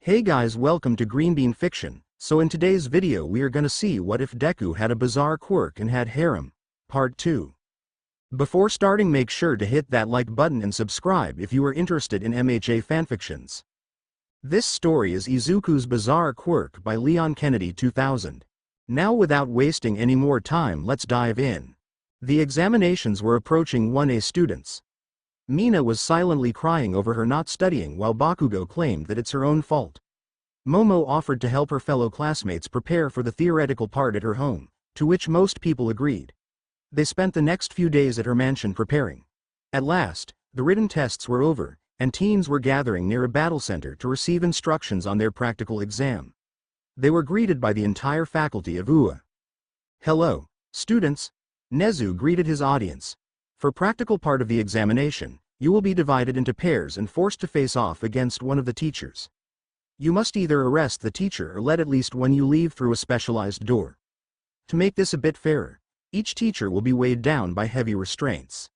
Hey guys, welcome to Green Bean Fiction. So in today's video we are gonna see what if Deku had a Bizzare Quirk and had Harem, Part 2. Before starting, make sure to hit that like button and subscribe if you are interested in MHA fanfictions. This story is Izuku's Bizzare Quirk by Leon Kennedy 2000. Now without wasting any more time, let's dive in. The examinations were approaching 1A students. Mina was silently crying over her not studying while Bakugo claimed that it's her own fault. Momo offered to help her fellow classmates prepare for the theoretical part at her home, to which most people agreed. They spent the next few days at her mansion preparing. At last, the written tests were over, and teens were gathering near a battle center to receive instructions on their practical exam. They were greeted by the entire faculty of UA. "Hello, students," Nezu greeted his audience. "For practical part of the examination, you will be divided into pairs and forced to face off against one of the teachers. You must either arrest the teacher or let at least one you leave through a specialized door. To make this a bit fairer, each teacher will be weighed down by heavy restraints."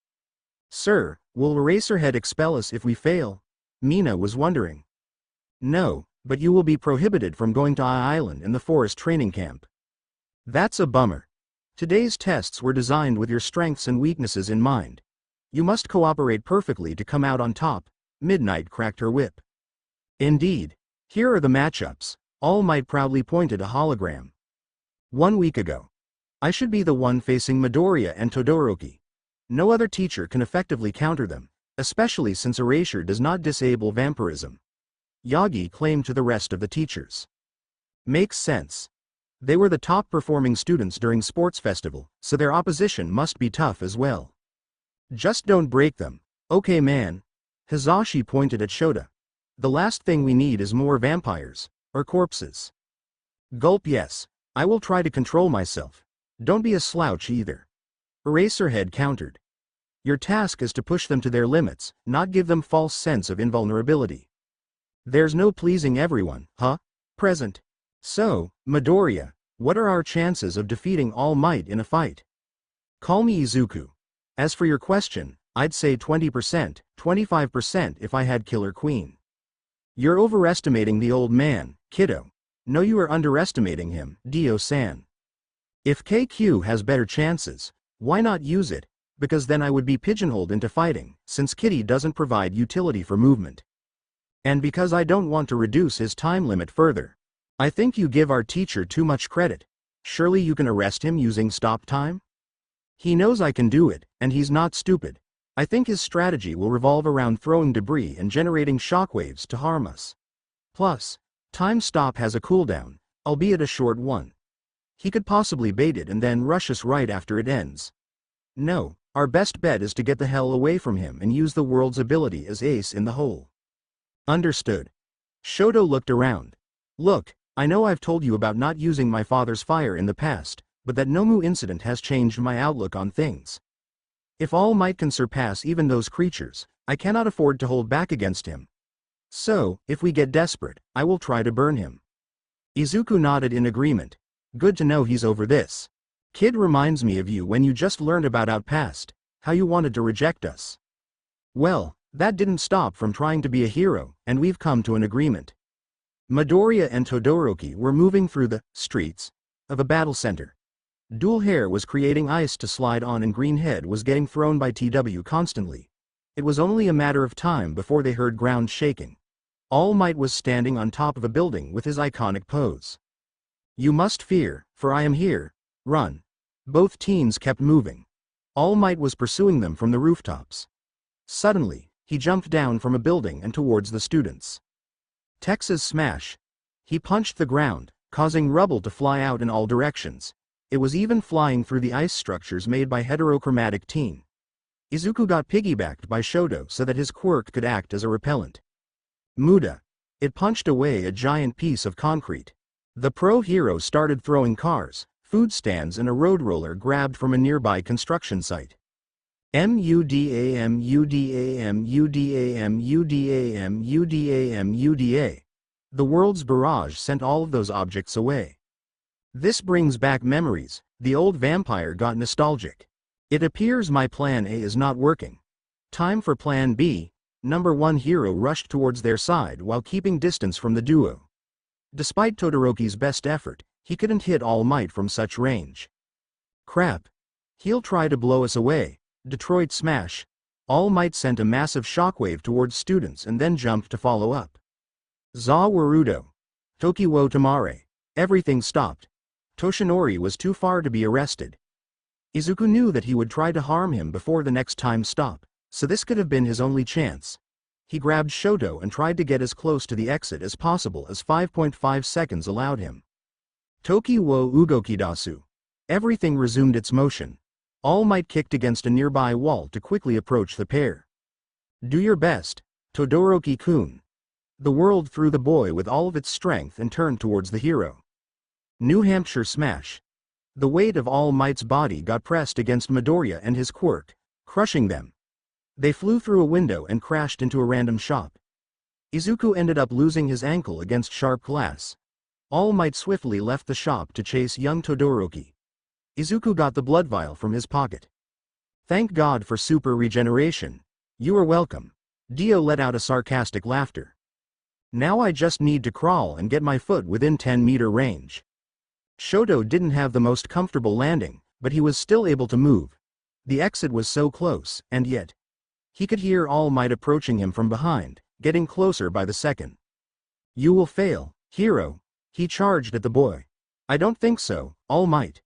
"Sir, will Eraserhead expel us if we fail?" Mina was wondering. "No, but you will be prohibited from going to Island in the forest training camp." "That's a bummer. Today's tests were designed with your strengths and weaknesses in mind. You must cooperate perfectly to come out on top," Midnight cracked her whip. "Indeed. Here are the matchups," All Might proudly pointed a hologram. 1 week ago. "I should be the one facing Midoriya and Todoroki. No other teacher can effectively counter them, especially since Erasure does not disable vampirism," Yagi claimed to the rest of the teachers. "Makes sense. They were the top performing students during sports festival, so their opposition must be tough as well. Just don't break them, okay man?" Hizashi pointed at Shota. "The last thing we need is more vampires, or corpses." Gulp. "Yes, I will try to control myself. Don't be a slouch either," Eraserhead countered. "Your task is to push them to their limits, not give them false sense of invulnerability. There's no pleasing everyone, huh? Present. So, Midoriya, what are our chances of defeating All Might in a fight?" "Call me Izuku. As for your question, I'd say 20%, 25% if I had Killer Queen." "You're overestimating the old man, kiddo." "No, you are underestimating him, Dio-san. If KQ has better chances, why not use it? Because then I would be pigeonholed into fighting, since Kitty doesn't provide utility for movement. And because I don't want to reduce his time limit further. I think you give our teacher too much credit. Surely you can arrest him using stop time? He knows I can do it, and he's not stupid. I think his strategy will revolve around throwing debris and generating shockwaves to harm us. Plus, time stop has a cooldown, albeit a short one. He could possibly bait it and then rush us right after it ends. No, our best bet is to get the hell away from him and use the world's ability as ace in the hole." "Understood." Shoto looked around. "Look, I know I've told you about not using my father's fire in the past, but that Nomu incident has changed my outlook on things. If All Might can surpass even those creatures, I cannot afford to hold back against him. So, if we get desperate, I will try to burn him." Izuku nodded in agreement. "Good to know he's over this. Kid reminds me of you when you just learned about our past, how you wanted to reject us. Well, that didn't stop from trying to be a hero, and we've come to an agreement." Midoriya and Todoroki were moving through the streets of a battle center. Dual Hair was creating ice to slide on and Greenhead was getting thrown by TW constantly. It was only a matter of time before they heard ground shaking. All Might was standing on top of a building with his iconic pose. "You must fear, for I am here. Run." Both teens kept moving. All Might was pursuing them from the rooftops. Suddenly, he jumped down from a building and towards the students. Texas smash. He punched the ground, causing rubble to fly out in all directions. It was even flying through the ice structures made by heterochromatic teen. Izuku got piggybacked by Shoto so that his quirk could act as a repellent. Muda. It punched away a giant piece of concrete. The pro hero started throwing cars, food stands and a road roller grabbed from a nearby construction site. MUDAM UDAM UDAM UDAM UDAM UDA. The world's barrage sent all of those objects away. "This brings back memories," the old vampire got nostalgic. "It appears my plan A is not working. Time for plan B." Number 1 hero rushed towards their side while keeping distance from the duo. Despite Todoroki's best effort, he couldn't hit All Might from such range. Crap. He'll try to blow us away. Detroit Smash. All Might sent a massive shockwave towards students and then jumped to follow up. Za Warudo. Toki wo Tamare. Everything stopped. Toshinori was too far to be arrested. Izuku knew that he would try to harm him before the next time stop, so this could have been his only chance. He grabbed Shoto and tried to get as close to the exit as possible as 5.5 seconds allowed him. Toki wo Ugokidasu. Everything resumed its motion. All Might kicked against a nearby wall to quickly approach the pair. Do your best, Todoroki-kun. The world threw the boy with all of its strength and turned towards the hero. New Hampshire Smash. The weight of All Might's body got pressed against Midoriya and his quirk, crushing them. They flew through a window and crashed into a random shop. Izuku ended up losing his ankle against sharp glass. All Might swiftly left the shop to chase young Todoroki. Izuku got the blood vial from his pocket. Thank God for super regeneration. You are welcome. Dio let out a sarcastic laughter. Now I just need to crawl and get my foot within 10-meter range. Shoto didn't have the most comfortable landing, but he was still able to move. The exit was so close, and yet he could hear All Might approaching him from behind, getting closer by the second. You will fail, hero. He charged at the boy. I don't think so, All Might.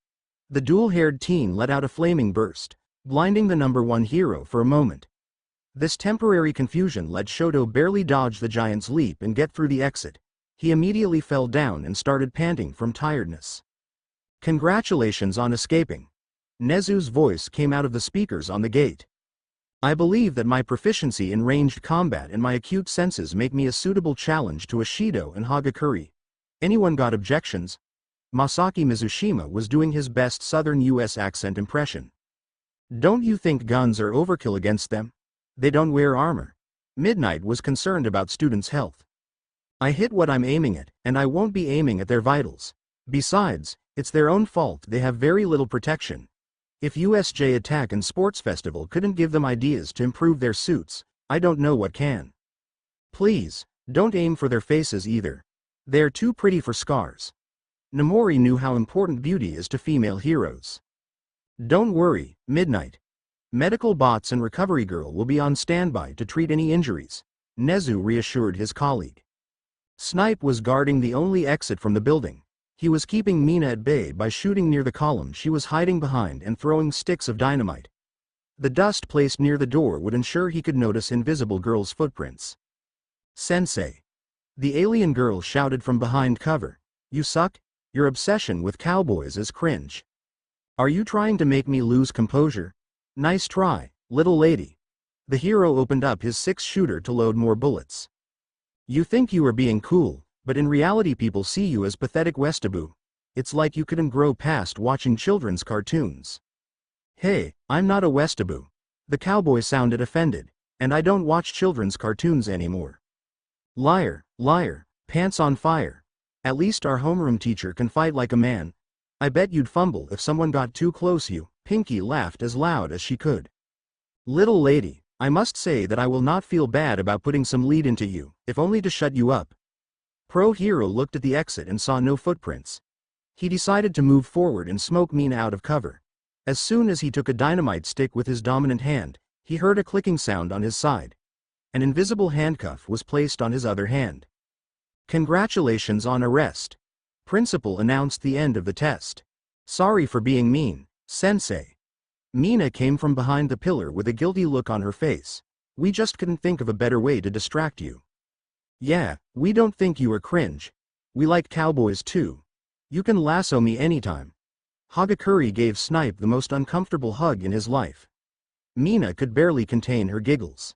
The dual-haired teen let out a flaming burst, blinding the number 1 hero for a moment. This temporary confusion let Shoto barely dodge the giant's leap and get through the exit. He immediately fell down and started panting from tiredness. Congratulations on escaping. Nezu's voice came out of the speakers on the gate. I believe that my proficiency in ranged combat and my acute senses make me a suitable challenge to Ashido and Hagakure. Anyone got objections? Masaki Mizushima was doing his best southern US accent impression. Don't you think guns are overkill against them? They don't wear armor. Midnight was concerned about students' health. I hit what I'm aiming at, and I won't be aiming at their vitals. Besides, it's their own fault they have very little protection. If USJ Attack and Sports Festival couldn't give them ideas to improve their suits, I don't know what can. Please, don't aim for their faces either. They're too pretty for scars. Nomori knew how important beauty is to female heroes. Don't worry, Midnight. Medical bots and Recovery Girl will be on standby to treat any injuries, Nezu reassured his colleague. Snipe was guarding the only exit from the building. He was keeping Mina at bay by shooting near the column she was hiding behind and throwing sticks of dynamite. The dust placed near the door would ensure he could notice Invisible Girl's footprints. Sensei. The alien girl shouted from behind cover. You suck? Your obsession with cowboys is cringe. Are you trying to make me lose composure? Nice try, little lady. The hero opened up his 6-shooter to load more bullets. You think you are being cool, but in reality people see you as pathetic Westaboo. It's like you couldn't grow past watching children's cartoons. Hey, I'm not a Westaboo. The cowboy sounded offended, and I don't watch children's cartoons anymore. Liar, liar, pants on fire. At least our homeroom teacher can fight like a man. I bet you'd fumble if someone got too close you. Pinky laughed as loud as she could. Little lady, I must say that I will not feel bad about putting some lead into you, if only to shut you up. Pro Hero looked at the exit and saw no footprints. He decided to move forward and smoke Mina out of cover. As soon as he took a dynamite stick with his dominant hand, he heard a clicking sound on his side. An invisible handcuff was placed on his other hand. Congratulations on arrest. Principal announced the end of the test. Sorry for being mean, Sensei. Mina came from behind the pillar with a guilty look on her face. We just couldn't think of a better way to distract you. Yeah, we don't think you are cringe. We like cowboys too. You can lasso me anytime. Hagakure gave Snipe the most uncomfortable hug in his life. Mina could barely contain her giggles.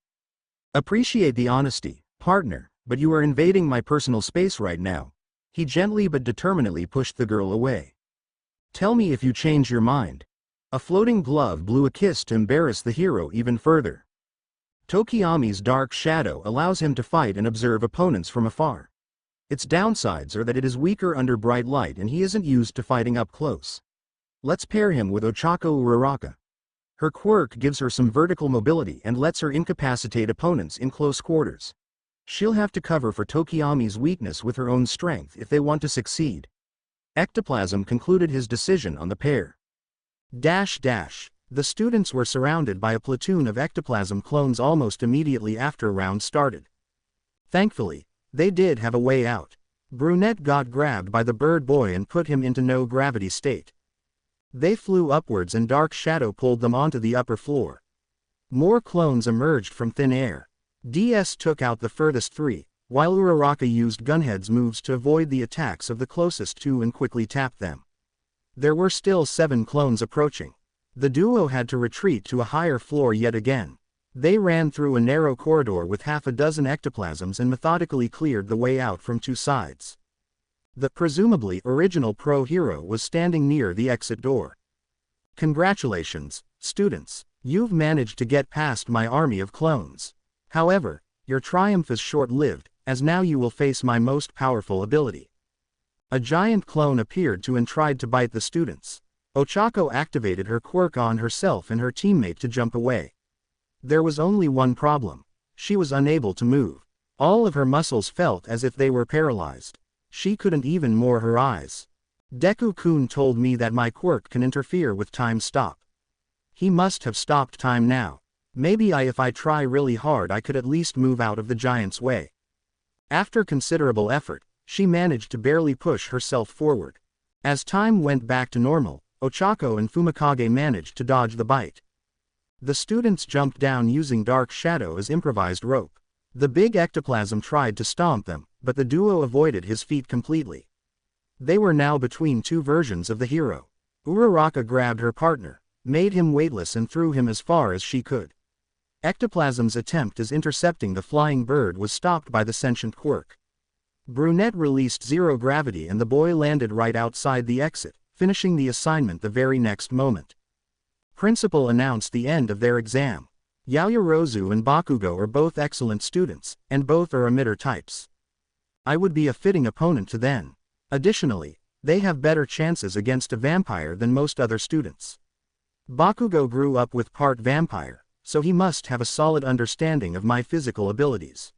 Appreciate the honesty, partner, but you are invading my personal space right now. He gently but determinedly pushed the girl away. Tell me if you change your mind. A floating glove blew a kiss to embarrass the hero even further. Tokiyami's dark shadow allows him to fight and observe opponents from afar. Its downsides are that it is weaker under bright light and he isn't used to fighting up close. Let's pair him with Ochako Uraraka. Her quirk gives her some vertical mobility and lets her incapacitate opponents in close quarters. She'll have to cover for Tokiyami's weakness with her own strength if they want to succeed. Ectoplasm concluded his decision on the pair. The students were surrounded by a platoon of ectoplasm clones almost immediately after a round started. Thankfully, they did have a way out. Brunette got grabbed by the bird boy and put him into no gravity state. They flew upwards and Dark Shadow pulled them onto the upper floor. More clones emerged from thin air. DS took out the furthest three, while Uraraka used Gunhead's moves to avoid the attacks of the closest two and quickly tapped them. There were still 7 clones approaching. The duo had to retreat to a higher floor yet again. They ran through a narrow corridor with half a dozen ectoplasms and methodically cleared the way out from 2 sides. The presumably original pro-hero was standing near the exit door. "Congratulations, students, you've managed to get past my army of clones. However, your triumph is short-lived, as now you will face my most powerful ability." A giant clone appeared to and tried to bite the students. Ochako activated her quirk on herself and her teammate to jump away. There was only one problem. She was unable to move. All of her muscles felt as if they were paralyzed. She couldn't even moor her eyes. Deku-kun told me that my quirk can interfere with time stop. He must have stopped time now. Maybe if I try really hard I could at least move out of the giant's way. After considerable effort, she managed to barely push herself forward. As time went back to normal, Ochako and Fumikage managed to dodge the bite. The students jumped down using Dark Shadow as improvised rope. The big ectoplasm tried to stomp them, but the duo avoided his feet completely. They were now between 2 versions of the hero. Uraraka grabbed her partner, made him weightless and threw him as far as she could. Ectoplasm's attempt at intercepting the flying bird was stopped by the sentient quirk. Brunette released zero gravity and the boy landed right outside the exit, finishing the assignment the very next moment. Principal announced the end of their exam. Yaoyorozu and Bakugo are both excellent students, and both are emitter types. I would be a fitting opponent to them. Additionally, they have better chances against a vampire than most other students. Bakugo grew up with part vampire, so he must have a solid understanding of my physical abilities.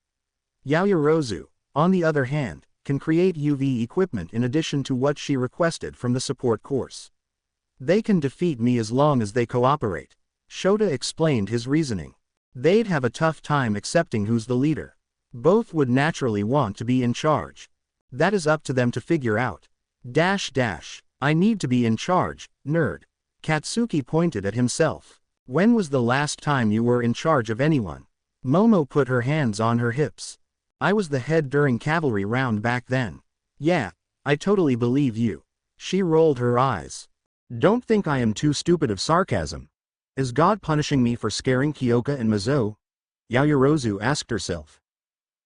Yaoyorozu, on the other hand, can create UV equipment in addition to what she requested from the support course. They can defeat me as long as they cooperate. Shota explained his reasoning. They'd have a tough time accepting who's the leader. Both would naturally want to be in charge. That is up to them to figure out. I need to be in charge, nerd. Katsuki pointed at himself. When was the last time you were in charge of anyone? Momo put her hands on her hips. I was the head during cavalry round back then. Yeah, I totally believe you. She rolled her eyes. Don't think I am too stupid of sarcasm. Is God punishing me for scaring Kyoka and Mizo? Yaoyorozu asked herself.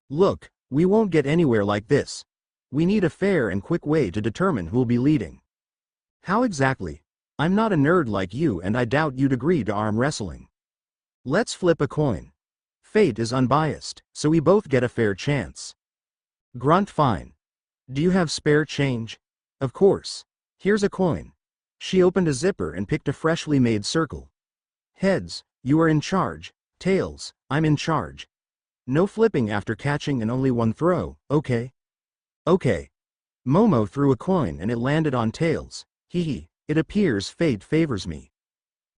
Look, we won't get anywhere like this. We need a fair and quick way to determine who'll be leading. How exactly? I'm not a nerd like you and I doubt you'd agree to arm wrestling. Let's flip a coin. Fate is unbiased, so we both get a fair chance. Grunt fine. Do you have spare change? Of course. Here's a coin. She opened a zipper and picked a freshly made circle. Heads, you are in charge. Tails, I'm in charge. No flipping after catching and only one throw, okay? Okay. Momo threw a coin and it landed on tails. Hee, it appears fate favors me.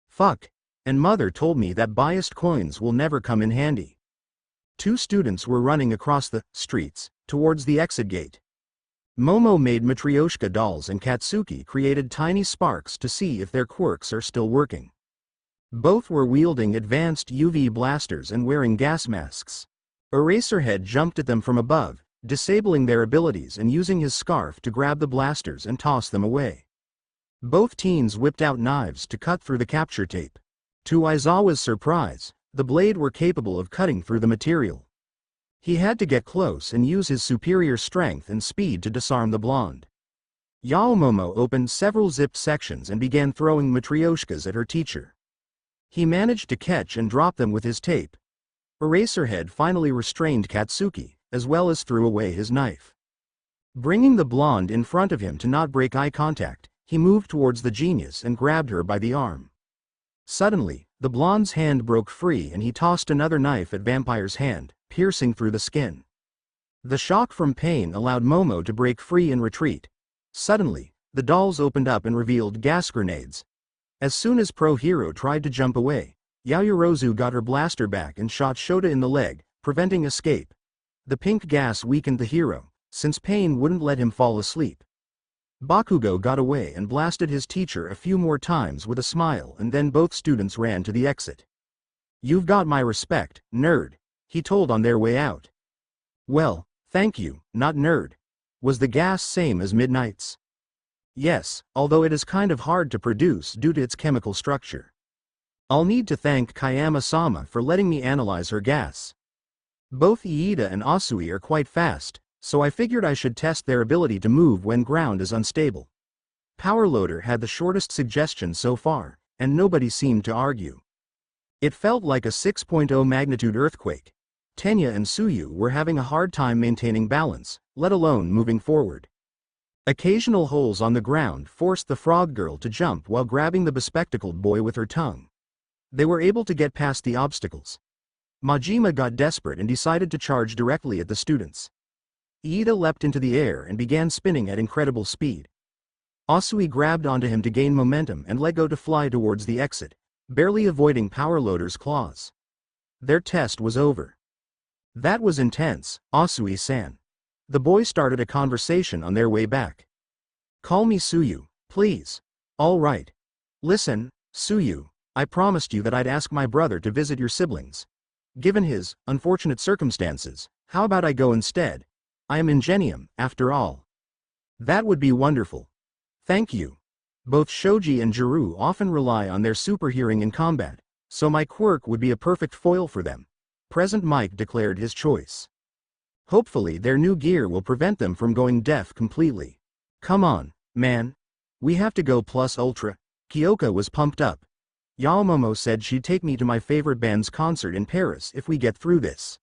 Fuck. And mother told me that biased coins will never come in handy. 2 students were running across the streets towards the exit gate. Momo made Matryoshka dolls and Katsuki created tiny sparks to see if their quirks are still working. Both were wielding advanced UV blasters and wearing gas masks. Eraserhead jumped at them from above, disabling their abilities and using his scarf to grab the blasters and toss them away. Both teens whipped out knives to cut through the capture tape. To Aizawa's surprise, the blade were capable of cutting through the material. He had to get close and use his superior strength and speed to disarm the blonde. Yaomomo opened several zipped sections and began throwing matryoshkas at her teacher. He managed to catch and drop them with his tape. Eraserhead finally restrained Katsuki, as well as threw away his knife. Bringing the blonde in front of him to not break eye contact, he moved towards the genius and grabbed her by the arm. Suddenly, the blonde's hand broke free and he tossed another knife at Vampire's hand, piercing through the skin. The shock from pain allowed Momo to break free and retreat. Suddenly, the dolls opened up and revealed gas grenades. As soon as Pro Hero tried to jump away, Yaoyorozu got her blaster back and shot Shota in the leg, preventing escape. The pink gas weakened the hero, since pain wouldn't let him fall asleep. Bakugo got away and blasted his teacher a few more times with a smile, and then both students ran to the exit. "You've got my respect, nerd," he told on their way out. "Well, thank you, not nerd. Was the gas same as Midnight's?" "Yes, although it is kind of hard to produce due to its chemical structure. I'll need to thank Kayama-sama for letting me analyze her gas. Both Iida and Asui are quite fast, so I figured I should test their ability to move when ground is unstable." Powerloader had the shortest suggestion so far, and nobody seemed to argue. It felt like a 6.0 magnitude earthquake. Tenya and Suyu were having a hard time maintaining balance, let alone moving forward. Occasional holes on the ground forced the frog girl to jump while grabbing the bespectacled boy with her tongue. They were able to get past the obstacles. Majima got desperate and decided to charge directly at the students. Iida leapt into the air and began spinning at incredible speed. Asui grabbed onto him to gain momentum and let go to fly towards the exit, barely avoiding Powerloader's claws. Their test was over. "That was intense, Asui-san." The boys started a conversation on their way back. "Call me Suyu, please." "All right. Listen, Suyu, I promised you that I'd ask my brother to visit your siblings. Given his unfortunate circumstances, how about I go instead? I am Ingenium, after all." "That would be wonderful. Thank you. Both Shoji and Jiru often rely on their super hearing in combat, so my quirk would be a perfect foil for them." Present Mike declared his choice. "Hopefully their new gear will prevent them from going deaf completely. Come on, man. We have to go plus ultra." Kyoka was pumped up. "Yaomomo said she'd take me to my favorite band's concert in Paris if we get through this.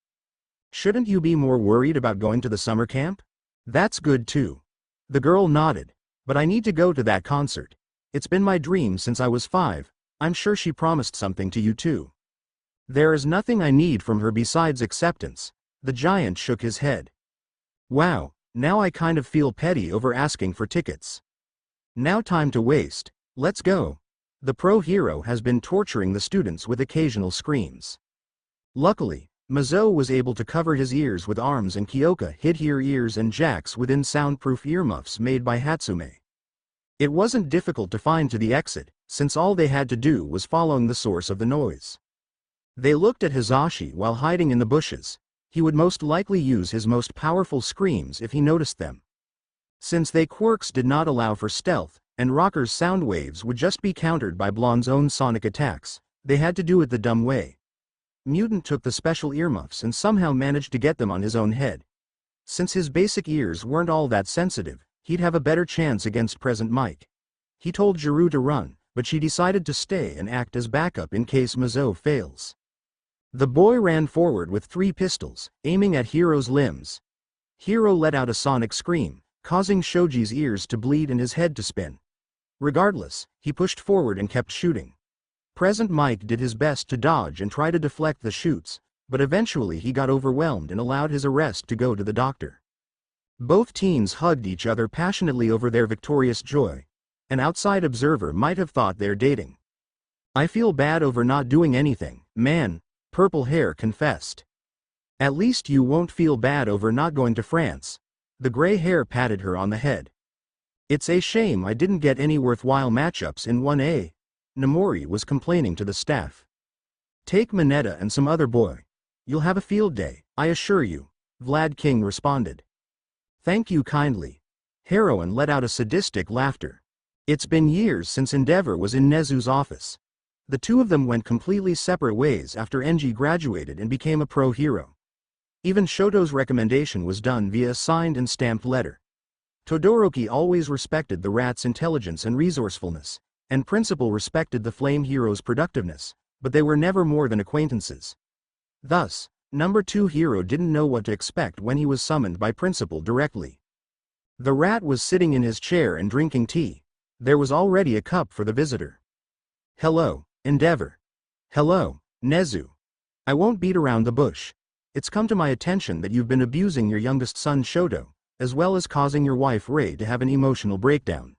Shouldn't you be more worried about going to the summer camp?" "That's good too." The girl nodded. "But I need to go to that concert. It's been my dream since I was 5, I'm sure she promised something to you too." "There is nothing I need from her besides acceptance." The giant shook his head. "Wow, now I kind of feel petty over asking for tickets. Now time to waste, let's go." The pro hero has been torturing the students with occasional screams. Luckily, Mizo was able to cover his ears with arms and Kyoka hid her ears and jacks within soundproof earmuffs made by Hatsume. It wasn't difficult to find to the exit, since all they had to do was following the source of the noise. They looked at Hizashi while hiding in the bushes. He would most likely use his most powerful screams if he noticed them. Since they quirks did not allow for stealth, and Rocker's sound waves would just be countered by Blonde's own sonic attacks, they had to do it the dumb way. Mutant took the special earmuffs and somehow managed to get them on his own head. Since his basic ears weren't all that sensitive, he'd have a better chance against Present Mike. He told Jiru to run, but she decided to stay and act as backup in case Mizo fails. The boy ran forward with 3 pistols, aiming at Hiro's limbs. Hiro let out a sonic scream, causing Shoji's ears to bleed and his head to spin. Regardless, he pushed forward and kept shooting. Present Mike did his best to dodge and try to deflect the shoots, but eventually he got overwhelmed and allowed his arrest to go to the doctor. Both teens hugged each other passionately over their victorious joy. An outside observer might have thought they're dating. "I feel bad over not doing anything, man," Purple Hair confessed. "At least you won't feel bad over not going to France." The gray hair patted her on the head. "It's a shame I didn't get any worthwhile matchups in 1A. Nomori was complaining to the staff. "Take Mineta and some other boy. You'll have a field day, I assure you," Vlad King responded. "Thank you kindly." Heroine let out a sadistic laughter. It's been years since Endeavor was in Nezu's office. The two of them went completely separate ways after Enji graduated and became a pro hero. Even Shoto's recommendation was done via a signed and stamped letter. Todoroki always respected the rat's intelligence and resourcefulness, and Principal respected the flame hero's productiveness, but they were never more than acquaintances. Thus, number 2 hero didn't know what to expect when he was summoned by Principal directly. The rat was sitting in his chair and drinking tea. There was already a cup for the visitor. "Hello, Endeavor. Hello, Nezu. I won't beat around the bush. It's come to my attention that you've been abusing your youngest son Shoto, as well as causing your wife Rei to have an emotional breakdown.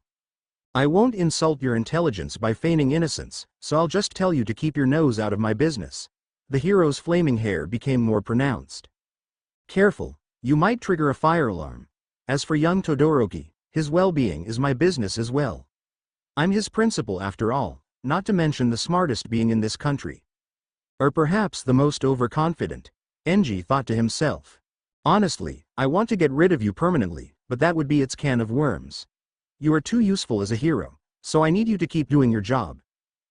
I won't insult your intelligence by feigning innocence, so I'll just tell you to keep your nose out of my business. The hero's flaming hair became more pronounced. Careful, you might trigger a fire alarm. As for young Todoroki, his well-being is my business as well. I'm his principal after all, not to mention the smartest being in this country. Or perhaps the most overconfident, Enji thought to himself. Honestly, I want to get rid of you permanently, but that would be its can of worms. You are too useful as a hero, so I need you to keep doing your job.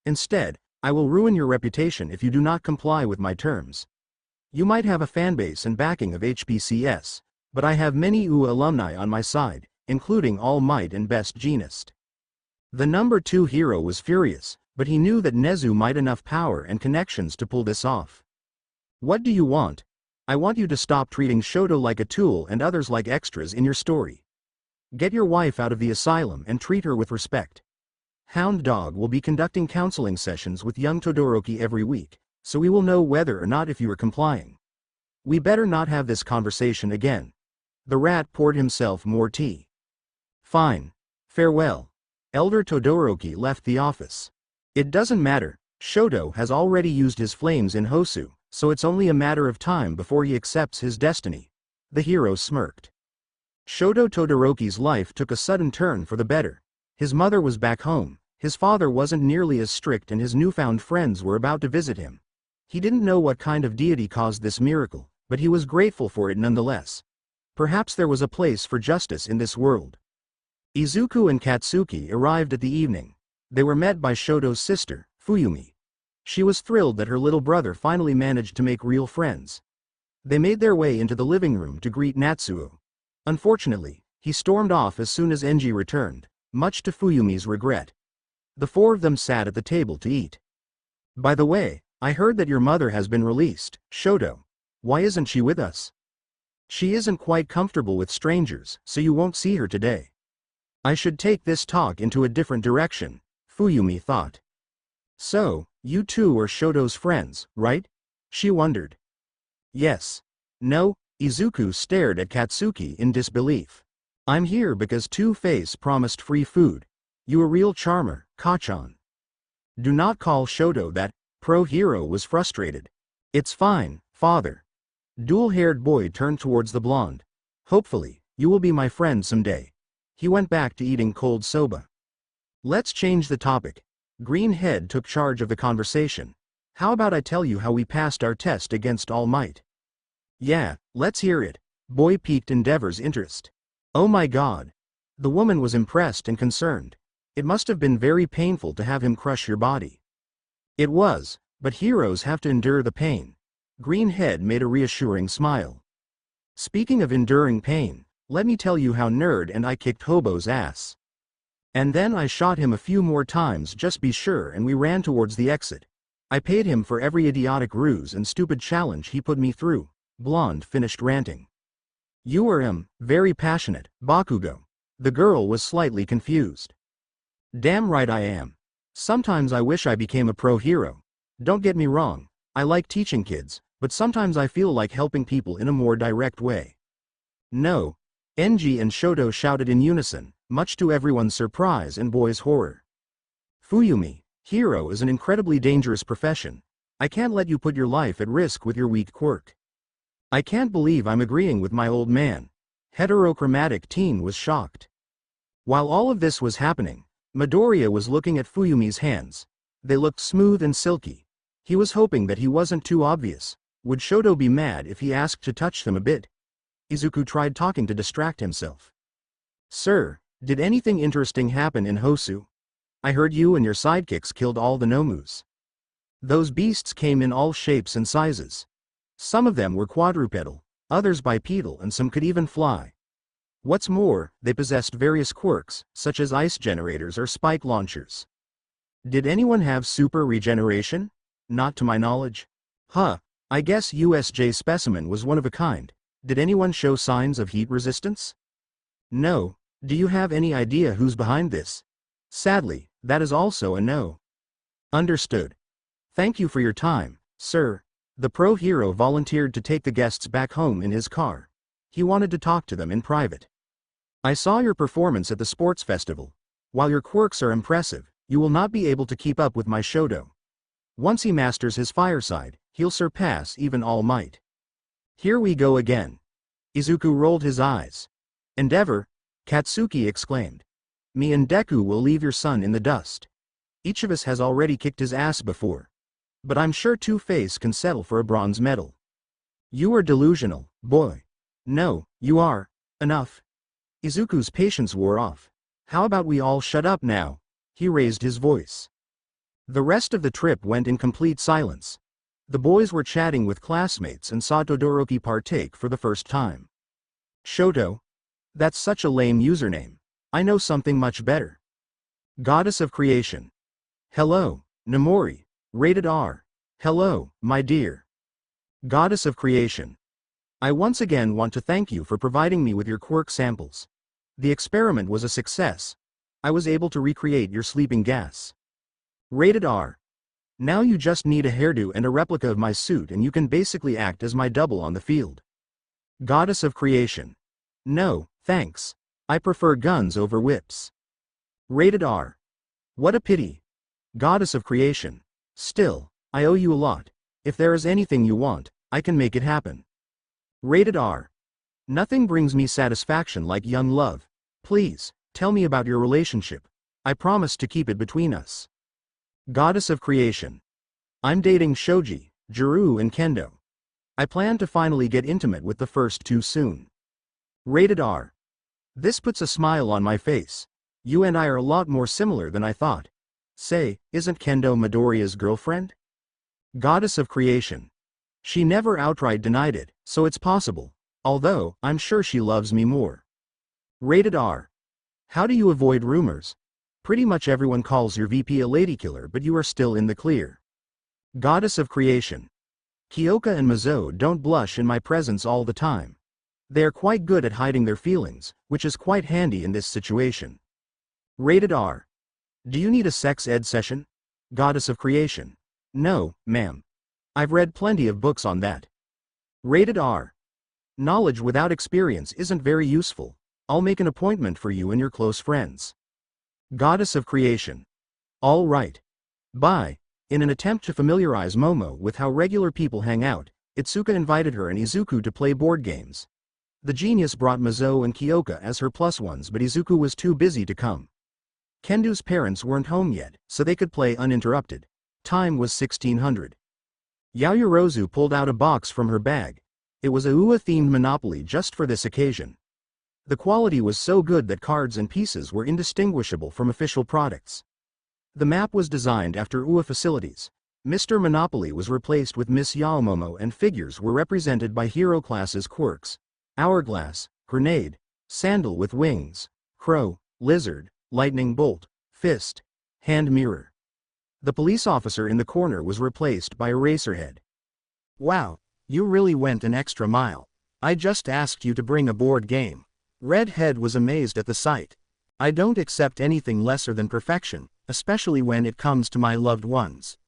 Instead, I will ruin your reputation if you do not comply with my terms. You might have a fanbase and backing of HPCS, but I have many U alumni on my side, including All Might and Best Jeanist. The number 2 hero was furious, but he knew that Nezu might enough power and connections to pull this off. What do you want? I want you to stop treating Shoto like a tool and others like extras in your story. Get your wife out of the asylum and treat her with respect. Hound Dog will be conducting counseling sessions with young Todoroki every week, so we will know whether or not if you are complying. We better not have this conversation again. The rat poured himself more tea. Fine. Farewell. Elder Todoroki left the office. It doesn't matter, Shoto has already used his flames in Hosu, so it's only a matter of time before he accepts his destiny. The hero smirked. Shoto Todoroki's life took a sudden turn for the better. His mother was back home, his father wasn't nearly as strict and his newfound friends were about to visit him. He didn't know what kind of deity caused this miracle, but he was grateful for it nonetheless. Perhaps there was a place for justice in this world. Izuku and Katsuki arrived at the evening. They were met by Shoto's sister, Fuyumi. She was thrilled that her little brother finally managed to make real friends. They made their way into the living room to greet Natsuo. Unfortunately, he stormed off as soon as Enji returned, much to Fuyumi's regret. The 4 of them sat at the table to eat. By the way, I heard that your mother has been released, Shoto. Why isn't she with us? She isn't quite comfortable with strangers, so you won't see her today. I should take this talk into a different direction, Fuyumi thought. So, you two are Shoto's friends, right? She wondered. Yes. No, Izuku stared at Katsuki in disbelief. I'm here because Two-Face promised free food. You a real charmer, Kachan. Do not call Shoto that. Pro-hero was frustrated. It's fine, father. Dual-haired boy turned towards the blonde. Hopefully, you will be my friend someday. He went back to eating cold soba. Let's change the topic. Greenhead took charge of the conversation. How about I tell you how we passed our test against All Might? Yeah, let's hear it. Boy piqued Endeavor's interest. Oh my god. The woman was impressed and concerned. It must have been very painful to have him crush your body. It was, but heroes have to endure the pain. Greenhead made a reassuring smile. Speaking of enduring pain, let me tell you how Nerd and I kicked Hobo's ass. And then I shot him a few more times just be sure and we ran towards the exit. I paid him for every idiotic ruse and stupid challenge he put me through. Blonde finished ranting. You are very passionate, Bakugo. The girl was slightly confused. Damn right I am. Sometimes I wish I became a pro-hero. Don't get me wrong, I like teaching kids, but sometimes I feel like helping people in a more direct way. No. Enji and Shoto shouted in unison, much to everyone's surprise and boy's horror. Fuyumi, hero is an incredibly dangerous profession. I can't let you put your life at risk with your weak quirk. I can't believe I'm agreeing with my old man. Heterochromatic teen was shocked. While all of this was happening, Midoriya was looking at Fuyumi's hands. They looked smooth and silky. He was hoping that he wasn't too obvious. Would Shoto be mad if he asked to touch them a bit? Izuku tried talking to distract himself. Sir, did anything interesting happen in Hosu? I heard you and your sidekicks killed all the Nomus. Those beasts came in all shapes and sizes. Some of them were quadrupedal, others bipedal and some could even fly. What's more, they possessed various quirks, such as ice generators or spike launchers. Did anyone have super regeneration? Not to my knowledge. I guess USJ specimen was one of a kind. Did anyone show signs of heat resistance? No. Do you have any idea who's behind this? Sadly, that is also a no. Understood. Thank you for your time, sir. The pro hero volunteered to take the guests back home in his car. He wanted to talk to them in private. I saw your performance at the sports festival. While your quirks are impressive, you will not be able to keep up with my Shoto. Once he masters his fireside, he'll surpass even All Might. Here we go again. Izuku rolled his eyes. Endeavor, Katsuki exclaimed. Me and Deku will leave your son in the dust. Each of us has already kicked his ass before. But I'm sure Two-Face can settle for a bronze medal. You are delusional, boy. No, you are. Enough. Izuku's patience wore off. How about we all shut up now? He raised his voice. The rest of the trip went in complete silence. The boys were chatting with classmates and saw Todoroki partake for the first time. Shoto? That's such a lame username. I know something much better. Goddess of Creation. Hello, Namori. Rated R. Hello, my dear. Goddess of Creation. I once again want to thank you for providing me with your quirk samples. The experiment was a success. I was able to recreate your sleeping gas. Rated R. Now you just need a hairdo and a replica of my suit and you can basically act as my double on the field. Goddess of Creation. No, thanks. I prefer guns over whips. Rated R. What a pity. Goddess of Creation. Still, I owe you a lot. If there is anything you want, I can make it happen. Rated R. Nothing brings me satisfaction like young love. Please, tell me about your relationship. I promise to keep it between us. Goddess of Creation. I'm dating Shoji, Juru and Kendo. I plan to finally get intimate with the first two soon. Rated R. This puts a smile on my face. You and I are a lot more similar than I thought. Say, isn't Kendo Midoriya's girlfriend? Goddess of Creation. She never outright denied it, so it's possible. Although, I'm sure she loves me more. Rated R. How do you avoid rumors? Pretty much everyone calls your VP a ladykiller, but you are still in the clear. Goddess of Creation. Kyoka and Mizo don't blush in my presence all the time. They are quite good at hiding their feelings, which is quite handy in this situation. Rated R. Do you need a sex ed session? Goddess of Creation. No, ma'am. I've read plenty of books on that. Rated R. Knowledge without experience isn't very useful. I'll make an appointment for you and your close friends. Goddess of Creation. All right. Bye. In an attempt to familiarize Momo with how regular people hang out, Itsuka invited her and Izuku to play board games. The genius brought Mizo and Kyoka as her plus ones, but Izuku was too busy to come. Kendo's parents weren't home yet, so they could play uninterrupted. Time was 1600. Yaoyorozu pulled out a box from her bag. It was a UA-themed Monopoly just for this occasion. The quality was so good that cards and pieces were indistinguishable from official products. The map was designed after UA facilities. Mr. Monopoly was replaced with Miss Yaomomo and figures were represented by hero classes quirks. Hourglass, Grenade, Sandal with Wings, Crow, Lizard, Lightning Bolt, Fist, Hand Mirror. The police officer in the corner was replaced by Eraserhead. Wow, you really went an extra mile. I just asked you to bring a board game. Redhead was amazed at the sight. I don't accept anything lesser than perfection, especially when it comes to my loved ones.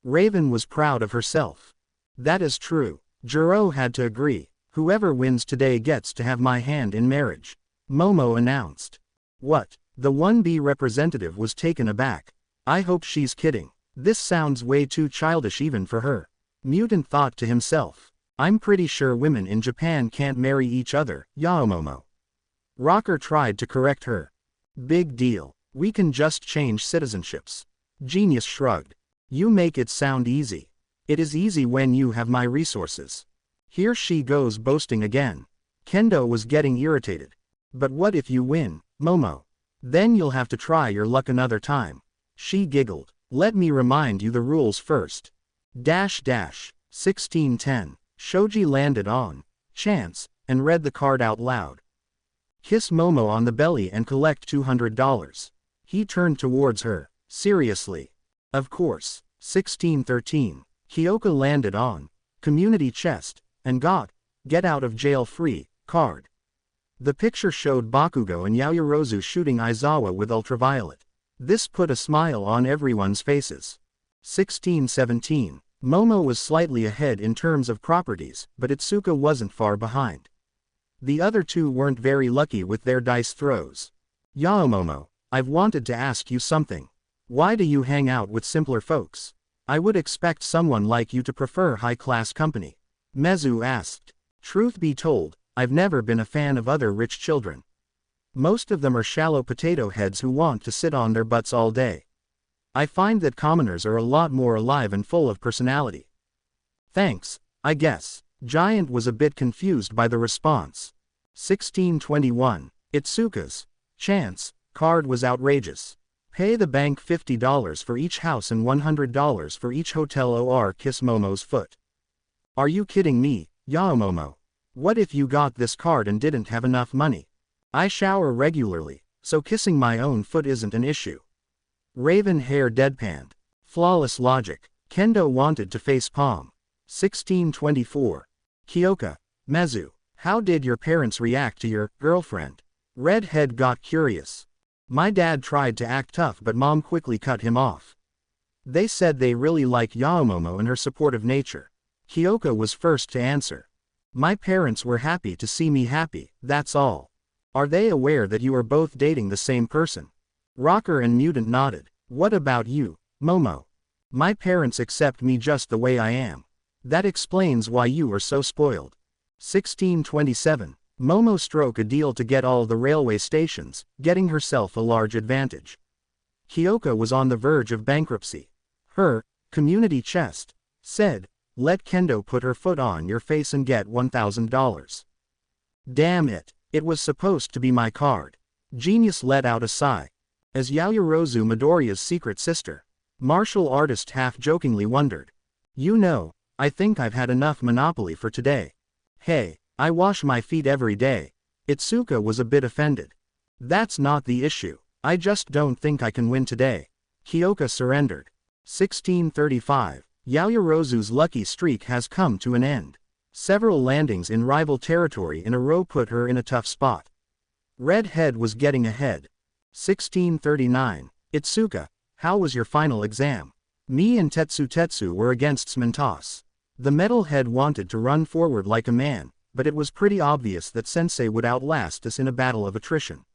Raven was proud of herself. That is true. Juro had to agree. Whoever wins today gets to have my hand in marriage. Momo announced. What? The 1B representative was taken aback. I hope she's kidding. This sounds way too childish even for her. Mutant thought to himself. I'm pretty sure women in Japan can't marry each other, Yaomomo. Rocker tried to correct her. Big deal. We can just change citizenships. Genius shrugged. You make it sound easy. It is easy when you have my resources. Here she goes boasting again. Kendo was getting irritated. But what if you win, Momo? Then you'll have to try your luck another time. She giggled. Let me remind you the rules first. 1610. Shoji landed on chance and read the card out loud. Kiss Momo on the belly and collect $200. He turned towards her. Seriously. Of course. 1613. Kyoka landed on community chest and got get out of jail free card. The picture showed Bakugo and Yaoyorozu shooting Aizawa with ultraviolet. This put a smile on everyone's faces. 1617. Momo was slightly ahead in terms of properties, but Izuku wasn't far behind. The other two weren't very lucky with their dice throws. Yao Momo, I've wanted to ask you something. Why do you hang out with simpler folks? I would expect someone like you to prefer high-class company. Mezu asked. Truth be told, I've never been a fan of other rich children. Most of them are shallow potato heads who want to sit on their butts all day. I find that commoners are a lot more alive and full of personality. Thanks, I guess. Giant was a bit confused by the response. 1621. Itsuka's chance card was outrageous. Pay the bank $50 for each house and $100 for each hotel or kiss Momo's foot. Are you kidding me, Yao Momo? What if you got this card and didn't have enough money? I shower regularly, so kissing my own foot isn't an issue. Raven hair deadpanned. Flawless logic. Kendo wanted to face palm. 1624. Kyoka, Mezu, how did your parents react to your girlfriend? Redhead got curious. My dad tried to act tough but mom quickly cut him off. They said they really like Yaomomo and her supportive nature. Kyoka was first to answer. My parents were happy to see me happy, that's all. Are they aware that you are both dating the same person? Rocker and Mutant nodded. What about you, Momo? My parents accept me just the way I am. That explains why you are so spoiled. 1627. Momo struck a deal to get all the railway stations, getting herself a large advantage. Kyoka was on the verge of bankruptcy. Her community chest said, let Kendo put her foot on your face and get $1,000. Damn it, it was supposed to be my card. Genius let out a sigh. As Yaoyorozu Midoriya's secret sister, martial artist half-jokingly wondered. You know, I think I've had enough Monopoly for today. Hey, I wash my feet every day. Itsuka was a bit offended. That's not the issue. I just don't think I can win today. Kyoka surrendered. 1635. Yaoyorozu's lucky streak has come to an end. Several landings in rival territory in a row put her in a tough spot. Redhead was getting ahead. 1639. Itsuka, how was your final exam? Me and Tetsu were against Smentos. The metalhead wanted to run forward like a man, but it was pretty obvious that Sensei would outlast us in a battle of attrition.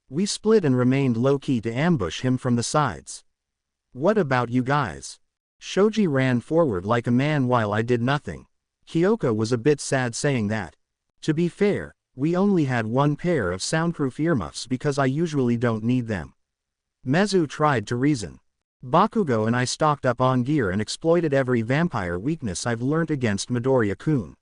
We split and remained low-key to ambush him from the sides. What about you guys? Shoji ran forward like a man while I did nothing. Kyoka was a bit sad saying that. To be fair, we only had one pair of soundproof earmuffs because I usually don't need them. Mezu tried to reason. Bakugo and I stocked up on gear and exploited every vampire weakness I've learnt against Midoriya-kun.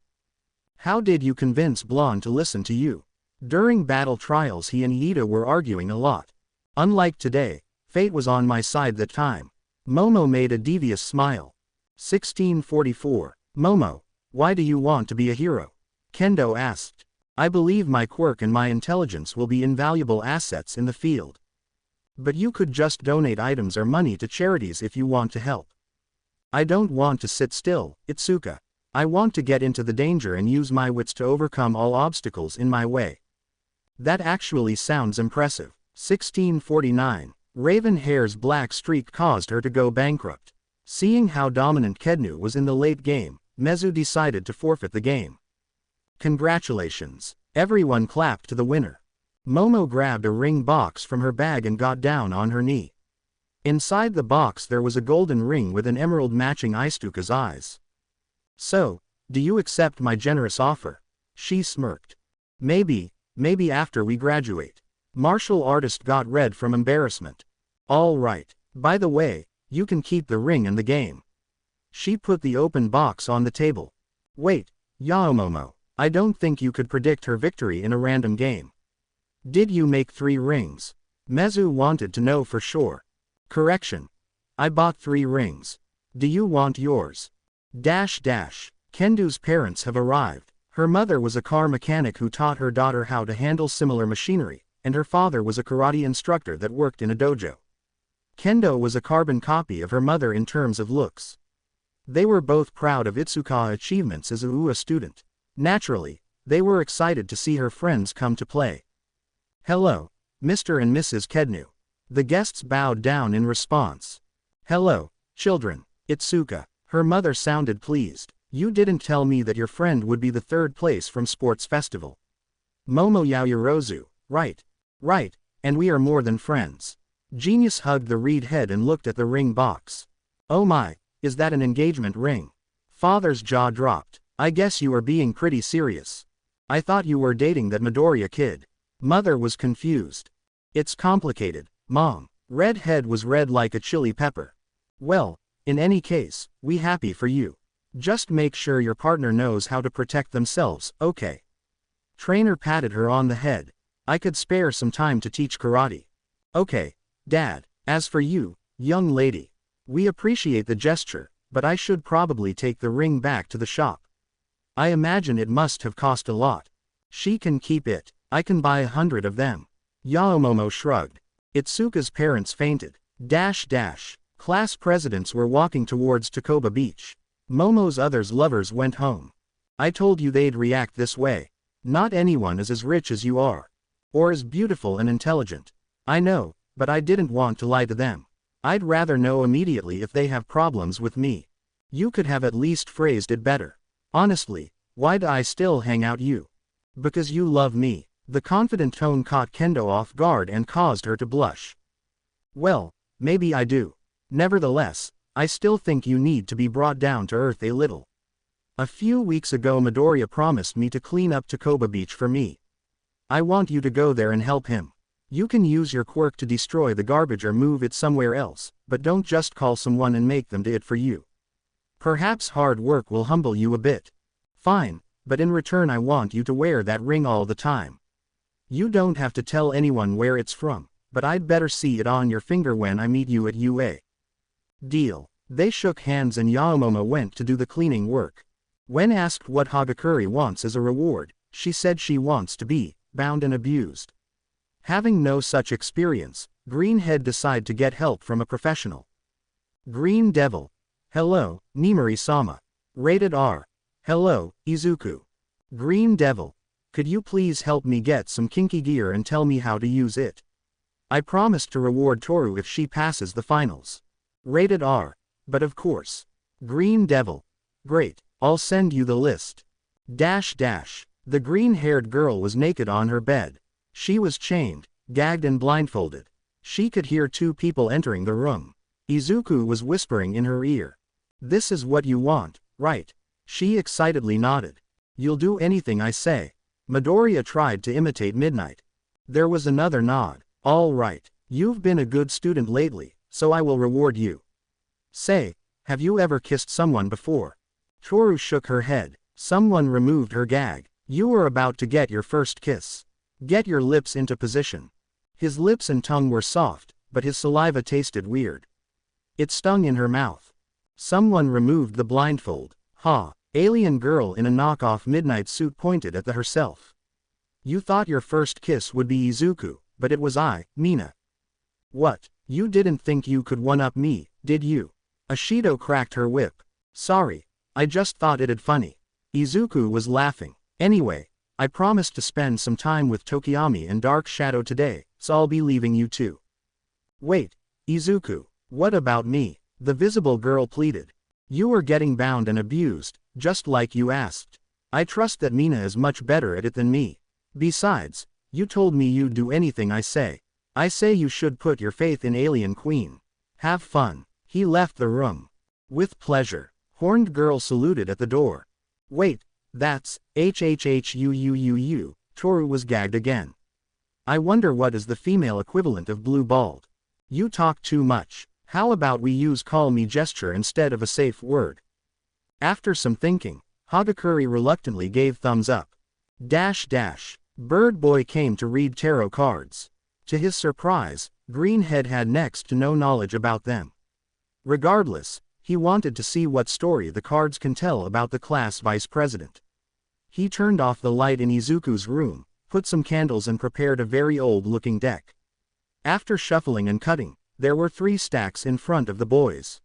How did you convince Blonde to listen to you? During battle trials he and Iida were arguing a lot. Unlike today, fate was on my side that time. Momo made a devious smile. 1644. Momo, why do you want to be a hero? Kendo asked. I believe my quirk and my intelligence will be invaluable assets in the field. But you could just donate items or money to charities if you want to help. I don't want to sit still, Itsuka. I want to get into the danger and use my wits to overcome all obstacles in my way. That actually sounds impressive. 1649. Ravenhair's black streak caused her to go bankrupt. Seeing how dominant Kednu was in the late game, Mezu decided to forfeit the game. Congratulations. Everyone clapped to the winner. Momo grabbed a ring box from her bag and got down on her knee. Inside the box there was a golden ring with an emerald matching Izuku's eyes. So, do you accept my generous offer? She smirked. Maybe after we graduate. Martial artist got red from embarrassment. All right. By the way, you can keep the ring and the game. She put the open box on the table. Wait, Yaomomo, I don't think you could predict her victory in a random game. Did you make 3 rings? Mezu wanted to know for sure. Correction. I bought 3 rings. Do you want yours? Kendu's parents have arrived. Her mother was a car mechanic who taught her daughter how to handle similar machinery, and her father was a karate instructor that worked in a dojo. Kendo was a carbon copy of her mother in terms of looks. They were both proud of Itsuka's achievements as a UA student. Naturally, they were excited to see her friends come to play. Hello, Mr. and Mrs. Kednu. The guests bowed down in response. Hello, children. Itsuka. Her mother sounded pleased. You didn't tell me that your friend would be the third place from sports festival. Momo Yaoyorozu. Right. Right, and we are more than friends. Genius hugged the reed head and looked at the ring box. Oh my, is that an engagement ring? Father's jaw dropped. I guess you are being pretty serious. I thought you were dating that Midoriya kid. Mother was confused. It's complicated, Mom. Red head was red like a chili pepper. Well, in any case, we happy for you. Just make sure your partner knows how to protect themselves, okay? Trainer patted her on the head. I could spare some time to teach karate. Okay, Dad. As for you, young lady. We appreciate the gesture, but I should probably take the ring back to the shop. I imagine it must have cost a lot. She can keep it. I can buy 100 of them. Yaomomo shrugged. Itsuka's parents fainted. Class presidents were walking towards Takoba Beach. Momo's others lovers went home. I told you they'd react this way. Not anyone is as rich as you are. Or as beautiful and intelligent. I know, but I didn't want to lie to them. I'd rather know immediately if they have problems with me. You could have at least phrased it better. Honestly, why do I still hang out you? Because you love me. The confident tone caught Kendo off guard and caused her to blush. Well, maybe I do. Nevertheless, I still think you need to be brought down to earth a little. A few weeks ago Midoriya promised me to clean up Takoba Beach for me. I want you to go there and help him. You can use your quirk to destroy the garbage or move it somewhere else, but don't just call someone and make them do it for you. Perhaps hard work will humble you a bit. Fine, but in return I want you to wear that ring all the time. You don't have to tell anyone where it's from, but I'd better see it on your finger when I meet you at UA. Deal. They shook hands and Yaomomo went to do the cleaning work. When asked what Hagakure wants as a reward, she said she wants to be bound and abused. Having no such experience, Greenhead decided to get help from a professional. Green Devil. Hello, Nimori-sama. Rated R. Hello, Izuku. Green Devil. Could you please help me get some kinky gear and tell me how to use it? I promised to reward Toru if she passes the finals. Rated R. But of course. Green Devil. Great, I'll send you the list. The green-haired girl was naked on her bed. She was chained, gagged and blindfolded. She could hear two people entering the room. Izuku was whispering in her ear. This is what you want, right? She excitedly nodded. You'll do anything I say. Midoriya tried to imitate Midnight. There was another nod. All right, you've been a good student lately, so I will reward you. Say, have you ever kissed someone before? Toru shook her head. Someone removed her gag. You were about to get your first kiss. Get your lips into position. His lips and tongue were soft, but his saliva tasted weird. It stung in her mouth. Someone removed the blindfold. Ha! Alien girl in a knockoff Midnight suit pointed at herself. You thought your first kiss would be Izuku, but it was I, Mina. What? You didn't think you could one-up me, did you? Ashido cracked her whip. Sorry, I just thought it'd funny. Izuku was laughing. Anyway, I promised to spend some time with Tokiyami and Dark Shadow today, so I'll be leaving you too. Wait, Izuku, what about me? The visible girl pleaded. You were getting bound and abused, just like you asked. I trust that Mina is much better at it than me. Besides, you told me you'd do anything I say. I say you should put your faith in Alien Queen. Have fun. He left the room. With pleasure. Horned girl saluted at the door. Wait, that's HHHUUUU. Toru was gagged again. I wonder what is the female equivalent of blue balled. You talk too much. How about we use call me gesture instead of a safe word? After some thinking, Hagakure reluctantly gave thumbs up. Bird Boy came to read tarot cards. To his surprise, Greenhead had next to no knowledge about them. Regardless, he wanted to see what story the cards can tell about the class vice president. He turned off the light in Izuku's room, put some candles and prepared a very old-looking deck. After shuffling and cutting, there were 3 stacks in front of the boys.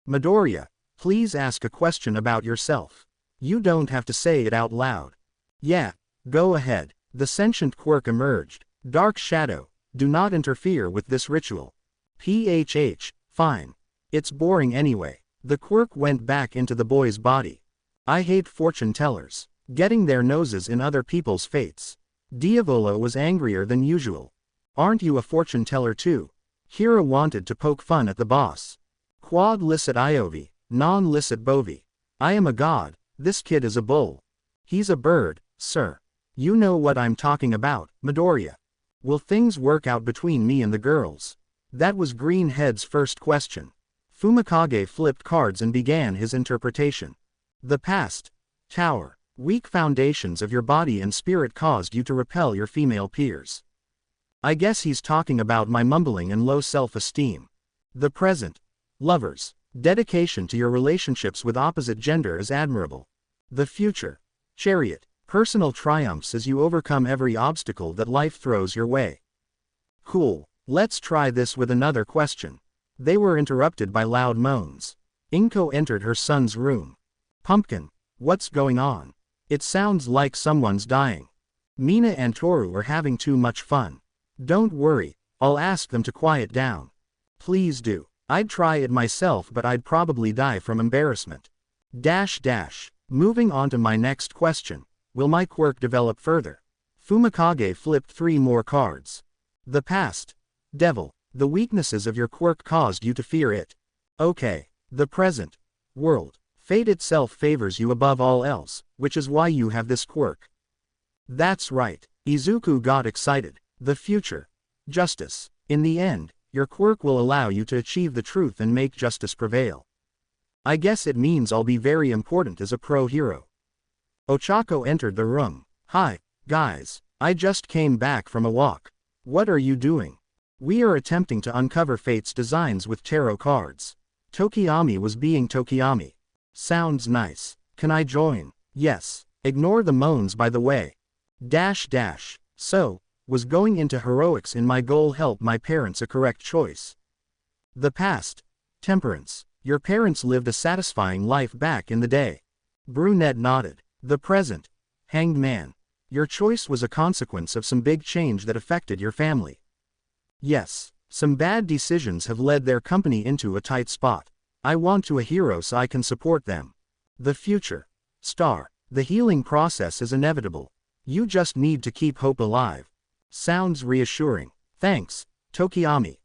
Midoriya, please ask a question about yourself. You don't have to say it out loud. Yeah, go ahead. The sentient quirk emerged. Dark Shadow, do not interfere with this ritual. Fine. It's boring anyway. The quirk went back into the boy's body. I hate fortune tellers. Getting their noses in other people's fates. Diavolo was angrier than usual. Aren't you a fortune teller too? Hira wanted to poke fun at the boss. Quod licet Iovi, non licet bovi. I am a god, this kid is a bull. He's a bird, sir. You know what I'm talking about, Midoriya. Will things work out between me and the girls? That was Greenhead's first question. Fumikage flipped cards and began his interpretation. The past. Tower. Weak foundations of your body and spirit caused you to repel your female peers. I guess he's talking about my mumbling and low self-esteem. The present. Lovers. Dedication to your relationships with opposite gender is admirable. The future. Chariot. Personal triumphs as you overcome every obstacle that life throws your way. Cool. Let's try this with another question. They were interrupted by loud moans. Inko entered her son's room. Pumpkin. What's going on? It sounds like someone's dying. Mina and Toru are having too much fun. Don't worry, I'll ask them to quiet down. Please do. I'd try it myself but I'd probably die from embarrassment. Moving on to my next question. Will my quirk develop further? Fumikage flipped 3 more cards. The past. Devil. The weaknesses of your quirk caused you to fear it. Okay. The present. World. Fate itself favors you above all else, which is why you have this quirk. That's right. Izuku got excited. The future. Justice. In the end, your quirk will allow you to achieve the truth and make justice prevail. I guess it means I'll be very important as a pro hero. Ochako entered the room. Hi, guys. I just came back from a walk. What are you doing? We are attempting to uncover Fate's designs with tarot cards. Tokiyami was being Tokiyami. Sounds nice. Can I join? Yes. Ignore the moans by the way. So, was going into heroics in my goal help my parents a correct choice? The past. Temperance. Your parents lived a satisfying life back in the day. Brunette nodded. The present. Hanged man. Your choice was a consequence of some big change that affected your family. Yes. Some bad decisions have led their company into a tight spot. I want to a hero so I can support them. The future. Star. The healing process is inevitable. You just need to keep hope alive. Sounds reassuring. Thanks, Tokiyami.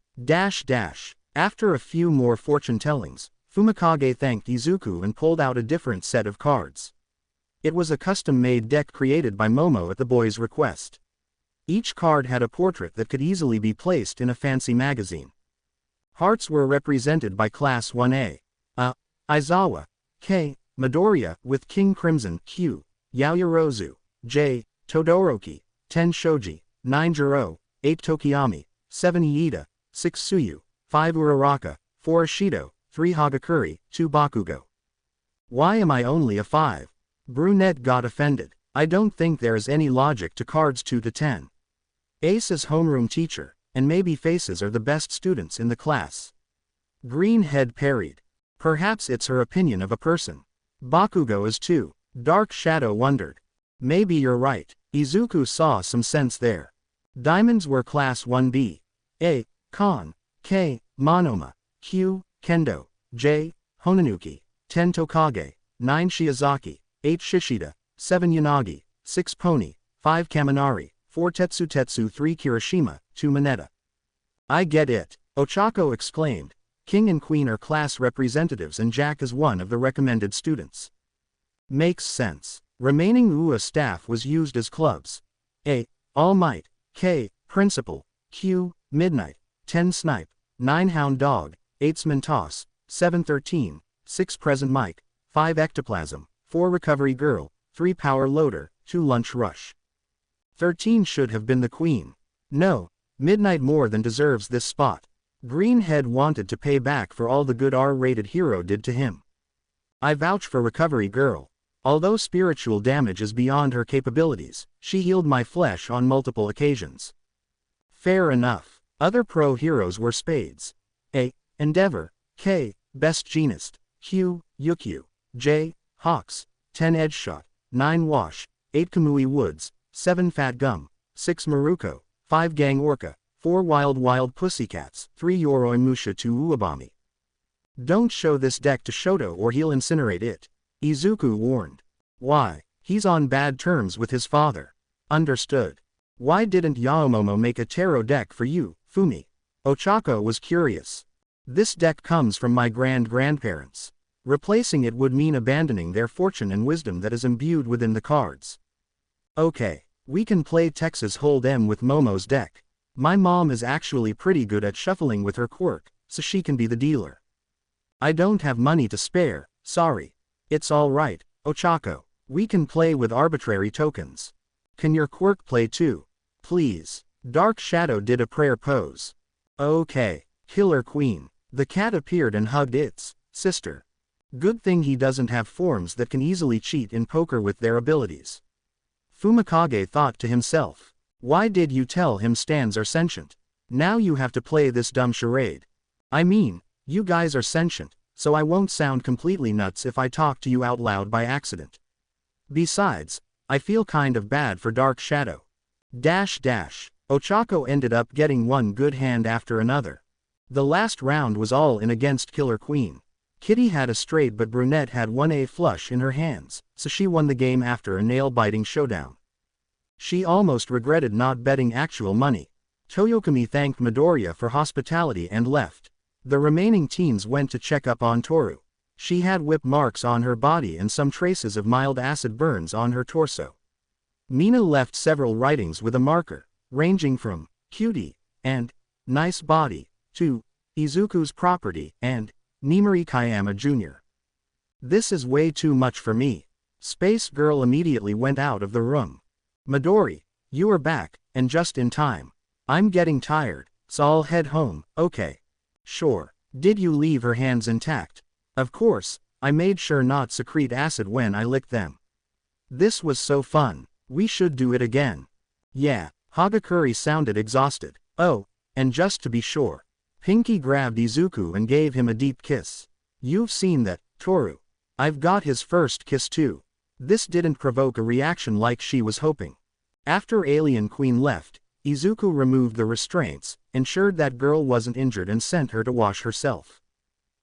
After a few more fortune tellings, Fumikage thanked Izuku and pulled out a different set of cards. It was a custom-made deck created by Momo at the boy's request. Each card had a portrait that could easily be placed in a fancy magazine. Hearts were represented by Class 1A. Aizawa. K. Midoriya with King Crimson. Q. Yaoyorozu. J. Todoroki. 10 Shoji. 9 Jiro. 8 Tokiyami. 7 Iida. 6 Suyu. 5 Uraraka. 4 Ishido. 3 Hagakure. 2 Bakugo. Why am I only a 5? Brunette got offended. I don't think there is any logic to cards 2 to 10. Ace is homeroom teacher, and maybe faces are the best students in the class. Greenhead parried. Perhaps it's her opinion of a person. Bakugo is 2. Dark Shadow wondered. Maybe you're right. Izuku saw some sense there. Diamonds were Class 1B. A. Kon. K. Monoma. Q. Kendo. J. Honanuki. 10 Tokage. 9 Shiozaki. 8 Shishida. 7 Yanagi. 6 Pony. 5 Kaminari. 4 Tetsu. 3 Kirishima. 2 Mineta. I get it. Ochako exclaimed. King and Queen are class representatives and Jack is one of the recommended students. Makes sense. Remaining UA staff was used as clubs. A. All Might. K. Principal. Q. Midnight. 10 Snipe. 9 Hound Dog. 8 Smintoss. 7 13. 6 Present Mike. 5 Ectoplasm. 4 Recovery Girl. 3 Power Loader. 2 Lunch Rush. 13 should have been the Queen. No. Midnight more than deserves this spot. Greenhead wanted to pay back for all the good R-rated hero did to him. I vouch for Recovery Girl. Although spiritual damage is beyond her capabilities, she healed my flesh on multiple occasions. Fair enough. Other pro heroes were Spades. A. Endeavor. K. Best Genist. Q. Yukio. J. Hawks. 10 Edgeshot. 9 Wash. 8 Kamui Woods. 7 Fat Gum. 6 Maruko. 5 Gang Orca. 4 Wild Pussycats. 3 Yoroi Musha. 2 Uabami. Don't show this deck to Shoto or he'll incinerate it, Izuku warned. Why? He's on bad terms with his father. Understood. Why didn't Yaomomo make a tarot deck for you, Fumi? Ochako was curious. This deck comes from my grandparents. Replacing it would mean abandoning their fortune and wisdom that is imbued within the cards. Okay, we can play Texas Hold'em with Momo's deck. My mom is actually pretty good at shuffling with her quirk, so she can be the dealer. I don't have money to spare, sorry. It's alright, Ochako. We can play with arbitrary tokens. Can your quirk play too? Please. Dark Shadow did a prayer pose. Okay. Killer Queen. The cat appeared and hugged its sister. Good thing he doesn't have forms that can easily cheat in poker with their abilities. Fumikage thought to himself. Why did you tell him stands are sentient? Now you have to play this dumb charade. I mean, you guys are sentient, so I won't sound completely nuts if I talk to you out loud by accident. Besides, I feel kind of bad for Dark Shadow. Ochako ended up getting one good hand after another. The last round was all in against Killer Queen. Kitty had a straight but Brunette had 1 flush in her hands, so she won the game after a nail-biting showdown. She almost regretted not betting actual money. Toyokami thanked Midoriya for hospitality and left. The remaining teens went to check up on Toru. She had whip marks on her body and some traces of mild acid burns on her torso. Mina left several writings with a marker, ranging from cutie and nice body to Izuku's property and Nimari Kayama Jr. This is way too much for me. Space Girl immediately went out of the room. Midori, you are back, and just in time. I'm getting tired, so I'll head home, okay? Sure. Did you leave her hands intact? Of course, I made sure not secrete acid when I licked them. This was so fun. We should do it again. Yeah, Hagakure sounded exhausted. Oh, and just to be sure. Pinky grabbed Izuku and gave him a deep kiss. You've seen that, Toru. I've got his first kiss too. This didn't provoke a reaction like she was hoping. After Alien Queen left, Izuku removed the restraints, ensured that girl wasn't injured and sent her to wash herself.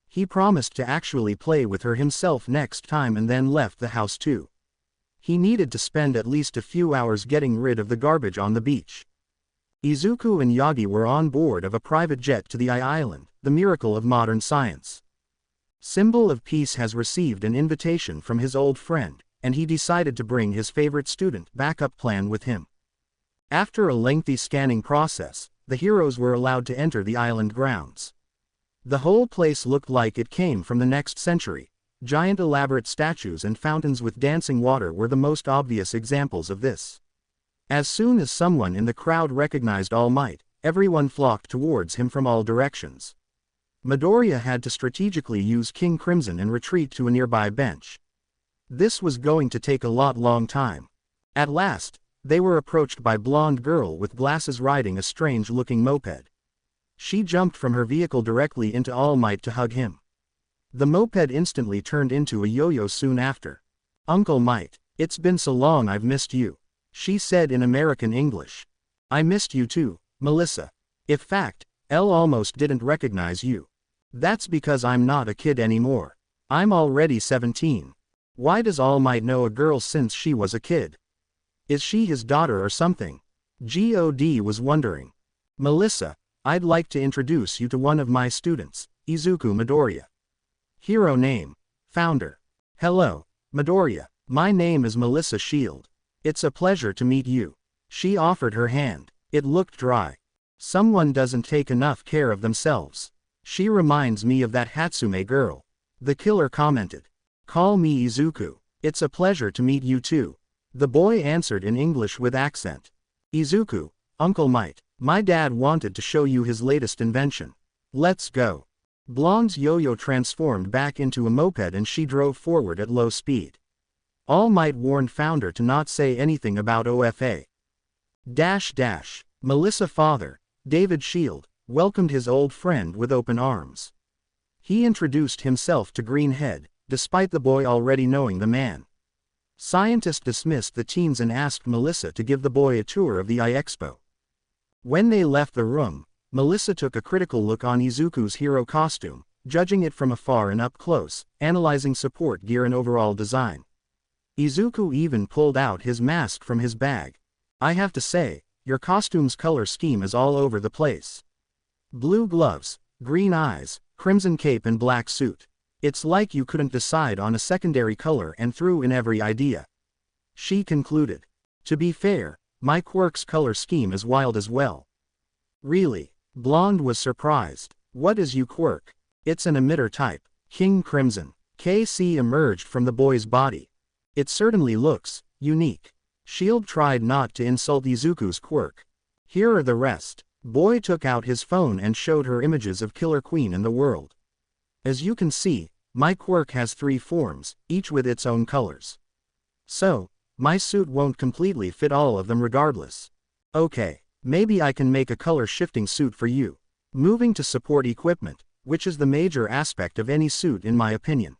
He promised to actually play with her himself next time and then left the house too. He needed to spend at least a few hours getting rid of the garbage on the beach. Izuku and Yagi were on board of a private jet to the Island, the miracle of modern science. Symbol of Peace has received an invitation from his old friend, and he decided to bring his favorite student backup plan with him. After a lengthy scanning process, the heroes were allowed to enter the island grounds. The whole place looked like it came from the next century. Giant elaborate statues and fountains with dancing water were the most obvious examples of this. As soon as someone in the crowd recognized All Might, everyone flocked towards him from all directions. Midoriya had to strategically use King Crimson and retreat to a nearby bench. This was going to take a long time. At last, they were approached by blonde girl with glasses riding a strange-looking moped. She jumped from her vehicle directly into All Might to hug him. The moped instantly turned into a yo-yo soon after. Uncle Might, it's been so long I've missed you. She said in American English. I missed you too, Melissa. In fact, Elle almost didn't recognize you. That's because I'm not a kid anymore. I'm already 17. Why does All Might know a girl since she was a kid? Is she his daughter or something? God was wondering. Melissa, I'd like to introduce you to one of my students, Izuku Midoriya. Hero name, Founder. Hello, Midoriya. My name is Melissa Shield. It's a pleasure to meet you. She offered her hand. It looked dry. Someone doesn't take enough care of themselves. She reminds me of that Hatsume girl. The killer commented. Call me Izuku. It's a pleasure to meet you too. The boy answered in English with accent. Izuku, Uncle Might, my dad wanted to show you his latest invention. Let's go. Blonde's yo-yo transformed back into a moped and she drove forward at low speed. All Might warned Founder to not say anything about OFA. Melissa father, David Shield, welcomed his old friend with open arms. He introduced himself to Greenhead, despite the boy already knowing the man. Scientist dismissed the teens and asked Melissa to give the boy a tour of the iExpo. When they left the room, Melissa took a critical look on Izuku's hero costume, judging it from afar and up close, analyzing support gear and overall design. Izuku even pulled out his mask from his bag. I have to say, your costume's color scheme is all over the place. Blue gloves, green eyes, crimson cape and black suit. It's like you couldn't decide on a secondary color and threw in every idea. She concluded. To be fair, my quirk's color scheme is wild as well. Really? Blonde was surprised. What is your quirk? It's an emitter type. King Crimson. KC emerged from the boy's body. It certainly looks unique. Shield tried not to insult Izuku's quirk. Here are the rest. Boy took out his phone and showed her images of Killer Queen in the world. As you can see, my quirk has 3 forms, each with its own colors. So, my suit won't completely fit all of them regardless. Okay, maybe I can make a color shifting suit for you. Moving to support equipment, which is the major aspect of any suit in my opinion.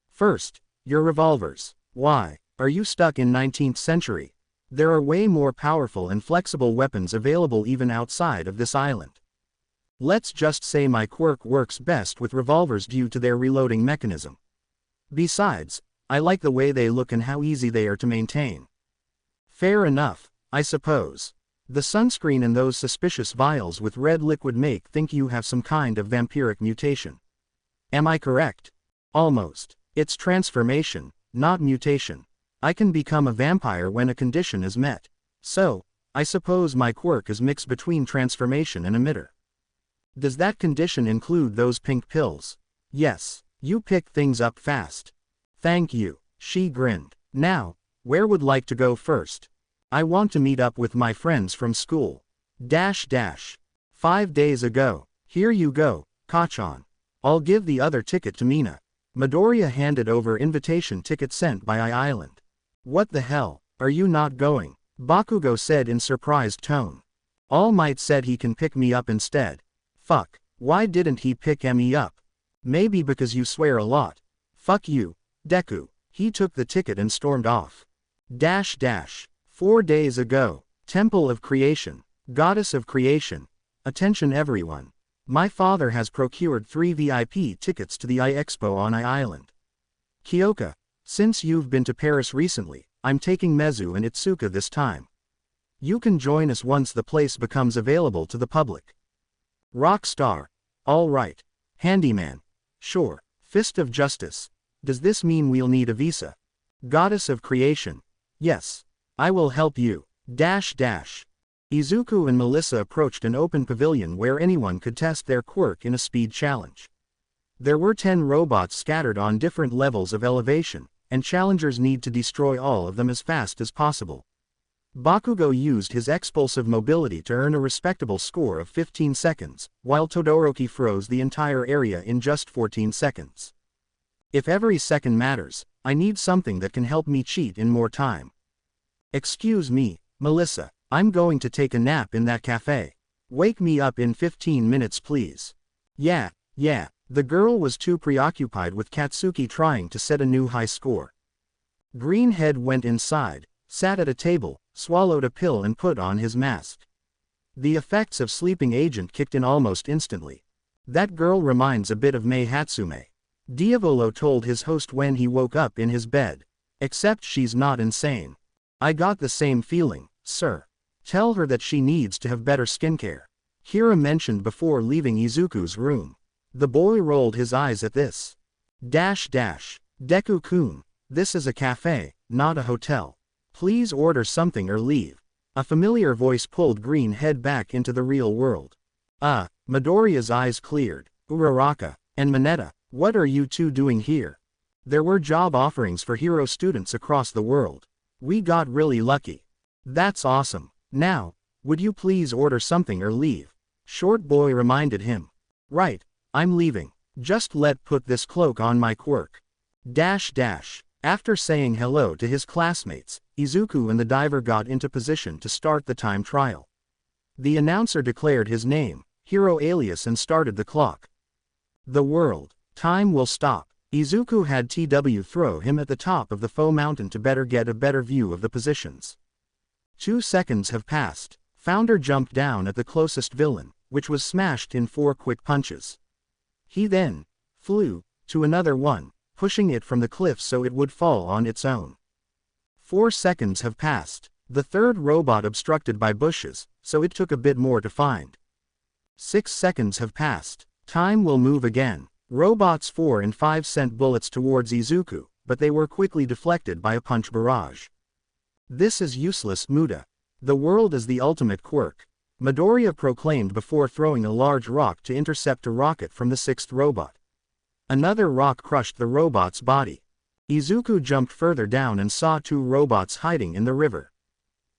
First, your revolvers. Why, are you stuck in 19th century? There are way more powerful and flexible weapons available even outside of this island. Let's just say my quirk works best with revolvers due to their reloading mechanism. Besides, I like the way they look and how easy they are to maintain. Fair enough, I suppose. The sunscreen and those suspicious vials with red liquid make think you have some kind of vampiric mutation. Am I correct? Almost. It's transformation, not mutation. I can become a vampire when a condition is met. So, I suppose my quirk is mixed between transformation and emitter. Does that condition include those pink pills? Yes, you pick things up fast. Thank you, she grinned. Now, where would like to go first? I want to meet up with my friends from school. 5 days ago. Here you go, Kachan. I'll give the other ticket to Mina. Midoriya handed over invitation ticket sent by Island. What the hell, are you not going? Bakugo said in surprised tone. All Might said he can pick me up instead. Fuck, why didn't he pick me up? Maybe because you swear a lot. Fuck you, Deku. He took the ticket and stormed off. 4 days ago. Temple of Creation. Goddess of Creation. Attention everyone. My father has procured 3 VIP tickets to the Expo on Island. Kyoka, since you've been to Paris recently, I'm taking Mezu and Itsuka this time. You can join us once the place becomes available to the public. Rockstar. All right. Handyman. Sure. Fist of Justice. Does this mean we'll need a visa? Goddess of Creation. Yes. I will help you. Izuku and Melissa approached an open pavilion where anyone could test their quirk in a speed challenge. There were 10 robots scattered on different levels of elevation, and challengers need to destroy all of them as fast as possible. Bakugo used his expulsive mobility to earn a respectable score of 15 seconds, while Todoroki froze the entire area in just 14 seconds. If every second matters, I need something that can help me cheat in more time. Excuse me, Melissa, I'm going to take a nap in that cafe. Wake me up in 15 minutes please. Yeah, the girl was too preoccupied with Katsuki trying to set a new high score. Greenhead went inside, sat at a table, swallowed a pill and put on his mask. The effects of sleeping agent kicked in almost instantly. That girl reminds a bit of Mei Hatsume. Diavolo told his host when he woke up in his bed. Except she's not insane. I got the same feeling, sir. Tell her that she needs to have better skincare. Hira mentioned before leaving Izuku's room. The boy rolled his eyes at this. Deku-kun, this is a cafe, not a hotel. Please order something or leave. A familiar voice pulled Greenhead back into the real world. Midoriya's eyes cleared. Uraraka and Mineta, what are you two doing here? There were job offerings for hero students across the world. We got really lucky. That's awesome. Now, would you please order something or leave? Short boy reminded him. Right, I'm leaving. Just put this cloak on my quirk. After saying hello to his classmates, Izuku and the diver got into position to start the time trial. The announcer declared his name, hero alias and started the clock. The world. Time will stop. Izuku had TW throw him at the top of the foe mountain to get a better view of the positions. 2 seconds have passed. Founder jumped down at the closest villain, which was smashed in 4 quick punches. He then flew to another one, pushing it from the cliff so it would fall on its own. 4 seconds have passed. The third robot obstructed by bushes, so it took a bit more to find. 6 seconds have passed. Time will move again. Robots 4 and 5 sent bullets towards Izuku, but they were quickly deflected by a punch barrage. This is useless, Muda. The world is the ultimate quirk, Midoriya proclaimed before throwing a large rock to intercept a rocket from the 6th robot. Another rock crushed the robot's body. Izuku jumped further down and saw 2 robots hiding in the river.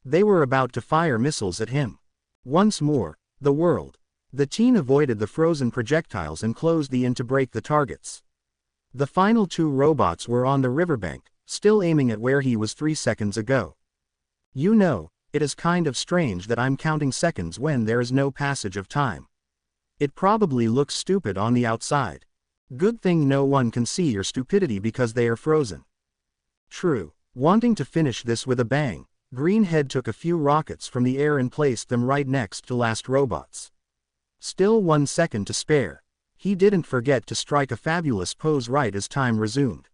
They were about to fire missiles at him. Once more, the world. The teen avoided the frozen projectiles and closed the in to break the targets. The final 2 robots were on the riverbank, still aiming at where he was 3 seconds ago. You know, it is kind of strange that I'm counting seconds when there is no passage of time. It probably looks stupid on the outside. Good thing no one can see your stupidity because they are frozen. True. Wanting to finish this with a bang, Greenhead took a few rockets from the air and placed them right next to last robots. Still 1 second to spare. He didn't forget to strike a fabulous pose right as time resumed.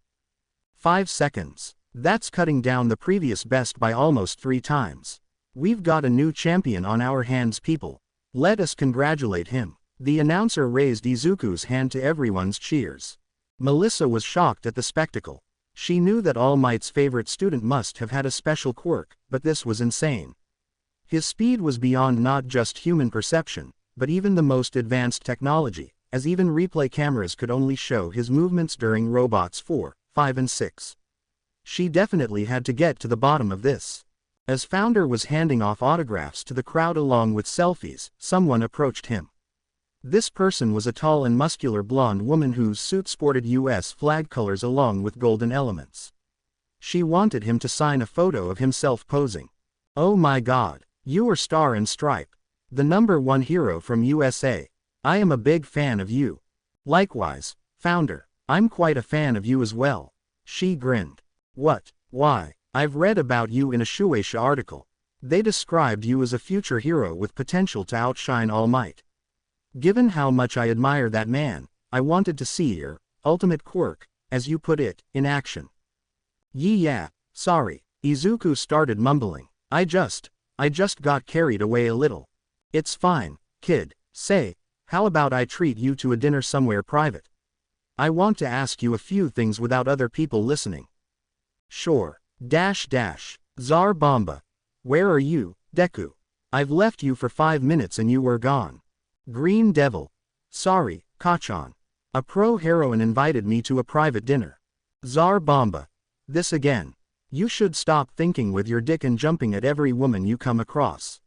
5 seconds. That's cutting down the previous best by almost 3 times. We've got a new champion on our hands, people. Let us congratulate him. The announcer raised Izuku's hand to everyone's cheers. Melissa was shocked at the spectacle. She knew that All Might's favorite student must have had a special quirk, but this was insane. His speed was beyond not just human perception, but even the most advanced technology, as even replay cameras could only show his movements during Robots 4, 5 and 6. She definitely had to get to the bottom of this. As Founder was handing off autographs to the crowd along with selfies, someone approached him. This person was a tall and muscular blonde woman whose suit sported US flag colors along with golden elements. She wanted him to sign a photo of himself posing. Oh my God, you are Star and Stripe, the #1 hero from USA. I am a big fan of you. Likewise, Founder, I'm quite a fan of you as well. She grinned. What? Why? I've read about you in a Shueisha article. They described you as a future hero with potential to outshine All Might. Given how much I admire that man, I wanted to see your ultimate quirk, as you put it, in action. Yeah, sorry. Izuku started mumbling. I just got carried away a little. It's fine, kid. Say, how about I treat you to a dinner somewhere private? I want to ask you a few things without other people listening. Sure. Zar Bomba. Where are you, Deku? I've left you for 5 minutes and you were gone. Green Devil. Sorry, Kachan. A pro-heroine invited me to a private dinner. Zar Bomba. This again. You should stop thinking with your dick and jumping at every woman you come across.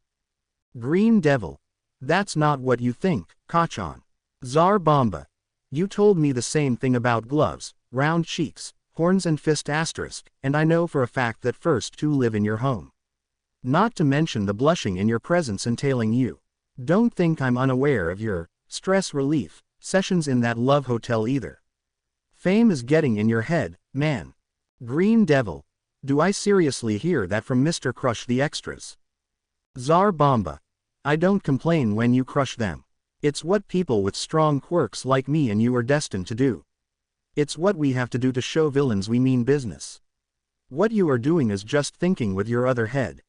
Green Devil. That's not what you think, Kachan. Zar Bomba. You told me the same thing about gloves, round cheeks, horns and fist asterisk, and I know for a fact that first 2 live in your home. Not to mention the blushing in your presence entailing you. Don't think I'm unaware of your stress relief sessions in that love hotel either. Fame is getting in your head, man. Green Devil. Do I seriously hear that from Mr. Crush the Extras? Zar Bomba. I don't complain when you crush them. It's what people with strong quirks like me and you are destined to do. It's what we have to do to show villains we mean business. What you are doing is just thinking with your other head.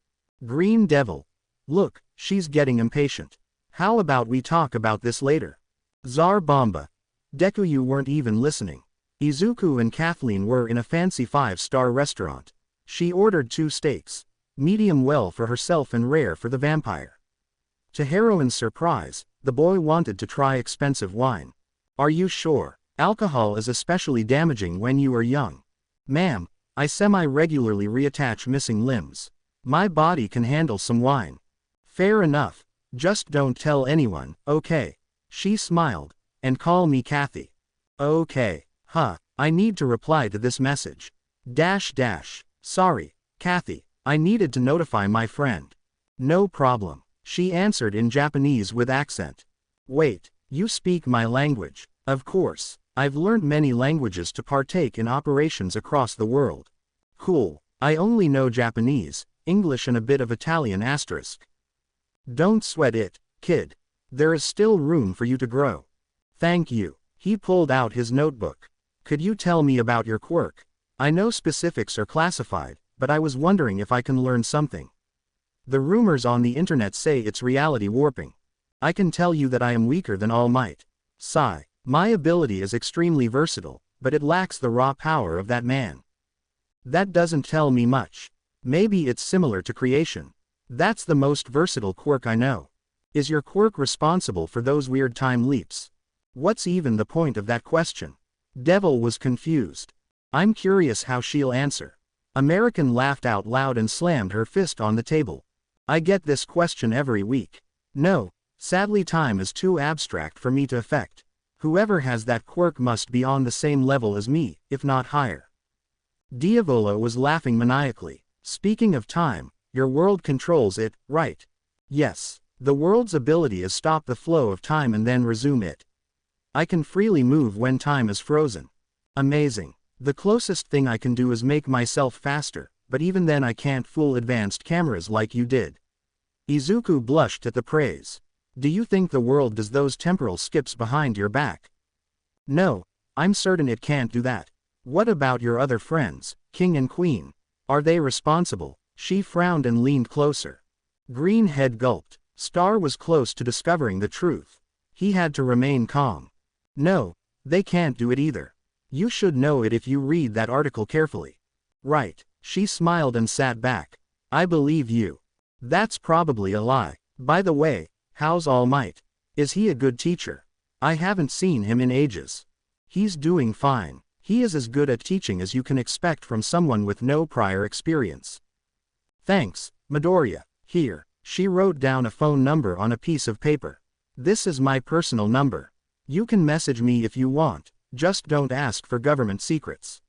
Green Devil. Look, she's getting impatient. How about we talk about this later? Zar Bomba. Deku, you weren't even listening. Izuku and Kathleen were in a fancy 5-star restaurant. She ordered 2 steaks. Medium well for herself and rare for the vampire. To Heroine's surprise, the boy wanted to try expensive wine. Are you sure? Alcohol is especially damaging when you are young. Ma'am, I semi-regularly reattach missing limbs. My body can handle some wine. Fair enough. Just don't tell anyone, okay? She smiled. And call me Kathy. Okay. I need to reply to this message. Sorry, Kathy. I needed to notify my friend. No problem. She answered in Japanese with accent. Wait, you speak my language? Of course. I've learned many languages to partake in operations across the world. Cool. I only know Japanese, English and a bit of Italian asterisk. Don't sweat it, kid. There is still room for you to grow. Thank you. He pulled out his notebook. Could you tell me about your quirk? I know specifics are classified, but I was wondering if I can learn something. The rumors on the internet say it's reality warping. I can tell you that I am weaker than All Might. Sigh. My ability is extremely versatile, but it lacks the raw power of that man. That doesn't tell me much. Maybe it's similar to creation. That's the most versatile quirk I know. Is your quirk responsible for those weird time leaps? What's even the point of that question? Devil was confused. I'm curious how she'll answer. American laughed out loud and slammed her fist on the table. I get this question every week. No, sadly time is too abstract for me to affect. Whoever has that quirk must be on the same level as me, if not higher. Diavolo was laughing maniacally. Speaking of time, your world controls it, right? Yes. The world's ability is stop the flow of time and then resume it. I can freely move when time is frozen. Amazing. The closest thing I can do is make myself faster, but even then I can't fool advanced cameras like you did. Izuku blushed at the praise. Do you think the world does those temporal skips behind your back? No, I'm certain it can't do that. What about your other friends, King and Queen? Are they responsible? She frowned and leaned closer. Greenhead gulped. Star was close to discovering the truth. He had to remain calm. No, they can't do it either. You should know it if you read that article carefully. Right. She smiled and sat back. I believe you. That's probably a lie. By the way, how's All Might? Is he a good teacher? I haven't seen him in ages. He's doing fine. He is as good at teaching as you can expect from someone with no prior experience. Thanks, Midoriya. Here. She wrote down a phone number on a piece of paper. This is my personal number. You can message me if you want, just don't ask for government secrets.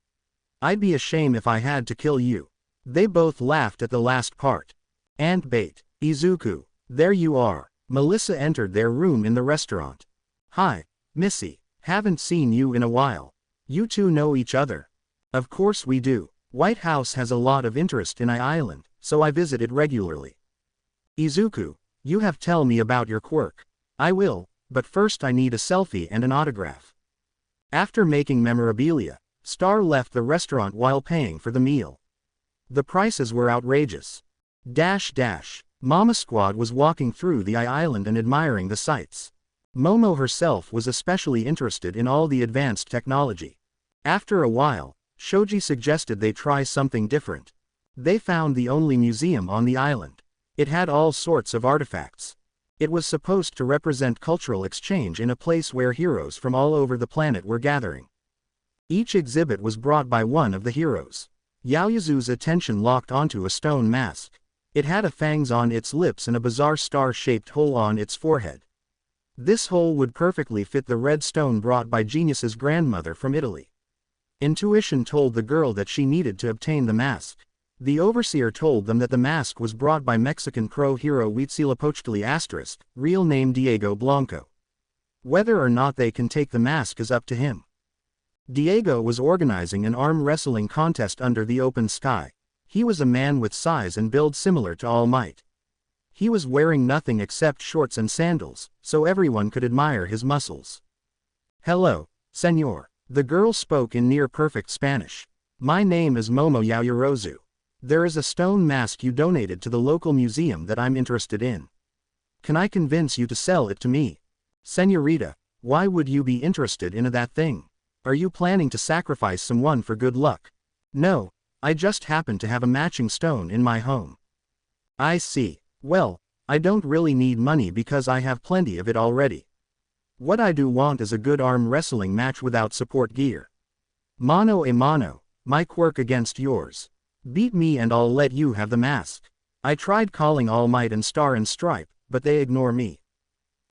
I'd be ashamed if I had to kill you. They both laughed at the last part. Ant bait. Izuku, there you are. Melissa entered their room in the restaurant. Hi, Missy. Haven't seen you in a while. You two know each other. Of course we do. White House has a lot of interest in Island, so I visit it regularly. Izuku, you have tell me about your quirk. I will, but first I need a selfie and an autograph. After making memorabilia, Star left the restaurant while paying for the meal. The prices were outrageous. Mama Squad was walking through the island and admiring the sights. Momo herself was especially interested in all the advanced technology. After a while, Shoji suggested they try something different. They found the only museum on the island. It had all sorts of artifacts. It was supposed to represent cultural exchange in a place where heroes from all over the planet were gathering. Each exhibit was brought by one of the heroes. Yaoyuzu's attention locked onto a stone mask. It had a fangs on its lips and a bizarre star-shaped hole on its forehead. This hole would perfectly fit the red stone brought by Genius's grandmother from Italy. Intuition told the girl that she needed to obtain the mask. The overseer told them that the mask was brought by Mexican pro hero Huitzilopochtli**, real name Diego Blanco. Whether or not they can take the mask is up to him. Diego was organizing an arm wrestling contest under the open sky. He was a man with size and build similar to All Might. He was wearing nothing except shorts and sandals, so everyone could admire his muscles. Hello, senor. The girl spoke in near-perfect Spanish. My name is Momo Yaoyorozu. There is a stone mask you donated to the local museum that I'm interested in. Can I convince you to sell it to me? Senorita, why would you be interested in that thing? Are you planning to sacrifice someone for good luck? No, I just happen to have a matching stone in my home. I see. Well, I don't really need money because I have plenty of it already. What I do want is a good arm wrestling match without support gear. Mano a mano, my quirk against yours. Beat me and I'll let you have the mask. I tried calling All Might and Star and Stripe, but they ignore me.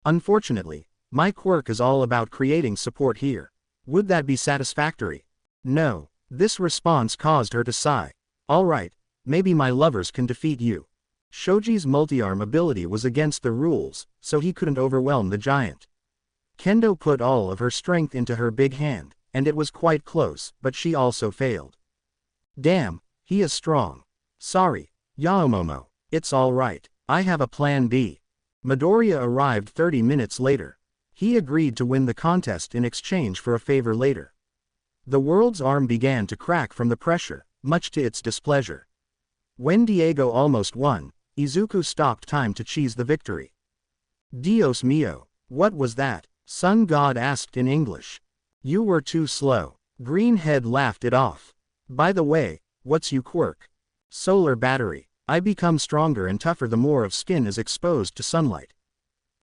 Unfortunately, my quirk is all about creating support here. Would that be satisfactory? No. This response caused her to sigh. Alright, maybe my lovers can defeat you. Shoji's multi-arm ability was against the rules, so he couldn't overwhelm the giant. Kendo put all of her strength into her big hand, and it was quite close, but she also failed. Damn, he is strong. Sorry, Yaomomo, it's alright. I have a plan B. Midoriya arrived 30 minutes later. He agreed to win the contest in exchange for a favor later. The world's arm began to crack from the pressure, much to its displeasure. When Diego almost won, Izuku stopped time to cheese the victory. Dios mío, what was that? Sun God asked in English. You were too slow. Greenhead laughed it off. By the way, what's you quirk? Solar battery. I become stronger and tougher the more of skin is exposed to sunlight.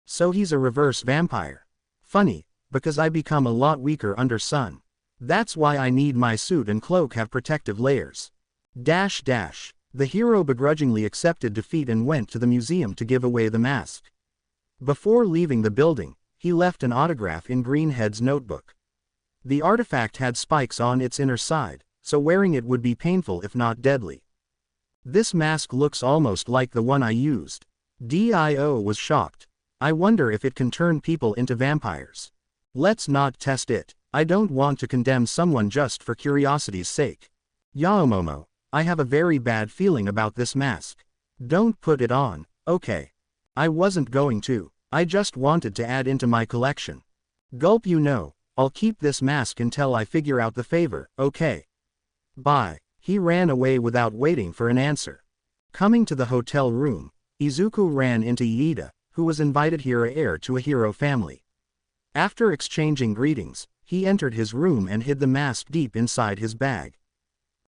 So he's a reverse vampire. Funny, because I become a lot weaker under sun. That's why I need my suit and cloak have protective layers. The hero begrudgingly accepted defeat and went to the museum to give away the mask. Before leaving the building, he left an autograph in Greenhead's notebook. The artifact had spikes on its inner side, so wearing it would be painful if not deadly. This mask looks almost like the one I used. Dio was shocked. I wonder if it can turn people into vampires. Let's not test it. I don't want to condemn someone just for curiosity's sake. Yaomomo, I have a very bad feeling about this mask. Don't put it on, okay? I wasn't going to. I just wanted to add into my collection. Gulp, you know, I'll keep this mask until I figure out the favor, okay? Bye. He ran away without waiting for an answer. Coming to the hotel room, Izuku ran into Iida, who was invited here as heir to a hero family. After exchanging greetings, he entered his room and hid the mask deep inside his bag.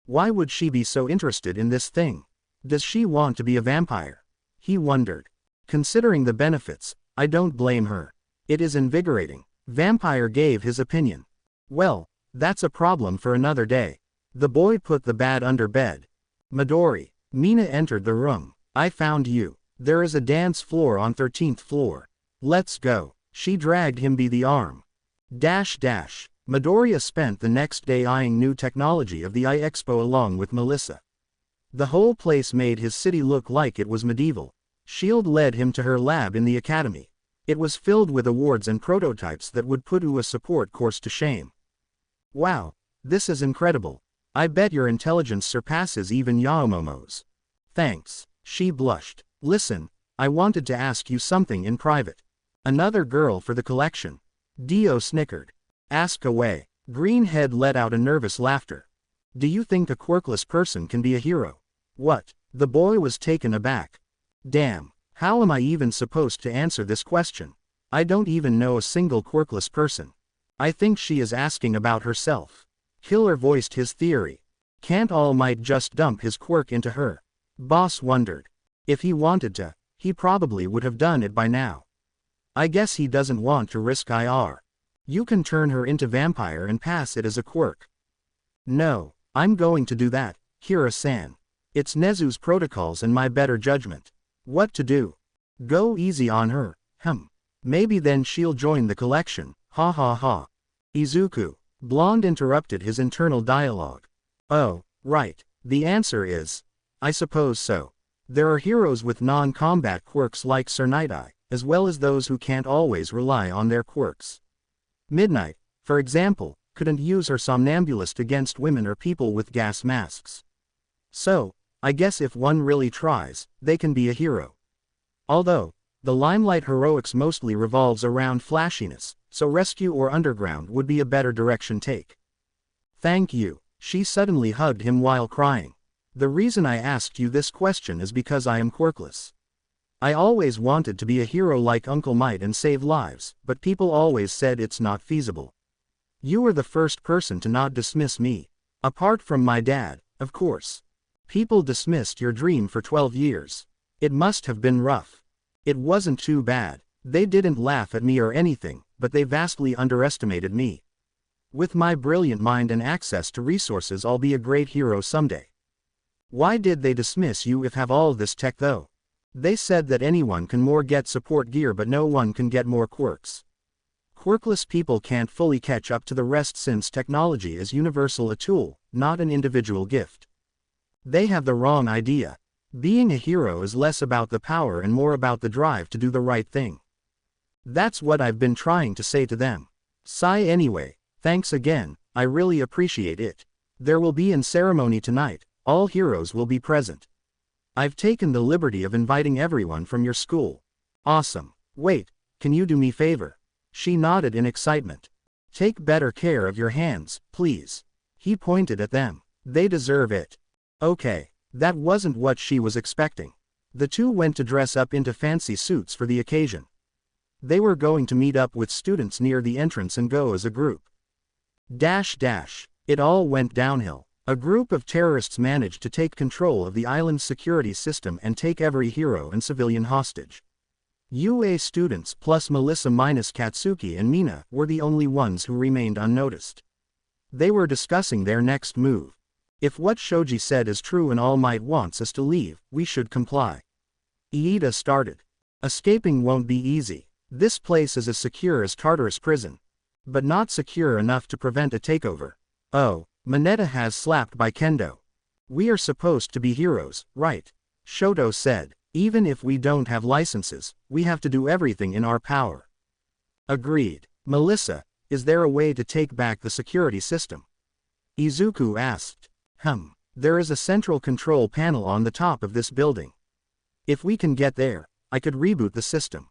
Why would she be so interested in this thing? Does she want to be a vampire? He wondered. Considering the benefits, I don't blame her. It is invigorating. Vampire gave his opinion. Well, that's a problem for another day. The boy put the bat under bed. Midori. Mina entered the room. I found you. There is a dance floor on 13th floor. Let's go. She dragged him by the arm. Midoriya spent the next day eyeing new technology of the Expo along with Melissa. The whole place made his city look like it was medieval. Shield led him to her lab in the academy. It was filled with awards and prototypes that would put a support course to shame. Wow, this is incredible. I bet your intelligence surpasses even Yaomomo's. Thanks. She blushed. Listen, I wanted to ask you something in private. Another girl for the collection. Dio snickered. Ask away. Greenhead let out a nervous laughter. Do you think a quirkless person can be a hero? What? The boy was taken aback. Damn, how am I even supposed to answer this question? I don't even know a single quirkless person. I think she is asking about herself. Killer voiced his theory. Can't All Might just dump his quirk into her? Boss wondered. If he wanted to, he probably would have done it by now. I guess he doesn't want to risk IR. You can turn her into vampire and pass it as a quirk. No, I'm going to do that, Kira-san. It's Nezu's protocols and my better judgment. What to do? Go easy on her, Maybe then she'll join the collection, ha ha ha. Izuku. Blonde interrupted his internal dialogue. Oh, right, the answer is, I suppose so. There are heroes with non-combat quirks like Sir Night-Eye, as well as those who can't always rely on their quirks. Midnight, for example, couldn't use her somnambulist against women or people with gas masks. So, I guess if one really tries, they can be a hero. Although, the Limelight heroics mostly revolves around flashiness, so rescue or underground would be a better direction take. Thank you. She suddenly hugged him while crying. The reason I asked you this question is because I am quirkless. I always wanted to be a hero like Uncle Might and save lives, but people always said it's not feasible. You were the first person to not dismiss me. Apart from my dad, of course. People dismissed your dream for 12 years. It must have been rough. It wasn't too bad. They didn't laugh at me or anything, but they vastly underestimated me. With my brilliant mind and access to resources, I'll be a great hero someday. Why did they dismiss you if have all this tech though? They said that anyone can more get support gear but no one can get more quirks. Quirkless people can't fully catch up to the rest since technology is universal, a tool, not an individual gift. They have the wrong idea. Being a hero is less about the power and more about the drive to do the right thing. That's what I've been trying to say to them. Sigh anyway, thanks again, I really appreciate it. There will be a ceremony tonight, all heroes will be present. I've taken the liberty of inviting everyone from your school. Awesome. Wait, can you do me a favor? She nodded in excitement. Take better care of your hands, please. He pointed at them. They deserve it. Okay. That wasn't what she was expecting. The two went to dress up into fancy suits for the occasion. They were going to meet up with students near the entrance and go as a group. It all went downhill. A group of terrorists managed to take control of the island's security system and take every hero and civilian hostage. UA students plus Melissa minus Katsuki and Mina were the only ones who remained unnoticed. They were discussing their next move. If what Shoji said is true and All Might wants us to leave, we should comply. Iida started. Escaping won't be easy. This place is as secure as Tartarus prison. But not secure enough to prevent a takeover. Oh, Mineta has slapped by Kendo. We are supposed to be heroes, right? Shoto said. Even if we don't have licenses, we have to do everything in our power. Agreed. Melissa, is there a way to take back the security system? Izuku asked. There is a central control panel on the top of this building. If we can get there, I could reboot the system.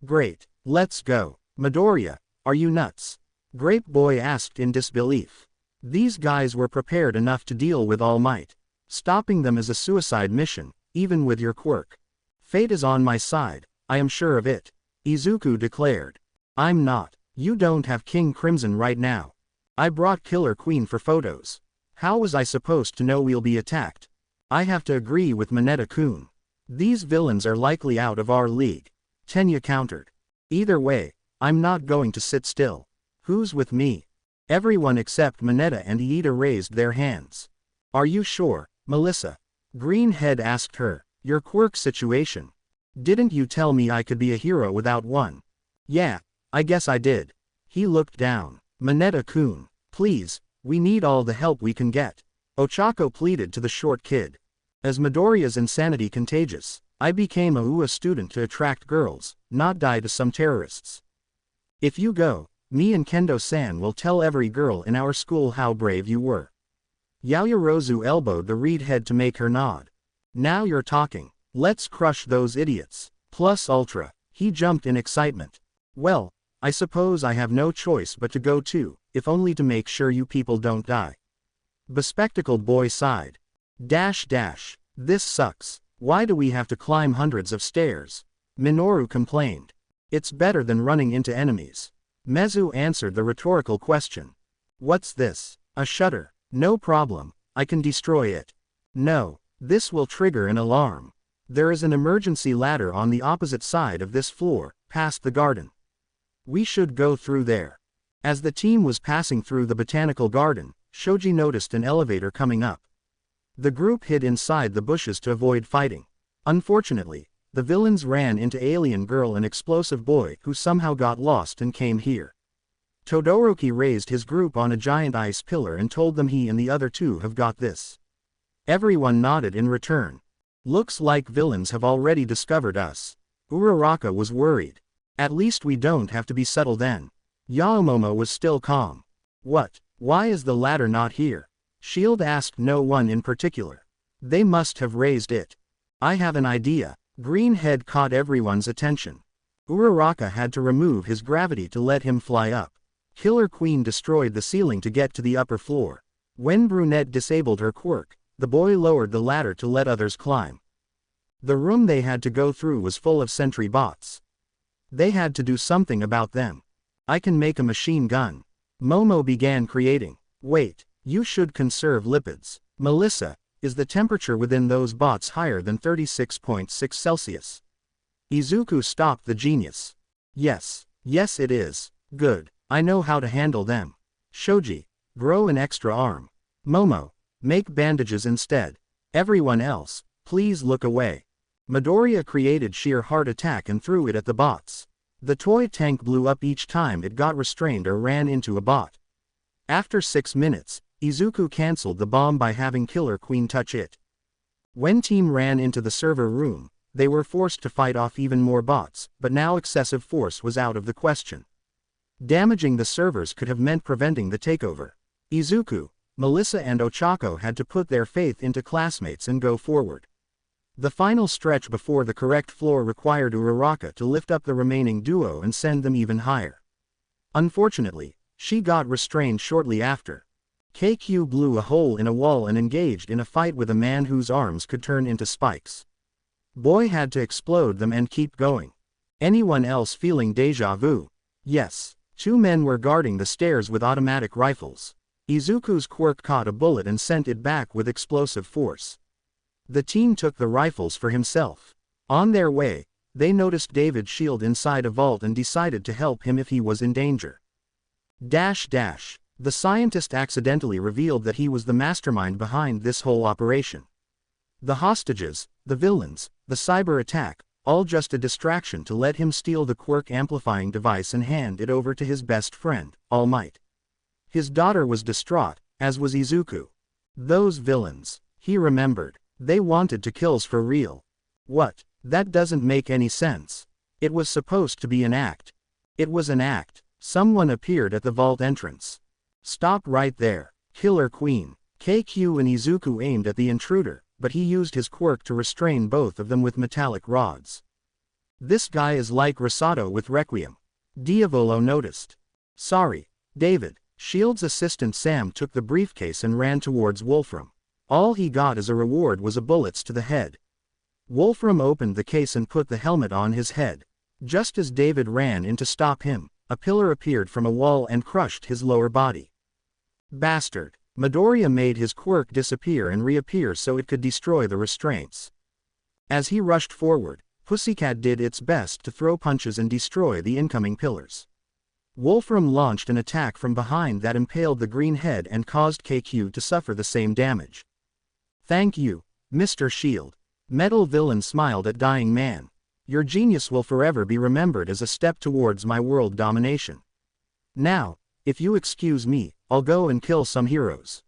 Great, let's go. Midoriya, are you nuts? Grape Boy asked in disbelief. These guys were prepared enough to deal with All Might. Stopping them is a suicide mission, even with your quirk. Fate is on my side, I am sure of it. Izuku declared. I'm not. You don't have King Crimson right now. I brought Killer Queen for photos. How was I supposed to know we'll be attacked? I have to agree with Mineta-kun. These villains are likely out of our league. Tenya countered. Either way, I'm not going to sit still. Who's with me? Everyone except Mineta and Iida raised their hands. Are you sure, Melissa? Greenhead asked her. Your quirk situation. Didn't you tell me I could be a hero without one? Yeah, I guess I did. He looked down. Mineta-kun, please, we need all the help we can get. Ochako pleaded to the short kid. As Midoriya's insanity contagious, I became a UA student to attract girls, not die to some terrorists. If you go, me and Kendo-san will tell every girl in our school how brave you were. Yaoyorozu elbowed the reed head to make her nod. Now you're talking. Let's crush those idiots. Plus ultra. He jumped in excitement. Well, I suppose I have no choice but to go too, if only to make sure you people don't die. Bespectacled boy sighed. This sucks. Why do we have to climb hundreds of stairs? Minoru complained. It's better than running into enemies. Mezu answered the rhetorical question. What's this? A shutter. No problem, I can destroy it. No, this will trigger an alarm. There is an emergency ladder on the opposite side of this floor, past the garden. We should go through there. As the team was passing through the botanical garden, Shoji noticed an elevator coming up. The group hid inside the bushes to avoid fighting. Unfortunately, the villains ran into Alien Girl and Explosive Boy who somehow got lost and came here. Todoroki raised his group on a giant ice pillar and told them he and the other two have got this. Everyone nodded in return. Looks like villains have already discovered us. Uraraka was worried. At least we don't have to be subtle then. Yaomomo was still calm. What? Why is the ladder not here? Shield asked no one in particular. They must have raised it. I have an idea. Greenhead caught everyone's attention. Uraraka had to remove his gravity to let him fly up. Killer Queen destroyed the ceiling to get to the upper floor. When Brunette disabled her quirk, the boy lowered the ladder to let others climb. The room they had to go through was full of sentry bots. They had to do something about them. I can make a machine gun. Momo began creating. Wait, you should conserve lipids. Melissa, is the temperature within those bots higher than 36.6 Celsius? Izuku stopped the genius. Yes it is. Good, I know how to handle them. Shoji, grow an extra arm. Momo, make bandages instead. Everyone else, please look away. Midoriya created sheer heart attack and threw it at the bots. The toy tank blew up each time it got restrained or ran into a bot. After 6 minutes, Izuku cancelled the bomb by having Killer Queen touch it. When team ran into the server room, they were forced to fight off even more bots, but now excessive force was out of the question. Damaging the servers could have meant preventing the takeover. Izuku, Melissa and Ochako had to put their faith into classmates and go forward. The final stretch before the correct floor required Uraraka to lift up the remaining duo and send them even higher. Unfortunately, she got restrained shortly after. KQ blew a hole in a wall and engaged in a fight with a man whose arms could turn into spikes. Boy had to explode them and keep going. Anyone else feeling deja vu? Yes. 2 men were guarding the stairs with automatic rifles. Izuku's quirk caught a bullet and sent it back with explosive force. The teen took the rifles for himself. On their way, they noticed David's shield inside a vault and decided to help him if he was in danger. The scientist accidentally revealed that he was the mastermind behind this whole operation. The hostages, the villains, the cyber attack, all just a distraction to let him steal the quirk amplifying device and hand it over to his best friend, All Might. His daughter was distraught, as was Izuku. Those villains, he remembered, they wanted to kills for real. What? That doesn't make any sense. It was supposed to be an act. It was an act. Someone appeared at the vault entrance. Stop right there, Killer Queen. KQ and Izuku aimed at the intruder, but he used his quirk to restrain both of them with metallic rods. This guy is like Risato with Requiem. Diavolo noticed. Sorry, David. Shield's assistant Sam took the briefcase and ran towards Wolfram. All he got as a reward was a bullets to the head. Wolfram opened the case and put the helmet on his head. Just as David ran in to stop him, a pillar appeared from a wall and crushed his lower body. Bastard. Midoriya made his quirk disappear and reappear so it could destroy the restraints. As he rushed forward, Pussycat did its best to throw punches and destroy the incoming pillars. Wolfram launched an attack from behind that impaled the green head and caused KQ to suffer the same damage. Thank you, Mr. Shield. Metal Villain smiled at Dying Man. Your genius will forever be remembered as a step towards my world domination. Now, if you excuse me, I'll go and kill some heroes.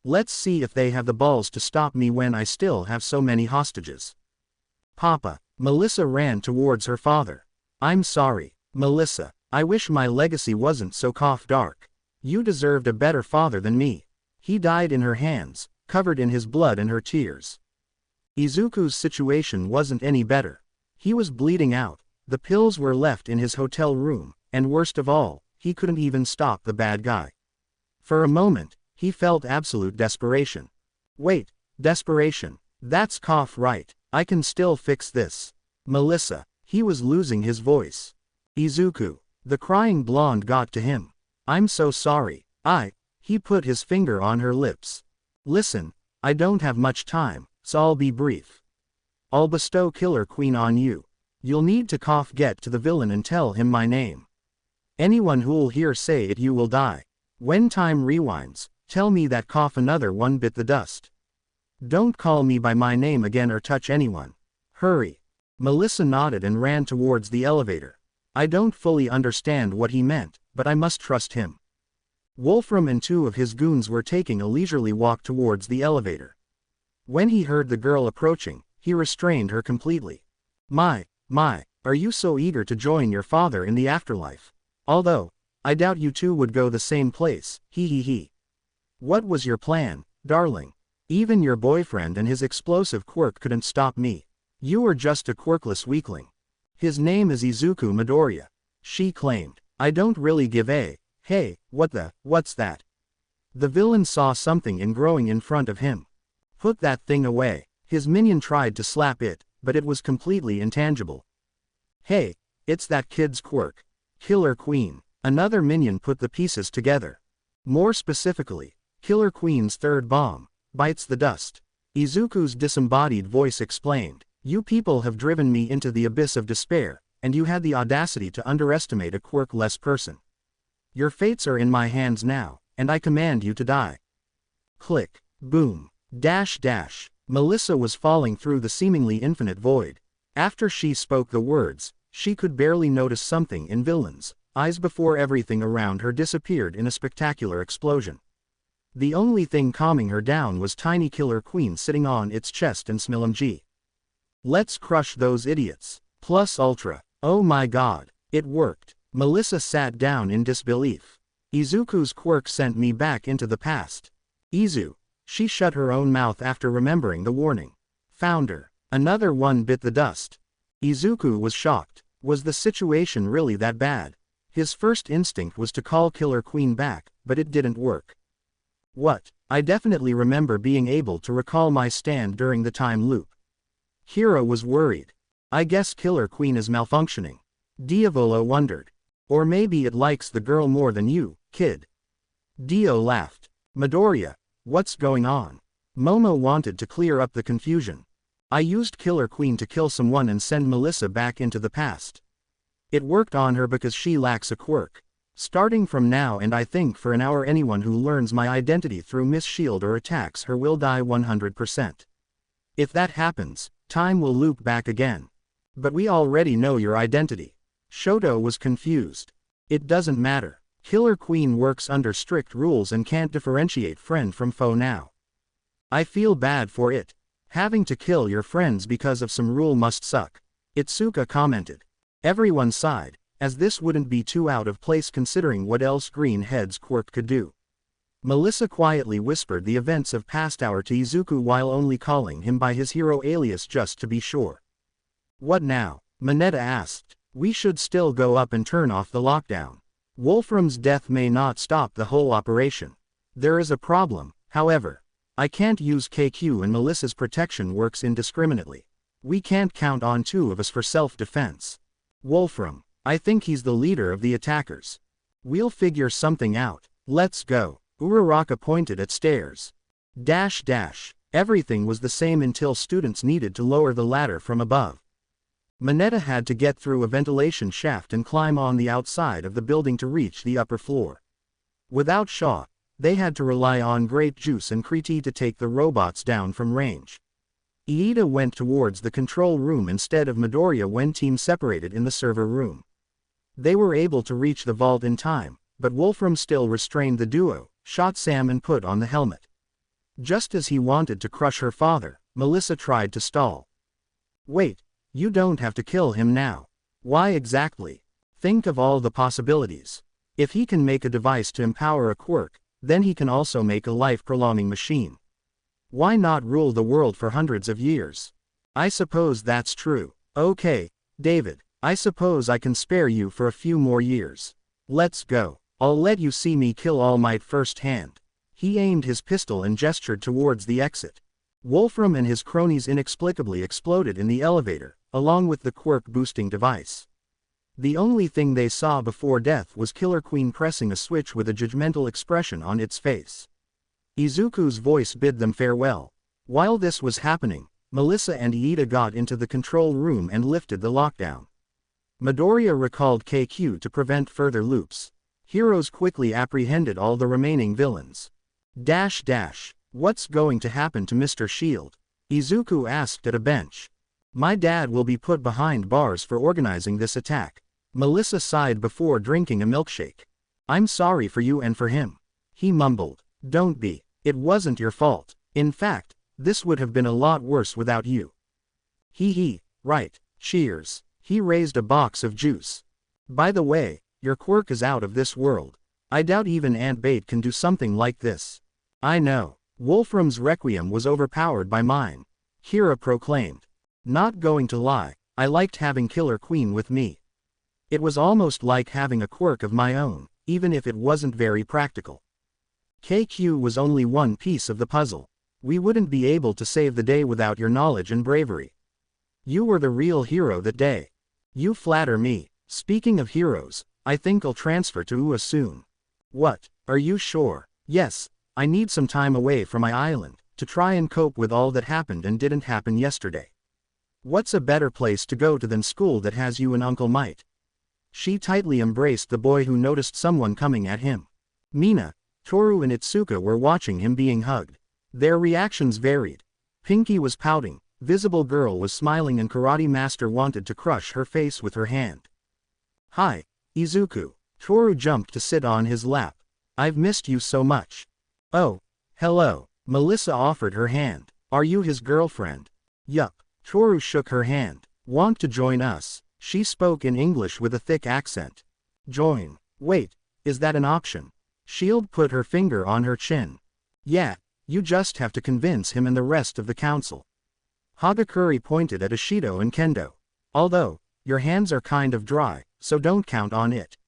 Let's see if they have the balls to stop me when I still have so many hostages. Papa. Melissa ran towards her father. I'm sorry, Melissa. I wish my legacy wasn't so dark. You deserved a better father than me. He died in her hands, covered in his blood and her tears. Izuku's situation wasn't any better. He was bleeding out, the pills were left in his hotel room, and worst of all, he couldn't even stop the bad guy. For a moment, he felt absolute desperation. Wait, desperation. That's right, I can still fix this. Melissa. He was losing his voice. Izuku. The crying blonde got to him. I'm so sorry. He put his finger on her lips. Listen, I don't have much time, so I'll be brief. I'll bestow Killer Queen on you. You'll need to get to the villain and tell him my name. Anyone who'll hear say it you will die. When time rewinds, tell me that another one bit the dust. Don't call me by my name again or touch anyone. Hurry. Melissa nodded and ran towards the elevator. I don't fully understand what he meant, but I must trust him. Wolfram and 2 of his goons were taking a leisurely walk towards the elevator. When he heard the girl approaching, he restrained her completely. My, are you so eager to join your father in the afterlife? Although, I doubt you two would go the same place, he. What was your plan, darling? Even your boyfriend and his explosive quirk couldn't stop me. You are just a quirkless weakling. His name is Izuku Midoriya. She claimed. I don't really give a, hey, what's that? The villain saw something growing in front of him. Put that thing away. His minion tried to slap it, but it was completely intangible. Hey, it's that kid's quirk. Killer Queen. Another minion put the pieces together. More specifically, Killer Queen's third bomb bites the dust. Izuku's disembodied voice explained, you people have driven me into the abyss of despair, and you had the audacity to underestimate a quirkless person. Your fates are in my hands now, and I command you to die. Click. Boom. Melissa was falling through the seemingly infinite void. After she spoke the words, she could barely notice something in Villain's eyes before everything around her disappeared in a spectacular explosion. The only thing calming her down was tiny Killer Queen sitting on its chest and SmilMG. Let's crush those idiots. Plus Ultra. Oh my god. It worked. Melissa sat down in disbelief. Izuku's quirk sent me back into the past. Izu. She shut her own mouth after remembering the warning. Founder. Another one bit the dust. Izuku was shocked. Was the situation really that bad? His first instinct was to call Killer Queen back, but it didn't work. What? I definitely remember being able to recall my stand during the time loop. Hiro was worried. I guess Killer Queen is malfunctioning. Diavolo wondered. Or maybe it likes the girl more than you, kid. Dio laughed. Midoriya, what's going on? Momo wanted to clear up the confusion. I used Killer Queen to kill someone and send Melissa back into the past. It worked on her because she lacks a quirk. Starting from now and I think for an hour anyone who learns my identity through Miss Shield or attacks her will die 100%. If that happens, time will loop back again. But we already know your identity. Shoto was confused. It doesn't matter. Killer Queen works under strict rules and can't differentiate friend from foe now. I feel bad for it. Having to kill your friends because of some rule must suck. Itsuka commented. Everyone sighed, as this wouldn't be too out of place considering what else Greenhead's quirk could do. Melissa quietly whispered the events of past hour to Izuku while only calling him by his hero alias just to be sure. What now? Mineta asked. We should still go up and turn off the lockdown. Wolfram's death may not stop the whole operation. There is a problem, however. I can't use KQ and Melissa's protection works indiscriminately. We can't count on two of us for self-defense. Wolfram, I think he's the leader of the attackers. We'll figure something out. Let's go. Uraraka pointed at stairs. Everything was the same until students needed to lower the ladder from above. Mineta had to get through a ventilation shaft and climb on the outside of the building to reach the upper floor. Without Shaw, they had to rely on Grape Juice and Kriti to take the robots down from range. Iida went towards the control room instead of Midoriya when teams separated in the server room. They were able to reach the vault in time, but Wolfram still restrained the duo, shot Sam and put on the helmet. Just as he wanted to crush her father, Melissa tried to stall. Wait, you don't have to kill him now. Why exactly? Think of all the possibilities. If he can make a device to empower a quirk, then he can also make a life-prolonging machine. Why not rule the world for hundreds of years? I suppose that's true. Okay, David, I suppose I can spare you for a few more years. Let's go. I'll let you see me kill All Might firsthand. He aimed his pistol and gestured towards the exit. Wolfram and his cronies inexplicably exploded in the elevator, along with the quirk-boosting device. The only thing they saw before death was Killer Queen pressing a switch with a judgmental expression on its face. Izuku's voice bid them farewell. While this was happening, Melissa and Iida got into the control room and lifted the lockdown. Midoriya recalled KQ to prevent further loops. Heroes quickly apprehended all the remaining villains. What's going to happen to Mr. Shield? Izuku asked at a bench. My dad will be put behind bars for organizing this attack. Melissa sighed before drinking a milkshake. I'm sorry for you and for him. He mumbled. Don't be. It wasn't your fault. In fact, this would have been a lot worse without you. Right, cheers. He raised a box of juice. By the way, your quirk is out of this world. I doubt even Aunt Bate can do something like this. I know. Wolfram's Requiem was overpowered by mine. Kira proclaimed. Not going to lie, I liked having Killer Queen with me. It was almost like having a quirk of my own, even if it wasn't very practical. KQ was only one piece of the puzzle. We wouldn't be able to save the day without your knowledge and bravery. You were the real hero that day. You flatter me. Speaking of heroes, I think I'll transfer to UA soon. What, are you sure? Yes, I need some time away from my island, to try and cope with all that happened and didn't happen yesterday. What's a better place to go to than school that has you and Uncle Might? She tightly embraced the boy who noticed someone coming at him. Mina, Toru and Itsuka were watching him being hugged. Their reactions varied. Pinky was pouting, Visible Girl was smiling and Karate Master wanted to crush her face with her hand. Hi, Izuku. Toru jumped to sit on his lap. I've missed you so much. Oh, hello. Melissa offered her hand. Are you his girlfriend? Yup. Toru shook her hand. Want to join us? She spoke in English with a thick accent. Join. Wait, is that an option? Shield put her finger on her chin. Yeah, you just have to convince him and the rest of the council. Hagakuri pointed at Ashido and Kendo. Although, your hands are kind of dry, so don't count on it.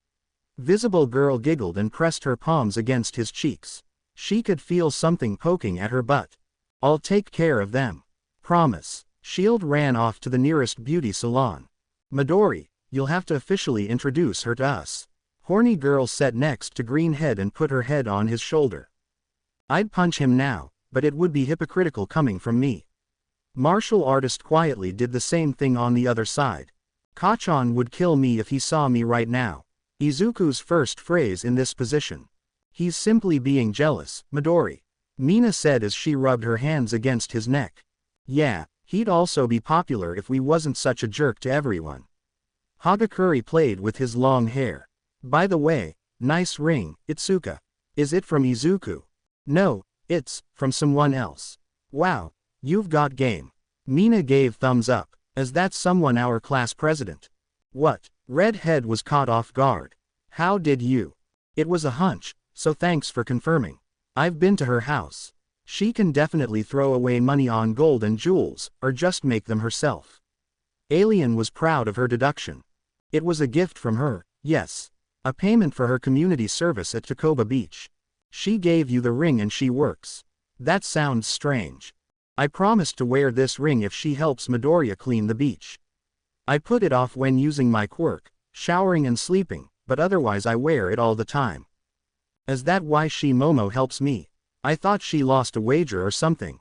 Visible Girl giggled and pressed her palms against his cheeks. She could feel something poking at her butt. I'll take care of them. Promise. Shield ran off to the nearest beauty salon. Midori, you'll have to officially introduce her to us. Horny Girl sat next to Greenhead and put her head on his shoulder. I'd punch him now, but it would be hypocritical coming from me. Martial Artist quietly did the same thing on the other side. Kachan would kill me if he saw me right now. Izuku's first phrase in this position. He's simply being jealous, Midori. Mina said as she rubbed her hands against his neck. Yeah, he'd also be popular if we wasn't such a jerk to everyone. Hagakure played with his long hair. By the way, nice ring, Itsuka. Is it from Izuku? No, it's from someone else. Wow, you've got game. Mina gave thumbs up. Is that someone our class president? What? Redhead was caught off guard. How did you? It was a hunch, so thanks for confirming. I've been to her house. She can definitely throw away money on gold and jewels, or just make them herself. Alien was proud of her deduction. It was a gift from her, yes. A payment for her community service at Takoba Beach. She gave you the ring and she works. That sounds strange. I promised to wear this ring if she helps Midoriya clean the beach. I put it off when using my quirk, showering and sleeping, but otherwise I wear it all the time. Is that why Momo helps me? I thought she lost a wager or something.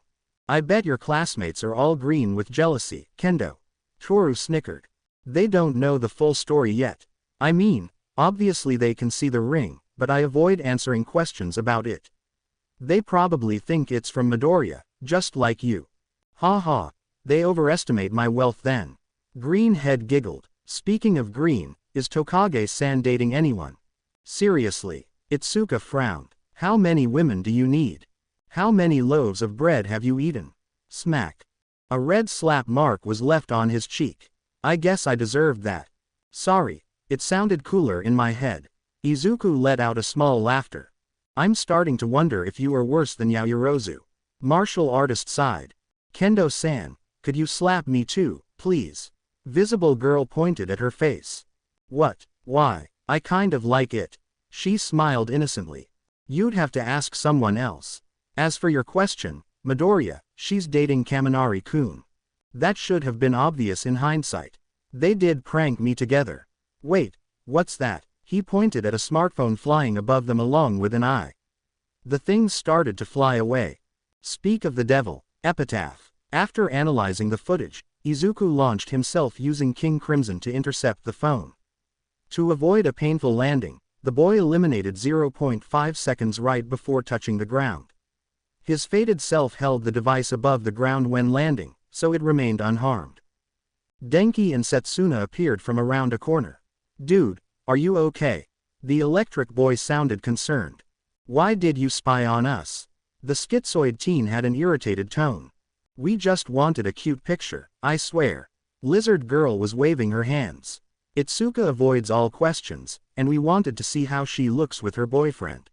I bet your classmates are all green with jealousy, Kendo. Toru snickered. They don't know the full story yet. I mean, obviously they can see the ring, but I avoid answering questions about it. They probably think it's from Midoriya, just like you. Ha ha, they overestimate my wealth then. Greenhead giggled. Speaking of green, is Tokage-san dating anyone? Seriously, Itsuka frowned. How many women do you need? How many loaves of bread have you eaten? Smack. A red slap mark was left on his cheek. I guess I deserved that. Sorry, it sounded cooler in my head. Izuku let out a small laughter. I'm starting to wonder if you are worse than Yaoyorozu. Martial Artist sighed. Kendo-san, could you slap me too, please? Visible Girl pointed at her face. What? Why? I kind of like it. She smiled innocently. You'd have to ask someone else. As for your question, Midoriya, she's dating Kaminari-kun. That should have been obvious in hindsight. They did prank me together. Wait, what's that? He pointed at a smartphone flying above them along with an eye. The things started to fly away. Speak of the devil, epitaph. After analyzing the footage, Izuku launched himself using King Crimson to intercept the phone. To avoid a painful landing, the boy eliminated 0.5 seconds right before touching the ground. His fated self held the device above the ground when landing, so it remained unharmed. Denki and Setsuna appeared from around a corner. Dude, are you okay? The electric boy sounded concerned. Why did you spy on us? The schizoid teen had an irritated tone. We just wanted a cute picture, I swear. Lizard Girl was waving her hands. Itsuka avoids all questions, and we wanted to see how she looks with her boyfriend.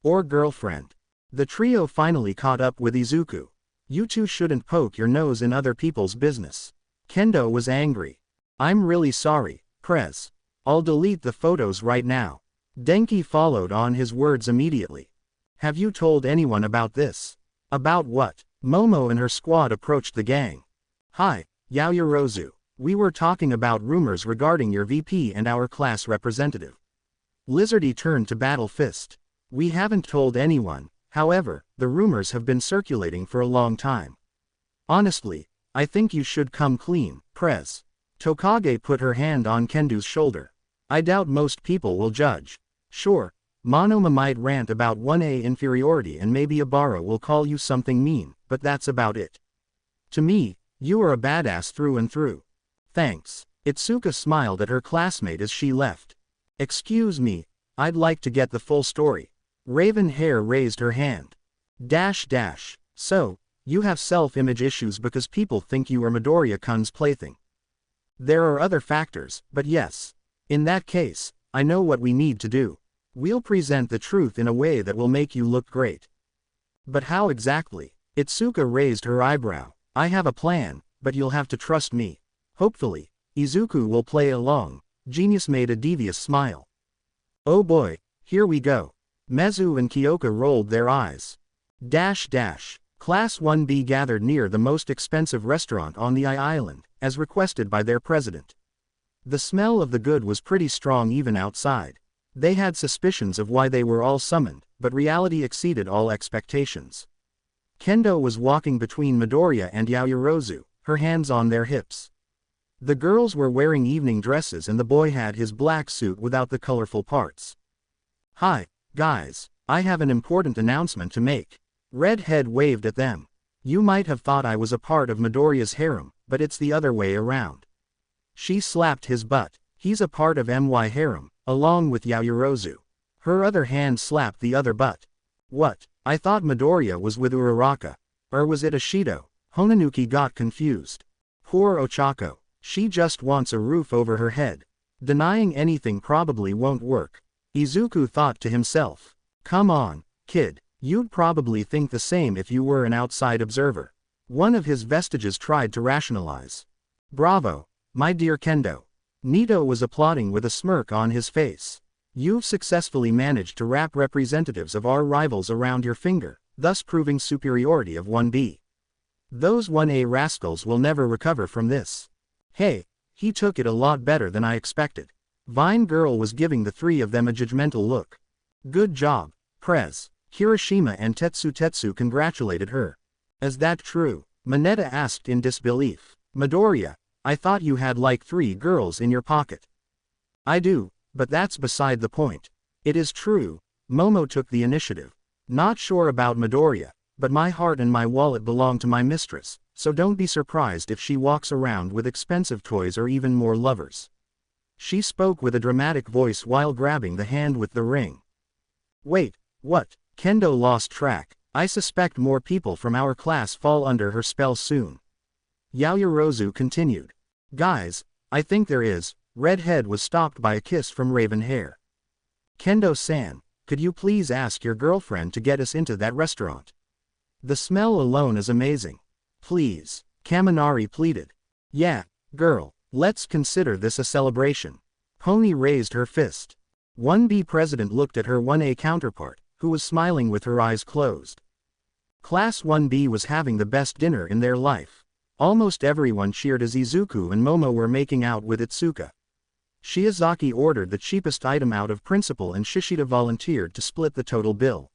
Or girlfriend. The trio finally caught up with Izuku. You two shouldn't poke your nose in other people's business. Kendo was angry. I'm really sorry, Prez. I'll delete the photos right now. Denki followed on his words immediately. Have you told anyone about this? About what? Momo and her squad approached the gang. Hi, Yaoyorozu. We were talking about rumors regarding your VP and our class representative. Lizardy turned to Battle Fist. We haven't told anyone, however, the rumors have been circulating for a long time. Honestly, I think you should come clean, Prez. Tokage put her hand on Kendo's shoulder. I doubt most people will judge. Sure, Monoma might rant about 1A inferiority and maybe Abara will call you something mean, but that's about it. To me, you are a badass through and through. Thanks. Itsuka smiled at her classmate as she left. Excuse me, I'd like to get the full story. Raven Hair raised her hand. So, you have self-image issues because people think you are Midoriya-kun's plaything. There are other factors, but yes. In that case, I know what we need to do. We'll present the truth in a way that will make you look great. But how exactly? Itsuka raised her eyebrow. I have a plan, but you'll have to trust me. Hopefully, Izuku will play along. Genius made a devious smile. Oh boy, here we go. Mezu and Kyoka rolled their eyes. Class 1B gathered near the most expensive restaurant on the island, as requested by their president. The smell of the good was pretty strong even outside. They had suspicions of why they were all summoned, but reality exceeded all expectations. Kendo was walking between Midoriya and Yaoyorozu, her hands on their hips. The girls were wearing evening dresses and the boy had his black suit without the colorful parts. "Hi, guys, I have an important announcement to make." Redhead waved at them. "You might have thought I was a part of Midoriya's harem, but it's the other way around." She slapped his butt. "He's a part of my harem, along with Yaoyorozu." Her other hand slapped the other butt. "What? I thought Midoriya was with Uraraka. Or was it Ashido?" Honanuki got confused. Poor Ochako. She just wants a roof over her head. Denying anything probably won't work. Izuku thought to himself. Come on, kid, you'd probably think the same if you were an outside observer. One of his vestiges tried to rationalize. Bravo, my dear Kendo. Nito was applauding with a smirk on his face. You've successfully managed to wrap representatives of our rivals around your finger, thus proving superiority of 1B. Those 1A rascals will never recover from this. Hey, he took it a lot better than I expected. Vine Girl was giving the three of them a judgmental look. Good job, Prez. Kirishima and Tetsu congratulated her. Is that true? Mineta asked in disbelief. Midoriya, I thought you had like 3 girls in your pocket. I do, but that's beside the point. It is true, Momo took the initiative. Not sure about Midoriya, but my heart and my wallet belong to my mistress, so don't be surprised if she walks around with expensive toys or even more lovers. She spoke with a dramatic voice while grabbing the hand with the ring. Wait, what? Kendo lost track. I suspect more people from our class fall under her spell soon. Yaoyorozu continued. Guys, I think there is. Redhead was stopped by a kiss from Raven Hair. Kendo-san, could you please ask your girlfriend to get us into that restaurant? The smell alone is amazing. Please, Kaminari pleaded. Yeah, girl, let's consider this a celebration. Pony raised her fist. 1B president looked at her 1A counterpart, who was smiling with her eyes closed. Class 1B was having the best dinner in their life. Almost everyone cheered as Izuku and Momo were making out with Itsuka. Shiozaki ordered the cheapest item out of principal and Shishida volunteered to split the total bill.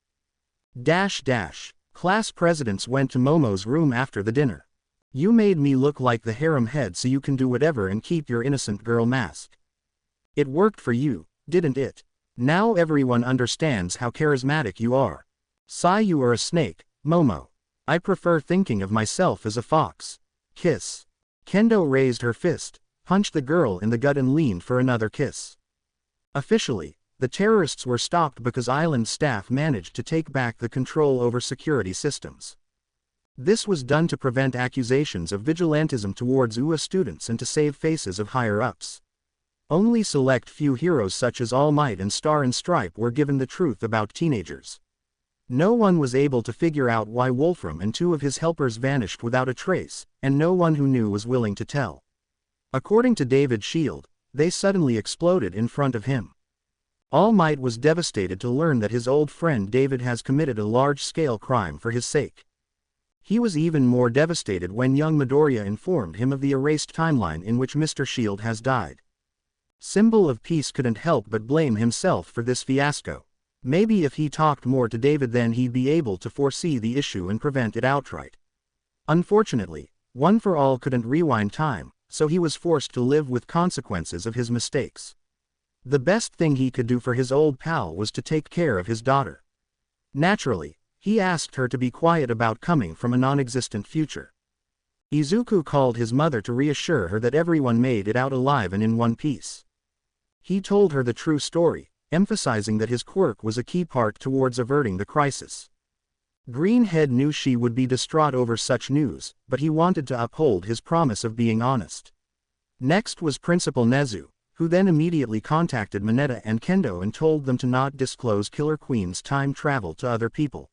Class presidents went to Momo's room after the dinner. You made me look like the harem head so you can do whatever and keep your innocent girl mask. It worked for you, didn't it? Now everyone understands how charismatic you are. Sigh, you are a snake, Momo. I prefer thinking of myself as a fox. Kiss. Kendo raised her fist, punched the girl in the gut and leaned for another kiss. Officially, the terrorists were stopped because island staff managed to take back the control over security systems. This was done to prevent accusations of vigilantism towards UA students and to save faces of higher-ups. Only select few heroes such as All Might and Star and Stripe were given the truth about teenagers. No one was able to figure out why Wolfram and 2 of his helpers vanished without a trace, and no one who knew was willing to tell. According to David Shield, they suddenly exploded in front of him. All Might was devastated to learn that his old friend David has committed a large-scale crime for his sake. He was even more devastated when young Midoriya informed him of the erased timeline in which Mr. Shield has died. Symbol of Peace couldn't help but blame himself for this fiasco. Maybe if he talked more to David then he'd be able to foresee the issue and prevent it outright. Unfortunately, One for All couldn't rewind time, so he was forced to live with consequences of his mistakes. The best thing he could do for his old pal was to take care of his daughter. Naturally, he asked her to be quiet about coming from a non-existent future. Izuku called his mother to reassure her that everyone made it out alive and in one piece. He told her the true story, emphasizing that his quirk was a key part towards averting the crisis. Greenhead knew she would be distraught over such news, but he wanted to uphold his promise of being honest. Next was Principal Nezu, who then immediately contacted Mineta and Kendo and told them to not disclose Killer Queen's time travel to other people.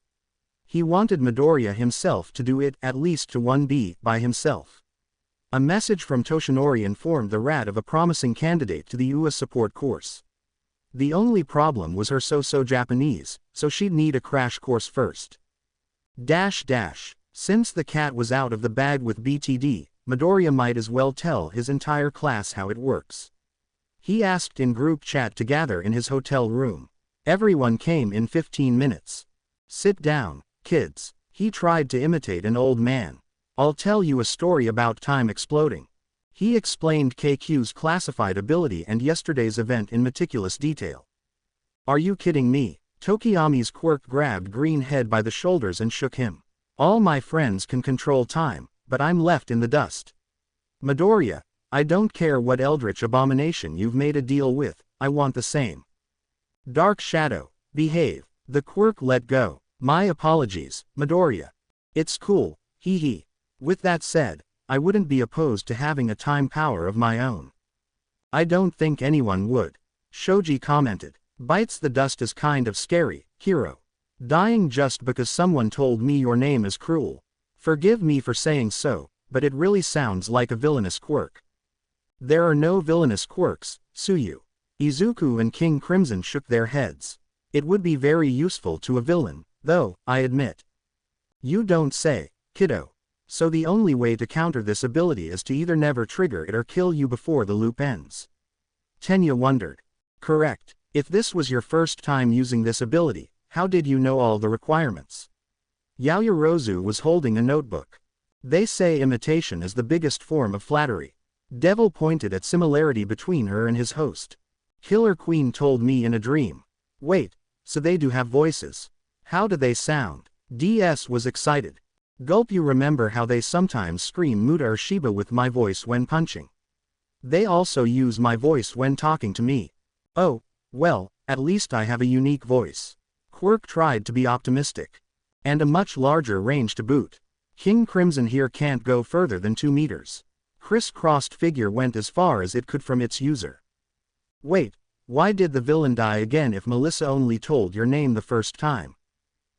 He wanted Midoriya himself to do it, at least to 1B, by himself. A message from Toshinori informed the rat of a promising candidate to the UA support course. The only problem was her so-so Japanese, so she'd need a crash course first. Since the cat was out of the bag with BTD, Midoriya might as well tell his entire class how it works. He asked in group chat to gather in his hotel room. Everyone came in 15 minutes. Sit down, kids. He tried to imitate an old man. I'll tell you a story about time exploding. He explained KQ's classified ability and yesterday's event in meticulous detail. Are you kidding me? Tokiyami's quirk grabbed Greenhead by the shoulders and shook him. All my friends can control time, but I'm left in the dust. Midoriya, I don't care what eldritch abomination you've made a deal with, I want the same. Dark Shadow, behave. The quirk let go. My apologies, Midoriya. It's cool, hee hee. With that said, I wouldn't be opposed to having a time power of my own. I don't think anyone would. Shoji commented. Bites the dust is kind of scary, hero. Dying just because someone told me your name is cruel. Forgive me for saying so, but it really sounds like a villainous quirk. There are no villainous quirks, Tsuyu. Izuku and King Crimson shook their heads. It would be very useful to a villain, though, I admit. You don't say, kiddo. So the only way to counter this ability is to either never trigger it or kill you before the loop ends. Tenya wondered. Correct. If this was your first time using this ability, how did you know all the requirements? Yaoyorozu was holding a notebook. They say imitation is the biggest form of flattery. Devil pointed at similarity between her and his host. Killer Queen told me in a dream. Wait, so they do have voices. How do they sound? DS was excited. Gulp, you remember how they sometimes scream Muta or Shiba with my voice when punching? They also use my voice when talking to me. Oh, well, at least I have a unique voice. Quirk tried to be optimistic. And a much larger range to boot. King Crimson here can't go further than 2 meters. Criss-crossed figure went as far as it could from its user. Wait, why did the villain die again if Melissa only told your name the first time?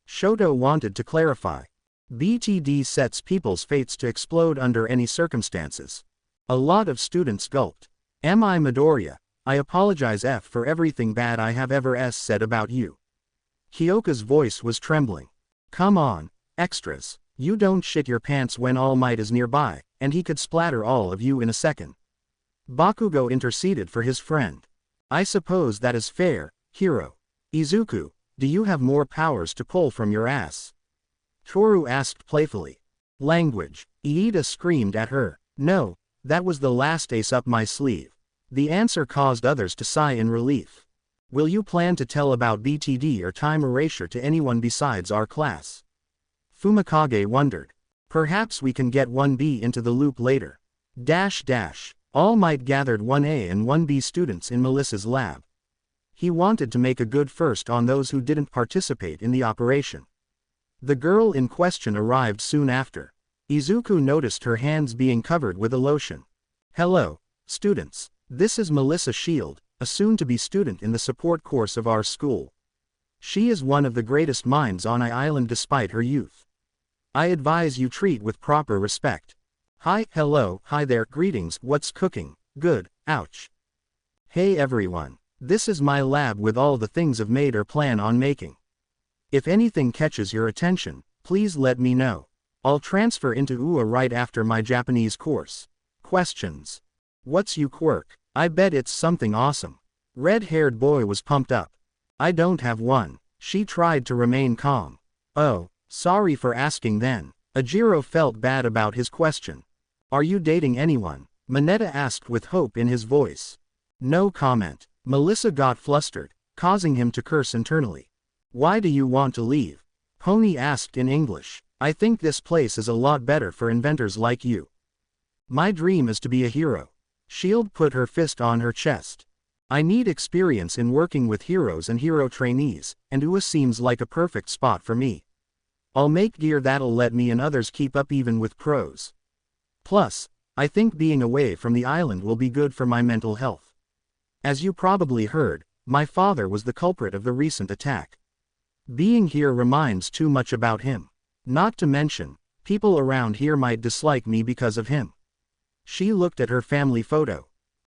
Shoto wanted to clarify. BTD sets people's fates to explode under any circumstances. A lot of students gulped. Am I Midoriya? I apologize for everything bad I have ever said about you. Kyoka's voice was trembling. Come on, extras. You don't shit your pants when All Might is nearby, and he could splatter all of you in a second. Bakugo interceded for his friend. I suppose that is fair, hero. Izuku, do you have more powers to pull from your ass? Toru asked playfully. Language. Iida screamed at her. No, that was the last ace up my sleeve. The answer caused others to sigh in relief. Will you plan to tell about BTD or time erasure to anyone besides our class? Fumikage wondered. Perhaps we can get 1B into the loop later. All Might gathered 1A and 1B students in Melissa's lab. He wanted to make a good first on those who didn't participate in the operation. The girl in question arrived soon after. Izuku noticed her hands being covered with a lotion. Hello, students. This is Melissa Shield, a soon-to-be student in the support course of our school. She is one of the greatest minds on Island despite her youth. I advise you treat with proper respect. Hi, hello, hi there, greetings, what's cooking? Good, ouch. Hey everyone. This is my lab with all the things I've made or plan on making. If anything catches your attention, please let me know. I'll transfer into UA right after my Japanese course. Questions? What's you quirk? I bet it's something awesome. Red-haired boy was pumped up. I don't have one. She tried to remain calm. Oh, sorry for asking then. Ajiro felt bad about his question. Are you dating anyone? Mineta asked with hope in his voice. No comment. Melissa got flustered, causing him to curse internally. Why do you want to leave? Pony asked in English. I think this place is a lot better for inventors like you. My dream is to be a hero. Shield put her fist on her chest. I need experience in working with heroes and hero trainees, and UA seems like a perfect spot for me. I'll make gear that'll let me and others keep up even with pros. Plus, I think being away from the island will be good for my mental health. As you probably heard, my father was the culprit of the recent attack. Being here reminds too much about him. Not to mention, people around here might dislike me because of him. She looked at her family photo.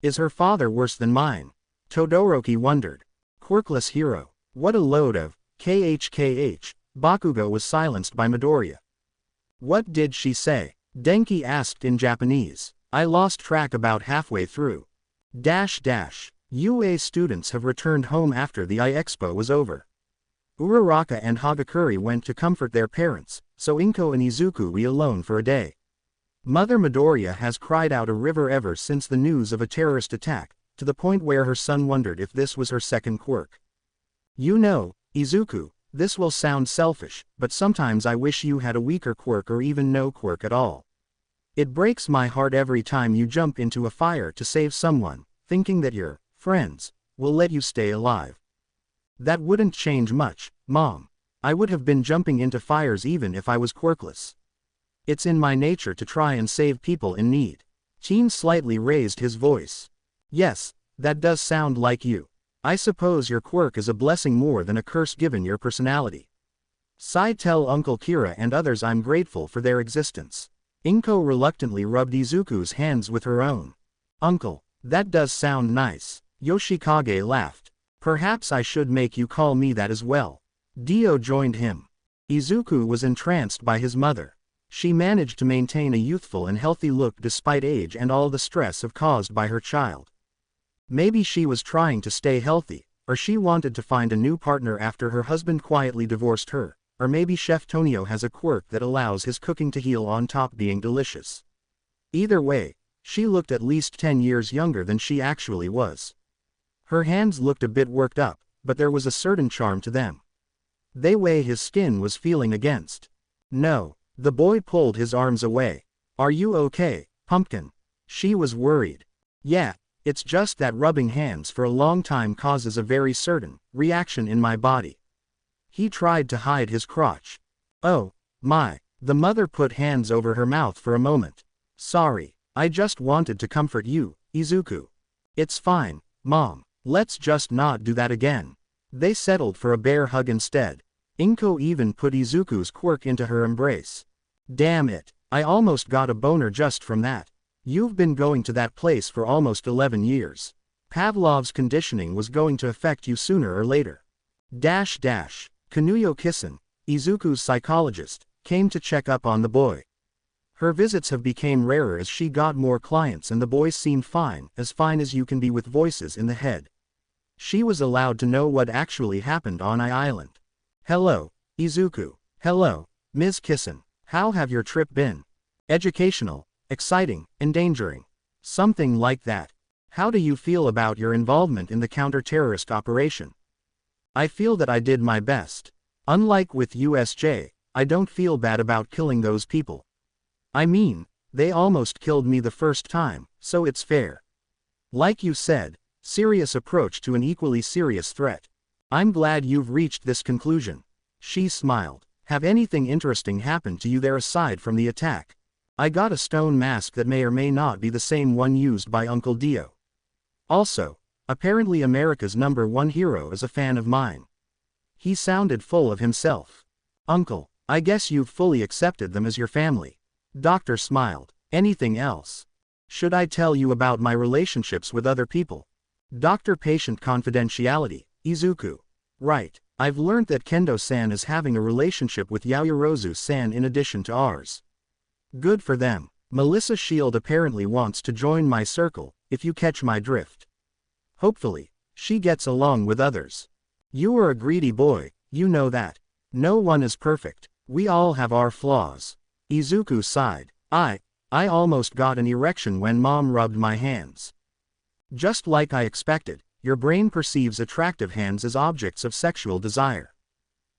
Is her father worse than mine? Todoroki wondered. Quirkless hero. What a load of KHKH. Bakugo was silenced by Midoriya. What did she say? Denki asked in Japanese. I lost track about halfway through. UA students have returned home after the Expo was over. Uraraka and Hagakure went to comfort their parents, so Inko and Izuku were alone for a day. Mother Midoriya has cried out a river ever since the news of a terrorist attack, to the point where her son wondered if this was her second quirk. You know, Izuku, this will sound selfish, but sometimes I wish you had a weaker quirk or even no quirk at all. It breaks my heart every time you jump into a fire to save someone, thinking that your friends will let you stay alive. That wouldn't change much, Mom. I would have been jumping into fires even if I was quirkless. It's in my nature to try and save people in need. Teen slightly raised his voice. Yes, that does sound like you. I suppose your quirk is a blessing more than a curse given your personality. Tell Uncle Kira and others I'm grateful for their existence. Inko reluctantly rubbed Izuku's hands with her own. Uncle, that does sound nice. Yoshikage laughed. Perhaps I should make you call me that as well. Dio joined him. Izuku was entranced by his mother. She managed to maintain a youthful and healthy look despite age and all the stress caused by her child. Maybe she was trying to stay healthy, or she wanted to find a new partner after her husband quietly divorced her, or maybe Chef Tonio has a quirk that allows his cooking to heal on top being delicious. Either way, she looked at least 10 years younger than she actually was. Her hands looked a bit worked up, but there was a certain charm to them. The way his skin was feeling against. No, the boy pulled his arms away. Are you okay, Pumpkin? She was worried. Yeah. It's just that rubbing hands for a long time causes a very certain reaction in my body. He tried to hide his crotch. Oh, my. The mother put hands over her mouth for a moment. Sorry, I just wanted to comfort you, Izuku. It's fine, Mom. Let's just not do that again. They settled for a bear hug instead. Inko even put Izuku's quirk into her embrace. Damn it, I almost got a boner just from that. You've been going to that place for almost 11 years. Pavlov's conditioning was going to affect you sooner or later. Kanuyo Kissen, Izuku's psychologist, came to check up on the boy. Her visits have become rarer as she got more clients and the boy seemed fine as you can be with voices in the head. She was allowed to know what actually happened on Island. Hello, Izuku. Hello, Ms. Kissen. How have your trip been? Educational. Exciting, endangering. Something like that. How do you feel about your involvement in the counter-terrorist operation? I feel that I did my best. Unlike with USJ, I don't feel bad about killing those people. I mean, they almost killed me the first time, so it's fair. Like you said, serious approach to an equally serious threat. I'm glad you've reached this conclusion. She smiled. Have anything interesting happened to you there aside from the attack? I got a stone mask that may or may not be the same one used by Uncle Dio. Also, apparently America's #1 hero is a fan of mine. He sounded full of himself. Uncle, I guess you've fully accepted them as your family. Doctor smiled. Anything else? Should I tell you about my relationships with other people? Doctor-patient confidentiality, Izuku. Right, I've learned that Kendo-san is having a relationship with Yaoyorozu-san in addition to ours. Good for them. Melissa Shield apparently wants to join my circle, if you catch my drift. Hopefully, she gets along with others. You are a greedy boy, you know that. No one is perfect. We all have our flaws. Izuku sighed. I almost got an erection when Mom rubbed my hands. Just like I expected, your brain perceives attractive hands as objects of sexual desire.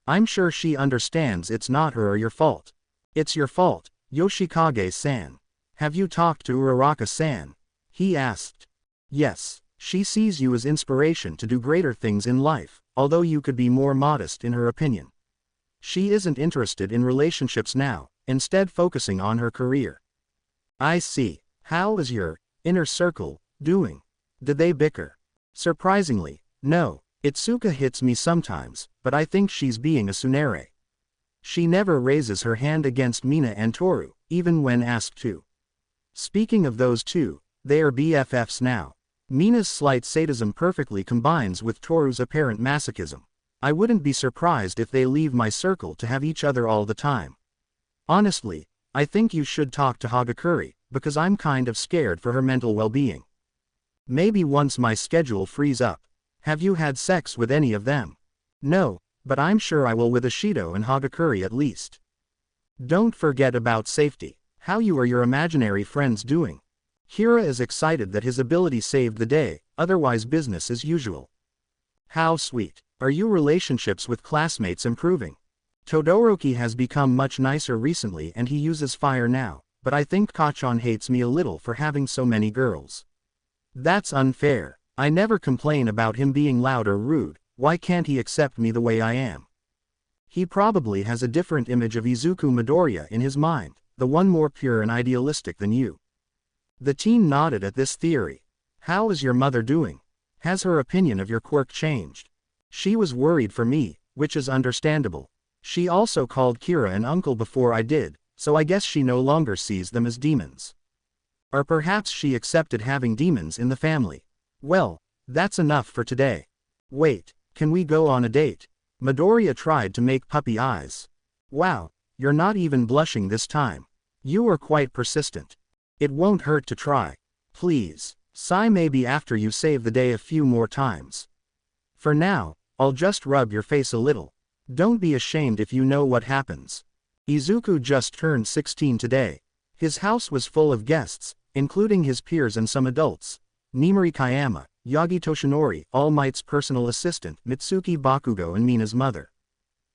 I'm sure she understands it's not her or your fault. It's your fault. Yoshikage-san. Have you talked to Uraraka-san? He asked. Yes, she sees you as inspiration to do greater things in life, although you could be more modest in her opinion. She isn't interested in relationships now, instead focusing on her career. I see. How is your inner circle doing? Did they bicker? Surprisingly, no. Itsuka hits me sometimes, but I think she's being a tsundere. She never raises her hand against Mina and Toru, even when asked to. Speaking of those two, they are BFFs now. Mina's slight sadism perfectly combines with Toru's apparent masochism. I wouldn't be surprised if they leave my circle to have each other all the time. Honestly, I think you should talk to Hagakure, because I'm kind of scared for her mental well-being. Maybe once my schedule frees up. Have you had sex with any of them? No, but I'm sure I will with Ishido and Hagakure at least. Don't forget about safety. How you or your imaginary friends doing? Hira is excited that his ability saved the day, otherwise business as usual. How sweet. Are your relationships with classmates improving? Todoroki has become much nicer recently and he uses fire now, but I think Kachan hates me a little for having so many girls. That's unfair. I never complain about him being loud or rude, why can't he accept me the way I am? He probably has a different image of Izuku Midoriya in his mind, the one more pure and idealistic than you. The teen nodded at this theory. How is your mother doing? Has her opinion of your quirk changed? She was worried for me, which is understandable. She also called Kira an uncle before I did, so I guess she no longer sees them as demons. Or perhaps she accepted having demons in the family. Well, that's enough for today. Wait, can we go on a date? Midoriya tried to make puppy eyes. Wow, you're not even blushing this time. You are quite persistent. It won't hurt to try. Please, sigh maybe after you save the day a few more times. For now, I'll just rub your face a little. Don't be ashamed if you know what happens. Izuku just turned 16 today. His house was full of guests, including his peers and some adults. Nimori Kayama, Yagi Toshinori, All Might's personal assistant, Mitsuki Bakugo and Mina's mother.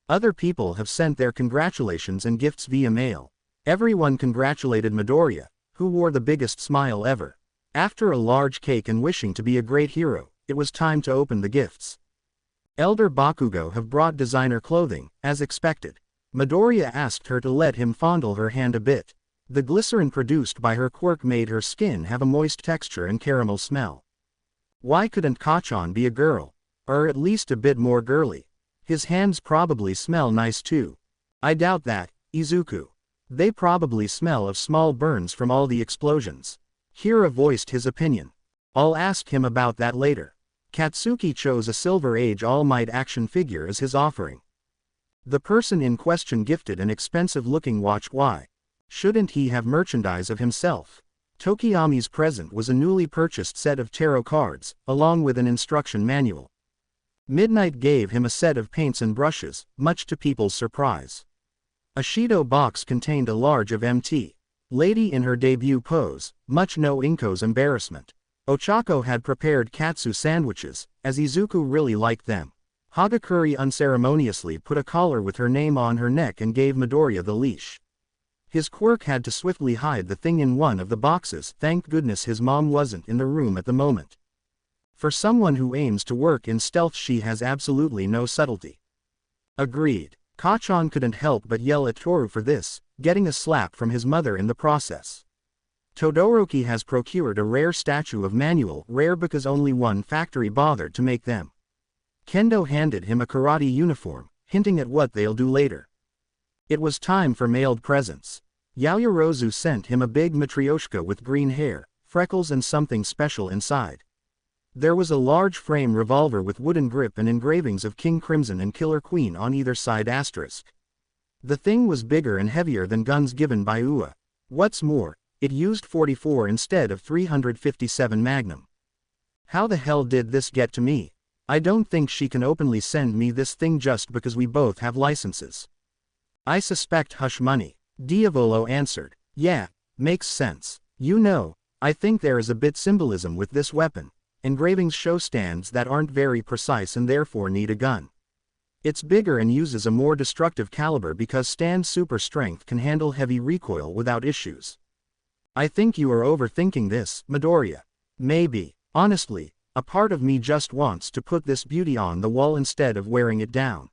Other people have sent their congratulations and gifts via mail. Everyone congratulated Midoriya, who wore the biggest smile ever. After a large cake and wishing to be a great hero, it was time to open the gifts. Elder Bakugo have brought designer clothing, as expected. Midoriya asked her to let him fondle her hand a bit. The glycerin produced by her quirk made her skin have a moist texture and caramel smell. Why couldn't Kachan be a girl? Or at least a bit more girly? His hands probably smell nice too. I doubt that, Izuku. They probably smell of small burns from all the explosions. Hira voiced his opinion. I'll ask him about that later. Katsuki chose a Silver Age All Might action figure as his offering. The person in question gifted an expensive-looking watch. Why? Shouldn't he have merchandise of himself? Tokiyami's present was a newly purchased set of tarot cards, along with an instruction manual. Midnight gave him a set of paints and brushes, much to people's surprise. A Shido box contained a large of MT. Lady in her debut pose, much no Inko's embarrassment. Ochako had prepared katsu sandwiches, as Izuku really liked them. Hagakure unceremoniously put a collar with her name on her neck and gave Midoriya the leash. His quirk had to swiftly hide the thing in one of the boxes. Thank goodness his mom wasn't in the room at the moment. For someone who aims to work in stealth, she has absolutely no subtlety. Agreed. Kachan couldn't help but yell at Toru for this, getting a slap from his mother in the process. Todoroki has procured a rare statue of Manuel, rare because only one factory bothered to make them. Kendo handed him a karate uniform, hinting at what they'll do later. It was time for mailed presents. Yaoyorozu sent him a big matryoshka with green hair, freckles and something special inside. There was a large frame revolver with wooden grip and engravings of King Crimson and Killer Queen on either side asterisk. The thing was bigger and heavier than guns given by Ua. What's more, it used 44 instead of 357 Magnum. How the hell did this get to me? I don't think she can openly send me this thing just because we both have licenses. I suspect hush money. Diavolo answered. Yeah, makes sense. You know, I think there is a bit symbolism with this weapon. Engravings show stands that aren't very precise and therefore need a gun. It's bigger and uses a more destructive caliber because Stan's super strength can handle heavy recoil without issues. I think you are overthinking this, Midoriya. Maybe. Honestly, a part of me just wants to put this beauty on the wall instead of wearing it down.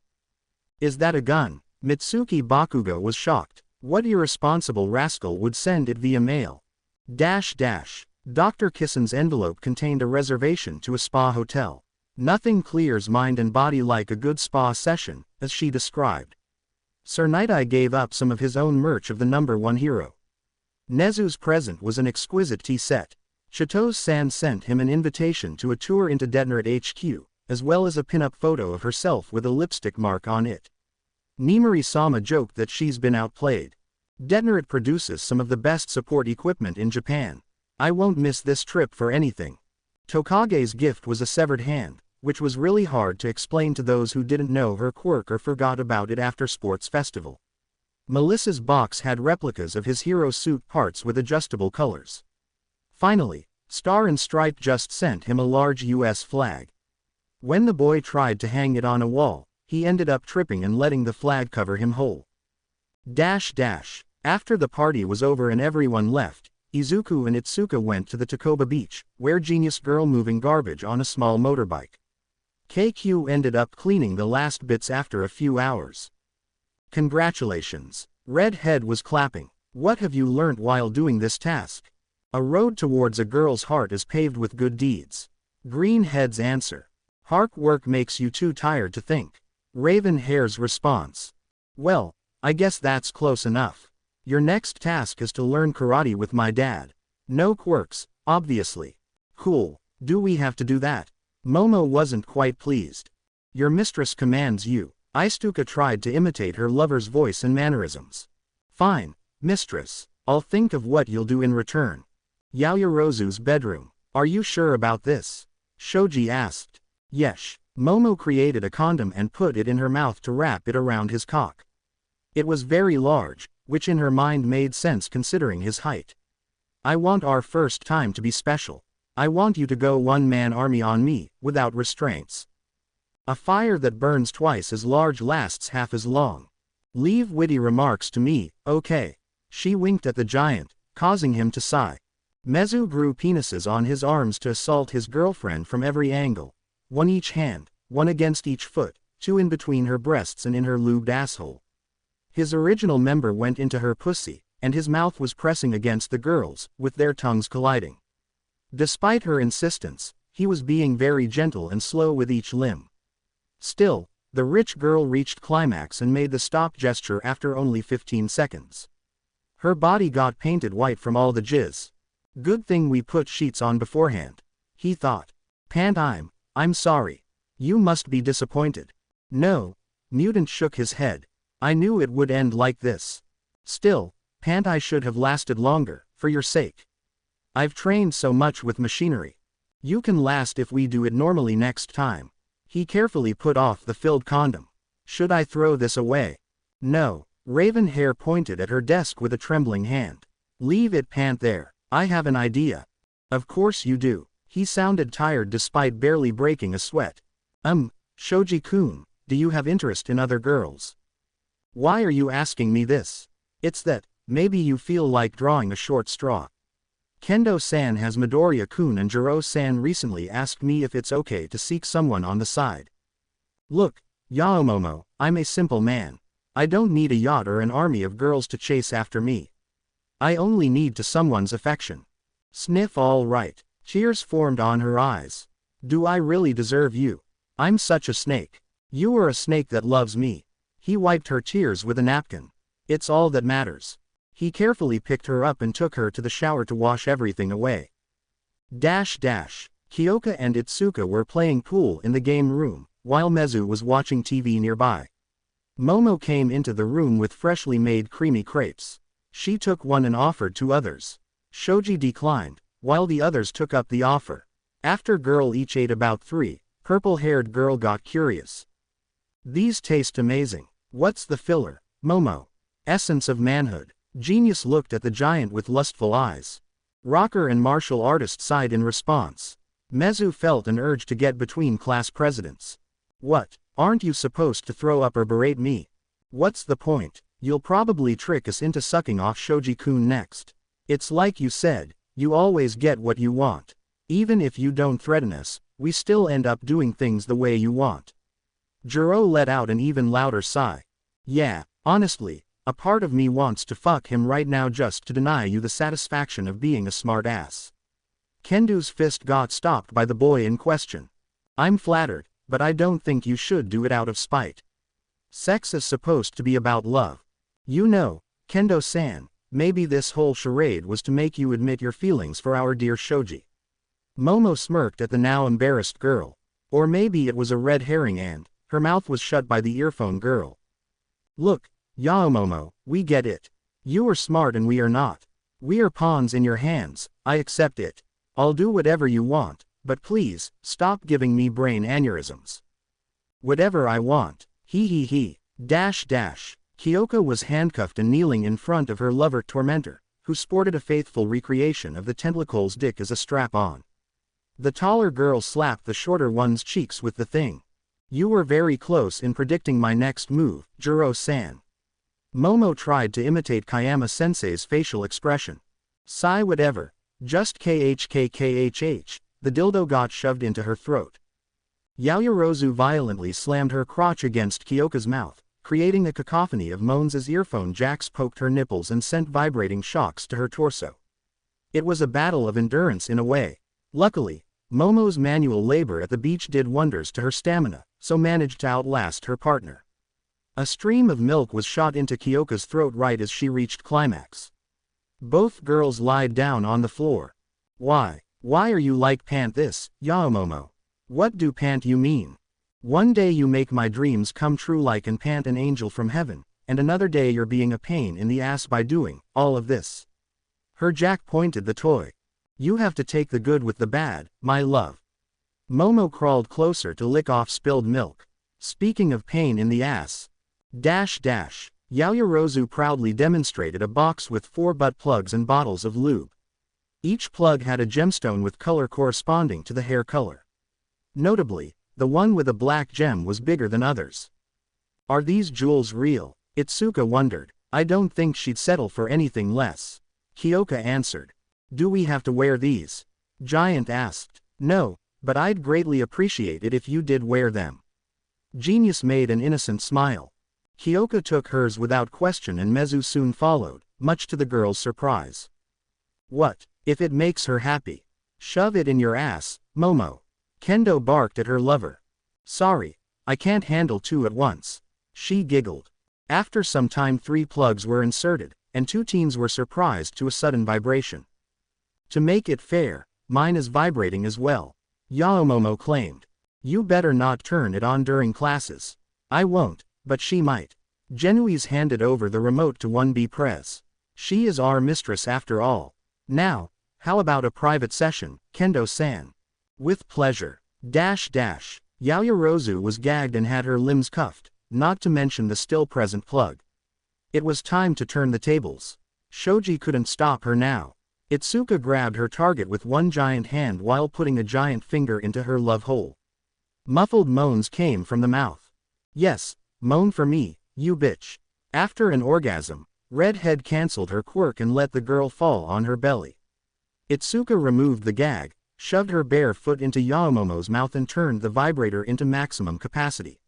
Is that a gun? Mitsuki Bakugo was shocked. What irresponsible rascal would send it via mail? Dr. Kissen's envelope contained a reservation to a spa hotel. Nothing clears mind and body like a good spa session, as she described. Sir Night-Eye gave up some of his own merch of the #1 hero. Nezu's present was an exquisite tea set. Chateau-san sent him an invitation to a tour into Detonate HQ, as well as a pin-up photo of herself with a lipstick mark on it. Nimori-sama joked that she's been outplayed. Detonate produces some of the best support equipment in Japan. I won't miss this trip for anything. Tokage's gift was a severed hand, which was really hard to explain to those who didn't know her quirk or forgot about it after sports festival. Melissa's box had replicas of his hero suit parts with adjustable colors. Finally, Star and Stripe just sent him a large US flag. When the boy tried to hang it on a wall, he ended up tripping and letting the flag cover him whole. After the party was over and everyone left, Izuku and Itsuka went to the Takoba beach, where Genius Girl moving garbage on a small motorbike. KQ ended up cleaning the last bits after a few hours. Congratulations. Redhead was clapping. What have you learnt while doing this task? A road towards a girl's heart is paved with good deeds. Greenhead's answer. Hard work makes you too tired to think. Ravenhair's response. Well, I guess that's close enough. Your next task is to learn karate with my dad. No quirks, obviously. Cool, do we have to do that? Momo wasn't quite pleased. Your mistress commands you. Izuku tried to imitate her lover's voice and mannerisms. Fine, mistress, I'll think of what you'll do in return. Yaoyorozu's bedroom. Are you sure about this? Shoji asked. Yes. Momo created a condom and put it in her mouth to wrap it around his cock. It was very large, which in her mind made sense considering his height. I want our first time to be special. I want you to go one-man army on me, without restraints. A fire that burns twice as large lasts half as long. Leave witty remarks to me, okay. She winked at the giant, causing him to sigh. Mezu grew penises on his arms to assault his girlfriend from every angle. One each hand, one against each foot, two in between her breasts and in her lubed asshole. His original member went into her pussy, and his mouth was pressing against the girl's, with their tongues colliding. Despite her insistence, he was being very gentle and slow with each limb. Still, the rich girl reached climax and made the stop gesture after only 15 seconds. Her body got painted white from all the jizz. Good thing we put sheets on beforehand. He thought. I'm sorry. You must be disappointed. No. Mutant shook his head. I knew it would end like this. Still, I should have lasted longer, for your sake. I've trained so much with machinery. You can last if we do it normally next time. He carefully put off the filled condom. Should I throw this away? No. Ravenhair pointed at her desk with a trembling hand. Leave it there. I have an idea. Of course you do. He sounded tired despite barely breaking a sweat. Shoji-kun, do you have interest in other girls? Why are you asking me this? It's that, maybe you feel like drawing a short straw. Kendo-san has Midoriya-kun and Jiro-san recently asked me if it's okay to seek someone on the side. Look, Yaomomo, I'm a simple man. I don't need a yacht or an army of girls to chase after me. I only need someone's affection. Sniff. All right. Tears formed on her eyes. Do I really deserve you? I'm such a snake. You are a snake that loves me. He wiped her tears with a napkin. It's all that matters. He carefully picked her up and took her to the shower to wash everything away. Kyoka and Itsuka were playing pool in the game room, while Mezu was watching TV nearby. Momo came into the room with freshly made creamy crepes. She took one and offered to others. Shoji declined, while the others took up the offer. After girl each ate about 3, purple-haired girl got curious. These taste amazing. What's the filler? Momo. Essence of manhood. Genius looked at the giant with lustful eyes. Rocker and martial artist sighed in response. Mezu felt an urge to get between class presidents. What? Aren't you supposed to throw up or berate me? What's the point? You'll probably trick us into sucking off Shoji-kun next. It's like you said, you always get what you want. Even if you don't threaten us, we still end up doing things the way you want. Jiro let out an even louder sigh. Yeah, honestly, a part of me wants to fuck him right now just to deny you the satisfaction of being a smart ass. Kendo's fist got stopped by the boy in question. I'm flattered, but I don't think you should do it out of spite. Sex is supposed to be about love. You know, Kendo-san, Maybe this whole charade was to make you admit your feelings for our dear Shoji. Momo smirked at the now embarrassed girl. Or maybe it was a red herring and her mouth was shut by the earphone girl. Look, Yao Momo, we get it. You are smart and we are not. We are pawns in your hands, I accept it. I'll do whatever you want, but please, stop giving me brain aneurysms. Whatever I want, he. Kyoka was handcuffed and kneeling in front of her lover tormentor, who sported a faithful recreation of the tentacle's dick as a strap-on. The taller girl slapped the shorter one's cheeks with the thing. You were very close in predicting my next move, Juro-san. Momo tried to imitate Kayama-sensei's facial expression. Sigh whatever. Just khkkkhh, the dildo got shoved into her throat. Yaoyorozu violently slammed her crotch against Kyoka's mouth, creating a cacophony of moans as earphone jacks poked her nipples and sent vibrating shocks to her torso. It was a battle of endurance in a way. Luckily, Momo's manual labor at the beach did wonders to her stamina, so managed to outlast her partner. A stream of milk was shot into Kyoka's throat right as she reached climax. Both girls lied down on the floor. Why are you like pant this, Yaomomo? What do pant you mean? One day you make my dreams come true like and pant an angel from heaven, and another day you're being a pain in the ass by doing all of this. Her jack pointed the toy. You have to take the good with the bad, my love. Momo crawled closer to lick off spilled milk. Speaking of pain in the ass. Yaoyorozu proudly demonstrated a box with 4 butt plugs and bottles of lube. Each plug had a gemstone with color corresponding to the hair color. Notably, the one with a black gem was bigger than others. Are these jewels real? Itsuka wondered. I don't think she'd settle for anything less. Kyoka answered. Do we have to wear these? Giant asked. No, but I'd greatly appreciate it if you did wear them. Genius made an innocent smile. Kyoka took hers without question and Mezu soon followed, much to the girl's surprise. What, if it makes her happy? Shove it in your ass, Momo. Kendo barked at her lover. Sorry, I can't handle 2 at once. She giggled. After some time 3 plugs were inserted, and 2 teens were surprised to a sudden vibration. To make it fair, mine is vibrating as well. Yaomomo claimed. You better not turn it on during classes. I won't, but she might. Genuise handed over the remote to 1B Prez. She is our mistress after all. Now, how about a private session, Kendo-san? With pleasure. Yaoyorozu was gagged and had her limbs cuffed, not to mention the still present plug. It was time to turn the tables. Shoji couldn't stop her now. Itsuka grabbed her target with one giant hand while putting a giant finger into her love hole. Muffled moans came from the mouth. Yes, moan for me, you bitch. After an orgasm, Redhead cancelled her quirk and let the girl fall on her belly. Itsuka removed the gag, shoved her bare foot into Yaomomo's mouth and turned the vibrator into maximum capacity.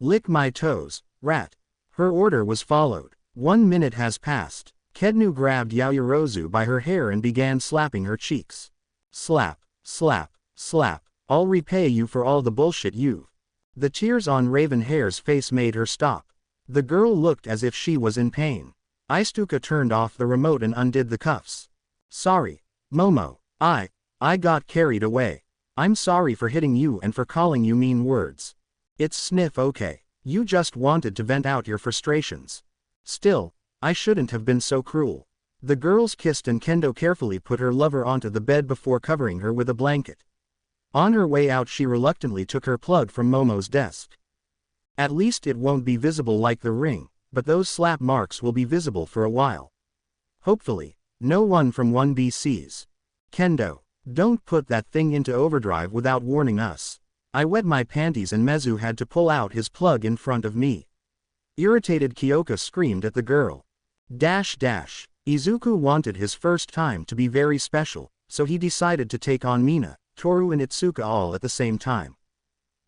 Lick my toes, rat. Her order was followed. 1 minute has passed. Kednu grabbed Yaoyorozu by her hair and began slapping her cheeks. Slap, slap, slap. I'll repay you for all the bullshit you've. The tears on Ravenhair's face made her stop. The girl looked as if she was in pain. Izuku turned off the remote and undid the cuffs. Sorry, Momo. I got carried away. I'm sorry for hitting you and for calling you mean words. It's sniff okay. You just wanted to vent out your frustrations. Still, I shouldn't have been so cruel. The girls kissed and Kendo carefully put her lover onto the bed before covering her with a blanket. On her way out she reluctantly took her plug from Momo's desk. At least it won't be visible like the ring, but those slap marks will be visible for a while. Hopefully, no one from 1B sees. Kendo, don't put that thing into overdrive without warning us. I wet my panties and Mezu had to pull out his plug in front of me. Irritated Kyoka screamed at the girl. Izuku wanted his first time to be very special, so he decided to take on Mina, Toru and Itsuka all at the same time.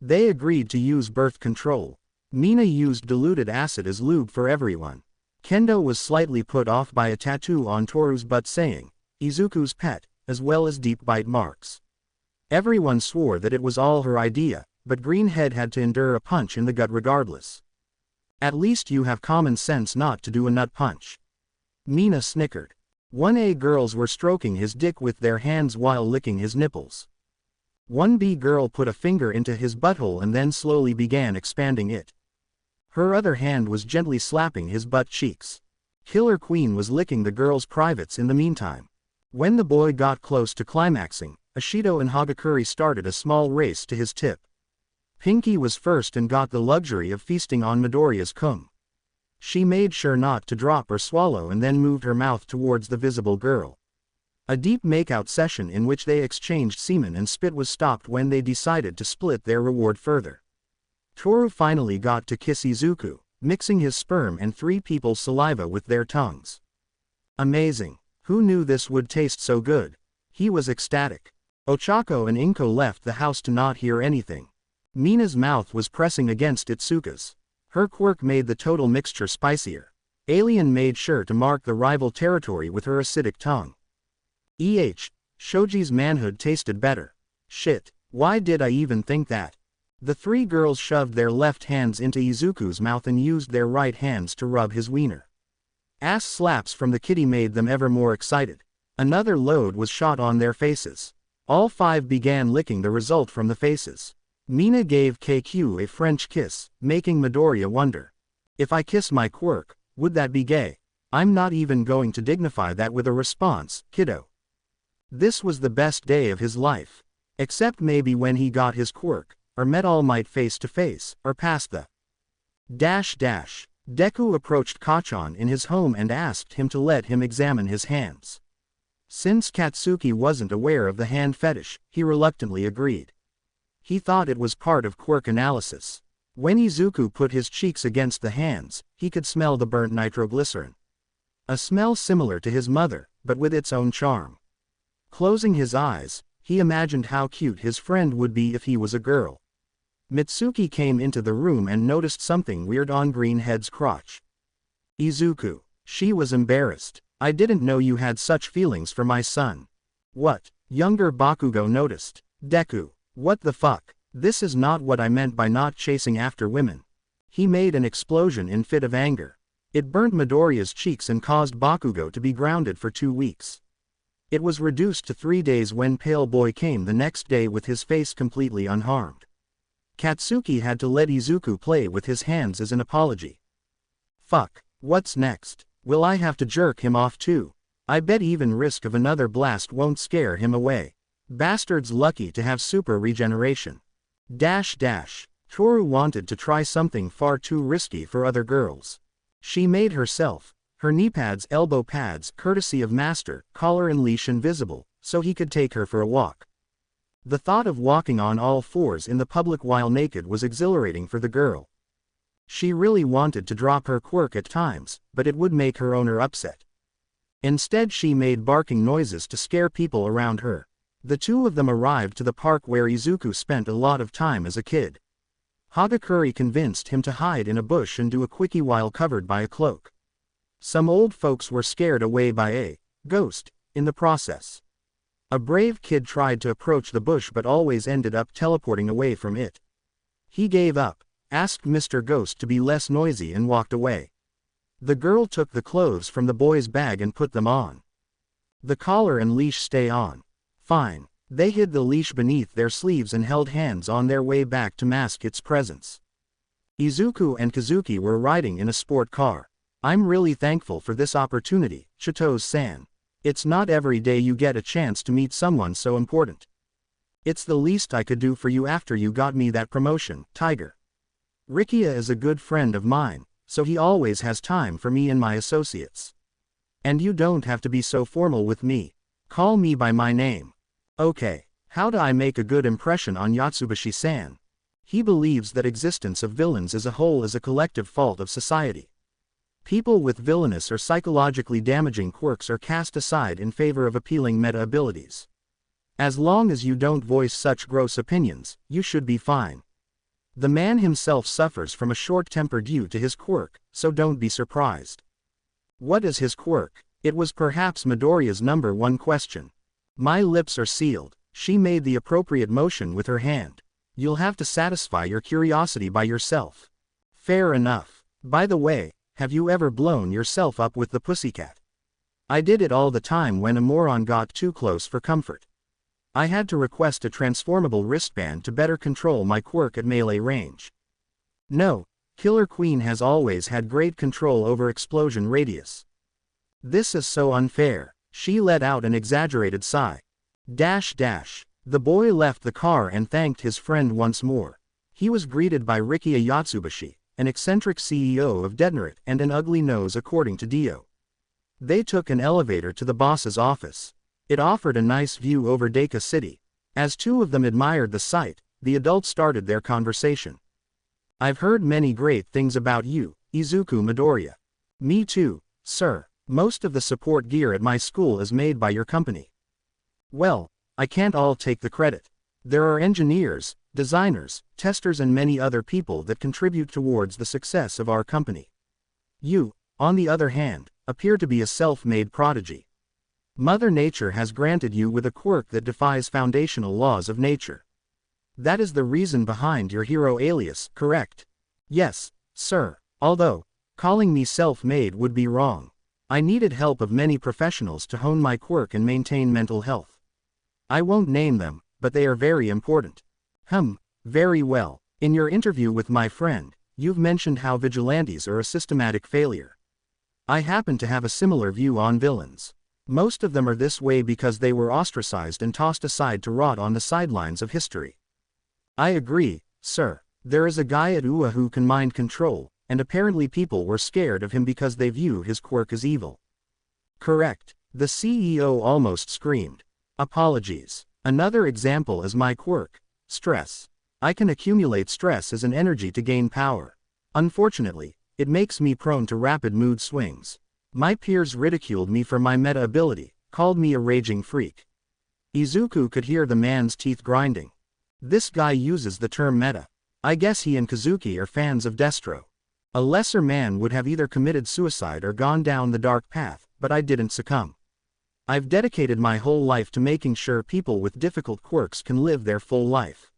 They agreed to use birth control. Mina used diluted acid as lube for everyone. Kendo was slightly put off by a tattoo on Toru's butt saying, Izuku's pet, as well as deep bite marks. Everyone swore that it was all her idea, but Greenhead had to endure a punch in the gut regardless. At least you have common sense not to do a nut punch. Mina snickered. 1A girls were stroking his dick with their hands while licking his nipples. 1B girl put a finger into his butthole and then slowly began expanding it. Her other hand was gently slapping his butt cheeks. Killer Queen was licking the girl's privates in the meantime. When the boy got close to climaxing, Ashido and Hagakure started a small race to his tip. Pinky was first and got the luxury of feasting on Midoriya's cum. She made sure not to drop or swallow and then moved her mouth towards the visible girl. A deep makeout session in which they exchanged semen and spit was stopped when they decided to split their reward further. Toru finally got to kiss Izuku, mixing his sperm and 3 people's saliva with their tongues. Amazing. Who knew this would taste so good? He was ecstatic. Ochako and Inko left the house to not hear anything. Mina's mouth was pressing against Itsuka's. Her quirk made the total mixture spicier. Alien made sure to mark the rival territory with her acidic tongue. Shoji's manhood tasted better. Shit, why did I even think that? The 3 girls shoved their left hands into Izuku's mouth and used their right hands to rub his wiener. Ass slaps from the kitty made them ever more excited. Another load was shot on their faces. All 5 began licking the result from the faces. Mina gave KQ a French kiss, making Midoriya wonder. If I kiss my quirk, would that be gay? I'm not even going to dignify that with a response, kiddo. This was the best day of his life. Except maybe when he got his quirk, or met All Might face to face, or past the ... Deku approached Kacchan in his home and asked him to let him examine his hands. Since Katsuki wasn't aware of the hand fetish, he reluctantly agreed. He thought it was part of quirk analysis. When Izuku put his cheeks against the hands, he could smell the burnt nitroglycerin. A smell similar to his mother, but with its own charm. Closing his eyes, he imagined how cute his friend would be if he was a girl. Mitsuki came into the room and noticed something weird on Greenhead's crotch. Izuku. She was embarrassed. I didn't know you had such feelings for my son. What? Younger Bakugo noticed. Deku. What the fuck? This is not what I meant by not chasing after women. He made an explosion in fit of anger. It burnt Midoriya's cheeks and caused Bakugo to be grounded for 2 weeks. It was reduced to 3 days when Pale Boy came the next day with his face completely unharmed. Katsuki had to let Izuku play with his hands as an apology. Fuck, what's next? Will I have to jerk him off too? I bet even risk of another blast won't scare him away. Bastard's lucky to have super regeneration. Toru wanted to try something far too risky for other girls. She made herself, her knee pads, elbow pads, courtesy of master, collar and leash invisible, so he could take her for a walk. The thought of walking on all 4s in the public while naked was exhilarating for the girl. She really wanted to drop her quirk at times, but it would make her owner upset. Instead she made barking noises to scare people around her. The 2 of them arrived to the park where Izuku spent a lot of time as a kid. Hagakure convinced him to hide in a bush and do a quickie while covered by a cloak. Some old folks were scared away by a ghost in the process. A brave kid tried to approach the bush but always ended up teleporting away from it. He gave up, asked Mr. Ghost to be less noisy and walked away. The girl took the clothes from the boy's bag and put them on. The collar and leash stay on. Fine. They hid the leash beneath their sleeves and held hands on their way back to mask its presence. Izuku and Kazuki were riding in a sport car. I'm really thankful for this opportunity, Chitose-san. It's not every day you get a chance to meet someone so important. It's the least I could do for you after you got me that promotion, Tiger. Rikia is a good friend of mine, so he always has time for me and my associates. And you don't have to be so formal with me. Call me by my name. Okay, how do I make a good impression on Yatsubashi-san? He believes that existence of villains as a whole is a collective fault of society. People with villainous or psychologically damaging quirks are cast aside in favor of appealing meta abilities. As long as you don't voice such gross opinions, you should be fine. The man himself suffers from a short temper due to his quirk, so don't be surprised. What is his quirk? It was perhaps Midoriya's #1 question. My lips are sealed. She made the appropriate motion with her hand. You'll have to satisfy your curiosity by yourself. Fair enough. By the way, have you ever blown yourself up with the pussycat? I did it all the time when a moron got too close for comfort. I had to request a transformable wristband to better control my quirk at melee range. No, Killer Queen has always had great control over explosion radius. This is so unfair. She let out an exaggerated sigh. The boy left the car and thanked his friend once more. He was greeted by Rikiya Yatsubashi, an eccentric CEO of Degenerate and an ugly nose according to Dio. They took an elevator to the boss's office. It offered a nice view over Deku City. As two of them admired the sight, the adult started their conversation. I've heard many great things about you, Izuku Midoriya. Me too, sir. Most of the support gear at my school is made by your company. Well, I can't all take the credit. There are engineers, designers, testers and many other people that contribute towards the success of our company. You, on the other hand, appear to be a self-made prodigy. Mother Nature has granted you with a quirk that defies foundational laws of nature. That is the reason behind your hero alias, correct? Yes, sir. Although, calling me self-made would be wrong. I needed help of many professionals to hone my quirk and maintain mental health. I won't name them, but they are very important. Very well. In your interview with my friend, you've mentioned how vigilantes are a systematic failure. I happen to have a similar view on villains. Most of them are this way because they were ostracized and tossed aside to rot on the sidelines of history. I agree, sir. There is a guy at UA who can mind control, and apparently people were scared of him because they view his quirk as evil. Correct. The CEO almost screamed. Apologies. Another example is my quirk, stress. I can accumulate stress as an energy to gain power. Unfortunately, it makes me prone to rapid mood swings. My peers ridiculed me for my meta ability, called me a raging freak. Izuku could hear the man's teeth grinding. This guy uses the term meta. I guess he and Kazuki are fans of Destro. A lesser man would have either committed suicide or gone down the dark path, but I didn't succumb. I've dedicated my whole life to making sure people with difficult quirks can live their full life.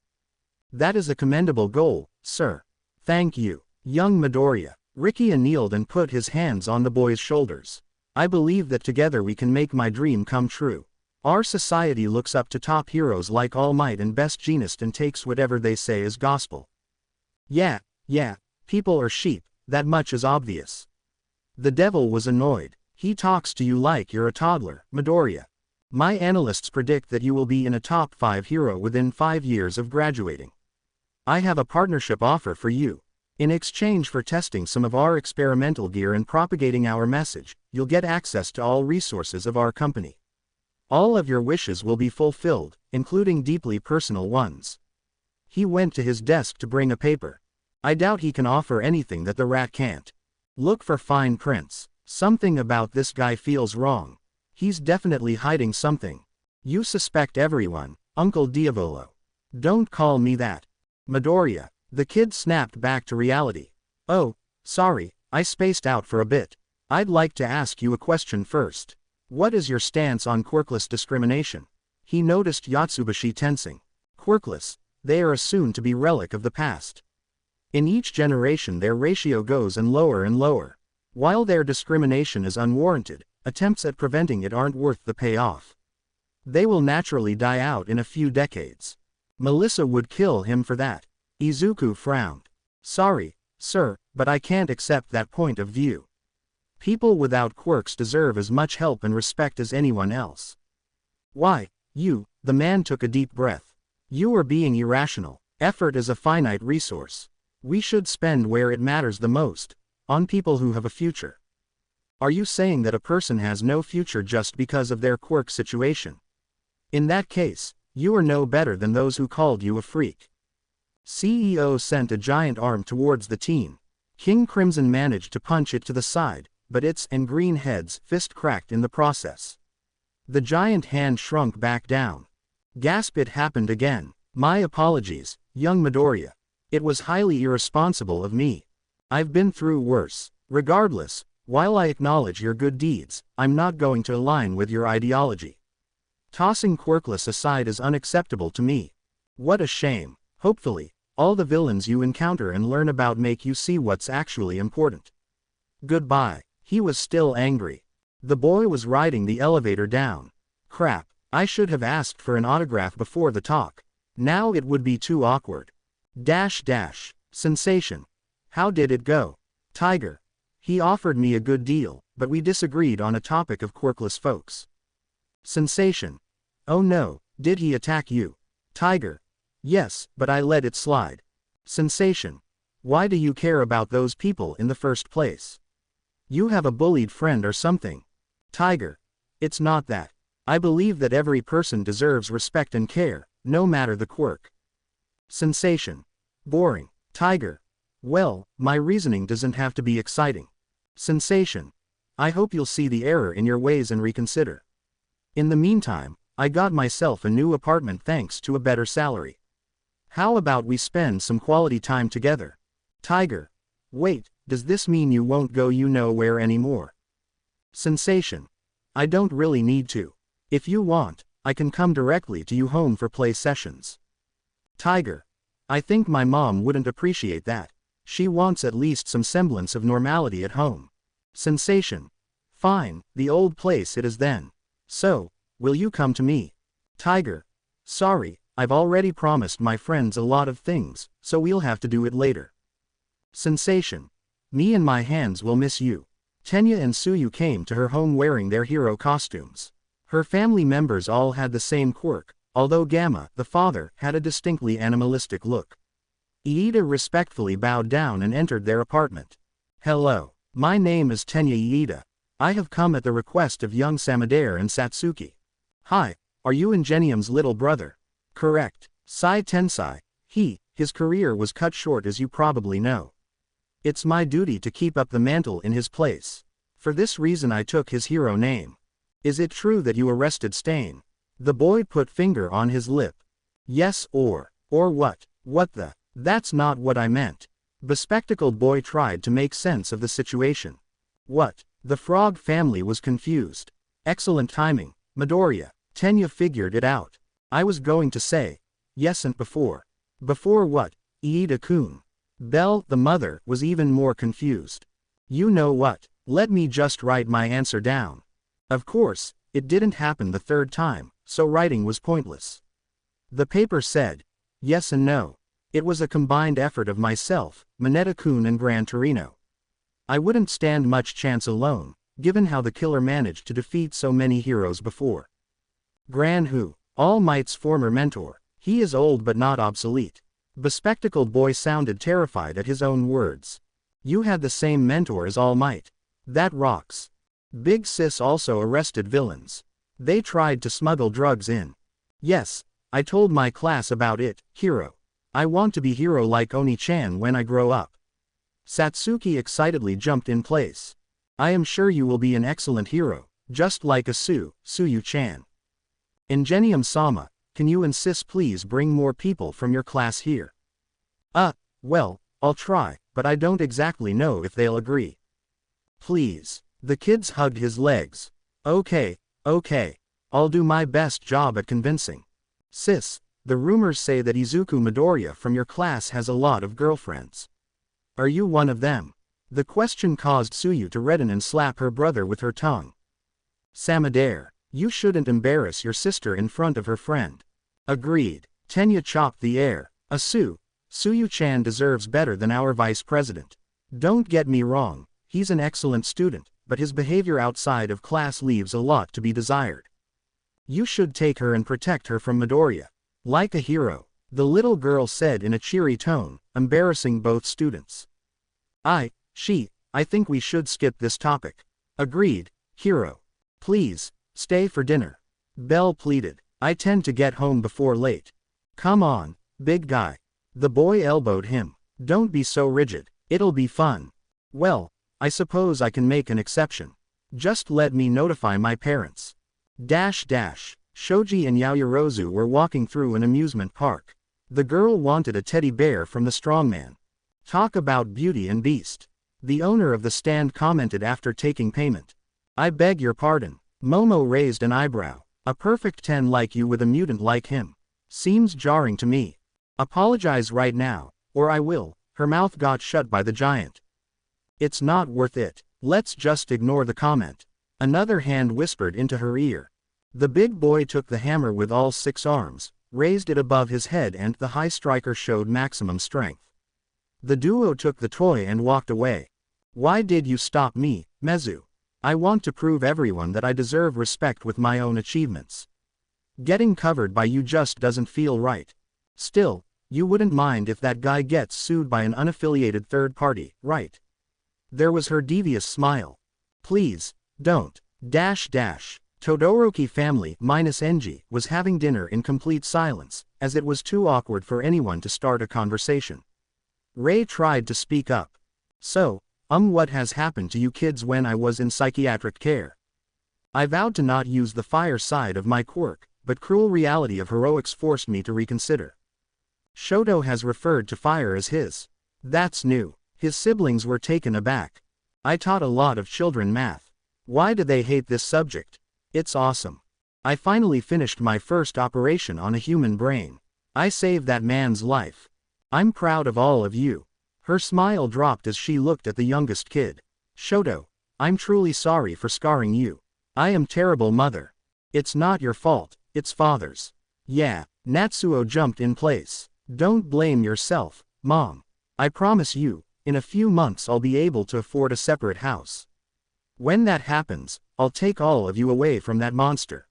That is a commendable goal, sir. Thank you, young Midoriya. Rikiya kneeled and put his hands on the boy's shoulders. I believe that together we can make my dream come true. Our society looks up to top heroes like All Might and Best Jeanist and takes whatever they say as gospel. Yeah, people are sheep, that much is obvious. The devil was annoyed. He talks to you like you're a toddler, Midoriya. My analysts predict that you will be in a top 5 hero within 5 years of graduating. I have a partnership offer for you. In exchange for testing some of our experimental gear and propagating our message, you'll get access to all resources of our company. All of your wishes will be fulfilled, including deeply personal ones. He went to his desk to bring a paper. I doubt he can offer anything that the rat can't. Look for fine prints. Something about this guy feels wrong. He's definitely hiding something. You suspect everyone, Uncle Diavolo. Don't call me that. Midoriya. The kid snapped back to reality. Oh, sorry, I spaced out for a bit. I'd like to ask you a question first. What is your stance on quirkless discrimination? He noticed Yatsubashi tensing. Quirkless, they are a soon-to-be relic of the past. In each generation their ratio goes lower and lower. While their discrimination is unwarranted, attempts at preventing it aren't worth the payoff. They will naturally die out in a few decades. Melissa would kill him for that. Izuku frowned. Sorry, sir, but I can't accept that point of view. People without quirks deserve as much help and respect as anyone else. Why, you, the man took a deep breath. You are being irrational. Effort is a finite resource. We should spend where it matters the most, on people who have a future. Are you saying that a person has no future just because of their quirk situation? In that case, you are no better than those who called you a freak. CEO sent a giant arm towards the teen. King Crimson managed to punch it to the side, but its and green head's fist cracked in the process. The giant hand shrunk back down. Gasp! It happened again. My apologies, young Midoriya. It was highly irresponsible of me. I've been through worse. Regardless, while I acknowledge your good deeds, I'm not going to align with your ideology. Tossing quirkless aside is unacceptable to me. What a shame. Hopefully, all the villains you encounter and learn about make you see what's actually important. Goodbye. He was still angry. The boy was riding the elevator down. Crap, I should have asked for an autograph before the talk. Now it would be too awkward. Sensation. How did it go? Tiger. He offered me a good deal, but we disagreed on a topic of quirkless folks. Sensation. Oh no, did he attack you? Tiger. Yes, but I let it slide. Sensation. Why do you care about those people in the first place? You have a bullied friend or something. Tiger. It's not that. I believe that every person deserves respect and care, no matter the quirk. Sensation. Boring. Tiger. Well, my reasoning doesn't have to be exciting. Sensation. I hope you'll see the error in your ways and reconsider. In the meantime, I got myself a new apartment thanks to a better salary. How about we spend some quality time together? Tiger. Wait, does this mean you won't go you know where anymore? Sensation. I don't really need to. If you want, I can come directly to you home for play sessions. Tiger. I think my mom wouldn't appreciate that. She wants at least some semblance of normality at home. Sensation. Fine, the old place it is then. So, will you come to me? Tiger. Sorry, I've already promised my friends a lot of things, so we'll have to do it later. Sensation. Me and my hands will miss you. Tenya and Suyu came to her home wearing their hero costumes. Her family members all had the same quirk, although Gamma, the father, had a distinctly animalistic look. Iida respectfully bowed down and entered their apartment. Hello, my name is Tenya Iida. I have come at the request of young Samadare and Satsuki. Hi, are you Ingenium's little brother? Correct. Sai Tensai. His career was cut short as you probably know. It's my duty to keep up the mantle in his place. For this reason I took his hero name. Is it true that you arrested Stain? The boy put finger on his lip. Yes or what? What the? That's not what I meant. Bespectacled boy tried to make sense of the situation. What? The frog family was confused. Excellent timing, Midoriya. Tenya figured it out. I was going to say, yes and before. Before what? Iida-kun. Belle, the mother, was even more confused. You know what? Let me just write my answer down. Of course, it didn't happen the third time, so writing was pointless. The paper said, yes and no. It was a combined effort of myself, Mineta-kun and Gran Torino. I wouldn't stand much chance alone, given how the killer managed to defeat so many heroes before. Gran who? All Might's former mentor. He is old but not obsolete. Bespectacled boy sounded terrified at his own words. You had the same mentor as All Might. That rocks. Big Sis also arrested villains. They tried to smuggle drugs in. Yes, I told my class about it, hero. I want to be hero like Oni-chan when I grow up. Satsuki excitedly jumped in place. I am sure you will be an excellent hero, just like Suyu-chan. Ingenium-sama, can you and Sis please bring more people from your class here? Well, I'll try, but I don't exactly know if they'll agree. Please. The kids hugged his legs. Okay, I'll do my best job at convincing. Sis, the rumors say that Izuku Midoriya from your class has a lot of girlfriends. Are you one of them? The question caused Suyu to redden and slap her brother with her tongue. Samadare, you shouldn't embarrass your sister in front of her friend. Agreed. Tenya chopped the air. Suyu-chan deserves better than our vice president. Don't get me wrong, he's an excellent student, but his behavior outside of class leaves a lot to be desired. You should take her and protect her from Midoriya. Like a hero, the little girl said in a cheery tone, embarrassing both students. I think we should skip this topic. Agreed, hero. Please, stay for dinner. Belle pleaded. I tend to get home before late. Come on, big guy. The boy elbowed him. Don't be so rigid, it'll be fun. Well, I suppose I can make an exception. Just let me notify my parents. Shoji and Yaoyorozu were walking through an amusement park. The girl wanted a teddy bear from the strongman. Talk about Beauty and Beast. The owner of the stand commented after taking payment. I beg your pardon. Momo raised an eyebrow. A perfect 10 like you with a mutant like him. Seems jarring to me. Apologize right now, or I will. Her mouth got shut by the giant. It's not worth it. Let's just ignore the comment. Another hand whispered into her ear. The big boy took the hammer with all 6 arms, raised it above his head, and the high striker showed maximum strength. The duo took the toy and walked away. Why did you stop me, Mezu? I want to prove everyone that I deserve respect with my own achievements. Getting covered by you just doesn't feel right. Still, you wouldn't mind if that guy gets sued by an unaffiliated third party, right? There was her devious smile. Please, don't. Todoroki family minus Enji was having dinner in complete silence, as it was too awkward for anyone to start a conversation. Ray tried to speak up. So, what has happened to you kids when I was in psychiatric care? I vowed to not use the fire side of my quirk, but cruel reality of heroics forced me to reconsider. Shoto has referred to fire as his. That's new. His siblings were taken aback. I taught a lot of children math. Why do they hate this subject? It's awesome. I finally finished my first operation on a human brain. I saved that man's life. I'm proud of all of you. Her smile dropped as she looked at the youngest kid. Shoto, I'm truly sorry for scarring you. I am terrible mother. It's not your fault, it's father's. Yeah, Natsuo jumped in place. Don't blame yourself, Mom. I promise you, in a few months I'll be able to afford a separate house. When that happens, I'll take all of you away from that monster.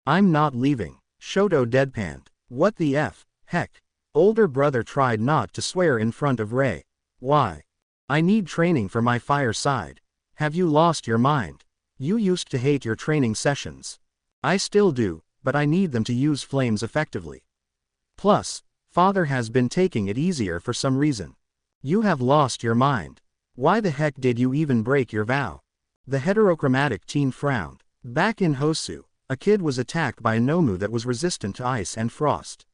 I'm not leaving, Shoto deadpanned. What the heck? Older brother tried not to swear in front of Ray. Why? I need training for my fire side. Have you lost your mind? You used to hate your training sessions. I still do, but I need them to use flames effectively. Plus, father has been taking it easier for some reason. You have lost your mind. Why the heck did you even break your vow? The heterochromatic teen frowned. Back in Hosu, a kid was attacked by a Nomu that was resistant to ice and frost.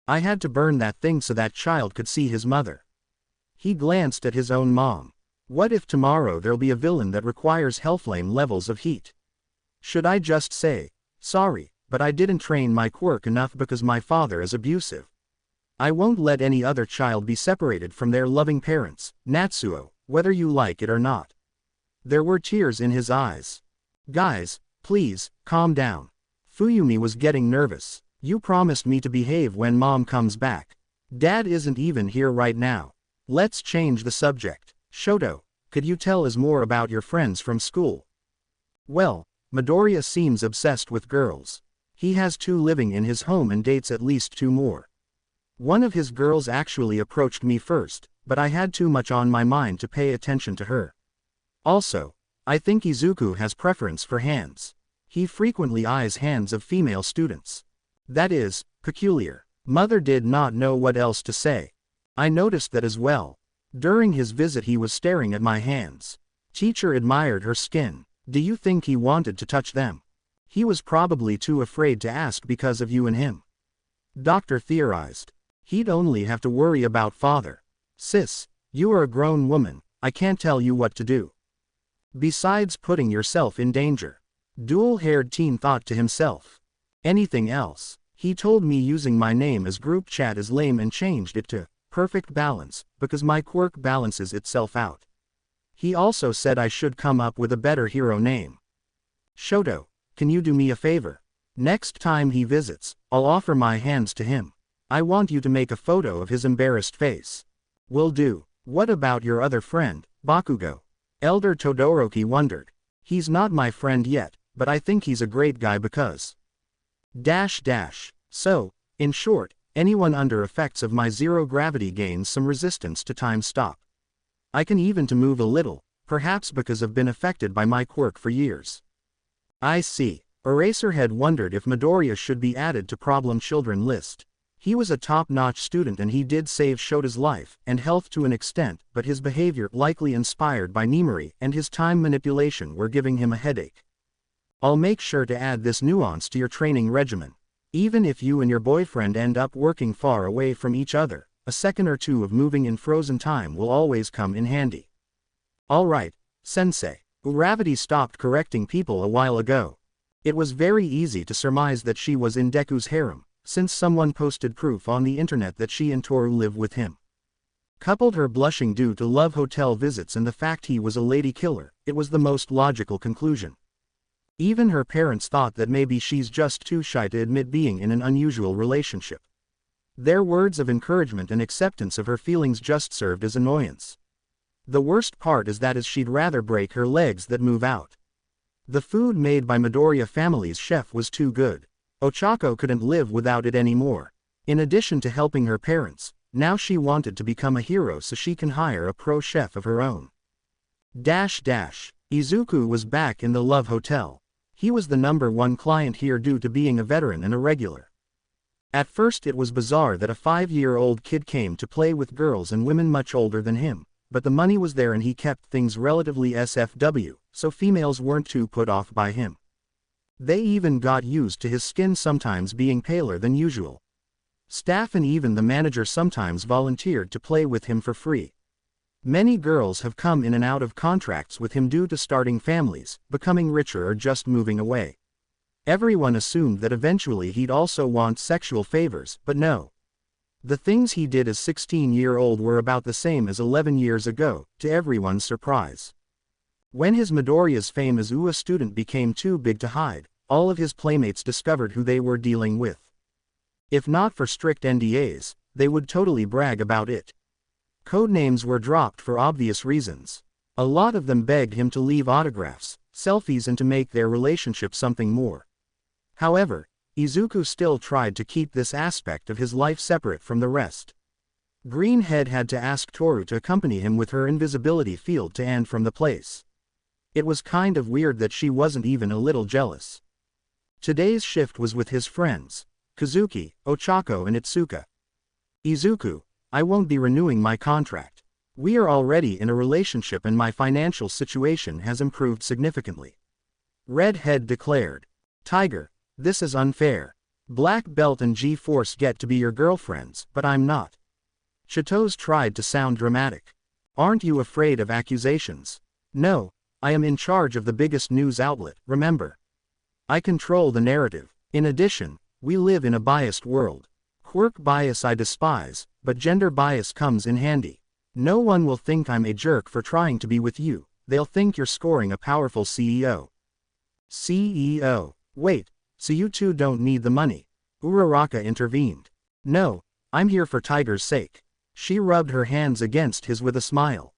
I had to burn that thing so that child could see his mother. He glanced at his own mom. What if tomorrow there'll be a villain that requires hellflame levels of heat? Should I just say, sorry, but I didn't train my quirk enough because my father is abusive? I won't let any other child be separated from their loving parents, Natsuo, whether you like it or not. There were tears in his eyes. Guys, please, calm down. Fuyumi was getting nervous. You promised me to behave when Mom comes back. Dad isn't even here right now. Let's change the subject. Shoto, could you tell us more about your friends from school? Well, Midoriya seems obsessed with girls. He has 2 living in his home and dates at least 2 more. One of his girls actually approached me first, but I had too much on my mind to pay attention to her. Also, I think Izuku has preference for hands. He frequently eyes hands of female students. That is, peculiar. Mother did not know what else to say. I noticed that as well. During his visit he was staring at my hands. Teacher admired her skin. Do you think he wanted to touch them? He was probably too afraid to ask because of you and him. Doctor theorized. He'd only have to worry about father. Sis, you are a grown woman, I can't tell you what to do. Besides putting yourself in danger. Dual-haired teen thought to himself. Anything else? He told me using my name as group chat is lame and changed it to perfect balance, because my quirk balances itself out. He also said I should come up with a better hero name. Shoto, can you do me a favor? Next time he visits, I'll offer my hands to him. I want you to make a photo of his embarrassed face. Will do. What about your other friend, Bakugo? Elder Todoroki wondered. He's not my friend yet, but I think he's a great guy because... So, in short, anyone under effects of my zero gravity gains some resistance to time stop. I can even to move a little, perhaps because I've been affected by my quirk for years. I see. Eraserhead wondered if Midoriya should be added to problem children list. He was a top-notch student and he did save Shota's life and health to an extent, but his behavior, likely inspired by Nimari and his time manipulation, were giving him a headache. I'll make sure to add this nuance to your training regimen. Even if you and your boyfriend end up working far away from each other, a second or two of moving in frozen time will always come in handy. Alright, sensei. Uravati stopped correcting people a while ago. It was very easy to surmise that she was in Deku's harem, since someone posted proof on the internet that she and Toru live with him. Coupled her blushing due to love hotel visits and the fact he was a lady killer, it was the most logical conclusion. Even her parents thought that maybe she's just too shy to admit being in an unusual relationship. Their words of encouragement and acceptance of her feelings just served as annoyance. The worst part is that she'd rather break her legs than move out. The food made by Midoriya family's chef was too good. Ochako couldn't live without it anymore. In addition to helping her parents, now she wanted to become a hero so she can hire a pro chef of her own. Izuku was back in the Love Hotel. He was the #1 client here due to being a veteran and a regular. At first it was bizarre that a 5-year-old kid came to play with girls and women much older than him, but the money was there and he kept things relatively SFW, so females weren't too put off by him. They even got used to his skin sometimes being paler than usual. Staff and even the manager sometimes volunteered to play with him for free. Many girls have come in and out of contracts with him due to starting families, becoming richer or just moving away. Everyone assumed that eventually he'd also want sexual favors, but no. The things he did as 16-year-old were about the same as 11 years ago, to everyone's surprise. When his Midoriya's fame as a student became too big to hide, all of his playmates discovered who they were dealing with. If not for strict NDAs, they would totally brag about it. Codenames were dropped for obvious reasons. A lot of them begged him to leave autographs, selfies and to make their relationship something more. However, Izuku still tried to keep this aspect of his life separate from the rest. Greenhead had to ask Toru to accompany him with her invisibility field to and from the place. It was kind of weird that she wasn't even a little jealous. Today's shift was with his friends, Kazuki, Ochako and Itsuka. Izuku, I won't be renewing my contract. We are already in a relationship and my financial situation has improved significantly. Redhead declared. Tiger, this is unfair. Black Belt and G-Force get to be your girlfriends, but I'm not. Chitose tried to sound dramatic. Aren't you afraid of accusations? No, I am in charge of the biggest news outlet, remember. I control the narrative. In addition, we live in a biased world. Quirk bias I despise, but gender bias comes in handy. No one will think I'm a jerk for trying to be with you, they'll think you're scoring a powerful CEO. CEO. Wait, so you two don't need the money? Uraraka intervened. No, I'm here for Tiger's sake. She rubbed her hands against his with a smile.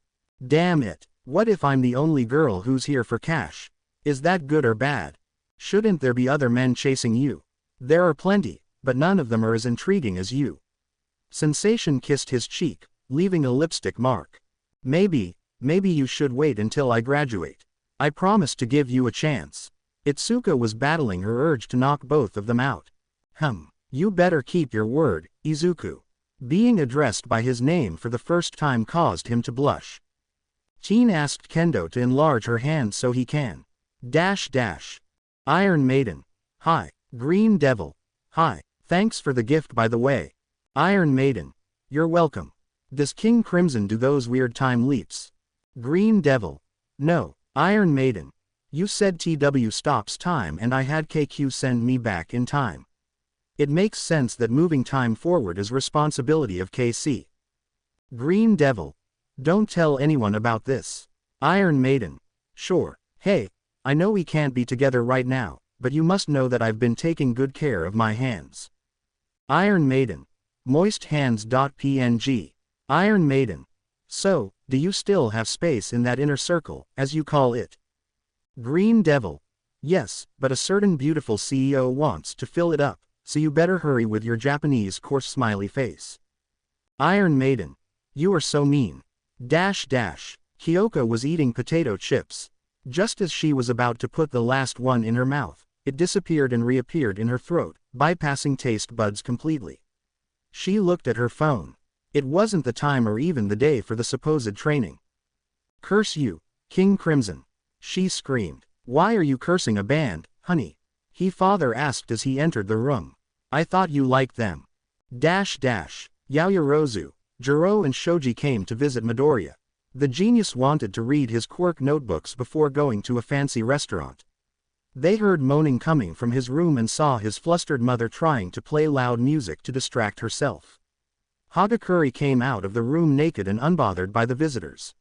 Damn it, what if I'm the only girl who's here for cash? Is that good or bad? Shouldn't there be other men chasing you? There are plenty, but none of them are as intriguing as you. Sensation kissed his cheek, leaving a lipstick mark. Maybe you should wait until I graduate. I promise to give you a chance. Itsuka was battling her urge to knock both of them out. You better keep your word, Izuku. Being addressed by his name for the first time caused him to blush. Teen asked Kendo to enlarge her hand so he can. Iron Maiden. Hi. Green Devil. Hi. Thanks for the gift by the way. Iron Maiden. You're welcome. Does King Crimson do those weird time leaps? Green Devil. No. Iron Maiden. You said TW stops time and I had KQ send me back in time. It makes sense that moving time forward is responsibility of KC. Green Devil. Don't tell anyone about this. Iron Maiden. Sure. Hey, I know we can't be together right now, but you must know that I've been taking good care of my hands. Iron Maiden. Moist hands.png. Iron Maiden. So, do you still have space in that inner circle, as you call it? Green Devil. Yes, but a certain beautiful CEO wants to fill it up, so you better hurry with your Japanese coarse smiley face. Iron Maiden. You are so mean. Kyoko was eating potato chips. Just as she was about to put the last one in her mouth, it disappeared and reappeared in her throat, bypassing taste buds completely. She looked at her phone. It wasn't the time or even the day for the supposed training. Curse you, King Crimson. She screamed. Why are you cursing a band, honey? Father asked as he entered the room. I thought you liked them. Yaoyorozu, Jiro and Shoji came to visit Midoriya. The genius wanted to read his quirk notebooks before going to a fancy restaurant. They heard moaning coming from his room and saw his flustered mother trying to play loud music to distract herself. Hagakuri came out of the room naked and unbothered by the visitors.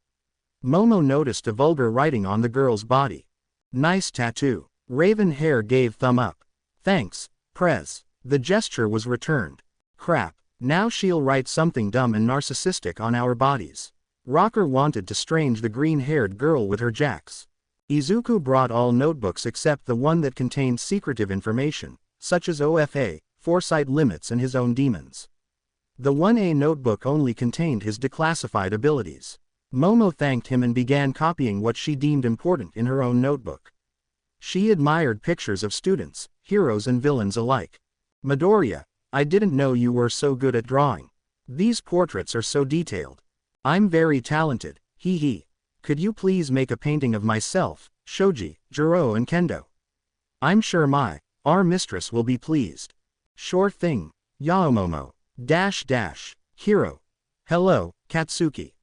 Momo noticed a vulgar writing on the girl's body. Nice tattoo. Raven Hair gave thumb up. Thanks, Prez. The gesture was returned. Crap, now she'll write something dumb and narcissistic on our bodies. Rocker wanted to strange the green-haired girl with her jacks. Izuku brought all notebooks except the one that contained secretive information, such as OFA, foresight limits and his own demons. The 1A notebook only contained his declassified abilities. Momo thanked him and began copying what she deemed important in her own notebook. She admired pictures of students, heroes and villains alike. Midoriya, I didn't know you were so good at drawing. These portraits are so detailed. I'm very talented, hee hee. Could you please make a painting of myself, Shoji, Jiro and Kendo? I'm sure our mistress will be pleased. Sure thing, Yaomomo. Hiro. Hello, Katsuki.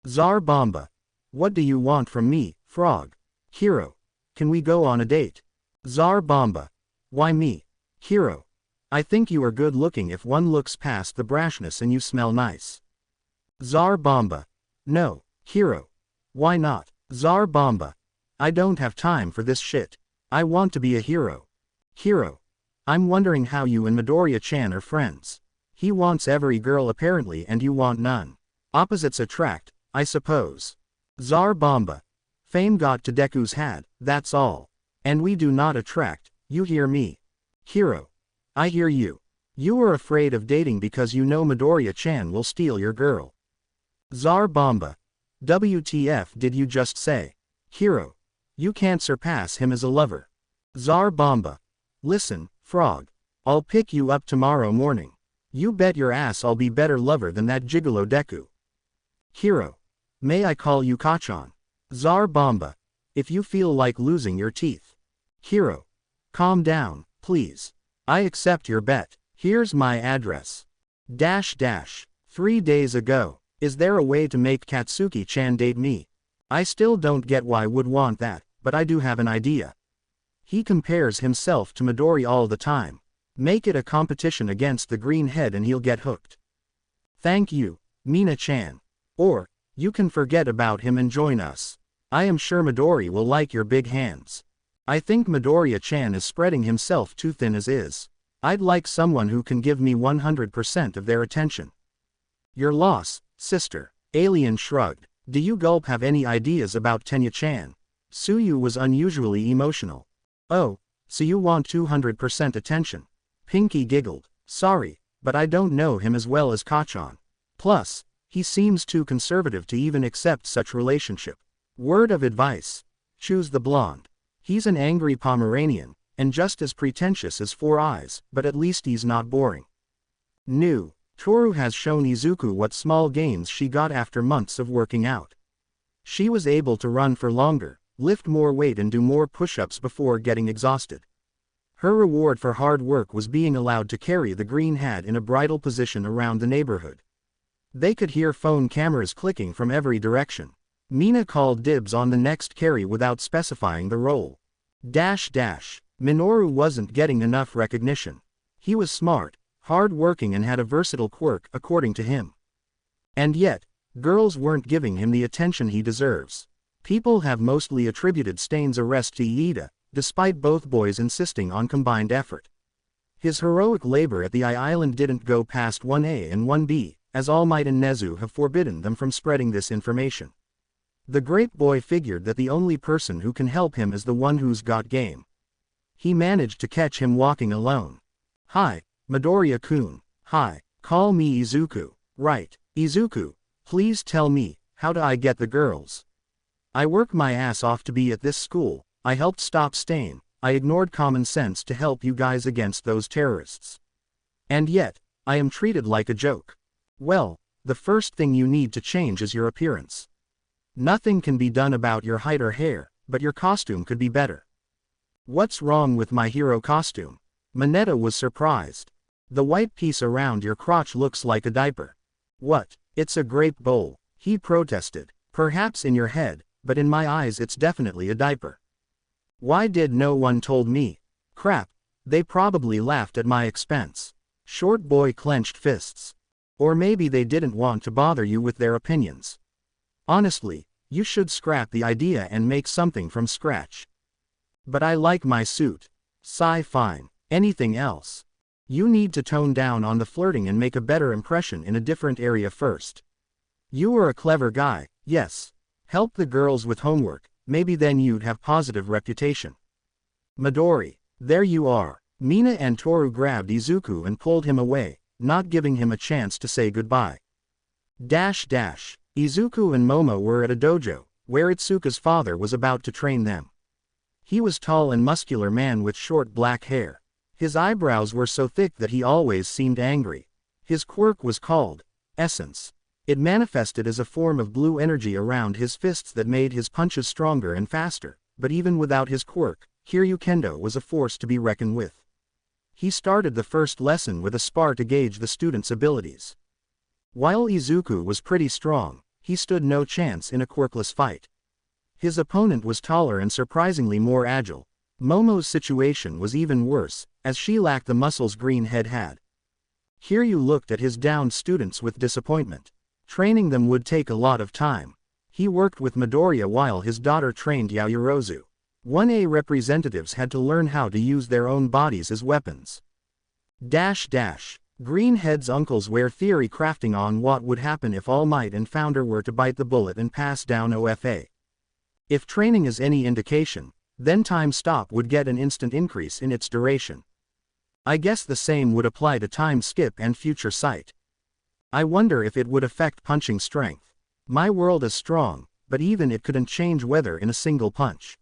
Tsar Bomba. What do you want from me, Frog? Hiro. Can we go on a date? Tsar Bomba. Why me? Hiro. I think you are good looking if one looks past the brashness and you smell nice. Tsar Bomba. No, Hiro. Why not? Tsar Bomba. I don't have time for this shit. I want to be a hero. Hiro. I'm wondering how you and Midoriya-chan are friends. He wants every girl apparently and you want none. Opposites attract, I suppose. Tsar Bomba. Fame got to Deku's head, that's all. And we do not attract, you hear me? Hiro. I hear you. You are afraid of dating because you know Midoriya-chan will steal your girl. Tsar Bomba. WTF did you just say? Hiro. You can't surpass him as a lover. Tsar Bomba. Listen, Frog. I'll pick you up tomorrow morning. You bet your ass I'll be better lover than that gigolo Deku. Hiro. May I call you Kachan? Tsar Bomba. If you feel like losing your teeth. Hiro. Calm down, please. I accept your bet. Here's my address. 3 days ago. Is there a way to make Katsuki-chan date me? I still don't get why would want that, but I do have an idea. He compares himself to Midori all the time. Make it a competition against the green head and he'll get hooked. Thank you, Mina-chan. Or, you can forget about him and join us. I am sure Midori will like your big hands. I think Midoriya-chan is spreading himself too thin as is. I'd like someone who can give me 100% of their attention. Your loss, sister. Alien shrugged. Do you gulp have any ideas about Tenya-chan? Suyu was unusually emotional. Oh, so you want 200% attention. Pinky giggled. Sorry, but I don't know him as well as Kachan. Plus, he seems too conservative to even accept such relationship. Word of advice. Choose the blonde. He's an angry Pomeranian, and just as pretentious as Four Eyes, but at least he's not boring. New. Toru has shown Izuku what small gains she got after months of working out. She was able to run for longer, lift more weight and do more push-ups before getting exhausted. Her reward for hard work was being allowed to carry the green hat in a bridal position around the neighborhood. They could hear phone cameras clicking from every direction. Mina called dibs on the next carry without specifying the role. Minoru wasn't getting enough recognition. He was smart, hard-working and had a versatile quirk according to him. And yet, girls weren't giving him the attention he deserves. People have mostly attributed Stain's arrest to Iida, despite both boys insisting on combined effort. His heroic labor at the island didn't go past 1A and 1B, as All Might and Nezu have forbidden them from spreading this information. The grape boy figured that the only person who can help him is the one who's got game. He managed to catch him walking alone. Hi, Midoriya-kun. Hi, call me Izuku. Right, Izuku, please tell me, how do I get the girls? I work my ass off to be at this school, I helped stop Stain, I ignored common sense to help you guys against those terrorists. And yet, I am treated like a joke. Well, the first thing you need to change is your appearance. Nothing can be done about your height or hair, but your costume could be better. What's wrong with my hero costume? Mineta was surprised. The white piece around your crotch looks like a diaper. What? It's a grape bowl, he protested. Perhaps in your head, but in my eyes it's definitely a diaper. Why did no one told me? Crap, they probably laughed at my expense. Short boy clenched fists. Or maybe they didn't want to bother you with their opinions. Honestly, you should scrap the idea and make something from scratch. But I like my suit. Sigh fine. Anything else? You need to tone down on the flirting and make a better impression in a different area first. You are a clever guy, yes. Help the girls with homework, maybe then you'd have positive reputation. Midori, there you are. Mina and Toru grabbed Izuku and pulled him away, not giving him a chance to say goodbye. Izuku and Momo were at a dojo, where Itsuka's father was about to train them. He was tall and muscular man with short black hair. His eyebrows were so thick that he always seemed angry. His quirk was called Essence. It manifested as a form of blue energy around his fists that made his punches stronger and faster, but even without his quirk, Kiryu Kendo was a force to be reckoned with. He started the first lesson with a spar to gauge the student's abilities. While Izuku was pretty strong, he stood no chance in a quirkless fight. His opponent was taller and surprisingly more agile. Momo's situation was even worse, as she lacked the muscles Greenhead had. Kiryu looked at his downed students with disappointment. Training them would take a lot of time. He worked with Midoriya while his daughter trained Yaoyorozu. 1A representatives had to learn how to use their own bodies as weapons. Greenhead's uncles were theory crafting on what would happen if All Might and Founder were to bite the bullet and pass down OFA. If training is any indication, then Time Stop would get an instant increase in its duration. I guess the same would apply to Time Skip and Future Sight. I wonder if it would affect punching strength. My world is strong, but even it couldn't change weather in a single punch.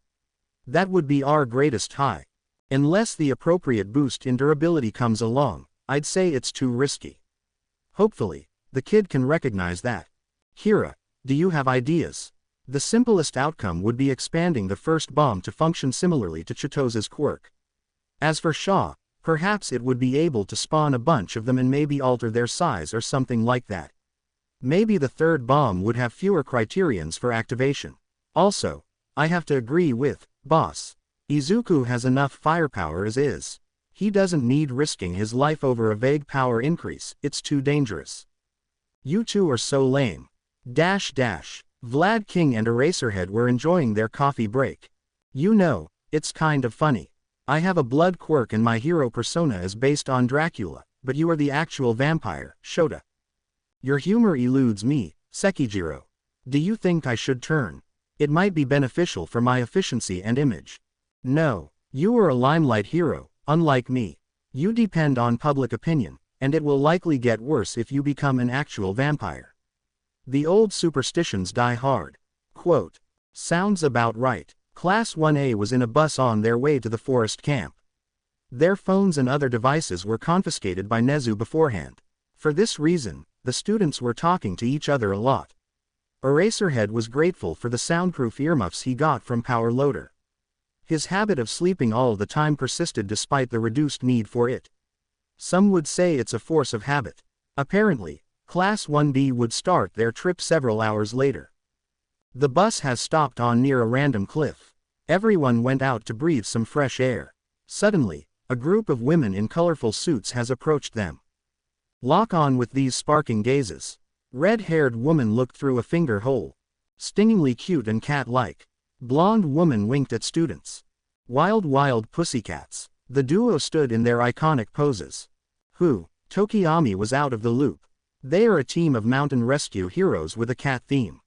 That would be our greatest high. Unless the appropriate boost in durability comes along, I'd say it's too risky. Hopefully, the kid can recognize that. Kira, do you have ideas? The simplest outcome would be expanding the first bomb to function similarly to Chitoza's quirk. As for Shaw, perhaps it would be able to spawn a bunch of them and maybe alter their size or something like that. Maybe the third bomb would have fewer criterions for activation. Also, I have to agree with Boss. Izuku has enough firepower as is. He doesn't need risking his life over a vague power increase, it's too dangerous. You two are so lame. Vlad King and Eraserhead were enjoying their coffee break. You know, it's kind of funny. I have a blood quirk and my hero persona is based on Dracula, but you are the actual vampire, Shota. Your humor eludes me, Sekijiro. Do you think I should turn? It might be beneficial for my efficiency and image. No, you are a limelight hero, unlike me. You depend on public opinion, and it will likely get worse if you become an actual vampire. The old superstitions die hard. Quote. Sounds about right. Class 1A was in a bus on their way to the forest camp. Their phones and other devices were confiscated by Nezu beforehand. For this reason, the students were talking to each other a lot. Eraserhead was grateful for the soundproof earmuffs he got from Power Loader. His habit of sleeping all the time persisted despite the reduced need for it. Some would say it's a force of habit. Apparently, Class 1B would start their trip several hours later. The bus has stopped on near a random cliff. Everyone went out to breathe some fresh air. Suddenly, a group of women in colorful suits has approached them. Lock on with these sparking gazes. Red-haired woman looked through a finger hole. Stingingly cute and cat-like. Blonde woman winked at students. Wild pussycats. The duo stood in their iconic poses. Tokiyami was out of the loop. They are a team of mountain rescue heroes with a cat theme.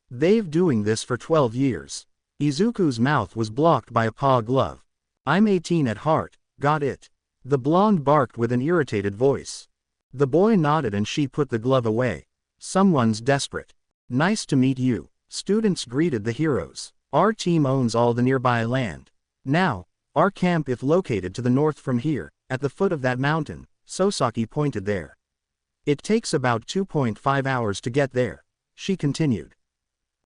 They've doing this for 12 years. Izuku's mouth was blocked by a paw glove. I'm 18 at heart, got it? The blonde barked with an irritated voice. The boy nodded and she put the glove away. Someone's desperate. Nice to meet you. Students greeted the heroes. Our team owns all the nearby land. Now, our camp is located to the north from here, at the foot of that mountain, Sosaki pointed there. It takes about 2.5 hours to get there, she continued.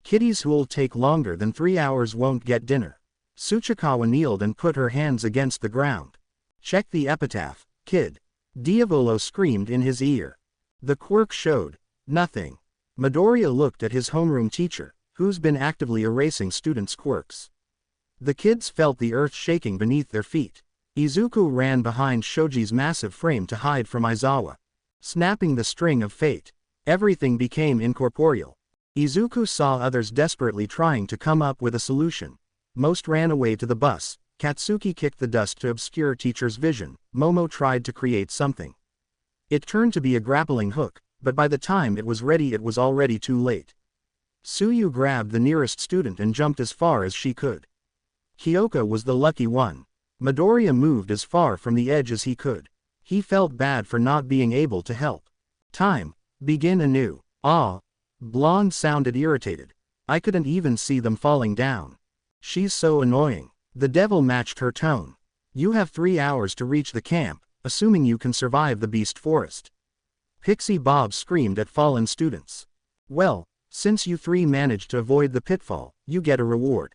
Kiddies who'll take longer than 3 hours won't get dinner. Tsuchikawa kneeled and put her hands against the ground. Check the epitaph, kid. Diavolo screamed in his ear. The quirk showed nothing. Midoriya looked at his homeroom teacher, who's been actively erasing students' quirks. The kids felt the earth shaking beneath their feet. Izuku ran behind Shoji's massive frame to hide from Aizawa. Snapping the string of fate. Everything became incorporeal. Izuku saw others desperately trying to come up with a solution. Most ran away to the bus. Katsuki kicked the dust to obscure teacher's vision. Momo tried to create something. It turned to be a grappling hook, but by the time it was ready it was already too late. Tsuyu grabbed the nearest student and jumped as far as she could. Kyoka was the lucky one. Midoriya moved as far from the edge as he could. He felt bad for not being able to help. Time. Begin anew. Ah. Blonde sounded irritated. I couldn't even see them falling down. She's so annoying. The devil matched her tone. You have 3 hours to reach the camp, assuming you can survive the beast forest. Pixie Bob screamed at fallen students. Well, since you 3 managed to avoid the pitfall, you get a reward.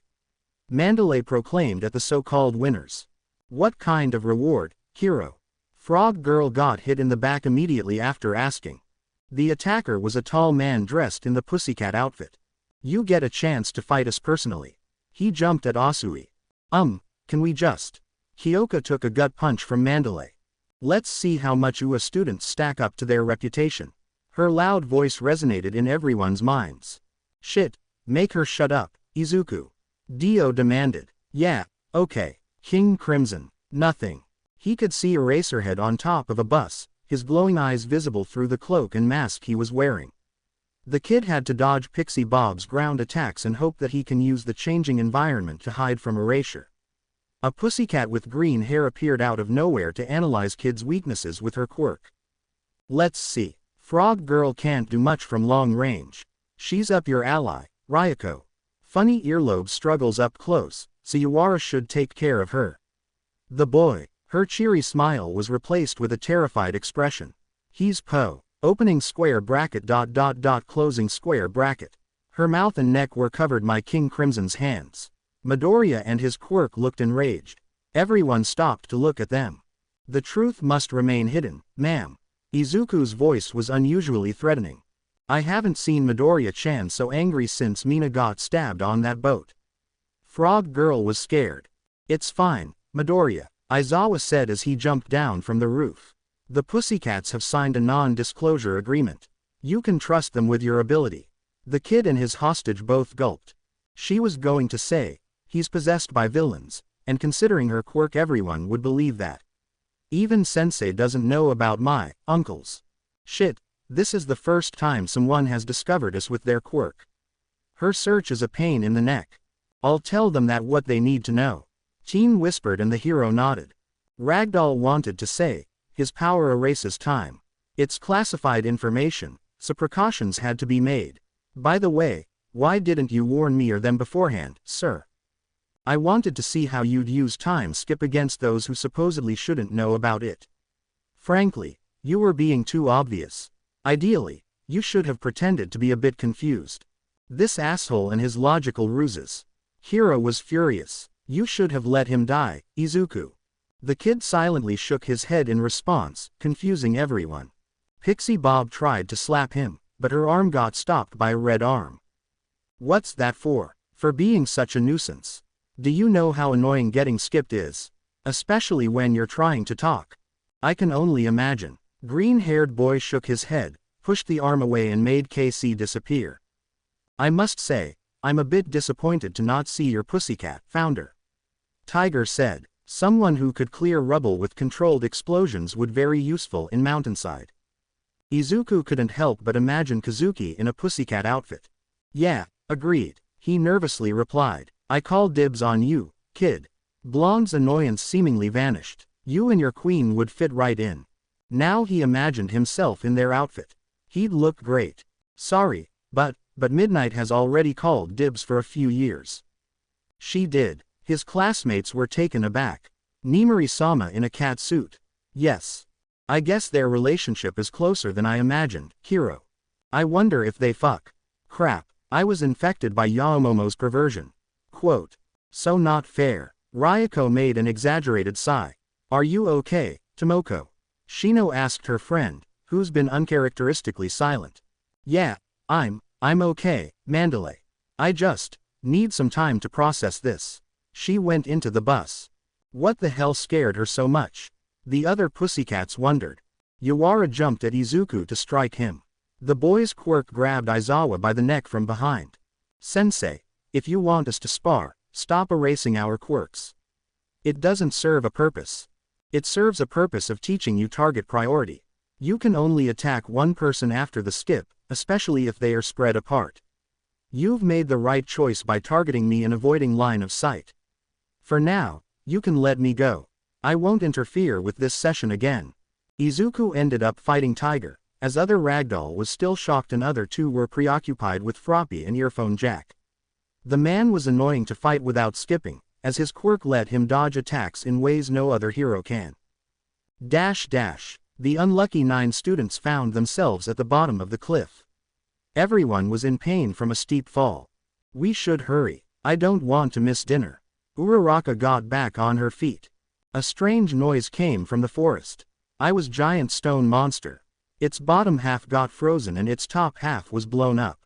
Mandalay proclaimed at the so-called winners. What kind of reward, hero? Frog Girl got hit in the back immediately after asking. The attacker was a tall man dressed in the pussycat outfit. You get a chance to fight us personally. He jumped at Asui. Can we just? Kyoka took a gut punch from Mandalay. Let's see how much UA students stack up to their reputation. Her loud voice resonated in everyone's minds. Shit, make her shut up, Izuku. Dio demanded. Yeah, okay. King Crimson. Nothing. He could see Eraserhead on top of a bus, his glowing eyes visible through the cloak and mask he was wearing. The kid had to dodge Pixie Bob's ground attacks and hope that he can use the changing environment to hide from erasure. A pussycat with green hair appeared out of nowhere to analyze Kid's weaknesses with her quirk. Let's see. Frog Girl can't do much from long range. She's up your ally, Ryuko. Funny earlobe struggles up close, so Yuara should take care of her. The boy. Her cheery smile was replaced with a terrified expression. He's Po. Opening square bracket ... closing square bracket. Her mouth and neck were covered by King Crimson's hands. Midoriya and his quirk looked enraged. Everyone stopped to look at them. The truth must remain hidden, ma'am. Izuku's voice was unusually threatening. I haven't seen Midoriya-chan so angry since Mina got stabbed on that boat. Frog Girl was scared. It's fine, Midoriya, Aizawa said as he jumped down from the roof. The Pussycats have signed a non-disclosure agreement. You can trust them with your ability. The kid and his hostage both gulped. She was going to say, he's possessed by villains, and considering her quirk everyone would believe that. Even Sensei doesn't know about my uncles. Shit, this is the first time someone has discovered us with their quirk. Her search is a pain in the neck. I'll tell them that what they need to know. Teen whispered and the hero nodded. Ragdoll wanted to say, his power erases time. It's classified information, so precautions had to be made. By the way, why didn't you warn me or them beforehand, sir? I wanted to see how you'd use time skip against those who supposedly shouldn't know about it. Frankly, you were being too obvious. Ideally, you should have pretended to be a bit confused. This asshole and his logical ruses. Hiro was furious. You should have let him die, Izuku. The kid silently shook his head in response, confusing everyone. Pixie Bob tried to slap him, but her arm got stopped by a red arm. What's that for? For being such a nuisance. Do you know how annoying getting skipped is? Especially when you're trying to talk. I can only imagine. Green-haired boy shook his head, pushed the arm away and made KC disappear. I must say, I'm a bit disappointed to not see your pussycat, founder. Tiger said. Someone who could clear rubble with controlled explosions would very useful in mountainside. Izuku couldn't help but imagine Kazuki in a pussycat outfit. Yeah, agreed, he nervously replied. I call dibs on you, kid. Blonde's annoyance seemingly vanished. You and your queen would fit right in. Now he imagined himself in their outfit. He'd look great. Sorry, but Midnight has already called dibs for a few years. She did. His classmates were taken aback. Nimori-sama in a cat suit. Yes. I guess their relationship is closer than I imagined, hero. I wonder if they fuck. Crap, I was infected by Yaomomo's perversion. Quote. So not fair. Ryuko made an exaggerated sigh. Are you okay, Tomoko? Shino asked her friend, who's been uncharacteristically silent. Yeah, I'm okay, Mandalay. I just need some time to process this. She went into the bus. What the hell scared her so much? The other pussycats wondered. Yuara jumped at Izuku to strike him. The boy's quirk grabbed Aizawa by the neck from behind. Sensei, if you want us to spar, stop erasing our quirks. It doesn't serve a purpose. It serves a purpose of teaching you target priority. You can only attack one person after the skip, especially if they are spread apart. You've made the right choice by targeting me and avoiding line of sight. For now, you can let me go. I won't interfere with this session again. Izuku ended up fighting Tiger, as other Ragdoll was still shocked and other two were preoccupied with Froppy and Earphone Jack. The man was annoying to fight without skipping, as his quirk let him dodge attacks in ways no other hero can. The unlucky 9 students found themselves at the bottom of the cliff. Everyone was in pain from a steep fall. We should hurry. I don't want to miss dinner. Uraraka got back on her feet. A strange noise came from the forest. I was giant stone monster. Its bottom half got frozen and its top half was blown up.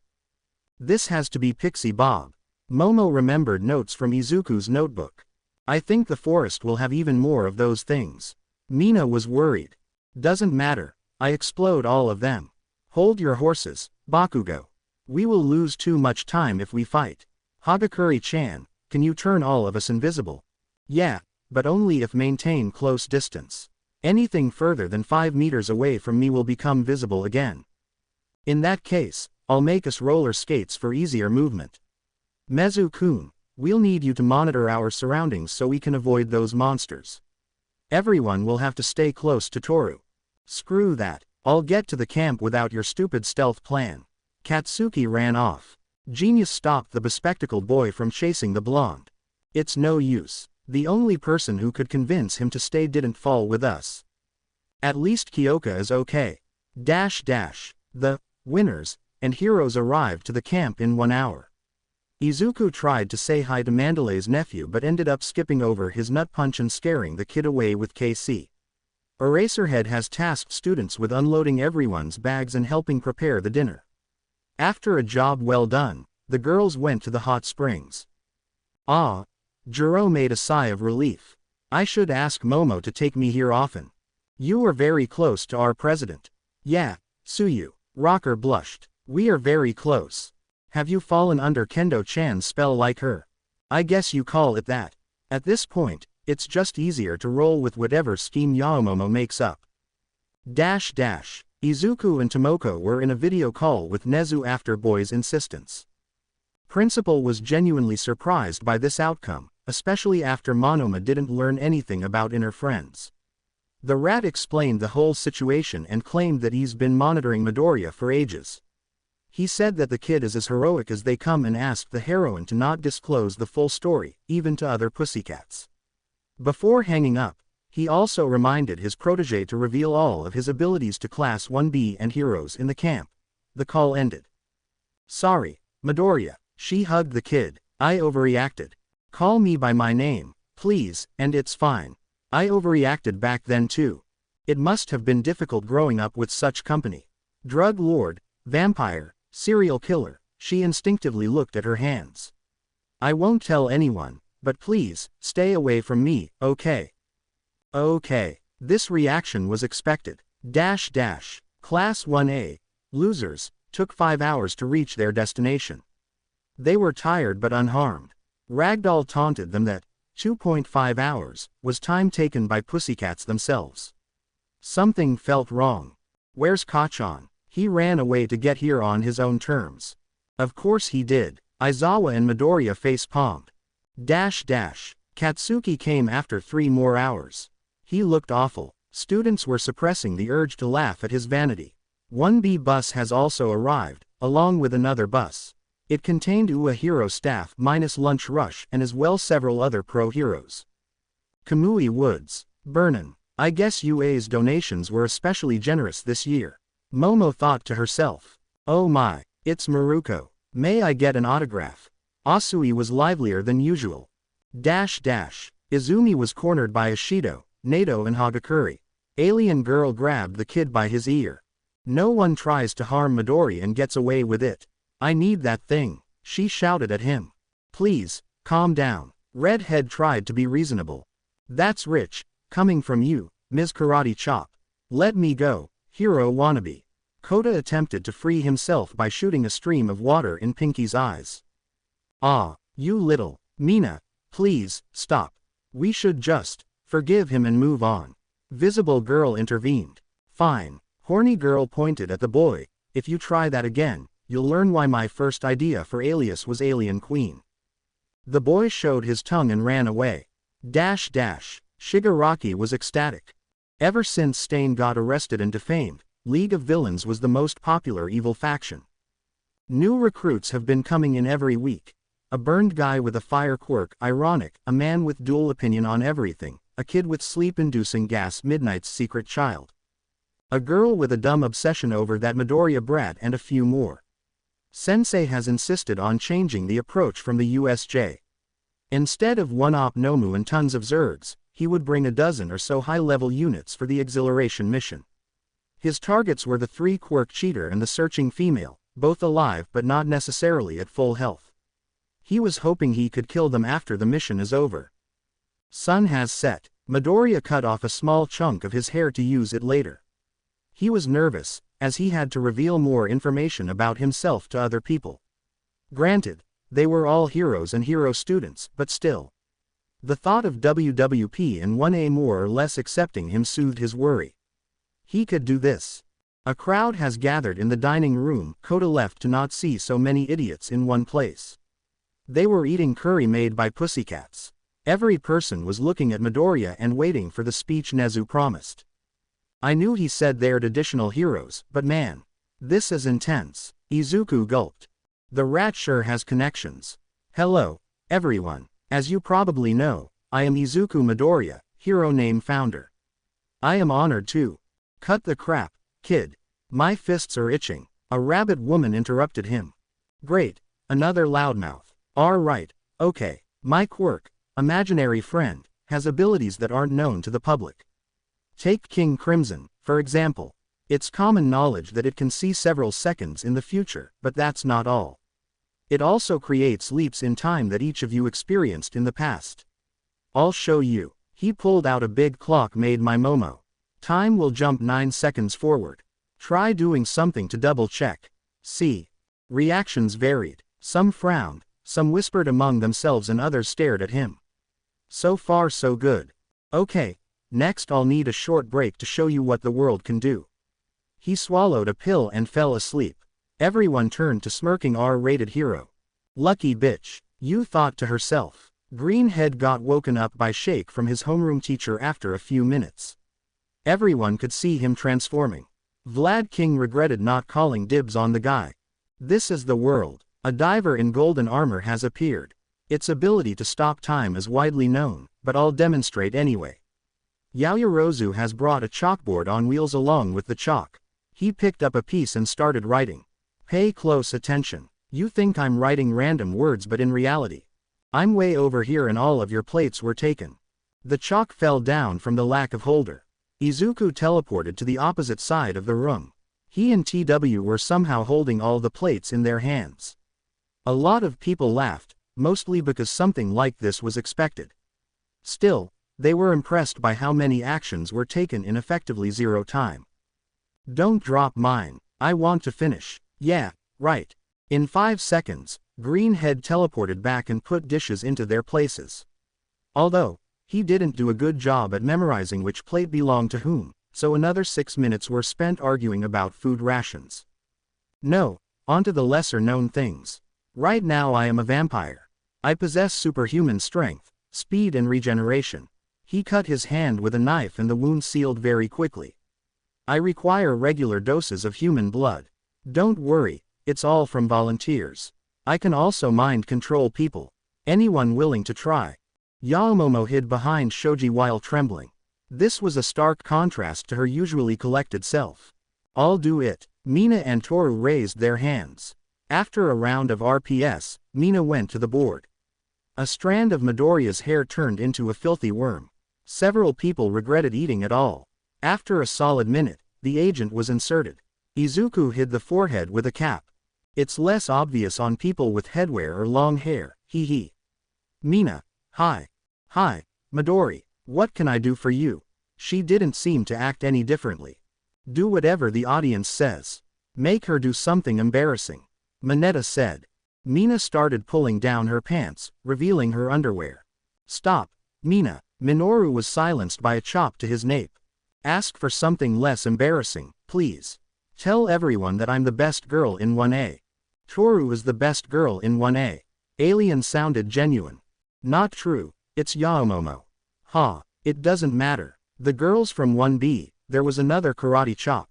This has to be Pixie Bob. Momo remembered notes from Izuku's notebook. I think the forest will have even more of those things. Mina was worried. Doesn't matter. I explode all of them. Hold your horses, Bakugo. We will lose too much time if we fight. Hagakure-chan, can you turn all of us invisible? Yeah, but only if maintain close distance. Anything further than 5 meters away from me will become visible again. In that case, I'll make us roller skates for easier movement. Mezu-kun, we'll need you to monitor our surroundings so we can avoid those monsters. Everyone will have to stay close to Toru. Screw that, I'll get to the camp without your stupid stealth plan. Katsuki ran off. Genius stopped the bespectacled boy from chasing the blonde. It's no use. The only person who could convince him to stay didn't fall with us. At least Kyoka is okay. The winners and heroes arrived to the camp in 1 hour. Izuku tried to say hi to Mandalay's nephew but ended up skipping over his nut punch and scaring the kid away with KC. Eraserhead has tasked students with unloading everyone's bags and helping prepare the dinner. After a job well done, the girls went to the hot springs. Jiro made a sigh of relief. I should ask Momo to take me here often. You are very close to our president. Yeah, Tsuyu. Rocker blushed. We are very close. Have you fallen under Kendo-chan's spell like her? I guess you call it that. At this point, it's just easier to roll with whatever scheme Yaomomo makes up. Izuku and Tomoko were in a video call with Nezu after Boy's insistence. Principal was genuinely surprised by this outcome, especially after Monoma didn't learn anything about inner friends. The rat explained the whole situation and claimed that he's been monitoring Midoriya for ages. He said that the kid is as heroic as they come and asked the heroine to not disclose the full story, even to other pussycats. Before hanging up, he also reminded his protege to reveal all of his abilities to Class 1B and heroes in the camp. The call ended. Sorry, Midoriya, she hugged the kid. I overreacted. Call me by my name, please, and it's fine. I overreacted back then too. It must have been difficult growing up with such company. Drug lord, vampire, serial killer, she instinctively looked at her hands. I won't tell anyone, but please, stay away from me, okay? Okay. This reaction was expected. Class 1A, losers, took 5 hours to reach their destination. They were tired but unharmed. Ragdoll taunted them that 2.5 hours was time taken by pussycats themselves. Something felt wrong. Where's Kachan? He ran away to get here on his own terms. Of course he did. Aizawa and Midoriya face-palmed. Katsuki came after 3 more hours. He looked awful. Students were suppressing the urge to laugh at his vanity. 1B bus has also arrived, along with another bus. It contained UA hero staff minus Lunch Rush and as well several other pro heroes. Kamui Woods. Burnin. I guess UA's donations were especially generous this year. Momo thought to herself. Oh my, it's Maruko. May I get an autograph? Asui was livelier than usual. Izumi was cornered by Ishido, Nato and Hagakure. Alien girl grabbed the kid by his ear. No one tries to harm Midori and gets away with it. I need that thing, she shouted at him. Please, calm down. Redhead tried to be reasonable. That's rich, coming from you, Ms. Karate Chop. Let me go, hero wannabe. Kota attempted to free himself by shooting a stream of water in Pinky's eyes. Ah, you little. Mina, please, stop. We should just forgive him and move on. Visible girl intervened. Fine. Horny girl pointed at the boy. If you try that again, you'll learn why my first idea for alias was Alien Queen. The boy showed his tongue and ran away. Shigaraki was ecstatic. Ever since Stain got arrested and defamed, League of Villains was the most popular evil faction. New recruits have been coming in every week. A burned guy with a fire quirk, ironic, a man with dual opinion on everything, a kid with sleep-inducing gas, Midnight's secret child. A girl with a dumb obsession over that Midoriya brat, and a few more. Sensei has insisted on changing the approach from the USJ. Instead of one-op Nomu and tons of Zergs, he would bring a dozen or so high-level units for the exhilaration mission. His targets were the 3-quirk cheater and the searching female, both alive but not necessarily at full health. He was hoping he could kill them after the mission is over. Sun has set. Midoriya cut off a small chunk of his hair to use it later. He was nervous, as he had to reveal more information about himself to other people. Granted, they were all heroes and hero students, but still. The thought of WWP and 1A more or less accepting him soothed his worry. He could do this. A crowd has gathered in the dining room. Kota left to not see so many idiots in one place. They were eating curry made by pussycats. Every person was looking at Midoriya and waiting for the speech Nezu promised. I knew he said they're additional heroes, but man. This is intense. Izuku gulped. The rat sure has connections. Hello, everyone. As you probably know, I am Izuku Midoriya, hero name founder. I am honored to. Cut the crap, kid. My fists are itching. A rabbit woman interrupted him. Great, another loudmouth. Right, okay. My quirk, imaginary friend, has abilities that aren't known to the public. Take King Crimson, for example. It's common knowledge that it can see several seconds in the future, but that's not all. It also creates leaps in time that each of you experienced in the past. I'll show you. He pulled out a big clock made by Momo. Time will jump 9 seconds forward. Try doing something to double check. See. Reactions varied. Some frowned, some whispered among themselves and others stared at him. So far so good. Okay, next I'll need a short break to show you what the world can do. He swallowed a pill and fell asleep. Everyone turned to smirking R-rated hero. Lucky bitch, you thought to herself. Greenhead got woken up by shake from his homeroom teacher after a few minutes. Everyone could see him transforming. Vlad King regretted not calling dibs on the guy. This is the world. A diver in golden armor has appeared. Its ability to stop time is widely known, but I'll demonstrate anyway. Yaoyorozu has brought a chalkboard on wheels along with the chalk. He picked up a piece and started writing. Pay close attention. You think I'm writing random words, but in reality, I'm way over here and all of your plates were taken. The chalk fell down from the lack of holder. Izuku teleported to the opposite side of the room. He and TW were somehow holding all the plates in their hands. A lot of people laughed, mostly because something like this was expected. Still, they were impressed by how many actions were taken in effectively 0 time. Don't drop mine. I want to finish. Yeah, right. In 5 seconds, Greenhead teleported back and put dishes into their places. Although, he didn't do a good job at memorizing which plate belonged to whom, so another 6 minutes were spent arguing about food rations. No, onto the lesser-known things. Right now I am a vampire. I possess superhuman strength, speed and regeneration. He cut his hand with a knife and the wound sealed very quickly. I require regular doses of human blood. Don't worry, it's all from volunteers. I can also mind control people. Anyone willing to try? Yaomomo hid behind Shoji while trembling. This was a stark contrast to her usually collected self. I'll do it. Mina and Toru raised their hands. After a round of RPS, Mina went to the board. A strand of Midoriya's hair turned into a filthy worm. Several people regretted eating it all. After a solid minute, the agent was inserted. Izuku hid the forehead with a cap. It's less obvious on people with headwear or long hair, hee hee. Mina, hi. Hi, Midori, what can I do for you? She didn't seem to act any differently. Do whatever the audience says. Make her do something embarrassing. Mineta said. Mina started pulling down her pants, revealing her underwear. Stop, Mina. Minoru was silenced by a chop to his nape. Ask for something less embarrassing, please. Tell everyone that I'm the best girl in 1A. Toru is the best girl in 1A. Alien sounded genuine. Not true, it's Yaomomo. Ha, it doesn't matter. The girls from 1B, there was another karate chop.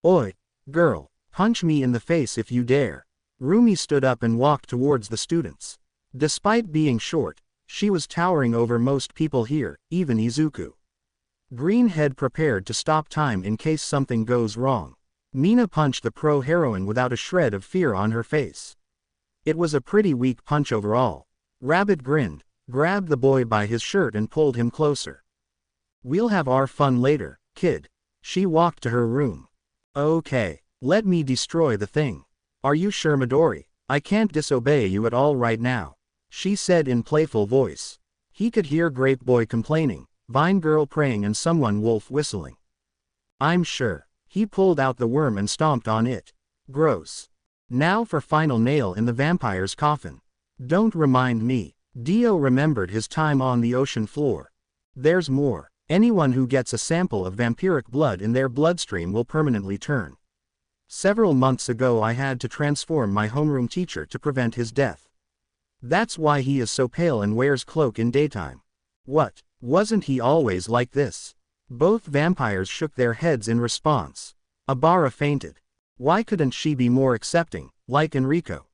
Oi, girl, punch me in the face if you dare. Rumi stood up and walked towards the students. Despite being short, she was towering over most people here, even Izuku. Greenhead prepared to stop time in case something goes wrong. Mina punched the pro-heroine without a shred of fear on her face. It was a pretty weak punch overall. Rabbit grinned, grabbed the boy by his shirt and pulled him closer. We'll have our fun later, kid. She walked to her room. Okay, let me destroy the thing. Are you sure, Midori? I can't disobey you at all right now, she said in playful voice. He could hear Grape Boy complaining, Vine Girl praying and someone wolf whistling. I'm sure. He pulled out the worm and stomped on it. Gross. Now for final nail in the vampire's coffin. Don't remind me. Dio remembered his time on the ocean floor. There's more. Anyone who gets a sample of vampiric blood in their bloodstream will permanently turn. Several months ago I had to transform my homeroom teacher to prevent his death. That's why he is so pale and wears cloak in daytime. What, wasn't he always like this? Both vampires shook their heads in response. Abara fainted. Why couldn't she be more accepting, like Enrico?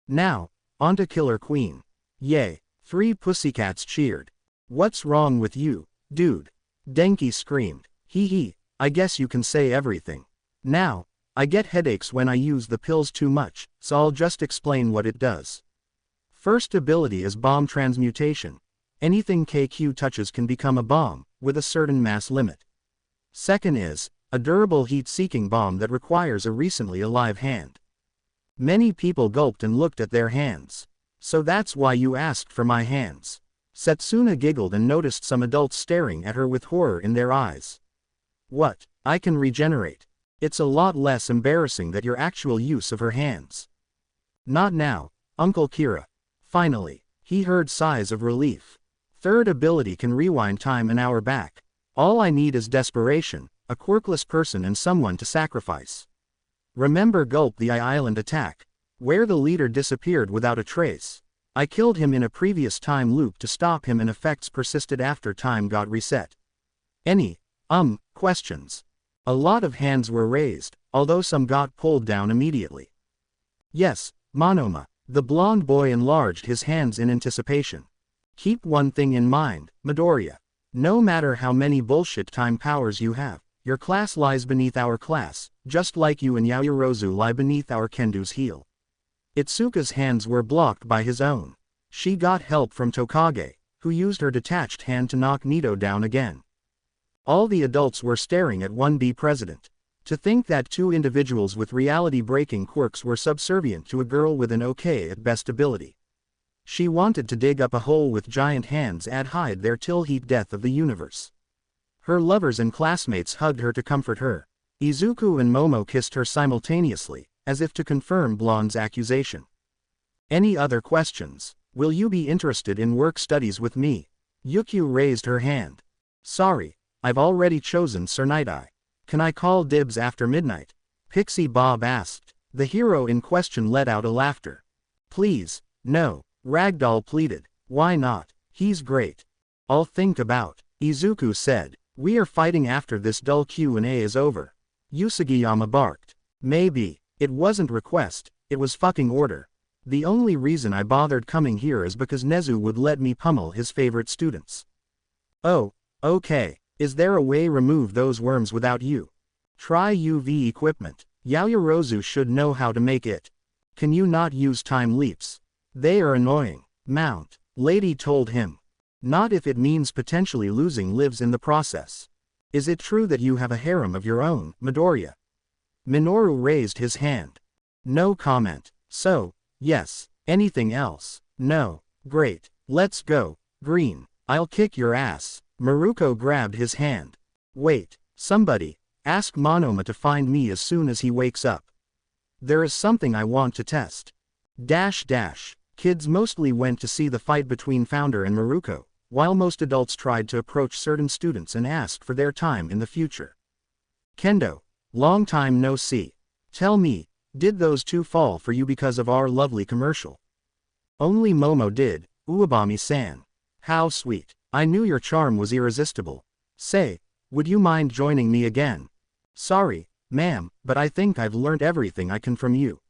Now, on to Killer Queen. Yay, 3 pussycats cheered. What's wrong with you, dude? Denki screamed. Hee hee, I guess you can say everything. Now, I get headaches when I use the pills too much, so I'll just explain what it does. First ability is bomb transmutation. Anything KQ touches can become a bomb, with a certain mass limit. Second is, a durable heat-seeking bomb that requires a recently alive hand. Many people gulped and looked at their hands. So that's why you asked for my hands. Setsuna giggled and noticed some adults staring at her with horror in their eyes. What, I can regenerate? It's a lot less embarrassing than your actual use of her hands. Not now, Uncle Kira. Finally, he heard sighs of relief. Third ability can rewind time an hour back. All I need is desperation, a quirkless person and someone to sacrifice. Remember Gulp the Island attack, where the leader disappeared without a trace. I killed him in a previous time loop to stop him and effects persisted after time got reset. Any, questions? A lot of hands were raised, although some got pulled down immediately. Yes, Monoma. The blonde boy enlarged his hands in anticipation. Keep one thing in mind, Midoriya. No matter how many bullshit time powers you have, your class lies beneath our class, just like you and Yaoyorozu lie beneath our Kendo's heel. Itsuka's hands were blocked by his own. She got help from Tokage, who used her detached hand to knock Nito down again. All the adults were staring at 1B President. To think that 2 individuals with reality-breaking quirks were subservient to a girl with an okay at best ability. She wanted to dig up a hole with giant hands and hide there till heat death of the universe. Her lovers and classmates hugged her to comfort her. Izuku and Momo kissed her simultaneously, as if to confirm Blonde's accusation. Any other questions? Will you be interested in work studies with me? Yukio raised her hand. Sorry, I've already chosen Sir Night-Eye. Can I call dibs after midnight? Pixie Bob asked. The hero in question let out a laughter. Please, no, Ragdoll pleaded. Why not? He's great. I'll think about. Izuku said. We are fighting after this dull Q&A is over. Usagiyama barked. Maybe. It wasn't request, it was fucking order. The only reason I bothered coming here is because Nezu would let me pummel his favorite students. Oh, okay. Is there a way remove those worms without you? Try UV equipment. Yaoyorozu should know how to make it. Can you not use time leaps? They are annoying. Mount. Lady told him. Not if it means potentially losing lives in the process. Is it true that you have a harem of your own, Midoriya? Minoru raised his hand. No comment. So, yes. Anything else? No. Great. Let's go, Green. I'll kick your ass. Maruko grabbed his hand. Wait, somebody, ask Monoma to find me as soon as he wakes up. There is something I want to test. Kids mostly went to see the fight between Founder and Maruko, while most adults tried to approach certain students and ask for their time in the future. Kendo, long time no see. Tell me, did those two fall for you because of our lovely commercial? Only Momo did, Uwabami-san. How sweet. I knew your charm was irresistible. Say, would you mind joining me again? Sorry, ma'am, but I think I've learned everything I can from you.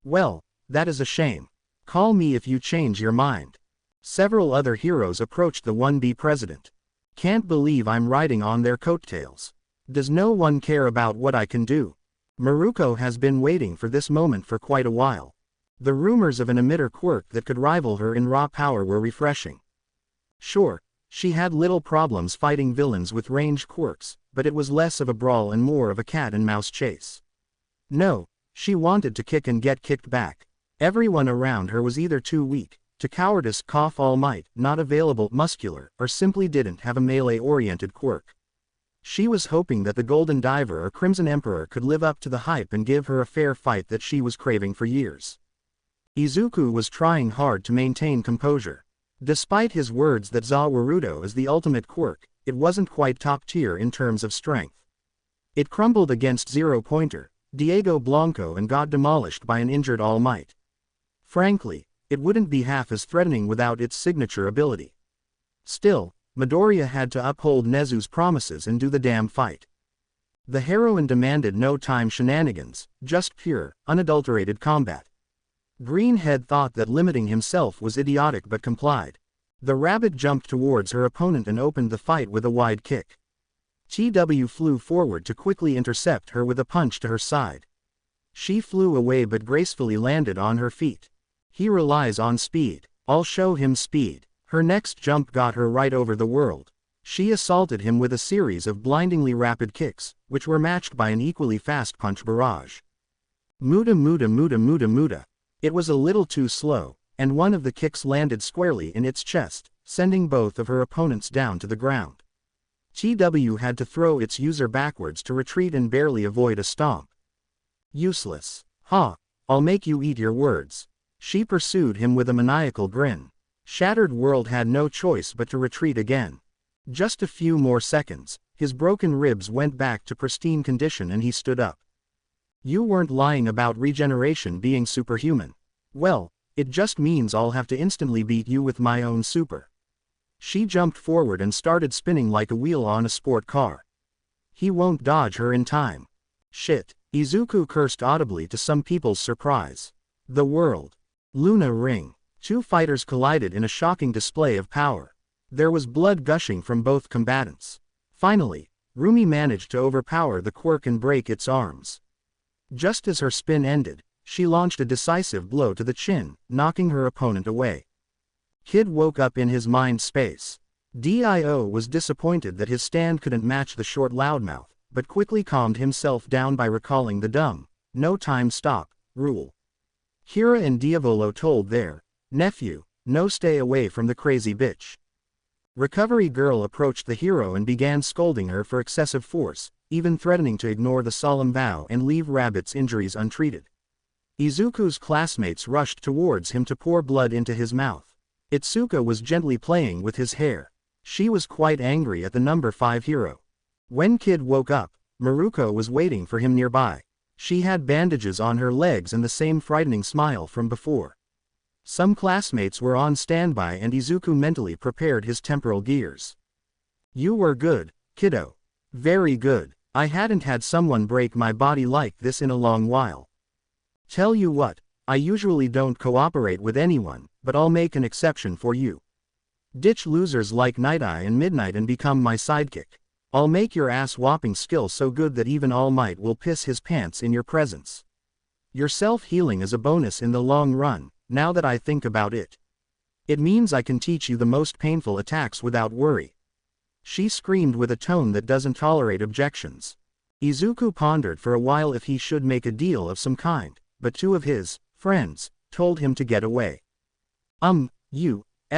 Well, that is a shame. Call me if you change your mind. Several other heroes approached the 1B president. Can't believe I'm riding on their coattails. Does no one care about what I can do? Maruko has been waiting for this moment for quite a while. The rumors of an emitter quirk that could rival her in raw power were refreshing. Sure, she had little problems fighting villains with ranged quirks, but it was less of a brawl and more of a cat and mouse chase. No, she wanted to kick and get kicked back. Everyone around her was either too weak, to cowardice, cough all might, not available, muscular, or simply didn't have a melee-oriented quirk. She was hoping that the Golden Diver or Crimson Emperor could live up to the hype and give her a fair fight that she was craving for years. Izuku was trying hard to maintain composure. Despite his words that Zawarudo is the ultimate quirk, it wasn't quite top tier in terms of strength. It crumbled against Zero Pointer, Diego Blanco, and got demolished by an injured All Might. Frankly, it wouldn't be half as threatening without its signature ability. Still, Midoriya had to uphold Nezu's promises and do the damn fight. The heroine demanded no time shenanigans, just pure, unadulterated combat. Greenhead thought that limiting himself was idiotic but complied. The rabbit jumped towards her opponent and opened the fight with a wide kick. TW flew forward to quickly intercept her with a punch to her side. She flew away but gracefully landed on her feet. He relies on speed. I'll show him speed. Her next jump got her right over the world. She assaulted him with a series of blindingly rapid kicks, which were matched by an equally fast punch barrage. Muda muda muda muda muda. It was a little too slow, and one of the kicks landed squarely in its chest, sending both of her opponents down to the ground. TW had to throw its user backwards to retreat and barely avoid a stomp. Useless. Ha! I'll make you eat your words. She pursued him with a maniacal grin. Shattered World had no choice but to retreat again. Just a few more seconds, his broken ribs went back to pristine condition and he stood up. You weren't lying about regeneration being superhuman. Well, it just means I'll have to instantly beat you with my own super. She jumped forward and started spinning like a wheel on a sport car. He won't dodge her in time. Shit, Izuku cursed audibly to some people's surprise. The world. Luna Ring. Two fighters collided in a shocking display of power. There was blood gushing from both combatants. Finally, Rumi managed to overpower the quirk and break its arms. Just as her spin ended, she launched a decisive blow to the chin, knocking her opponent away. Kid woke up in his mind space. Dio was disappointed that his stand couldn't match the short loudmouth, but quickly calmed himself down by recalling the dumb, no time stop, rule. Hira and Diavolo told their nephew, no, stay away from the crazy bitch. Recovery Girl approached the hero and began scolding her for excessive force, even threatening to ignore the solemn vow and leave Rabbit's injuries untreated. Izuku's classmates rushed towards him to pour blood into his mouth. Itsuka was gently playing with his hair. She was quite angry at the number 5 hero. When Kid woke up, Maruko was waiting for him nearby. She had bandages on her legs and the same frightening smile from before. Some classmates were on standby and Izuku mentally prepared his temporal gears. You were good, kiddo. Very good. I hadn't had someone break my body like this in a long while. Tell you what, I usually don't cooperate with anyone, but I'll make an exception for you. Ditch losers like Night Eye and Midnight and become my sidekick. I'll make your ass-whopping skill so good that even All Might will piss his pants in your presence. Your self-healing is a bonus in the long run, now that I think about it. It means I can teach you the most painful attacks without worry. She screamed with a tone that doesn't tolerate objections. Izuku pondered for a while if he should make a deal of some kind, but 2 of his friends told him to get away.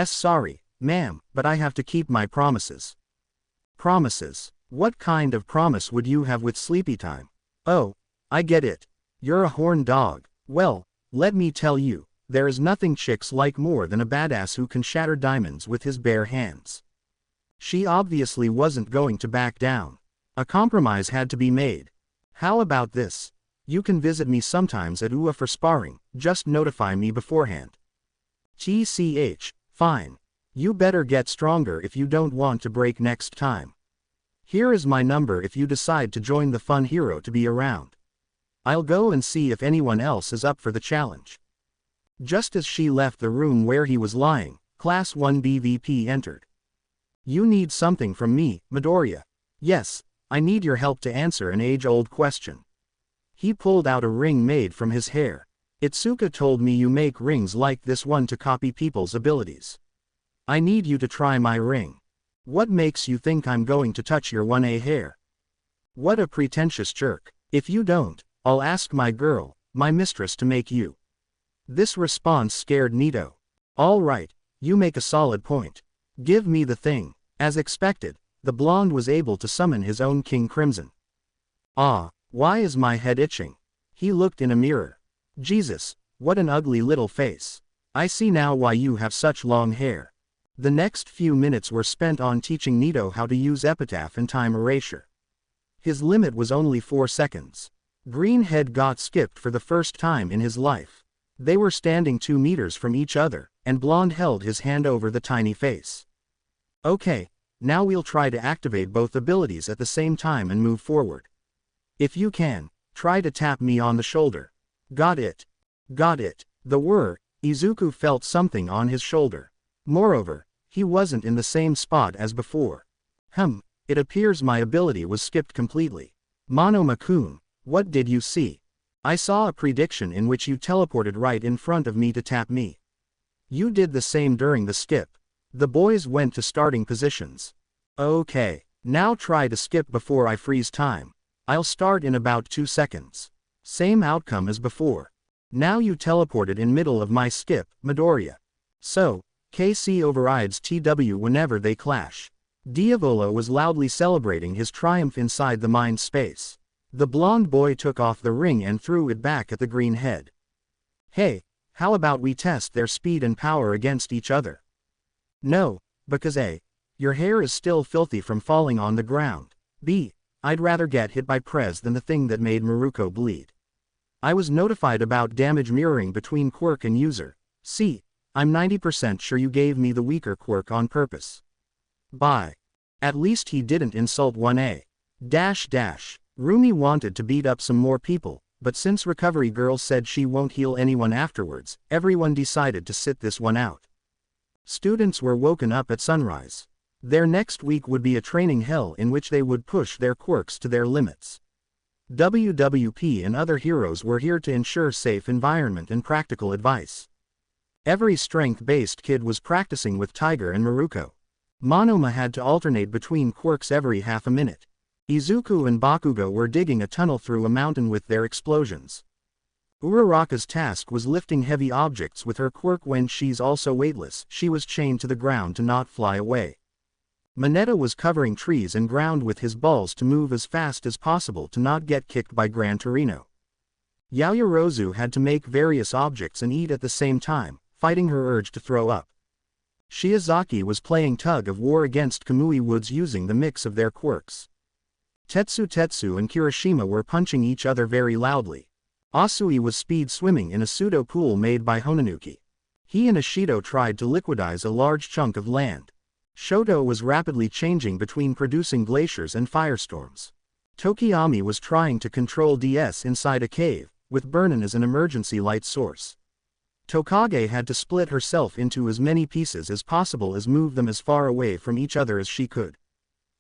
Sorry, ma'am, but I have to keep my promises. Promises? What kind of promise would you have with Sleepy Time? Oh, I get it. You're a horn dog. Well, let me tell you, there is nothing chicks like more than a badass who can shatter diamonds with his bare hands. She obviously wasn't going to back down. A compromise had to be made. How about this? You can visit me sometimes at UA for sparring, just notify me beforehand. TCH, fine. You better get stronger if you don't want to break next time. Here is my number if you decide to join the fun hero to be around. I'll go and see if anyone else is up for the challenge. Just as she left the room where he was lying, Class 1 BVP entered. You need something from me, Midoriya. Yes, I need your help to answer an age-old question. He pulled out a ring made from his hair. Itsuka told me you make rings like this one to copy people's abilities. I need you to try my ring. What makes you think I'm going to touch your 1A hair? What a pretentious jerk. If you don't, I'll ask my girl, my mistress, to make you. This response scared Nito. All right, you make a solid point. Give me the thing. As expected, the blonde was able to summon his own King Crimson. Ah, why is my head itching? He looked in a mirror. Jesus, what an ugly little face. I see now why you have such long hair. The next few minutes were spent on teaching Nito how to use epitaph and time erasure. His limit was only 4 seconds. Greenhead got skipped for the first time in his life. They were standing 2 meters from each other, and Blonde held his hand over the tiny face. Okay, now we'll try to activate both abilities at the same time and move forward. If you can, try to tap me on the shoulder. Got it. Got it. Izuku felt something on his shoulder. Moreover, he wasn't in the same spot as before. It appears my ability was skipped completely. Monoma-kun, what did you see? I saw a prediction in which you teleported right in front of me to tap me. You did the same during the skip. The boys went to starting positions. Okay, now try to skip before I freeze time. I'll start in about 2 seconds. Same outcome as before. Now you teleported in middle of my skip, Midoriya. So, KC overrides TW whenever they clash. Diavolo was loudly celebrating his triumph inside the mind space. The blonde boy took off the ring and threw it back at the green head. Hey, how about we test their speed and power against each other? No, because A, your hair is still filthy from falling on the ground. B, I'd rather get hit by Prez than the thing that made Maruko bleed. I was notified about damage mirroring between quirk and user. C, I'm 90% sure you gave me the weaker quirk on purpose. Bye. At least he didn't insult 1A. Rumi wanted to beat up some more people, but since Recovery Girl said she won't heal anyone afterwards, everyone decided to sit this one out. Students were woken up at sunrise. Their next week would be a training hell in which they would push their quirks to their limits. WWP and other heroes were here to ensure safe environment and practical advice. Every strength-based kid was practicing with Tiger and Maruko. Monoma had to alternate between quirks every half a minute. Izuku and Bakugo were digging a tunnel through a mountain with their explosions. Uraraka's task was lifting heavy objects with her quirk. When she's also weightless, she was chained to the ground to not fly away. Mineta was covering trees and ground with his balls to move as fast as possible to not get kicked by Gran Torino. Yaoyorozu had to make various objects and eat at the same time, fighting her urge to throw up. Shiozaki was playing tug of war against Kamui Woods using the mix of their quirks. Tetsu and Kirishima were punching each other very loudly. Asui was speed swimming in a pseudo pool made by Honanuki. He and Ashido tried to liquidize a large chunk of land. Shoto was rapidly changing between producing glaciers and firestorms. Tokiyami was trying to control DS inside a cave, with Burnin as an emergency light source. Tokage had to split herself into as many pieces as possible as move them as far away from each other as she could.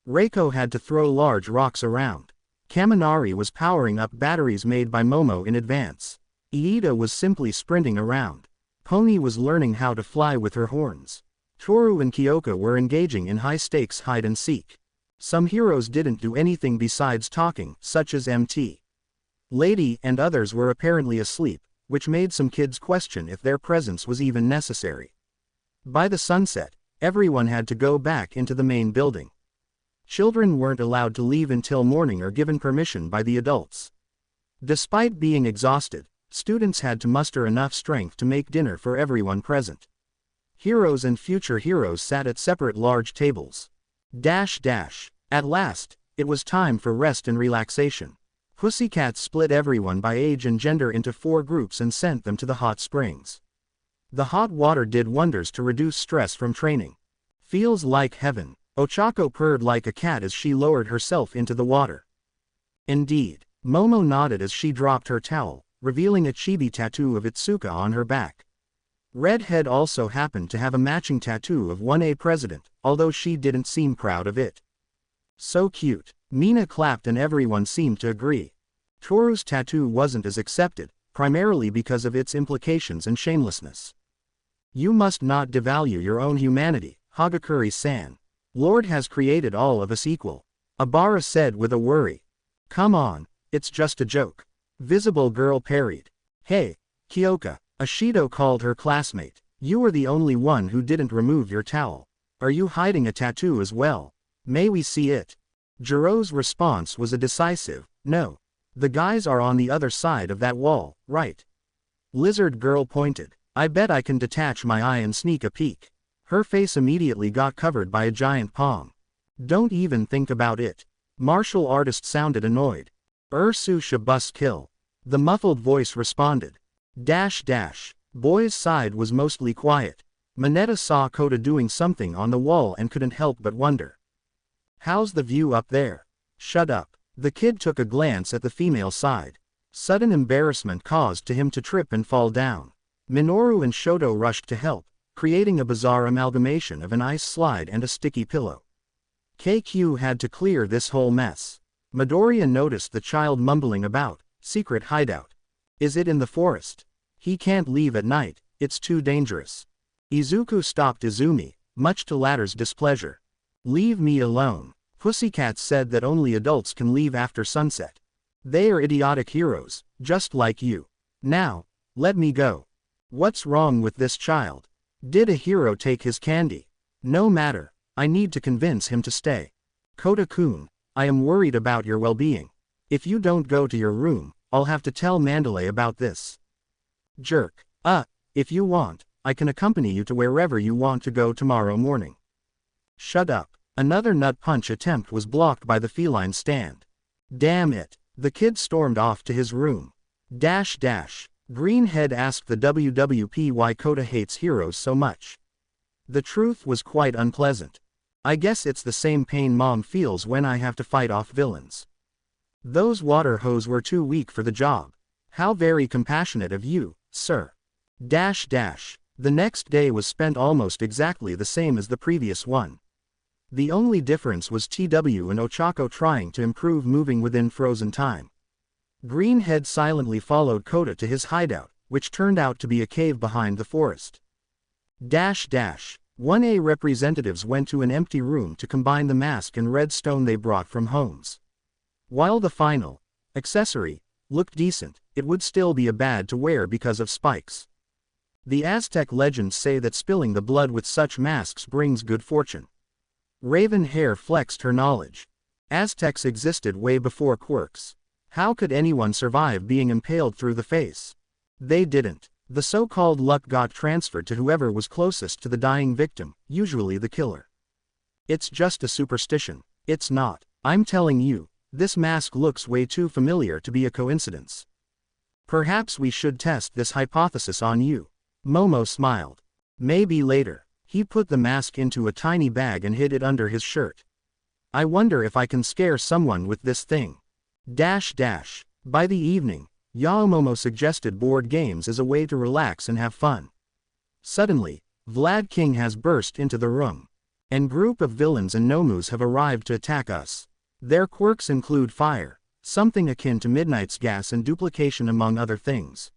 Reiko had to throw large rocks around. Kaminari was powering up batteries made by Momo in advance. Iida was simply sprinting around. Pony was learning how to fly with her horns. Toru and Kyoka were engaging in high-stakes hide-and-seek. Some heroes didn't do anything besides talking, such as MT. Lady and others were apparently asleep, which made some kids question if their presence was even necessary. By the sunset, everyone had to go back into the main building. Children weren't allowed to leave until morning or given permission by the adults. Despite being exhausted, students had to muster enough strength to make dinner for everyone present. Heroes and future heroes sat at separate large tables. At last, it was time for rest and relaxation. Pussycats split everyone by age and gender into 4 groups and sent them to the hot springs. The hot water did wonders to reduce stress from training. Feels like heaven. Ochako purred like a cat as she lowered herself into the water. Indeed. Momo nodded as she dropped her towel, revealing a chibi tattoo of Itsuka on her back. Redhead also happened to have a matching tattoo of 1A President, although she didn't seem proud of it. So cute. Mina clapped and everyone seemed to agree. Toru's tattoo wasn't as accepted, primarily because of its implications and shamelessness. You must not devalue your own humanity, Hagakuri-san. Lord has created all of us equal. Abara said with a worry. Come on, it's just a joke. Visible Girl parried. Hey, Kyoka, Ashido called her classmate. You were the only one who didn't remove your towel. Are you hiding a tattoo as well? May we see it? Jiro's response was a decisive, no. The guys are on the other side of that wall, right? Lizard Girl pointed. I bet I can detach my eye and sneak a peek. Her face immediately got covered by a giant palm. Don't even think about it. Martial artist sounded annoyed. Ursusha bus kill. The muffled voice responded. Boy's side was mostly quiet. Mineta saw Kota doing something on the wall and couldn't help but wonder. How's the view up there? Shut up. The kid took a glance at the female side. Sudden embarrassment caused him to trip and fall down. Minoru and Shoto rushed to help, creating a bizarre amalgamation of an ice slide and a sticky pillow. KQ had to clear this whole mess. Midoriya noticed the child mumbling about, secret hideout. Is it in the forest? He can't leave at night, it's too dangerous. Izuku stopped Izumi, much to latter's displeasure. Leave me alone. Pussycats said that only adults can leave after sunset. They are idiotic heroes, just like you. Now, let me go. What's wrong with this child? Did a hero take his candy? No matter, I need to convince him to stay. Kota-kun, I am worried about your well-being. If you don't go to your room, I'll have to tell Mandalay about this. Jerk. If you want, I can accompany you to wherever you want to go tomorrow morning. Shut up. Another nut punch attempt was blocked by the feline stand. Damn it. The kid stormed off to his room. Greenhead asked the WWP why Kota hates heroes so much. The truth was quite unpleasant. I guess it's the same pain mom feels when I have to fight off villains. Those water hose were too weak for the job. How very compassionate of you, sir. The next day was spent almost exactly the same as the previous one. The only difference was TW and Ochako trying to improve moving within frozen time. Greenhead silently followed Kota to his hideout, which turned out to be a cave behind the forest. 1A representatives went to an empty room to combine the mask and redstone they brought from homes. While the final accessory looked decent, it would still be a bad to wear because of spikes. The Aztec legends say that spilling the blood with such masks brings good fortune. Raven Hair flexed her knowledge. Aztecs existed way before quirks. How could anyone survive being impaled through the face? They didn't. The so-called luck got transferred to whoever was closest to the dying victim, usually the killer. It's just a superstition. It's not. I'm telling you, this mask looks way too familiar to be a coincidence. Perhaps we should test this hypothesis on you. Momo smiled. Maybe later. He put the mask into a tiny bag and hid it under his shirt. I wonder if I can scare someone with this thing. By the evening, Yaomomo suggested board games as a way to relax and have fun. Suddenly, Vlad King has burst into the room. An group of villains and Nomus have arrived to attack us. Their quirks include fire, something akin to Midnight's gas and duplication among other things.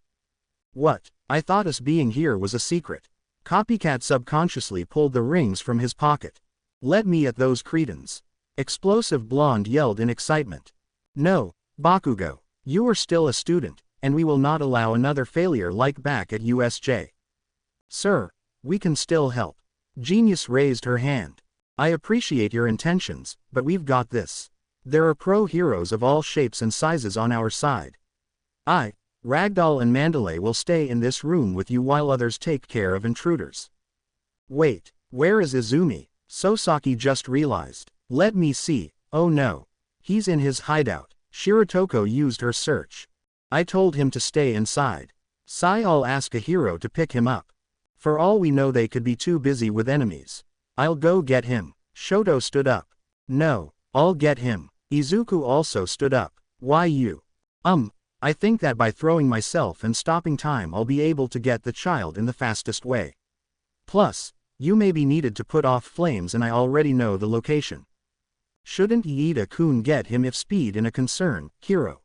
What? I thought us being here was a secret. Copycat subconsciously pulled the rings from his pocket. Let me at those cretins. Explosive Blonde yelled in excitement. No, Bakugo, you are still a student, and we will not allow another failure like back at USJ. Sir, we can still help. Genius raised her hand. I appreciate your intentions, but we've got this. There are pro heroes of all shapes and sizes on our side. Ragdoll and Mandalay will stay in this room with you while others take care of intruders. Wait, where is Izumi? Sosaki just realized. Let me see. Oh no. He's in his hideout. Shiratoko used her search. I told him to stay inside. I'll ask a hero to pick him up. For all we know they could be too busy with enemies. I'll go get him. Shoto stood up. No, I'll get him. Izuku also stood up. Why you? I think that by throwing myself and stopping time I'll be able to get the child in the fastest way. Plus, you may be needed to put off flames and I already know the location. Shouldn't Iida-kun get him if speed is a concern, hero?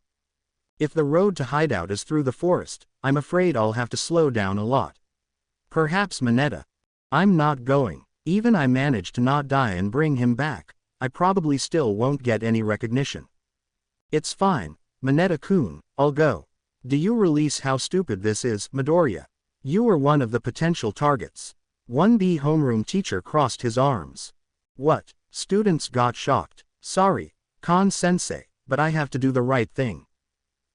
If the road to hideout is through the forest, I'm afraid I'll have to slow down a lot. Perhaps Mineta. I'm not going. Even I manage to not die and bring him back, I probably still won't get any recognition. It's fine, Mineta-kun, I'll go. Do you realize how stupid this is, Midoriya? You are one of the potential targets. 1B homeroom teacher crossed his arms. What? Students got shocked. Sorry, Kon-sensei, but I have to do the right thing.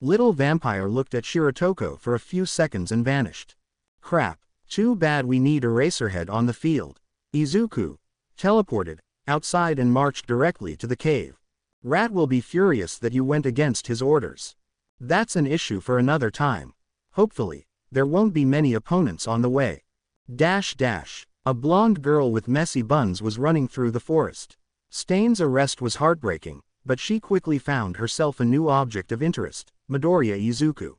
Little vampire looked at Shiratoko for a few seconds and vanished. Crap, too bad we need Eraserhead on the field. Izuku teleported outside and marched directly to the cave. Rat will be furious that you went against his orders. That's an issue for another time. Hopefully, there won't be many opponents on the way. A blonde girl with messy buns was running through the forest. Stain's arrest was heartbreaking, but she quickly found herself a new object of interest, Midoriya Izuku.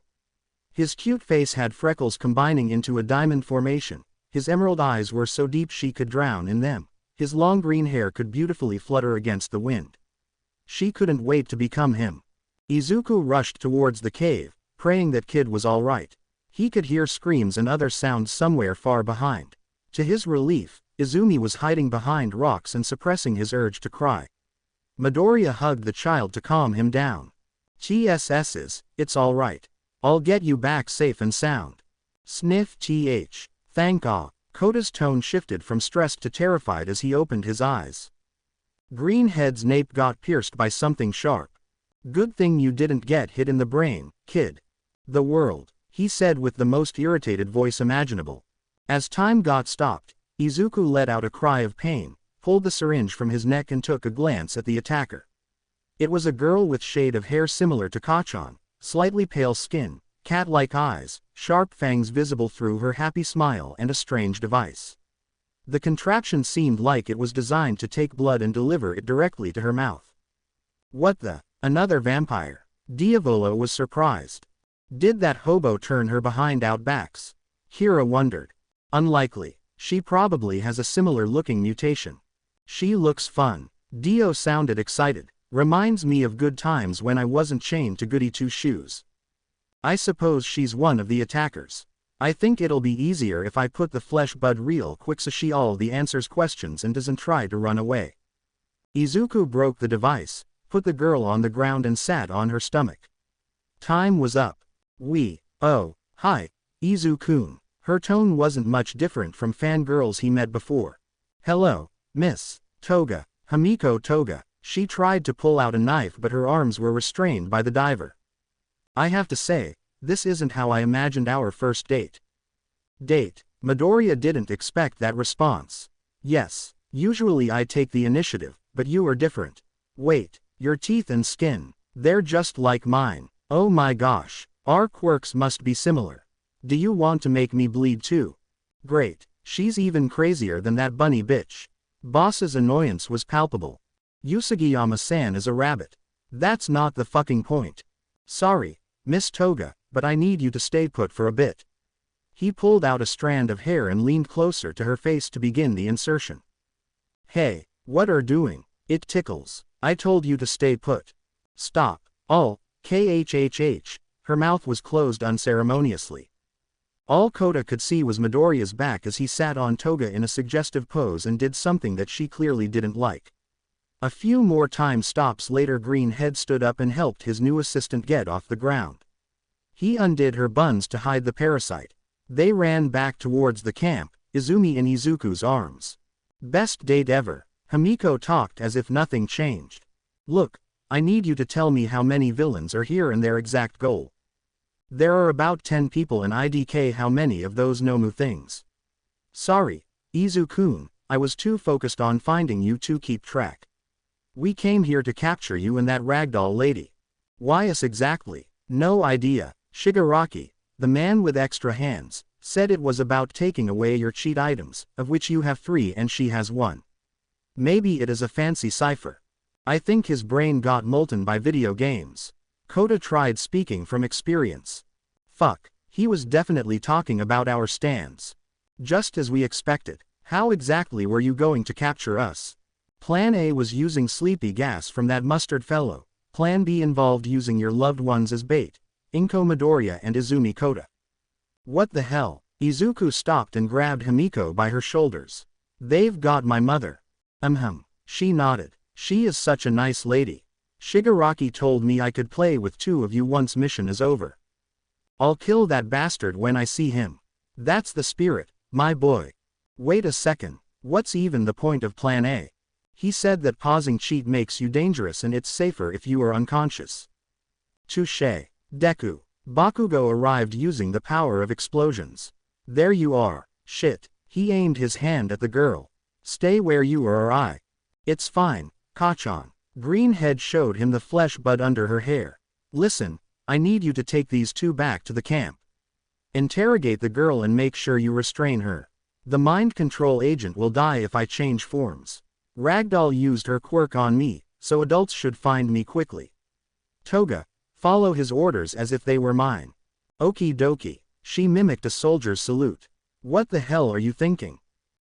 His cute face had freckles combining into a diamond formation, his emerald eyes were so deep she could drown in them, his long green hair could beautifully flutter against the wind. She couldn't wait to become him. Izuku rushed towards the cave, praying that Kid was alright. He could hear screams and other sounds somewhere far behind. To his relief, Izumi was hiding behind rocks and suppressing his urge to cry. Midoriya hugged the child to calm him down. TSS's, it's alright. I'll get you back safe and sound. Sniff th. Thank God. Kota's tone shifted from stressed to terrified as he opened his eyes. Greenhead's nape got pierced by something sharp. Good thing you didn't get hit in the brain, kid. The world, he said with the most irritated voice imaginable. As time got stopped, Izuku let out a cry of pain, pulled the syringe from his neck and took a glance at the attacker. It was a girl with shade of hair similar to Kachan, slightly pale skin, cat-like eyes, sharp fangs visible through her happy smile and a strange device. The contraption seemed like it was designed to take blood and deliver it directly to her mouth. What the? Another vampire? Diavolo was surprised. Did that hobo turn her behind outbacks? Kira wondered. Unlikely. She probably has a similar-looking mutation. She looks fun. Dio sounded excited. Reminds me of good times when I wasn't chained to Goody Two-Shoes. I suppose she's one of the attackers. I think it'll be easier if I put the flesh bud real quick so she all the answers questions and doesn't try to run away. Izuku broke the device, put the girl on the ground and sat on her stomach. Time was up. Oh, hi, Izu-kun. Her tone wasn't much different from fangirls he met before. Hello, Miss Toga, Hamiko Toga. She tried to pull out a knife but her arms were restrained by the diver. I have to say, this isn't how I imagined our first date. Midoriya didn't expect that response. Yes, usually I take the initiative, but you are different. Wait, your teeth and skin, they're just like mine. Oh my gosh, our quirks must be similar. Do you want to make me bleed too? Great, she's even crazier than that bunny bitch. Boss's annoyance was palpable. Usagiyama-san is a rabbit. That's not the fucking point. Sorry, Miss Toga, but I need you to stay put for a bit. He pulled out a strand of hair and leaned closer to her face to begin the insertion. Hey, what are doing? It tickles. I told you to stay put. Stop. All, khhh. Her mouth was closed unceremoniously. All Kota could see was Midoriya's back as he sat on Toga in a suggestive pose and did something that she clearly didn't like. A few more time stops later Greenhead stood up and helped his new assistant get off the ground. He undid her buns to hide the parasite. They ran back towards the camp, Izumi in Izuku's arms. Best date ever. Hamiko talked as if nothing changed. Look, I need you to tell me how many villains are here and their exact goal. There are about 10 people in IDK. How many of those Nomu things? Sorry, Izuku-kun, I was too focused on finding you to keep track. We came here to capture you and that ragdoll lady. Why us exactly? No idea. Shigaraki, the man with extra hands, said it was about taking away your cheat items, of which you have 3 and she has 1. Maybe it is a fancy cipher. I think his brain got molten by video games. Kota tried speaking from experience. Fuck, he was definitely talking about our stands. Just as we expected. How exactly were you going to capture us? Plan A was using sleepy gas from that mustard fellow. Plan B involved using your loved ones as bait. Inko Midoriya and Izumi Kota. What the hell? Izuku stopped and grabbed Himiko by her shoulders. They've got my mother. She nodded. She is such a nice lady. Shigaraki told me I could play with 2 of you once mission is over. I'll kill that bastard when I see him. That's the spirit, my boy. Wait a second, what's even the point of Plan A? He said that pausing cheat makes you dangerous and it's safer if you are unconscious. Touché. Deku. Bakugo arrived using the power of explosions. There you are. Shit. He aimed his hand at the girl. Stay where you are or I. It's fine, Kachan. Greenhead showed him the flesh bud under her hair. Listen, I need you to take these 2 back to the camp. Interrogate the girl and make sure you restrain her. The mind control agent will die if I change forms. Ragdoll used her quirk on me, so adults should find me quickly. Toga, follow his orders as if they were mine. Okie dokie. She mimicked a soldier's salute. What the hell are you thinking?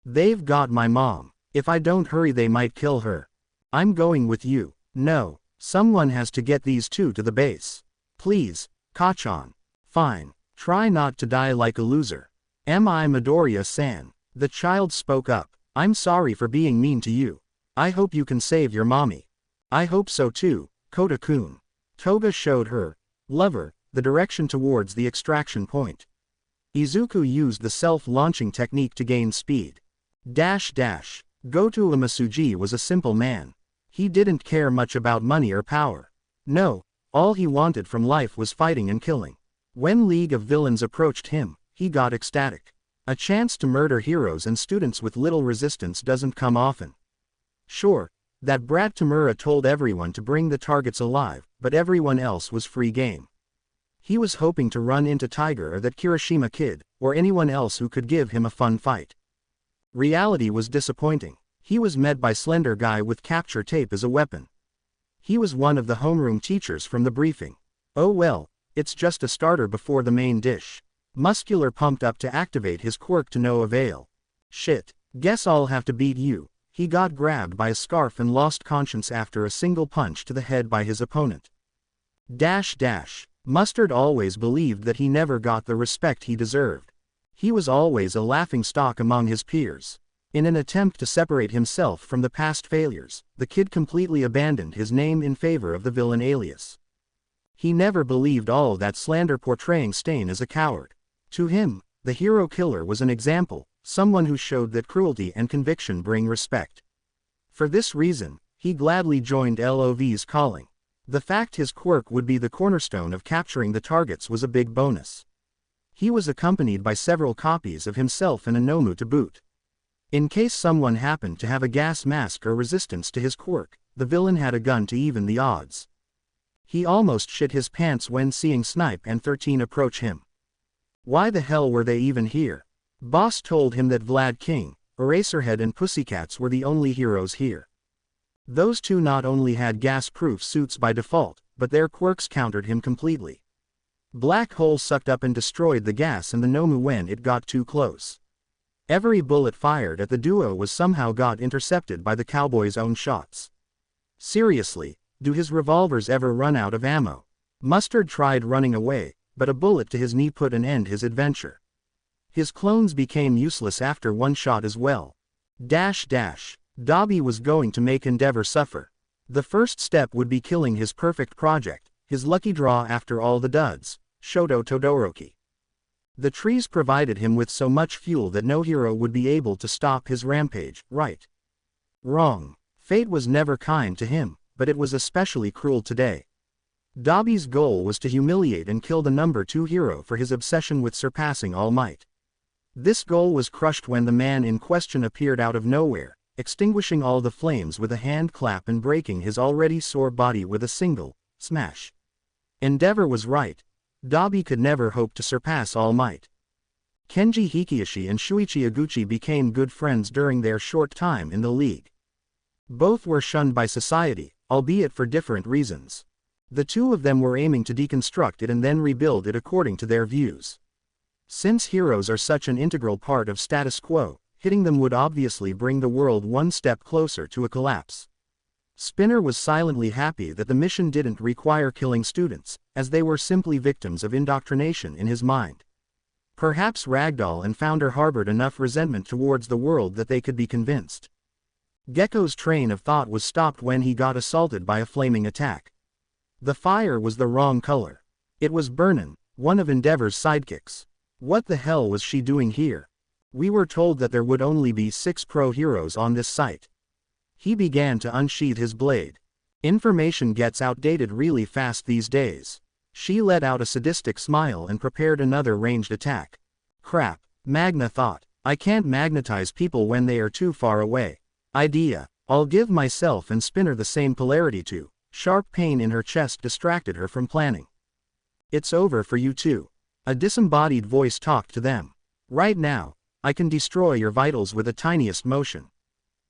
They've got my mom. If I don't hurry they might kill her. I'm going with you. No, someone has to get these 2 to the base. Please, Kachan. Fine. Try not to die like a loser. Am I Midoriya-san? The child spoke up. I'm sorry for being mean to you. I hope you can save your mommy. I hope so too, Kota-kun. Toga showed her lover the direction towards the extraction point. Izuku used the self-launching technique to gain speed. Goto Imasuji was a simple man. He didn't care much about money or power. No, all he wanted from life was fighting and killing. When League of Villains approached him, he got ecstatic. A chance to murder heroes and students with little resistance doesn't come often. Sure, that brat Tamura told everyone to bring the targets alive, but everyone else was free game. He was hoping to run into Tiger or that Kirishima kid, or anyone else who could give him a fun fight. Reality was disappointing. He was met by Slender Guy with capture tape as a weapon. He was one of the homeroom teachers from the briefing. Oh well, it's just a starter before the main dish. Muscular pumped up to activate his quirk to no avail. Shit, guess I'll have to beat you. He got grabbed by a scarf and lost conscience after a single punch to the head by his opponent. Mustard always believed that he never got the respect he deserved. He was always a laughingstock among his peers. In an attempt to separate himself from the past failures, the kid completely abandoned his name in favor of the villain alias. He never believed all that slander portraying Stain as a coward. To him, the hero killer was an example, someone who showed that cruelty and conviction bring respect. For this reason, he gladly joined LOV's calling. The fact his quirk would be the cornerstone of capturing the targets was a big bonus. He was accompanied by several copies of himself and a Nomu to boot. In case someone happened to have a gas mask or resistance to his quirk, the villain had a gun to even the odds. He almost shit his pants when seeing Snipe and 13 approach him. Why the hell were they even here? Boss told him that Vlad King, Eraserhead and Pussycats were the only heroes here. Those 2 not only had gas-proof suits by default, but their quirks countered him completely. Black Hole sucked up and destroyed the gas and the Nomu when it got too close. Every bullet fired at the duo was somehow got intercepted by the cowboy's own shots. Seriously, do his revolvers ever run out of ammo? Mustard tried running away, but a bullet to his knee put an end to his adventure. His clones became useless after one shot as well. Dobby was going to make Endeavor suffer. The first step would be killing his perfect project, his lucky draw after all the duds, Shoto Todoroki. The trees provided him with so much fuel that no hero would be able to stop his rampage, right? Wrong. Fate was never kind to him, but it was especially cruel today. Dabi's goal was to humiliate and kill the number 2 hero for his obsession with surpassing All Might. This goal was crushed when the man in question appeared out of nowhere, extinguishing all the flames with a hand clap and breaking his already sore body with a single smash. Endeavor was right. Dabi could never hope to surpass All Might. Kenji Hikiyoshi and Shuichi Iguchi became good friends during their short time in the league. Both were shunned by society, albeit for different reasons. The two of them were aiming to deconstruct it and then rebuild it according to their views. Since heroes are such an integral part of status quo, hitting them would obviously bring the world one step closer to a collapse. Spinner was silently happy that the mission didn't require killing students, as they were simply victims of indoctrination in his mind. Perhaps Ragdoll and Founder harbored enough resentment towards the world that they could be convinced. Gecko's train of thought was stopped when he got assaulted by a flaming attack. The fire was the wrong color. It was Burnin, one of Endeavor's sidekicks. What the hell was she doing here? We were told that there would only be 6 pro heroes on this site. He began to unsheath his blade. Information gets outdated really fast these days. She let out a sadistic smile and prepared another ranged attack. Crap, Magna thought. I can't magnetize people when they are too far away. Idea. I'll give myself and Spinner the same polarity too. Sharp pain in her chest distracted her from planning. It's over for you too. A disembodied voice talked to them. Right now, I can destroy your vitals with the tiniest motion.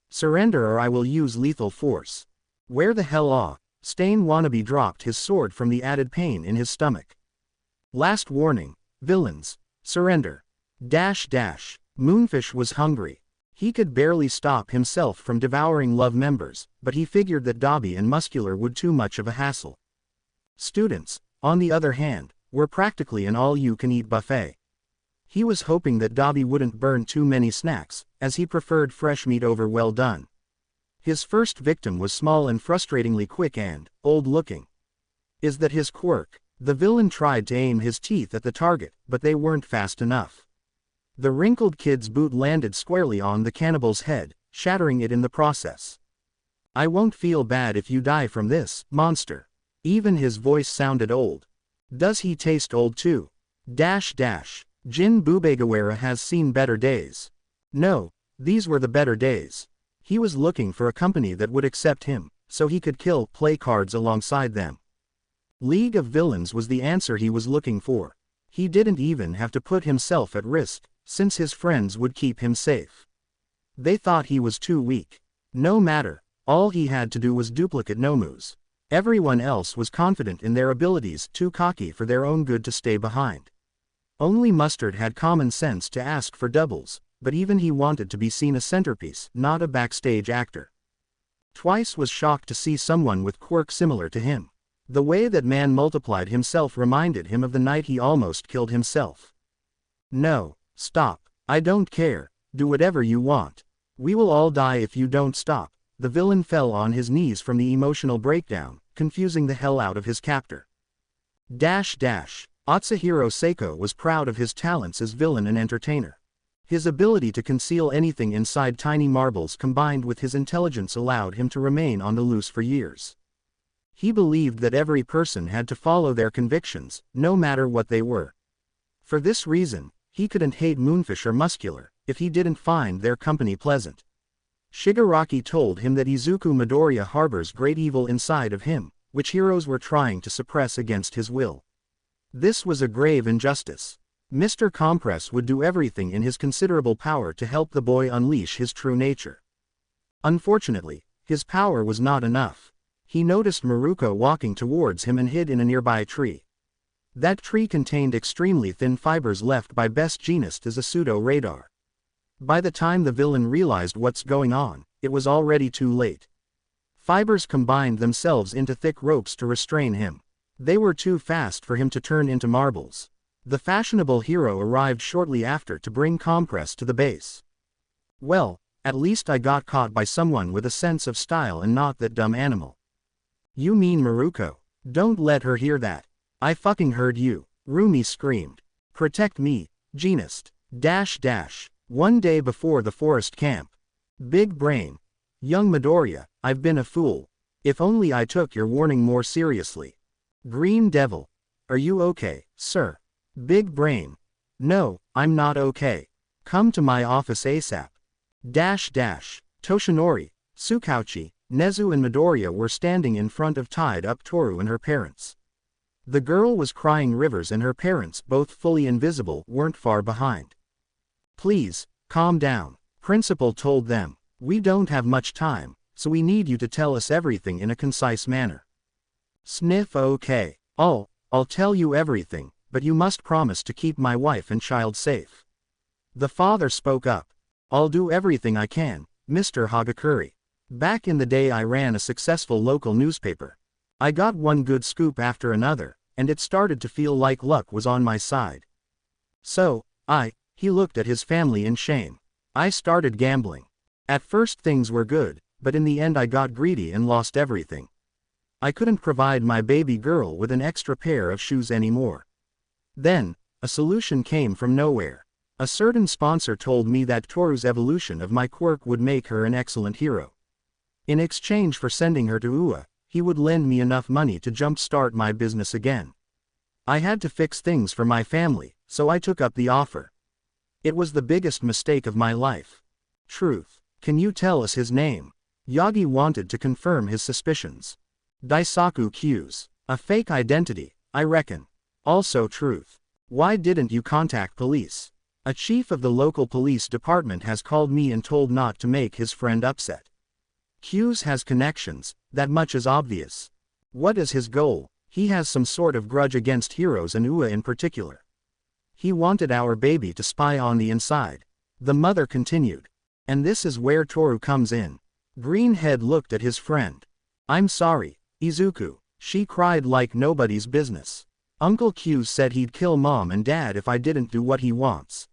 Surrender or I will use lethal force. Where the hell are? Stain Wannabe dropped his sword from the added pain in his stomach. Last warning, villains, surrender. Moonfish was hungry. He could barely stop himself from devouring love members, but he figured that Dabi and Muscular would too much of a hassle. Students, on the other hand, were practically an all-you-can-eat buffet. He was hoping that Dabi wouldn't burn too many snacks, as he preferred fresh meat over well done. His first victim was small and frustratingly quick and old-looking. Is that his quirk? The villain tried to aim his teeth at the target, but they weren't fast enough. The wrinkled kid's boot landed squarely on the cannibal's head, shattering it in the process. I won't feel bad if you die from this, monster. Even his voice sounded old. Does he taste old too? Jin Bubegawara has seen better days. No, these were the better days. He was looking for a company that would accept him, so he could kill play cards alongside them. League of Villains was the answer he was looking for. He didn't even have to put himself at risk, since his friends would keep him safe. They thought he was too weak. No matter, all he had to do was duplicate Nomu's. Everyone else was confident in their abilities, too cocky for their own good to stay behind. Only Mustard had common sense to ask for doubles, but even he wanted to be seen a centerpiece, not a backstage actor. Twice was shocked to see someone with quirk similar to him. The way that man multiplied himself reminded him of the night he almost killed himself. No, stop, I don't care, do whatever you want. We will all die if you don't stop. The villain fell on his knees from the emotional breakdown, confusing the hell out of his captor. Atsuhiro Seiko was proud of his talents as villain and entertainer. His ability to conceal anything inside tiny marbles combined with his intelligence allowed him to remain on the loose for years. He believed that every person had to follow their convictions, no matter what they were. For this reason, he couldn't hate Moonfish or Muscular, if he didn't find their company pleasant. Shigaraki told him that Izuku Midoriya harbors great evil inside of him, which heroes were trying to suppress against his will. This was a grave injustice. Mr. Compress would do everything in his considerable power to help the boy unleash his true nature. Unfortunately, his power was not enough. He noticed Maruko walking towards him and hid in a nearby tree. That tree contained extremely thin fibers left by Best Jeanist as a pseudo-radar. By the time the villain realized what's going on, it was already too late. Fibers combined themselves into thick ropes to restrain him. They were too fast for him to turn into marbles. The fashionable hero arrived shortly after to bring Compress to the base. Well, at least I got caught by someone with a sense of style and not that dumb animal. You mean Maruko? Don't let her hear that. I fucking heard you, Rumi screamed. Protect me, Jeanist. One day before the forest camp. Big brain. Young Midoriya, I've been a fool. If only I took your warning more seriously. Green Devil. Are you okay, sir? Big Brain. No, I'm not okay. Come to my office ASAP. Toshinori, Tsukauchi, Nezu and Midoriya were standing in front of tied-up Toru and her parents. The girl was crying rivers and her parents, both fully invisible, weren't far behind. Please, calm down, Principal told them. We don't have much time, so we need you to tell us everything in a concise manner. Sniff. Okay. I'll tell you everything, but you must promise to keep my wife and child safe. The father spoke up. I'll do everything I can, Mr. Hagakure. Back in the day I ran a successful local newspaper. I got one good scoop after another, and it started to feel like luck was on my side. So, he looked at his family in shame. I started gambling. At first things were good, but in the end I got greedy and lost everything. I couldn't provide my baby girl with an extra pair of shoes anymore. Then, a solution came from nowhere. A certain sponsor told me that Toru's evolution of my quirk would make her an excellent hero. In exchange for sending her to UA, he would lend me enough money to jumpstart my business again. I had to fix things for my family, so I took up the offer. It was the biggest mistake of my life. Truth. Can you tell us his name? Yagi wanted to confirm his suspicions. Daisaku Q's. A fake identity, I reckon. Also truth. Why didn't you contact police? A chief of the local police department has called me and told not to make his friend upset. Q's has connections, that much is obvious. What is his goal? He has some sort of grudge against heroes and UA in particular. He wanted our baby to spy on the inside. The mother continued. And this is where Toru comes in. Greenhead looked at his friend. I'm sorry, Izuku, she cried like nobody's business. Uncle Q said he'd kill mom and dad if I didn't do what he wants.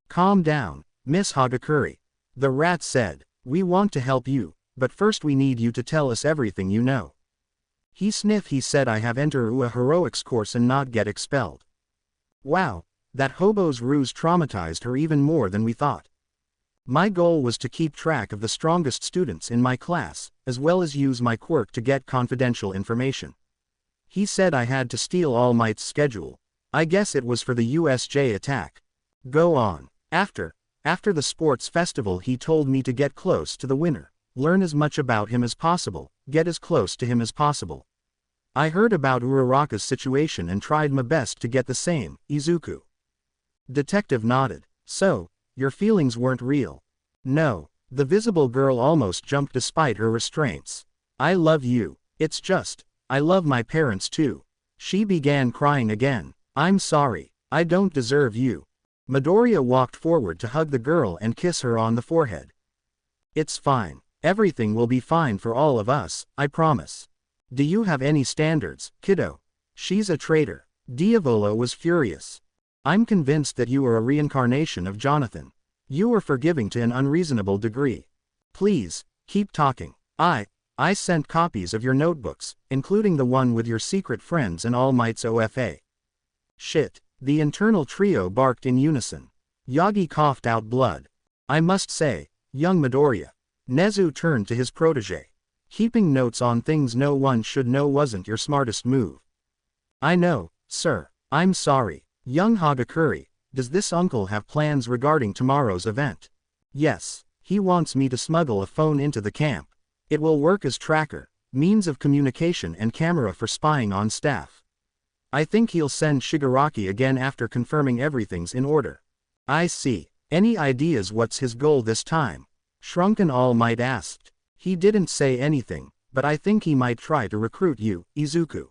Calm down, Miss Hagakure. The rat said, we want to help you, but first we need you to tell us everything you know. He sniffed. He said I have enter a heroics course and not get expelled. Wow, that hobo's ruse traumatized her even more than we thought. My goal was to keep track of the strongest students in my class, as well as use my quirk to get confidential information. He said I had to steal All Might's schedule. I guess it was for the USJ attack. Go on. After the sports festival he told me to get close to the winner, learn as much about him as possible, get as close to him as possible. I heard about Uraraka's situation and tried my best to get the same, Izuku. Detective nodded. So, your feelings weren't real. No, the visible girl almost jumped despite her restraints. I love you. It's just, I love my parents too. She began crying again. I'm sorry, I don't deserve you. Midoriya walked forward to hug the girl and kiss her on the forehead. It's fine. Everything will be fine for all of us, I promise. Do you have any standards, kiddo? She's a traitor. Diavolo was furious. I'm convinced that you are a reincarnation of Jonathan. You are forgiving to an unreasonable degree. Please, keep talking. I sent copies of your notebooks, including the one with your secret friends and All Might's OFA. Shit, the internal trio barked in unison. Yagi coughed out blood. I must say, young Midoriya. Nezu turned to his protege. Keeping notes on things no one should know wasn't your smartest move. I know, sir. I'm sorry. Young Hagakure, does this uncle have plans regarding tomorrow's event? Yes, he wants me to smuggle a phone into the camp. It will work as tracker, means of communication and camera for spying on staff. I think he'll send Shigaraki again after confirming everything's in order. I see. Any ideas what's his goal this time? Shrunken All Might asked. He didn't say anything, but I think he might try to recruit you, Izuku.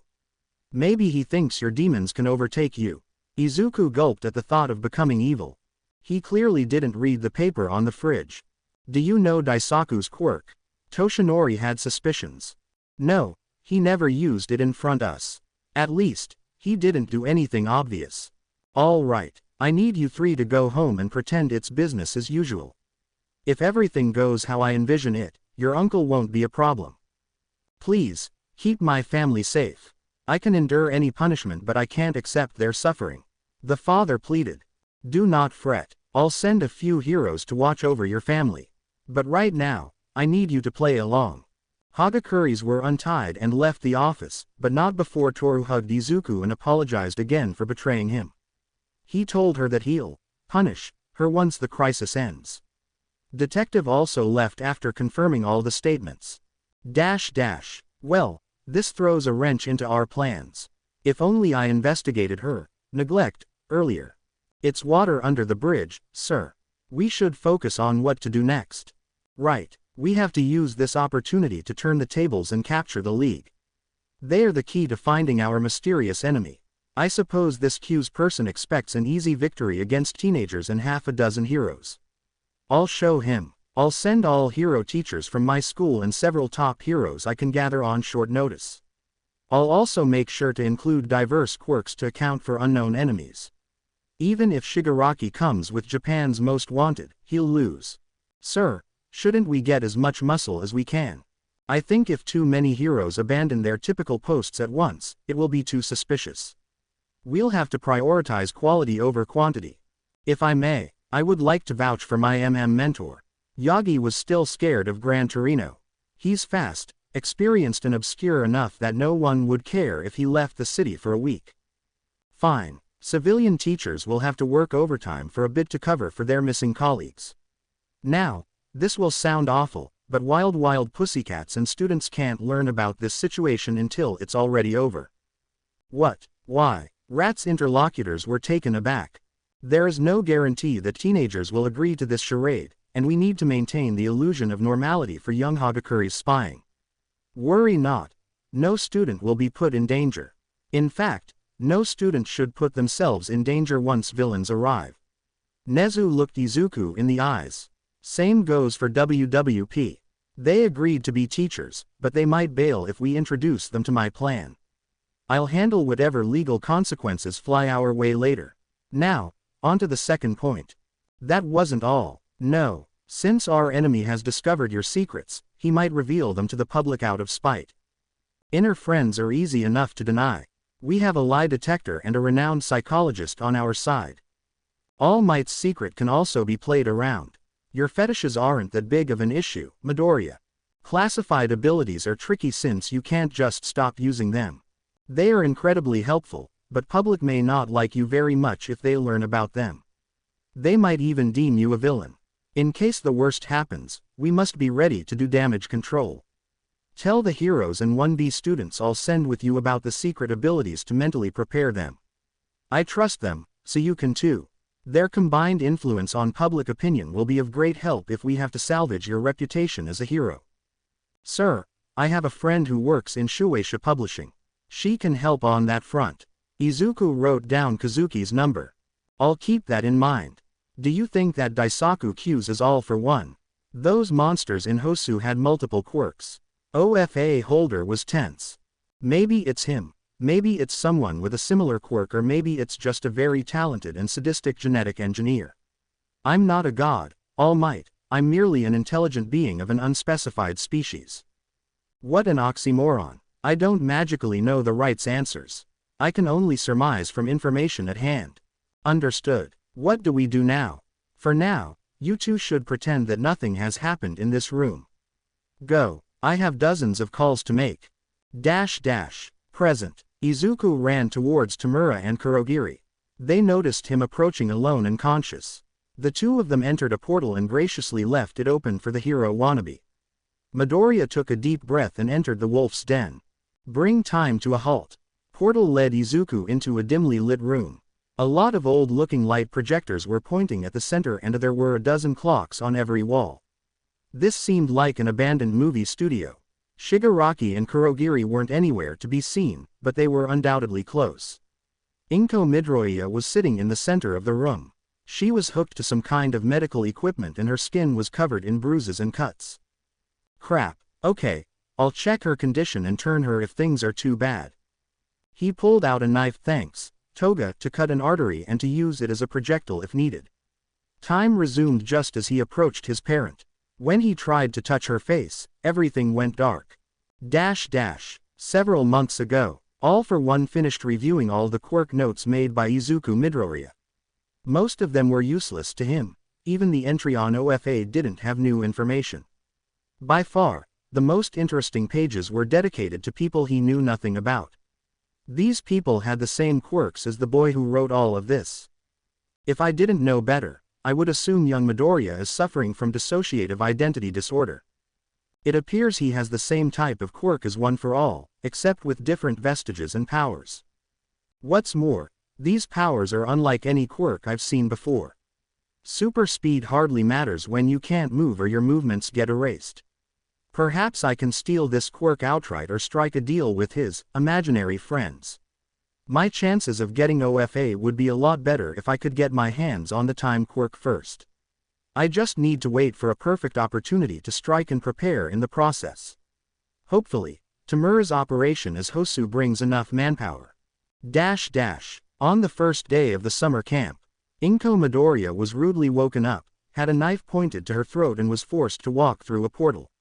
Maybe he thinks your demons can overtake you. Izuku gulped at the thought of becoming evil. He clearly didn't read the paper on the fridge. Do you know Daisaku's quirk? Toshinori had suspicions. No, he never used it in front us. At least, he didn't do anything obvious. All right, I need you three to go home and pretend it's business as usual. If everything goes how I envision it, your uncle won't be a problem. Please, keep my family safe. I can endure any punishment but I can't accept their suffering. The father pleaded. Do not fret, I'll send a few heroes to watch over your family. But right now, I need you to play along. Hagakuris were untied and left the office, but not before Toru hugged Izuku and apologized again for betraying him. He told her that he'll punish her once the crisis ends. Detective also left after confirming all the statements. Well, this throws a wrench into our plans. If only I investigated her neglect earlier. It's water under the bridge, sir. We should focus on what to do next. Right, we have to use this opportunity to turn the tables and capture the League. They are the key to finding our mysterious enemy. I suppose this Q's person expects an easy victory against teenagers and half a dozen heroes. I'll show him. I'll send all hero teachers from my school and several top heroes I can gather on short notice. I'll also make sure to include diverse quirks to account for unknown enemies. Even if Shigaraki comes with Japan's most wanted, he'll lose. Sir, shouldn't we get as much muscle as we can? I think if too many heroes abandon their typical posts at once, it will be too suspicious. We'll have to prioritize quality over quantity. If I may, I would like to vouch for my mentor. Yagi was still scared of Gran Torino. He's fast, experienced and obscure enough that no one would care if he left the city for a week. Fine, civilian teachers will have to work overtime for a bit to cover for their missing colleagues. Now, this will sound awful, but wild pussycats and students can't learn about this situation until it's already over. What? Why? Rat's interlocutors were taken aback. There is no guarantee that teenagers will agree to this charade, and we need to maintain the illusion of normality for young Hagakuri's spying. Worry not. No student will be put in danger. In fact, no student should put themselves in danger once villains arrive. Nezu looked Izuku in the eyes. Same goes for WWP. They agreed to be teachers, but they might bail if we introduce them to my plan. I'll handle whatever legal consequences fly our way later. Now, on to the second point. That wasn't all. No, since our enemy has discovered your secrets, he might reveal them to the public out of spite. Inner friends are easy enough to deny. We have a lie detector and a renowned psychologist on our side. All Might's secret can also be played around. Your fetishes aren't that big of an issue, Midoriya. Classified abilities are tricky since you can't just stop using them. They are incredibly helpful, but public may not like you very much if they learn about them. They might even deem you a villain. In case the worst happens, we must be ready to do damage control. Tell the heroes and 1B students I'll send with you about the secret abilities to mentally prepare them. I trust them, so you can too. Their combined influence on public opinion will be of great help if we have to salvage your reputation as a hero. Sir, I have a friend who works in Shueisha Publishing. She can help on that front. Izuku wrote down Kazuki's number. I'll keep that in mind. Do you think that Daisaku Q's is all for one? Those monsters in Hosu had multiple quirks. OFA holder was tense. Maybe it's him. Maybe it's someone with a similar quirk, or maybe it's just a very talented and sadistic genetic engineer. I'm not a god, All Might. I'm merely an intelligent being of an unspecified species. What an oxymoron. I don't magically know the right answers. I can only surmise from information at hand. Understood. What do we do now? For now, you two should pretend that nothing has happened in this room. Go. I have dozens of calls to make. Present. Izuku ran towards Tamura and Kurogiri. They noticed him approaching alone and conscious. The two of them entered a portal and graciously left it open for the hero wannabe. Midoriya took a deep breath and entered the wolf's den. Bring time to a halt. Portal led Izuku into a dimly lit room. A lot of old-looking light projectors were pointing at the center, and there were a dozen clocks on every wall. This seemed like an abandoned movie studio. Shigaraki and Kurogiri weren't anywhere to be seen, but they were undoubtedly close. Inko Midoriya was sitting in the center of the room. She was hooked to some kind of medical equipment and her skin was covered in bruises and cuts. Crap, okay, I'll check her condition and turn her if things are too bad. He pulled out a knife, thanks, Toga, to cut an artery and to use it as a projectile if needed. Time resumed just as he approached his parent. When he tried to touch her face, everything went dark. Several months ago, All for One finished reviewing all the quirk notes made by Izuku Midoriya. Most of them were useless to him. Even the entry on OFA didn't have new information. By far, the most interesting pages were dedicated to people he knew nothing about. These people had the same quirks as the boy who wrote all of this. If I didn't know better, I would assume young Midoriya is suffering from dissociative identity disorder. It appears he has the same type of quirk as One for All, except with different vestiges and powers. What's more, these powers are unlike any quirk I've seen before. Super speed hardly matters when you can't move or your movements get erased. Perhaps I can steal this quirk outright or strike a deal with his imaginary friends. My chances of getting OFA would be a lot better if I could get my hands on the time quirk first. I just need to wait for a perfect opportunity to strike and prepare in the process. Hopefully, Tamura's operation as Hosu brings enough manpower. On the first day of the summer camp, Inko Midoriya was rudely woken up, had a knife pointed to her throat and was forced to walk through a portal.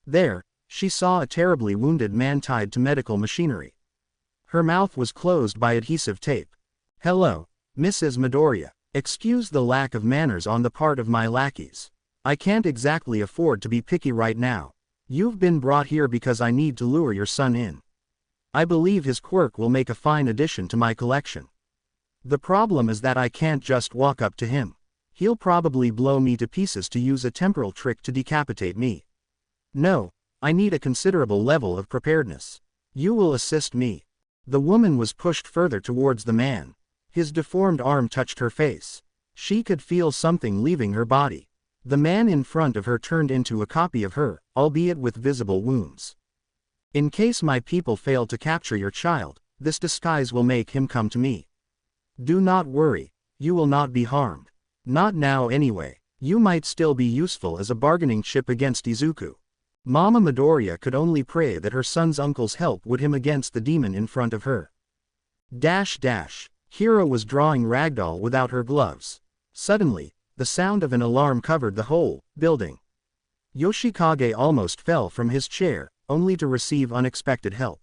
There, she saw a terribly wounded man tied to medical machinery. Her mouth was closed by adhesive tape. "Hello, Mrs. Midoriya. Excuse the lack of manners on the part of my lackeys. I can't exactly afford to be picky right now. You've been brought here because I need to lure your son in. I believe his quirk will make a fine addition to my collection. The problem is that I can't just walk up to him. He'll probably blow me to pieces to use a temporal trick to decapitate me. No, I need a considerable level of preparedness. You will assist me." The woman was pushed further towards the man. His deformed arm touched her face. She could feel something leaving her body. The man in front of her turned into a copy of her, albeit with visible wounds. "In case my people fail to capture your child, this disguise will make him come to me. Do not worry, you will not be harmed. Not now anyway. You might still be useful as a bargaining chip against Izuku." Mama Midoriya could only pray that her son's uncle's help would him against the demon in front of her. Hira was drawing ragdoll without her gloves. Suddenly, the sound of an alarm covered the whole building. Yoshikage almost fell from his chair, only to receive unexpected help.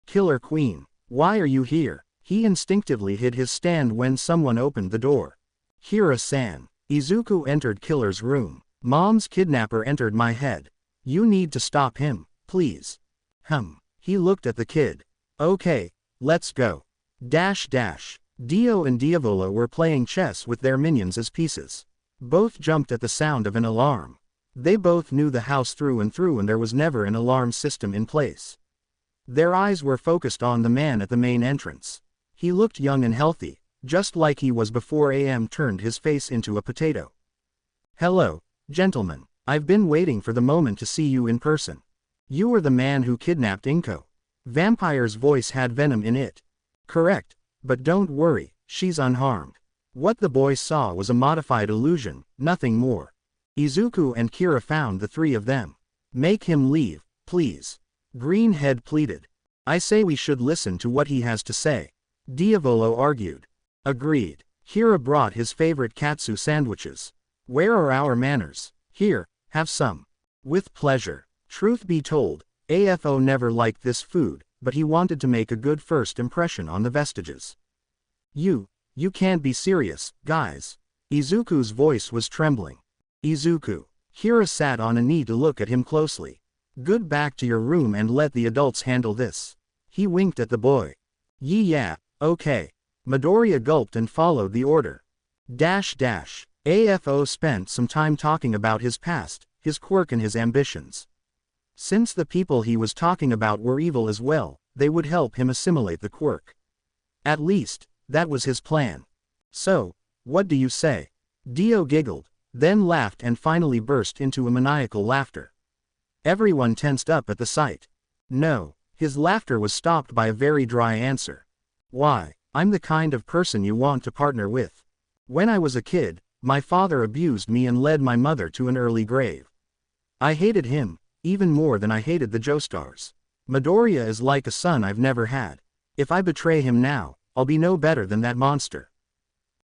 "Killer Queen, why are you here?" He instinctively hid his stand when someone opened the door. "Hira-san." Izuku entered Killer's room. "Mom's kidnapper entered my head. You need to stop him, please." He looked at the kid. "Okay, let's go." Dio and Diavolo were playing chess with their minions as pieces. Both jumped at the sound of an alarm. They both knew the house through and there was never an alarm system in place. Their eyes were focused on the man at the main entrance. He looked young and healthy, just like he was before AM turned his face into a potato. "Hello, gentlemen. I've been waiting for the moment to see you in person. You are the man who kidnapped Inko." Vampire's voice had venom in it. "Correct, but don't worry, she's unharmed." What the boy saw was a modified illusion, nothing more. Izuku and Kira found the three of them. "Make him leave, please," Greenhead pleaded. "I say we should listen to what he has to say," Diavolo argued. "Agreed." Kira brought his favorite katsu sandwiches. "Where are our manners? Here, have some." "With pleasure." Truth be told, AFO never liked this food, but he wanted to make a good first impression on the vestiges. You can't be serious, guys." Izuku's voice was trembling. "Izuku." Kira sat on a knee to look at him closely. "Good, back to your room and let the adults handle this." He winked at the boy. Yeah, okay." Midoriya gulped and followed the order. AFO spent some time talking about his past, his quirk and his ambitions. Since the people he was talking about were evil as well, they would help him assimilate the quirk. At least, that was his plan. "So, what do you say?" Dio giggled, then laughed and finally burst into a maniacal laughter. Everyone tensed up at the sight. No, his laughter was stopped by a very dry answer. "Why, I'm the kind of person you want to partner with. When I was a kid, my father abused me and led my mother to an early grave. I hated him, even more than I hated the Joestars. Midoriya is like a son I've never had. If I betray him now, I'll be no better than that monster."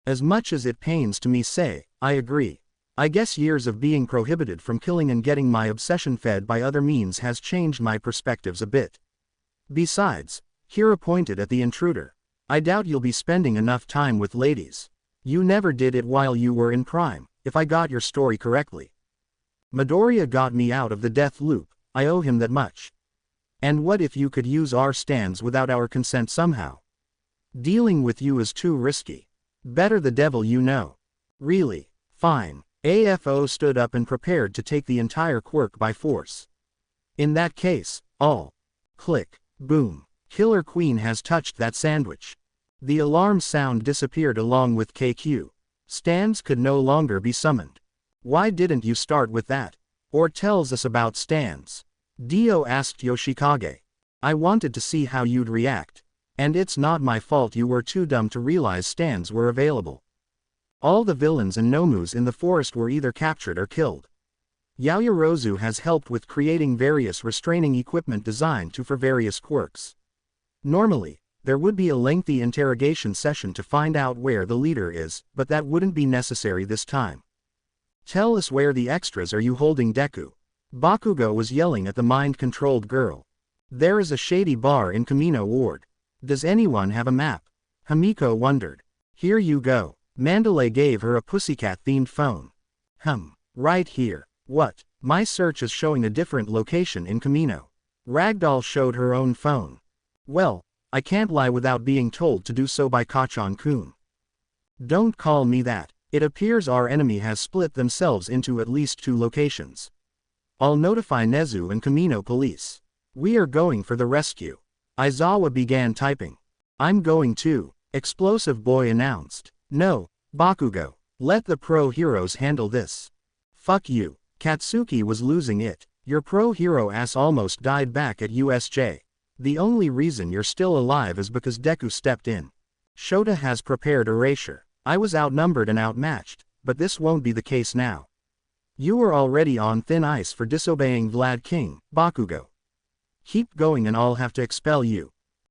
As much as it pains to me say, I agree. I guess years of being prohibited from killing and getting my obsession fed by other means has changed my perspectives a bit. Besides, Kira pointed at the intruder, "I doubt you'll be spending enough time with ladies. You never did it while you were in prime, if I got your story correctly." "Midoriya got me out of the death loop, I owe him that much. And what if you could use our stands without our consent somehow? Dealing with you is too risky. Better the devil you know. Really? Fine. AFO stood up and prepared to take the entire quirk by force. In that case, all. Click. Boom. Killer Queen has touched that sandwich. The alarm sound disappeared along with KQ. Stands could no longer be summoned. Why didn't you start with that? Or tells us about stands? Dio asked Yoshikage. I wanted to see how you'd react. And it's not my fault you were too dumb to realize stands were available. All the villains and Nomus in the forest were either captured or killed. Yaoyorozu has helped with creating various restraining equipment designed for various quirks. Normally, there would be a lengthy interrogation session to find out where the leader is, but that wouldn't be necessary this time. Tell us where the extras are you holding, Deku? Bakugo was yelling at the mind-controlled girl. There is a shady bar in Kamino Ward. Does anyone have a map? Hamiko wondered. Here you go. Mandalay gave her a pussycat-themed phone. Right here. What? My search is showing a different location in Kamino. Ragdoll showed her own phone. Well, I can't lie without being told to do so by Kachan-kun. Don't call me that. It appears our enemy has split themselves into at least 2 locations. I'll notify Nezu and Kamino police. We are going for the rescue. Aizawa began typing. I'm going too, Explosive Boy announced. No, Bakugo. Let the pro heroes handle this. Fuck you. Katsuki was losing it. Your pro hero ass almost died back at USJ. The only reason you're still alive is because Deku stepped in. Shota has prepared erasure. I was outnumbered and outmatched, but this won't be the case now. You were already on thin ice for disobeying Vlad King, Bakugo. Keep going and I'll have to expel you.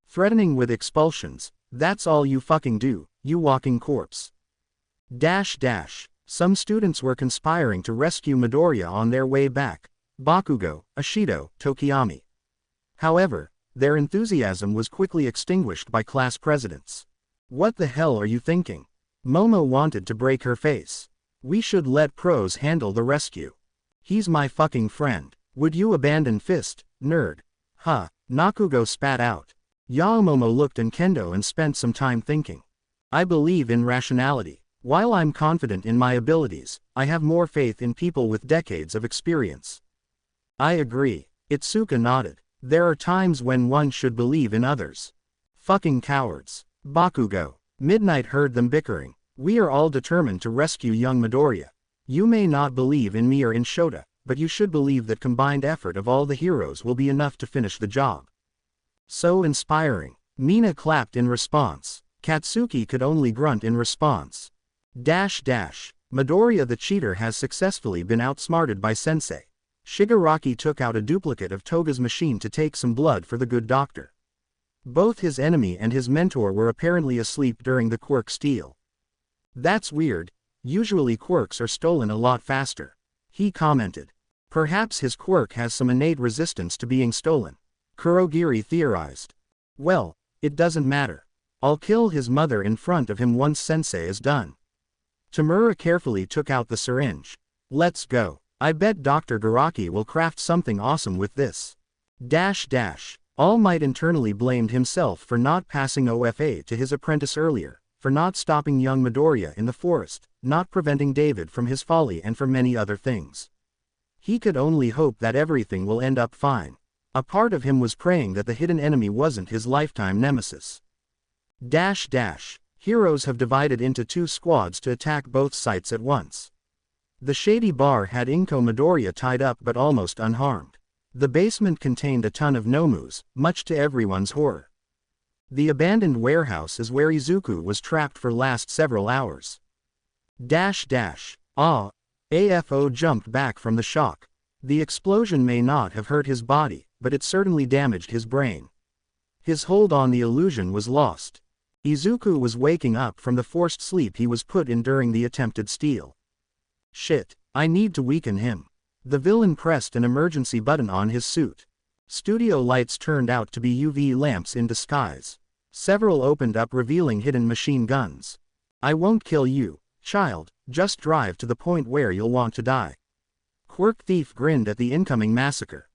Threatening with expulsions, that's all you fucking do, you walking corpse. Some students were conspiring to rescue Midoriya on their way back. Bakugo, Ashido, Tokiyami. However, their enthusiasm was quickly extinguished by class presidents. What the hell are you thinking? Momo wanted to break her face. We should let pros handle the rescue. He's my fucking friend. Would you abandon Fist, nerd? Huh, Nakugo spat out. Yaomomo looked at Kendo and spent some time thinking. I believe in rationality. While I'm confident in my abilities, I have more faith in people with decades of experience. I agree. Itsuka nodded. There are times when one should believe in others. Fucking cowards. Bakugo. Midnight heard them bickering. We are all determined to rescue young Midoriya. You may not believe in me or in Shota, but you should believe that combined effort of all the heroes will be enough to finish the job. So inspiring. Mina clapped in response. Katsuki could only grunt in response. Midoriya the cheater has successfully been outsmarted by Sensei. Shigaraki took out a duplicate of Toga's machine to take some blood for the good doctor. Both his enemy and his mentor were apparently asleep during the quirk steal. That's weird, usually quirks are stolen a lot faster. He commented. Perhaps his quirk has some innate resistance to being stolen. Kurogiri theorized. Well, it doesn't matter. I'll kill his mother in front of him once Sensei is done. Tamura carefully took out the syringe. Let's go. I bet Dr. Garaki will craft something awesome with this. All Might internally blamed himself for not passing OFA to his apprentice earlier, for not stopping young Midoriya in the forest, not preventing David from his folly and for many other things. He could only hope that everything will end up fine. A part of him was praying that the hidden enemy wasn't his lifetime nemesis. Heroes have divided into 2 squads to attack both sites at once. The shady bar had Inko Midoriya tied up but almost unharmed. The basement contained a ton of Nomus, much to everyone's horror. The abandoned warehouse is where Izuku was trapped for last several hours. AFO jumped back from the shock. The explosion may not have hurt his body, but it certainly damaged his brain. His hold on the illusion was lost. Izuku was waking up from the forced sleep he was put in during the attempted steal. Shit, I need to weaken him. The villain pressed an emergency button on his suit. Studio lights turned out to be UV lamps in disguise. Several opened up revealing hidden machine guns. I won't kill you, child, just drive to the point where you'll want to die. Quirk Thief grinned at the incoming massacre.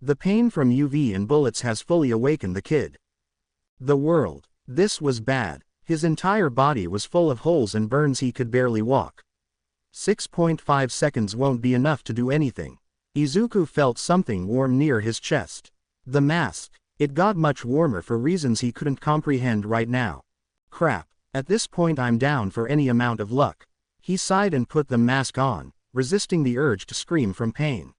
The pain from UV and bullets has fully awakened the kid. The world. This was bad. His entire body was full of holes and burns, he could barely walk. 6.5 seconds won't be enough to do anything. Izuku felt something warm near his chest. The mask. It got much warmer for reasons he couldn't comprehend right now. Crap. At this point I'm down for any amount of luck. He sighed and put the mask on, resisting the urge to scream from pain.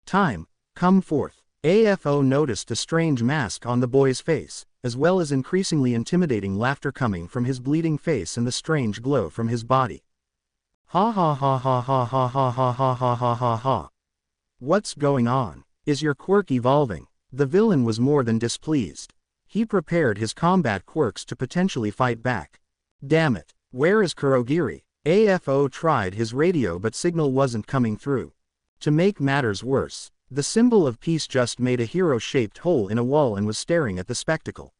Time. Come forth. AFO noticed a strange mask on the boy's face, as well as increasingly intimidating laughter coming from his bleeding face and the strange glow from his body. Ha ha ha ha ha ha ha ha ha ha ha ha ha. What's going on? Is your quirk evolving? The villain was more than displeased. He prepared his combat quirks to potentially fight back. Damn it, where is Kurogiri? AFO tried his radio but signal wasn't coming through. To make matters worse, the symbol of peace just made a hero-shaped hole in a wall and was staring at the spectacle.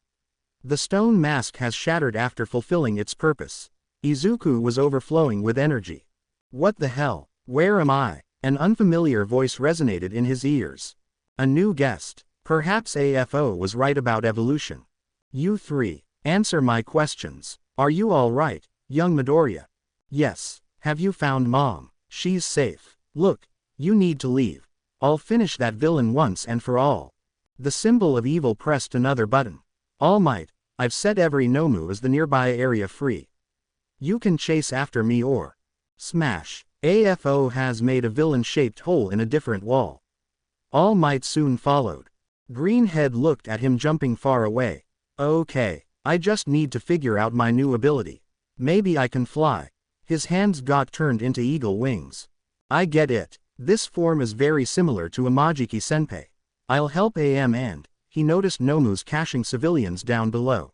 The stone mask has shattered after fulfilling its purpose. Izuku was overflowing with energy. What the hell? Where am I? An unfamiliar voice resonated in his ears. A new guest. Perhaps AFO was right about evolution. You three, answer my questions. Are you all right, young Midoriya? Yes. Have you found Mom? She's safe. Look, you need to leave. I'll finish that villain once and for all. The symbol of evil pressed another button. All Might, I've set every Nomu as the nearby area free. You can chase after me or smash. AFO has made a villain-shaped hole in a different wall. All Might soon followed. Greenhead looked at him jumping far away. Okay, I just need to figure out my new ability. Maybe I can fly. His hands got turned into eagle wings. I get it. This form is very similar to a Majiki Senpai. I'll help AM and, he noticed Nomu's caching civilians down below.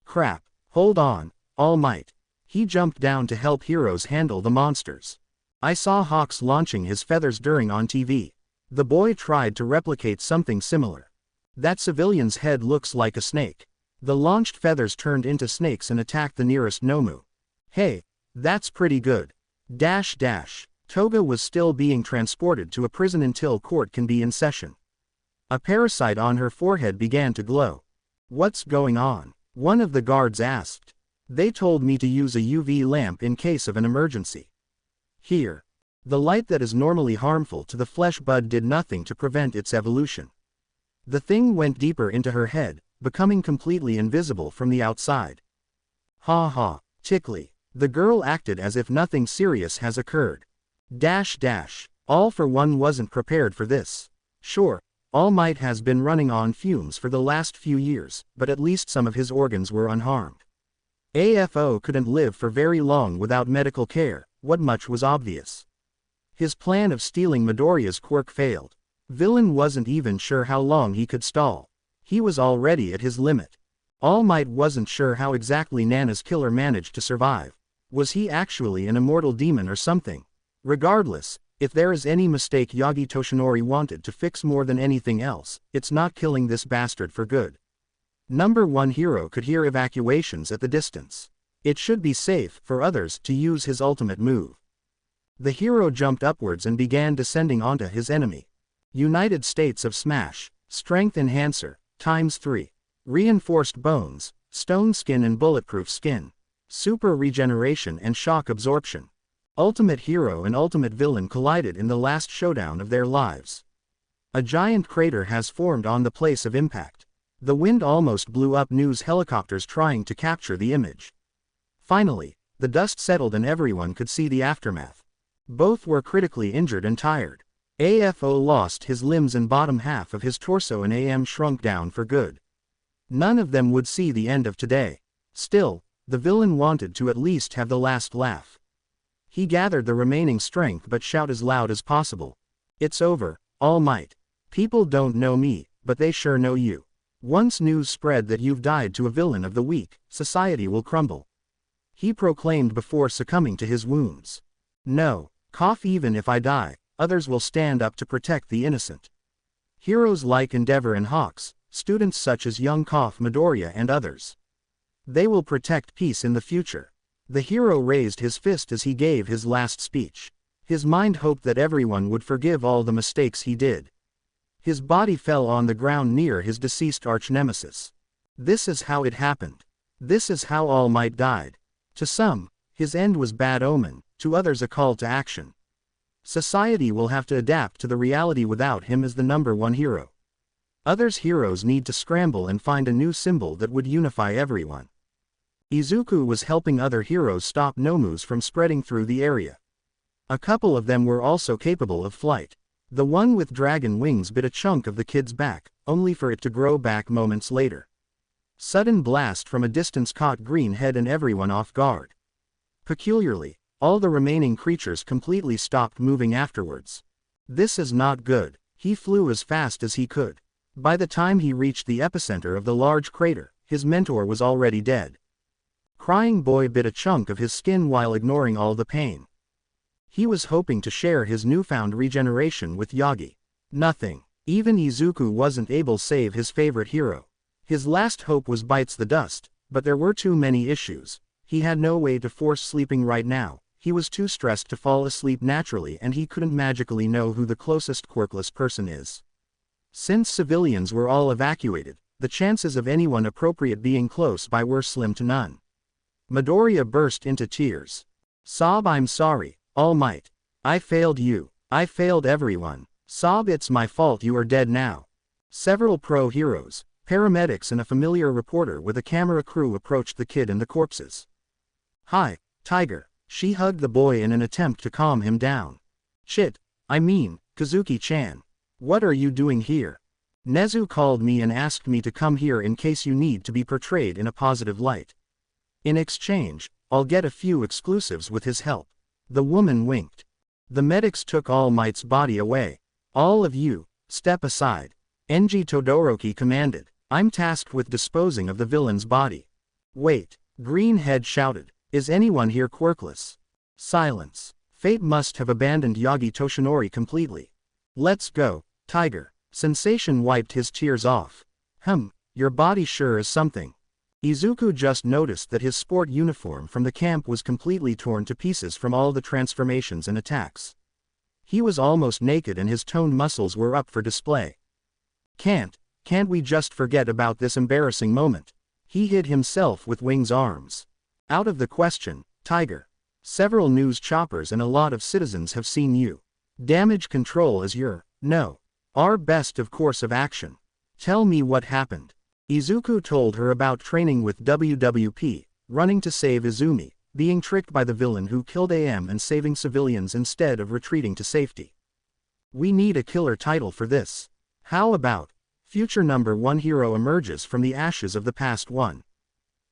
Crap, hold on, All Might. He jumped down to help heroes handle the monsters. I saw Hawks launching his feathers during on TV. The boy tried to replicate something similar. That civilian's head looks like a snake. The launched feathers turned into snakes and attacked the nearest Nomu. Hey, that's pretty good. Dash dash. Toga was still being transported to a prison until court can be in session. A parasite on her forehead began to glow. What's going on? One of the guards asked. They told me to use a UV lamp in case of an emergency. Here. The light that is normally harmful to the flesh bud did nothing to prevent its evolution. The thing went deeper into her head, becoming completely invisible from the outside. Ha ha, tickly. The girl acted as if nothing serious has occurred. Dash dash. All for One wasn't prepared for this. Sure, All Might has been running on fumes for the last few years, but at least some of his organs were unharmed. AFO couldn't live for very long without medical care, what much was obvious. His plan of stealing Midoriya's quirk failed. Villain wasn't even sure how long he could stall. He was already at his limit. All Might wasn't sure how exactly Nana's killer managed to survive. Was he actually an immortal demon or something? Regardless, if there is any mistake Yagi Toshinori wanted to fix more than anything else, it's not killing this bastard for good. Number 1 hero could hear evacuations at the distance. It should be safe for others to use his ultimate move. The hero jumped upwards and began descending onto his enemy. United States of Smash, Strength Enhancer, ×3. Reinforced Bones, Stone Skin and Bulletproof Skin. Super Regeneration and Shock Absorption. Ultimate Hero and Ultimate Villain collided in the last showdown of their lives. A giant crater has formed on the place of impact. The wind almost blew up news helicopters trying to capture the image. Finally, the dust settled and everyone could see the aftermath. Both were critically injured and tired. AFO lost his limbs and bottom half of his torso and AM shrunk down for good. None of them would see the end of today. Still, the villain wanted to at least have the last laugh. He gathered the remaining strength but shouted as loud as possible. It's over, All Might. People don't know me, but they sure know you. Once news spread that you've died to a villain of the week, society will crumble. He proclaimed before succumbing to his wounds. No, cough, even if I die, others will stand up to protect the innocent. Heroes like Endeavor and Hawks, students such as young Koff Midoriya and others. They will protect peace in the future. The hero raised his fist as he gave his last speech. His mind hoped that everyone would forgive all the mistakes he did. His body fell on the ground near his deceased arch-nemesis. This is how it happened. This is how All Might died. To some, his end was bad omen, to others a call to action. Society will have to adapt to the reality without him as the #1 hero. Others heroes need to scramble and find a new symbol that would unify everyone. Izuku was helping other heroes stop Nomus from spreading through the area. A couple of them were also capable of flight. The one with dragon wings bit a chunk of the kid's back, only for it to grow back moments later. Sudden blast from a distance caught Greenhead and everyone off guard. Peculiarly, all the remaining creatures completely stopped moving afterwards. This is not good. He flew as fast as he could. By the time he reached the epicenter of the large crater, his mentor was already dead. Crying Boy bit a chunk of his skin while ignoring all the pain. He was hoping to share his newfound regeneration with Yagi. Nothing. Even Izuku wasn't able to save his favorite hero. His last hope was Bites the Dust, but there were too many issues. He had no way to force sleeping right now. He was too stressed to fall asleep naturally, and he couldn't magically know who the closest quirkless person is. Since civilians were all evacuated, the chances of anyone appropriate being close by were slim to none. Midoriya burst into tears. Sob, I'm sorry, All Might. I failed you. I failed everyone. Sob, it's my fault you are dead now. Several pro-heroes, paramedics and a familiar reporter with a camera crew approached the kid and the corpses. Hi, Tiger. She hugged the boy in an attempt to calm him down. Kazuki-chan. What are you doing here? Nezu called me and asked me to come here in case you need to be portrayed in a positive light. In exchange, I'll get a few exclusives with his help. The woman winked. The medics took All Might's body away. All of you, step aside. Enji Todoroki commanded. I'm tasked with disposing of the villain's body. Wait, Greenhead shouted. Is anyone here quirkless? Silence. Fate must have abandoned Yagi Toshinori completely. Let's go, Tiger. Sensation wiped his tears off. Your body sure is something. Izuku just noticed that his sport uniform from the camp was completely torn to pieces from all the transformations and attacks. He was almost naked and his toned muscles were up for display. Can't we just forget about this embarrassing moment? He hid himself with Wing's arms. Out of the question, Tiger. Several news choppers and a lot of citizens have seen you. Damage control is our best of course of action. Tell me what happened. Izuku told her about training with WWP, running to save Izumi, being tricked by the villain who killed AM and saving civilians instead of retreating to safety. We need a killer title for this. How about, future #1 hero emerges from the ashes of the past one?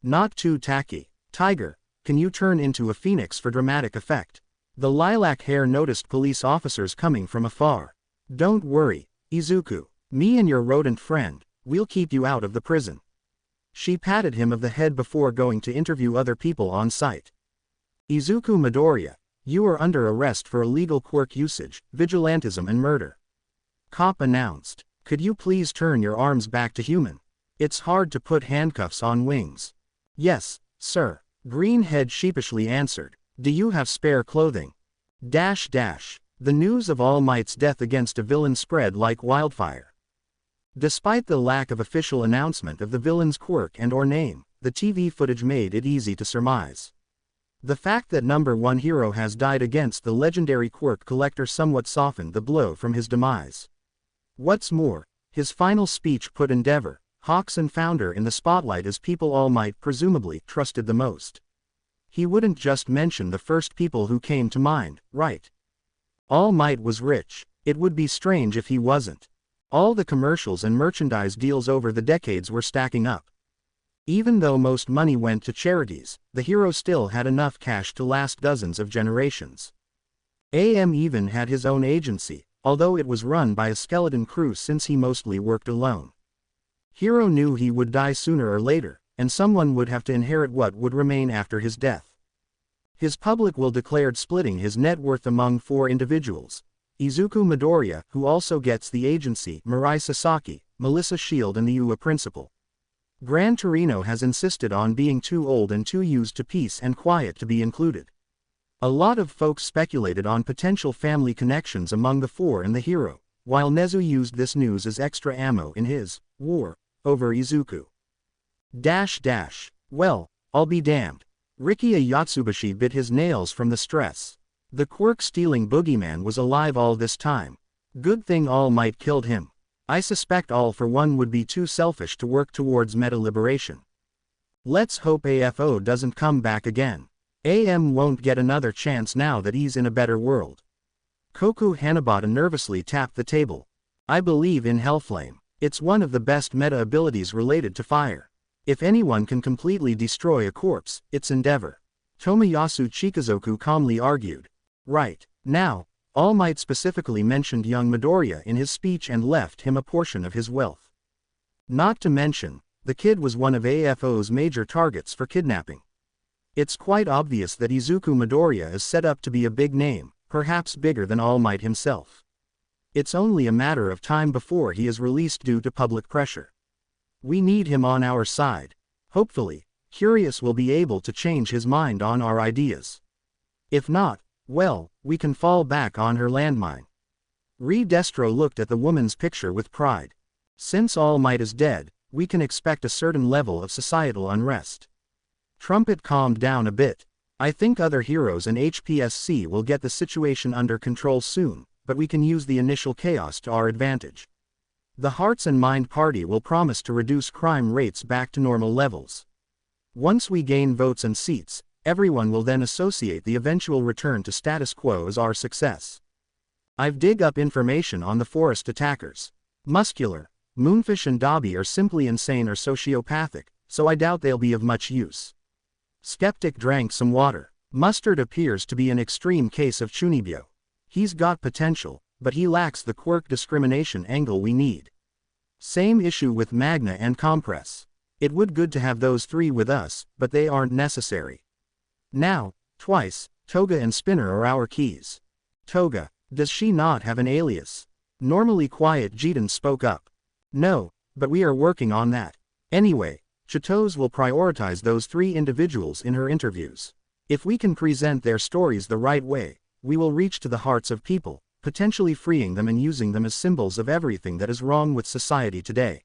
Not too tacky. Tiger, can you turn into a phoenix for dramatic effect? The lilac hair noticed police officers coming from afar. Don't worry, Izuku. Me and your rodent friend, we'll keep you out of the prison. She patted him of the head before going to interview other people on site. Izuku Midoriya, you are under arrest for illegal quirk usage, vigilantism and murder. Cop announced. Could you please turn your arms back to human? It's hard to put handcuffs on Wings. Yes, sir. Greenhead sheepishly answered. Do you have spare clothing? The news of All Might's death against a villain spread like wildfire. Despite the lack of official announcement of the villain's quirk and/or name, the TV footage made it easy to surmise. The fact that #1 hero has died against the legendary quirk collector somewhat softened the blow from his demise. What's more, his final speech put Endeavor, Hawks and Founder in the spotlight as people All Might presumably trusted the most. He wouldn't just mention the first people who came to mind, right? All Might was rich. It would be strange if he wasn't. All the commercials and merchandise deals over the decades were stacking up. Even though most money went to charities, the hero still had enough cash to last dozens of generations. AM even had his own agency, although it was run by a skeleton crew since he mostly worked alone. Hero knew he would die sooner or later, and someone would have to inherit what would remain after his death. His public will declared splitting his net worth among 4 individuals. Izuku Midoriya, who also gets the agency, Mirai Sasaki, Melissa Shield and the UA principal. Gran Torino has insisted on being too old and too used to peace and quiet to be included. A lot of folks speculated on potential family connections among the 4 and the hero, while Nezu used this news as extra ammo in his war over Izuku. Well, I'll be damned. Rikiya Yatsubashi bit his nails from the stress. The quirk-stealing boogeyman was alive all this time. Good thing All Might killed him. I suspect All for One would be too selfish to work towards meta-liberation. Let's hope AFO doesn't come back again. AM won't get another chance now that he's in a better world. Koku Hanabata nervously tapped the table. I believe in Hellflame. It's one of the best meta abilities related to fire. If anyone can completely destroy a corpse, it's Endeavor. Tomoyasu Chikazoku calmly argued. Right. Now, All Might specifically mentioned young Midoriya in his speech and left him a portion of his wealth. Not to mention, the kid was one of AFO's major targets for kidnapping. It's quite obvious that Izuku Midoriya is set up to be a big name, perhaps bigger than All Might himself. It's only a matter of time before he is released due to public pressure. We need him on our side. Hopefully, Curious will be able to change his mind on our ideas. If not, well, we can fall back on her landmine. Destro looked at the woman's picture with pride. Since All Might is dead, we can expect a certain level of societal unrest. Trumpet calmed down a bit. I think other heroes and HPSC will get the situation under control soon, but we can use the initial chaos to our advantage. The Hearts and Mind Party will promise to reduce crime rates back to normal levels. Once we gain votes and seats, everyone will then associate the eventual return to status quo as our success. I've dig up information on the forest attackers. Muscular, Moonfish and Dobby are simply insane or sociopathic, so I doubt they'll be of much use. Skeptic drank some water. Mustard appears to be an extreme case of Chunibyo. He's got potential, but he lacks the quirk discrimination angle we need. Same issue with Magna and Compress. It would good to have those three with us, but they aren't necessary. Now, twice, Toga and Spinner are our keys. Toga, does she not have an alias? Normally quiet Jiten spoke up. No, but we are working on that. Anyway, Chitose will prioritize those three individuals in her interviews. If we can present their stories the right way, we will reach to the hearts of people, potentially freeing them and using them as symbols of everything that is wrong with society today.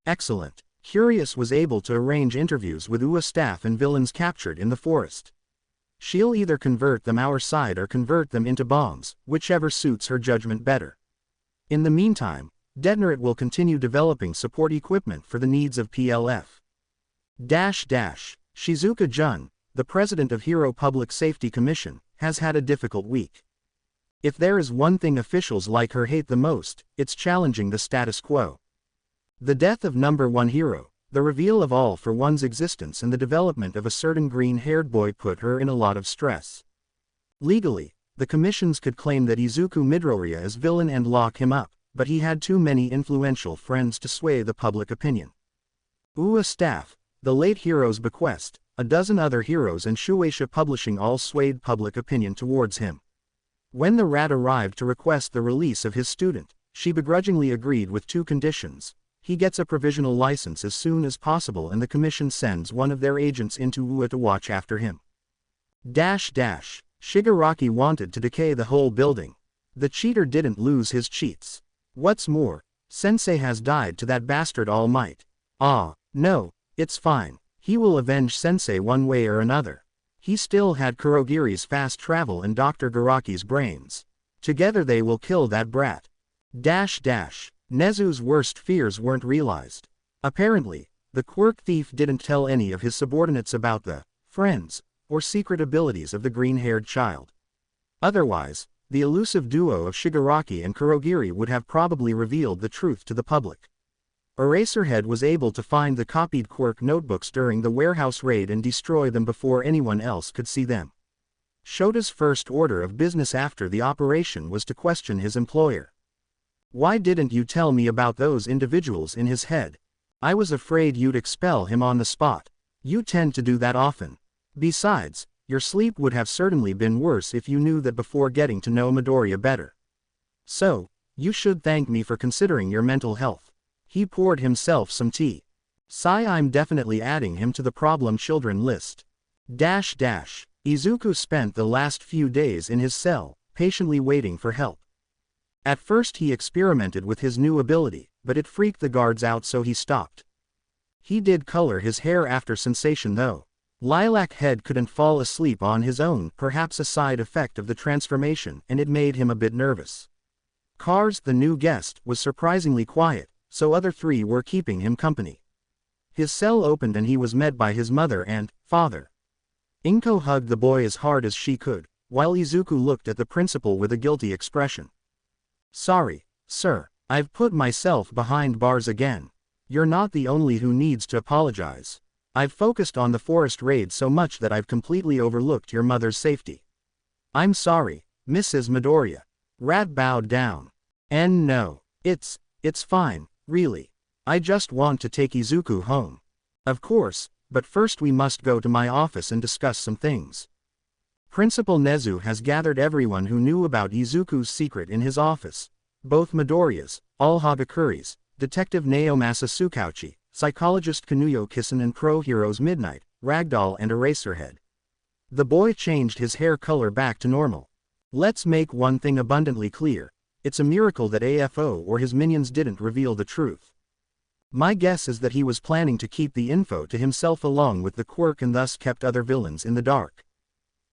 Excellent. Curious was able to arrange interviews with UA staff and villains captured in the forest. She'll either convert them our side or convert them into bombs, whichever suits her judgment better. In the meantime, Detonarit will continue developing support equipment for the needs of PLF. Shizuka Jun, the president of Hero Public Safety Commission, has had a difficult week. If there is one thing officials like her hate the most, it's challenging the status quo. The death of number one hero, the reveal of All for One's existence and the development of a certain green-haired boy put her in a lot of stress. Legally, the commissions could claim that Izuku Midoriya is villain and lock him up, but he had too many influential friends to sway the public opinion. UA staff, the late hero's bequest, a dozen other heroes and Shueisha Publishing all swayed public opinion towards him. When the rat arrived to request the release of his student, she begrudgingly agreed with two conditions. He gets a provisional license as soon as possible and the commission sends one of their agents into UA to watch after him. Shigaraki wanted to decay the whole building. The cheater didn't lose his cheats. What's more, Sensei has died to that bastard All Might. No, it's fine. He will avenge Sensei one way or another. He still had Kurogiri's fast travel and Dr. Garaki's brains. Together they will kill that brat. Nezu's worst fears weren't realized. Apparently, the quirk thief didn't tell any of his subordinates about the friends or secret abilities of the green-haired child. Otherwise, the elusive duo of Shigaraki and Kurogiri would have probably revealed the truth to the public. Eraserhead was able to find the copied quirk notebooks during the warehouse raid and destroy them before anyone else could see them. Shota's first order of business after the operation was to question his employer. Why didn't you tell me about those individuals in his head? I was afraid you'd expel him on the spot. You tend to do that often. Besides, your sleep would have certainly been worse if you knew that before getting to know Midoriya better. So, you should thank me for considering your mental health. He poured himself some tea. I'm definitely adding him to the problem children list. Izuku spent the last few days in his cell, patiently waiting for help. At first he experimented with his new ability, but it freaked the guards out, so he stopped. He did color his hair after sensation though. Lilac Head couldn't fall asleep on his own, perhaps a side effect of the transformation, and it made him a bit nervous. Kars, the new guest, was surprisingly quiet, so other three were keeping him company. His cell opened and he was met by his mother and father. Inko hugged the boy as hard as she could, while Izuku looked at the principal with a guilty expression. "Sorry, sir, I've put myself behind bars again. You're not the only who needs to apologize. I've focused on the forest raid so much that I've completely overlooked your mother's safety." "I'm sorry, Mrs. Midoriya." Rat bowed down. "And no, it's fine, really. I just want to take Izuku home." "Of course, but first we must go to my office and discuss some things." Principal Nezu has gathered everyone who knew about Izuku's secret in his office. Both Midoriya's, all Hagakuri's, Detective Naomasa Tsukauchi, Psychologist Kanuyo Kissen and Pro Heroes Midnight, Ragdoll and Eraserhead. The boy changed his hair color back to normal. Let's make one thing abundantly clear. It's a miracle that AFO or his minions didn't reveal the truth. My guess is that he was planning to keep the info to himself along with the quirk and thus kept other villains in the dark.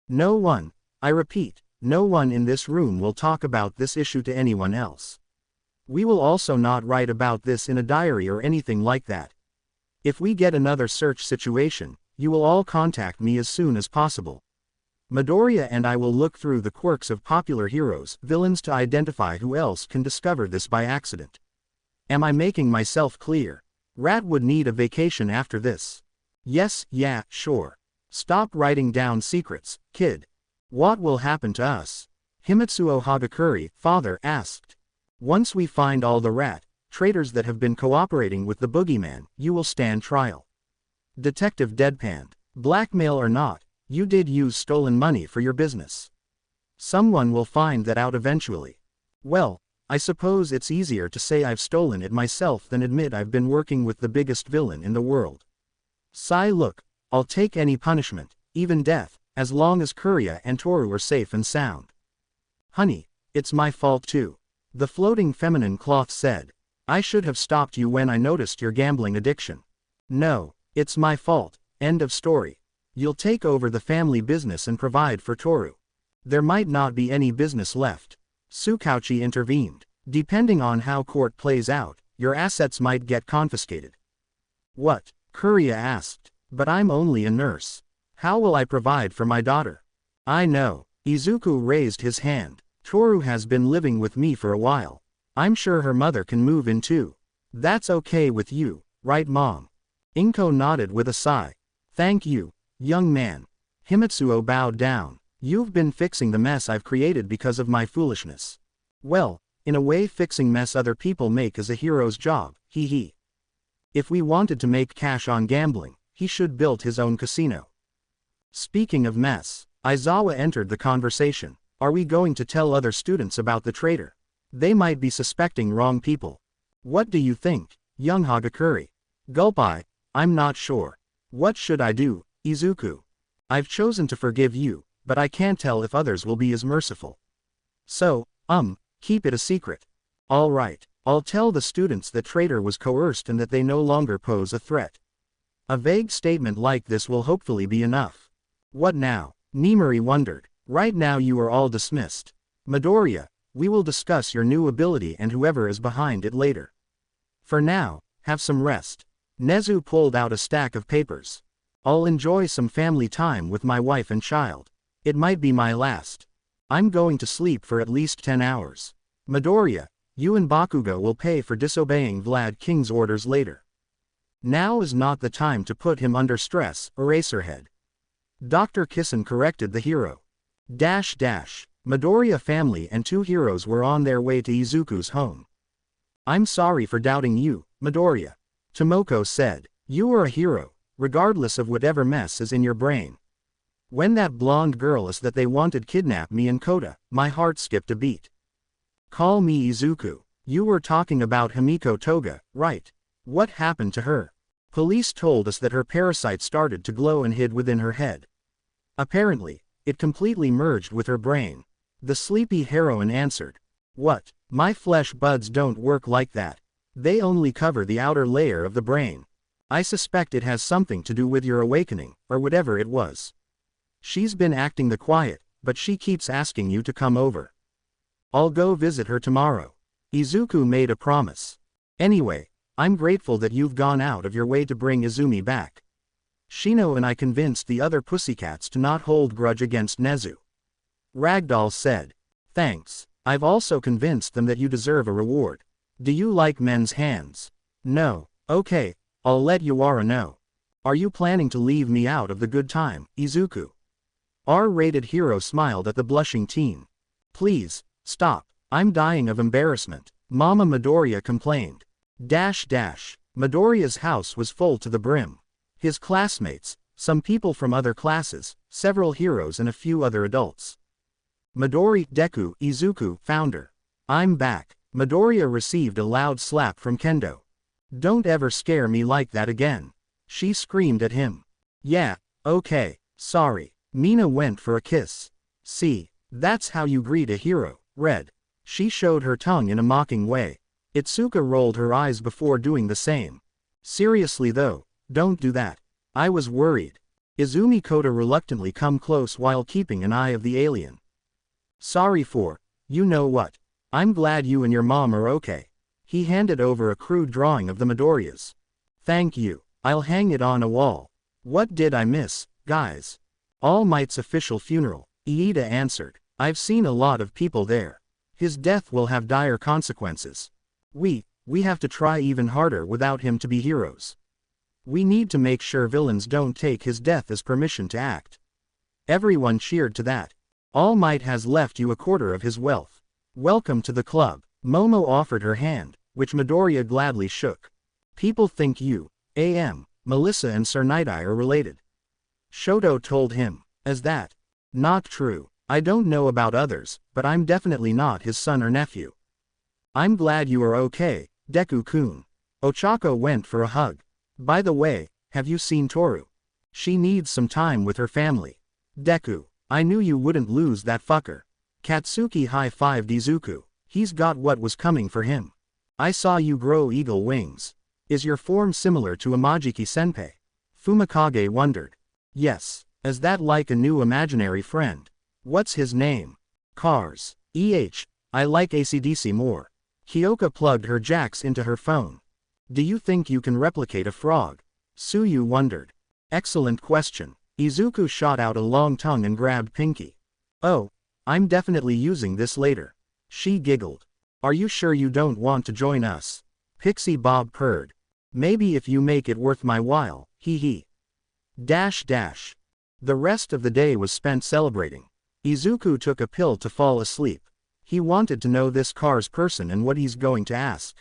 No one, I repeat, no one in this room will talk about this issue to anyone else. We will also not write about this in a diary or anything like that. If we get another search situation, you will all contact me as soon as possible. Midoriya and I will look through the quirks of popular heroes, villains to identify who else can discover this by accident. Am I making myself clear? Rat would need a vacation after this. Yes, yeah, sure. Stop writing down secrets, kid. What will happen to us? Himitsuo Hagakuri, father, asked. Once we find all the rat traitors that have been cooperating with the boogeyman, you will stand trial. Detective deadpanned. Blackmail or not, you did use stolen money for your business. Someone will find that out eventually. Well, I suppose it's easier to say I've stolen it myself than admit I've been working with the biggest villain in the world. Sigh, look, I'll take any punishment, even death, as long as Kuria and Toru are safe and sound. Honey, it's my fault too. The floating feminine cloth said. I should have stopped you when I noticed your gambling addiction. No, it's my fault, end of story. You'll take over the family business and provide for Toru. There might not be any business left. Tsukauchi intervened. Depending on how court plays out, your assets might get confiscated. What? Kuria asked. But I'm only a nurse. How will I provide for my daughter? I know. Izuku raised his hand. Toru has been living with me for a while. I'm sure her mother can move in too. That's okay with you, right mom? Inko nodded with a sigh. Thank you, young man. Himitsuo bowed down. You've been fixing the mess I've created because of my foolishness. Well, in a way fixing mess other people make is a hero's job, hee hee. If we wanted to make cash on gambling, he should build his own casino. Speaking of mess, Aizawa entered the conversation. Are we going to tell other students about the traitor? They might be suspecting wrong people. What do you think, young Hagakuri? Gulp. I'm not sure. What should I do, Izuku? I've chosen to forgive you, but I can't tell if others will be as merciful. So, keep it a secret. All right, I'll tell the students that traitor was coerced and that they no longer pose a threat. A vague statement like this will hopefully be enough. What now? Nimari wondered. Right now you are all dismissed. Midoriya, we will discuss your new ability and whoever is behind it later. For now, have some rest. Nezu pulled out a stack of papers. I'll enjoy some family time with my wife and child. It might be my last. I'm going to sleep for at least 10 hours. Midoriya, you and Bakugo will pay for disobeying Vlad King's orders later. Now is not the time to put him under stress, Eraserhead. Dr. Kissen corrected the hero. Midoriya family and two heroes were on their way to Izuku's home. I'm sorry for doubting you, Midoriya. Tomoko said. You are a hero, regardless of whatever mess is in your brain. When that blonde girl is that they wanted kidnap me and Kota, my heart skipped a beat. Call me Izuku. You were talking about Himiko Toga, right? What happened to her? Police told us that her parasite started to glow and hid within her head. Apparently, it completely merged with her brain. The sleepy heroine answered. What? My flesh buds don't work like that. They only cover the outer layer of the brain. I suspect it has something to do with your awakening, or whatever it was. She's been acting the quiet, but she keeps asking you to come over. I'll go visit her tomorrow. Izuku made a promise. Anyway, I'm grateful that you've gone out of your way to bring Izumi back. Shino and I convinced the other pussycats to not hold grudge against Nezu. Ragdoll said. Thanks. I've also convinced them that you deserve a reward. Do you like men's hands? No. Okay, I'll let Yuara know. Are you planning to leave me out of the good time, Izuku? R-rated hero smiled at the blushing teen. Please, stop. I'm dying of embarrassment, Mama Midoriya complained. Midoriya's house was full to the brim. His classmates, some people from other classes, several heroes and a few other adults. Midori, Deku, Izuku, founder. I'm back. Midoriya received a loud slap from Kendo. Don't ever scare me like that again. She screamed at him. Yeah, okay, sorry. Mina went for a kiss. See, that's how you greet a hero, Red. She showed her tongue in a mocking way. Itsuka rolled her eyes before doing the same. Seriously though, don't do that. I was worried. Izumi Kota reluctantly come close while keeping an eye of the alien. Sorry for, you know what. I'm glad you and your mom are okay. He handed over a crude drawing of the Midoriyas. Thank you. I'll hang it on a wall. What did I miss, guys? All Might's official funeral, Iida answered. I've seen a lot of people there. His death will have dire consequences. We have to try even harder without him to be heroes. We need to make sure villains don't take his death as permission to act. Everyone cheered to that. All Might has left you a quarter of his wealth. Welcome to the club. Momo offered her hand, which Midoriya gladly shook. People think you, A.M., Melissa and Sir Night-Eye are related. Shoto told him. As that? Not true. I don't know about others, but I'm definitely not his son or nephew. I'm glad you are okay, Deku-kun. Ochako went for a hug. By the way, have you seen Toru? She needs some time with her family. Deku, I knew you wouldn't lose that fucker. Katsuki high-fived Izuku. He's got what was coming for him. I saw you grow eagle wings. Is your form similar to Imajiki-senpai? Fumikage wondered. Yes. Is that like a new imaginary friend? What's his name? Cars. I like AC/DC more. Kyoka plugged her jacks into her phone. Do you think you can replicate a frog? Suyu wondered. Excellent question. Izuku shot out a long tongue and grabbed Pinky. Oh, I'm definitely using this later. She giggled. Are you sure you don't want to join us? Pixie Bob purred. Maybe if you make it worth my while, hee hee. The rest of the day was spent celebrating. Izuku took a pill to fall asleep. He wanted to know this Cars person and what he's going to ask.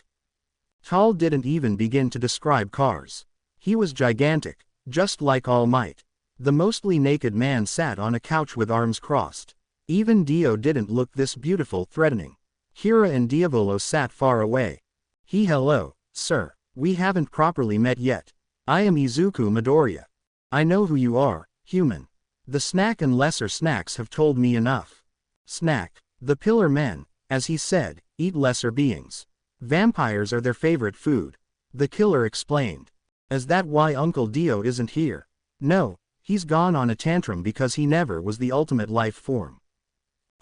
Tall didn't even begin to describe Cars. He was gigantic, just like All Might. The mostly naked man sat on a couch with arms crossed. Even Dio didn't look this beautiful threatening. Hira and Diavolo sat far away. Hello, sir. We haven't properly met yet. I am Izuku Midoriya. I know who you are, human. The snack and lesser snacks have told me enough. Snack. The pillar men, as he said, eat lesser beings. Vampires are their favorite food. The killer explained. Is that why Uncle Dio isn't here? No, he's gone on a tantrum because he never was the ultimate life form.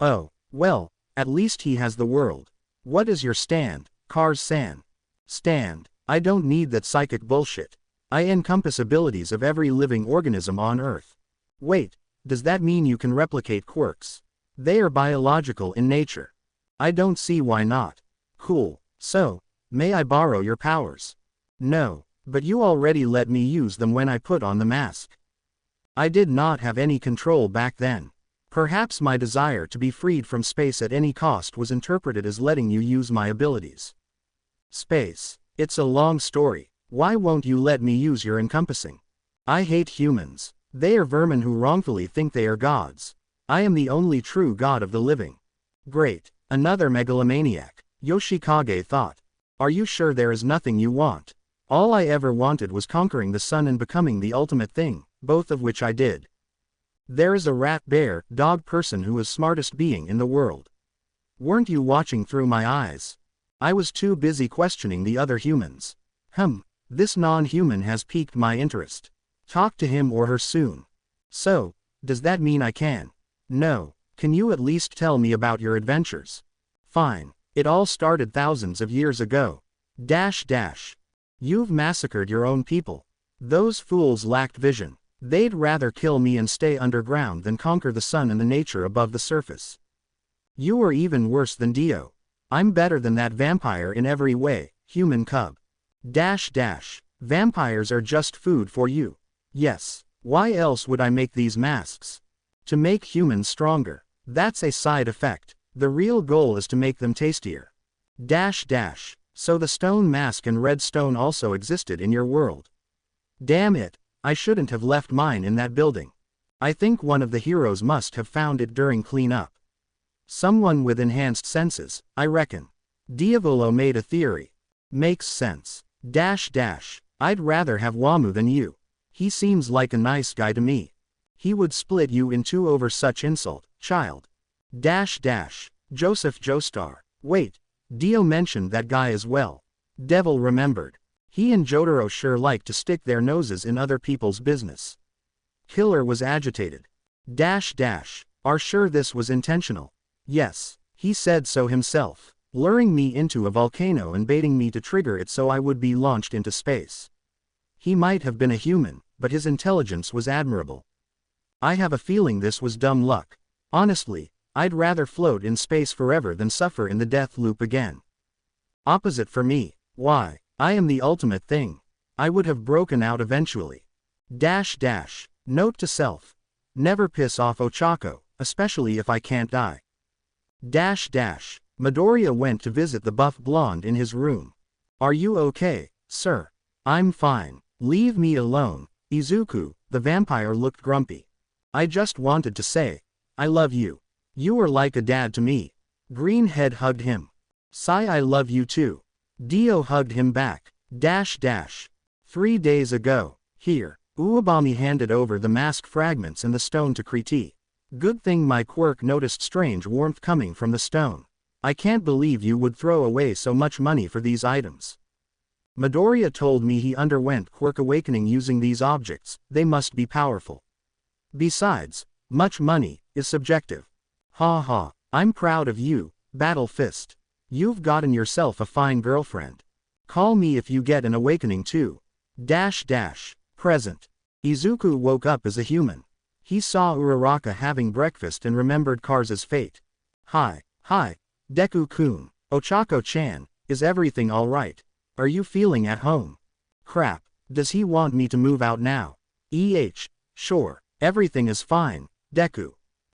Oh, well, at least he has the world. What is your stand, Cars-san? Stand. I don't need that psychic bullshit. I encompass abilities of every living organism on Earth. Wait, does that mean you can replicate quirks? They are biological in nature. I don't see why not. Cool. So, may I borrow your powers? No, but you already let me use them when I put on the mask. I did not have any control back then. Perhaps my desire to be freed from space at any cost was interpreted as letting you use my abilities. Space. It's a long story. Why won't you let me use your encompassing? I hate humans. They are vermin who wrongfully think they are gods. I am the only true god of the living. Great. Another megalomaniac. Yoshikage thought. Are you sure there is nothing you want? All I ever wanted was conquering the sun and becoming the ultimate thing, both of which I did. There is a rat bear, dog person who is smartest being in the world. Weren't you watching through my eyes? I was too busy questioning the other humans. This non-human has piqued my interest. Talk to him or her soon. So, does that mean I can? No. Can you at least tell me about your adventures? Fine. It all started thousands of years ago. You've massacred your own people. Those fools lacked vision. They'd rather kill me and stay underground than conquer the sun and the nature above the surface. You are even worse than Dio. I'm better than that vampire in every way, human cub. Vampires are just food for you. Yes. Why else would I make these masks? To make humans stronger. That's a side effect. The real goal is to make them tastier. So the stone mask and red stone also existed in your world. Damn it, I shouldn't have left mine in that building. I think one of the heroes must have found it during cleanup. Someone with enhanced senses, I reckon. Diavolo made a theory. Makes sense. I'd rather have Wamu than you. He seems like a nice guy to me. He would split you in two over such insult, child. Joseph Joestar. Wait, Dio mentioned that guy as well. Devil remembered. He and Jotaro sure like to stick their noses in other people's business. Killer was agitated. Are sure this was intentional? Yes, he said so himself, luring me into a volcano and baiting me to trigger it so I would be launched into space. He might have been a human, but his intelligence was admirable. I have a feeling this was dumb luck. Honestly, I'd rather float in space forever than suffer in the death loop again. Opposite for me. Why, I am the ultimate thing. I would have broken out eventually. Note to self. Never piss off Ochako, especially if I can't die. Midoriya went to visit the buff blonde in his room. Are you okay, sir? I'm fine. Leave me alone. Izuku, the vampire, looked grumpy. I just wanted to say, I love you. You are like a dad to me. Greenhead hugged him. Sigh, I love you too. Dio hugged him back. 3 days ago. Here. Uabami handed over the mask fragments and the stone to Kriti. Good thing my quirk noticed strange warmth coming from the stone. I can't believe you would throw away so much money for these items. Midoriya told me he underwent quirk awakening using these objects. They must be powerful. Besides, much money is subjective. I'm proud of you, Battle Fist. You've gotten yourself a fine girlfriend. Call me if you get an awakening too. Present. Izuku woke up as a human. He saw Uraraka having breakfast and remembered Kars's fate. Hi, Deku-kun. Ochako-chan, is everything alright? Are you feeling at home? Crap, does he want me to move out now? Sure, everything is fine, Deku.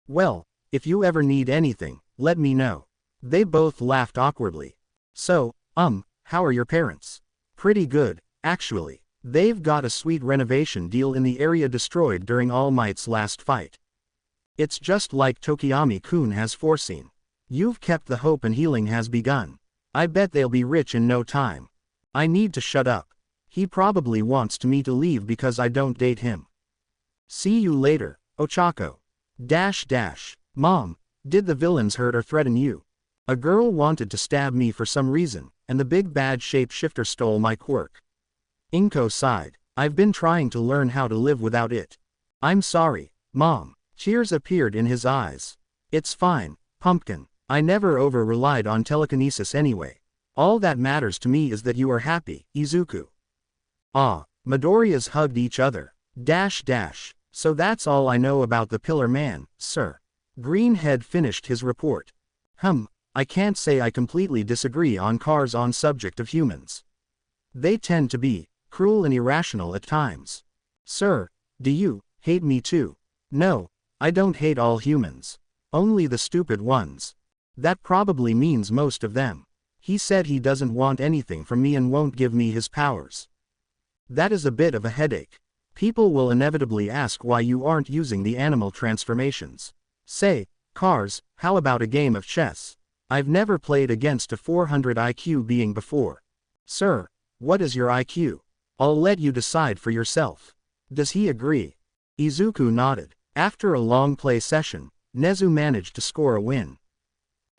Well, if you ever need anything, let me know. They both laughed awkwardly. So, how are your parents? Pretty good, actually. They've got a sweet renovation deal in the area destroyed during All Might's last fight. It's just like Tokiyami-kun has foreseen. You've kept the hope and healing has begun. I bet they'll be rich in no time. I need to shut up. He probably wants me to leave because I don't date him. See you later, Ochako. Mom, did the villains hurt or threaten you? A girl wanted to stab me for some reason, and the big bad shapeshifter stole my quirk. Inko sighed. I've been trying to learn how to live without it. I'm sorry, Mom. Tears appeared in his eyes. It's fine, Pumpkin. I never over-relied on telekinesis anyway. All that matters to me is that you are happy, Izuku. Midoriyas hugged each other. So that's all I know about the Pillar Man, sir. Greenhead finished his report. I can't say I completely disagree on Kars on subject of humans. They tend to be cruel and irrational at times. Sir, do you hate me too? No, I don't hate all humans. Only the stupid ones. That probably means most of them. He said he doesn't want anything from me and won't give me his powers. That is a bit of a headache. People will inevitably ask why you aren't using the animal transformations. Say, Kars, how about a game of chess? I've never played against a 400 IQ being before. Sir, what is your IQ? I'll let you decide for yourself. Does he agree? Izuku nodded. After a long play session, Nezu managed to score a win.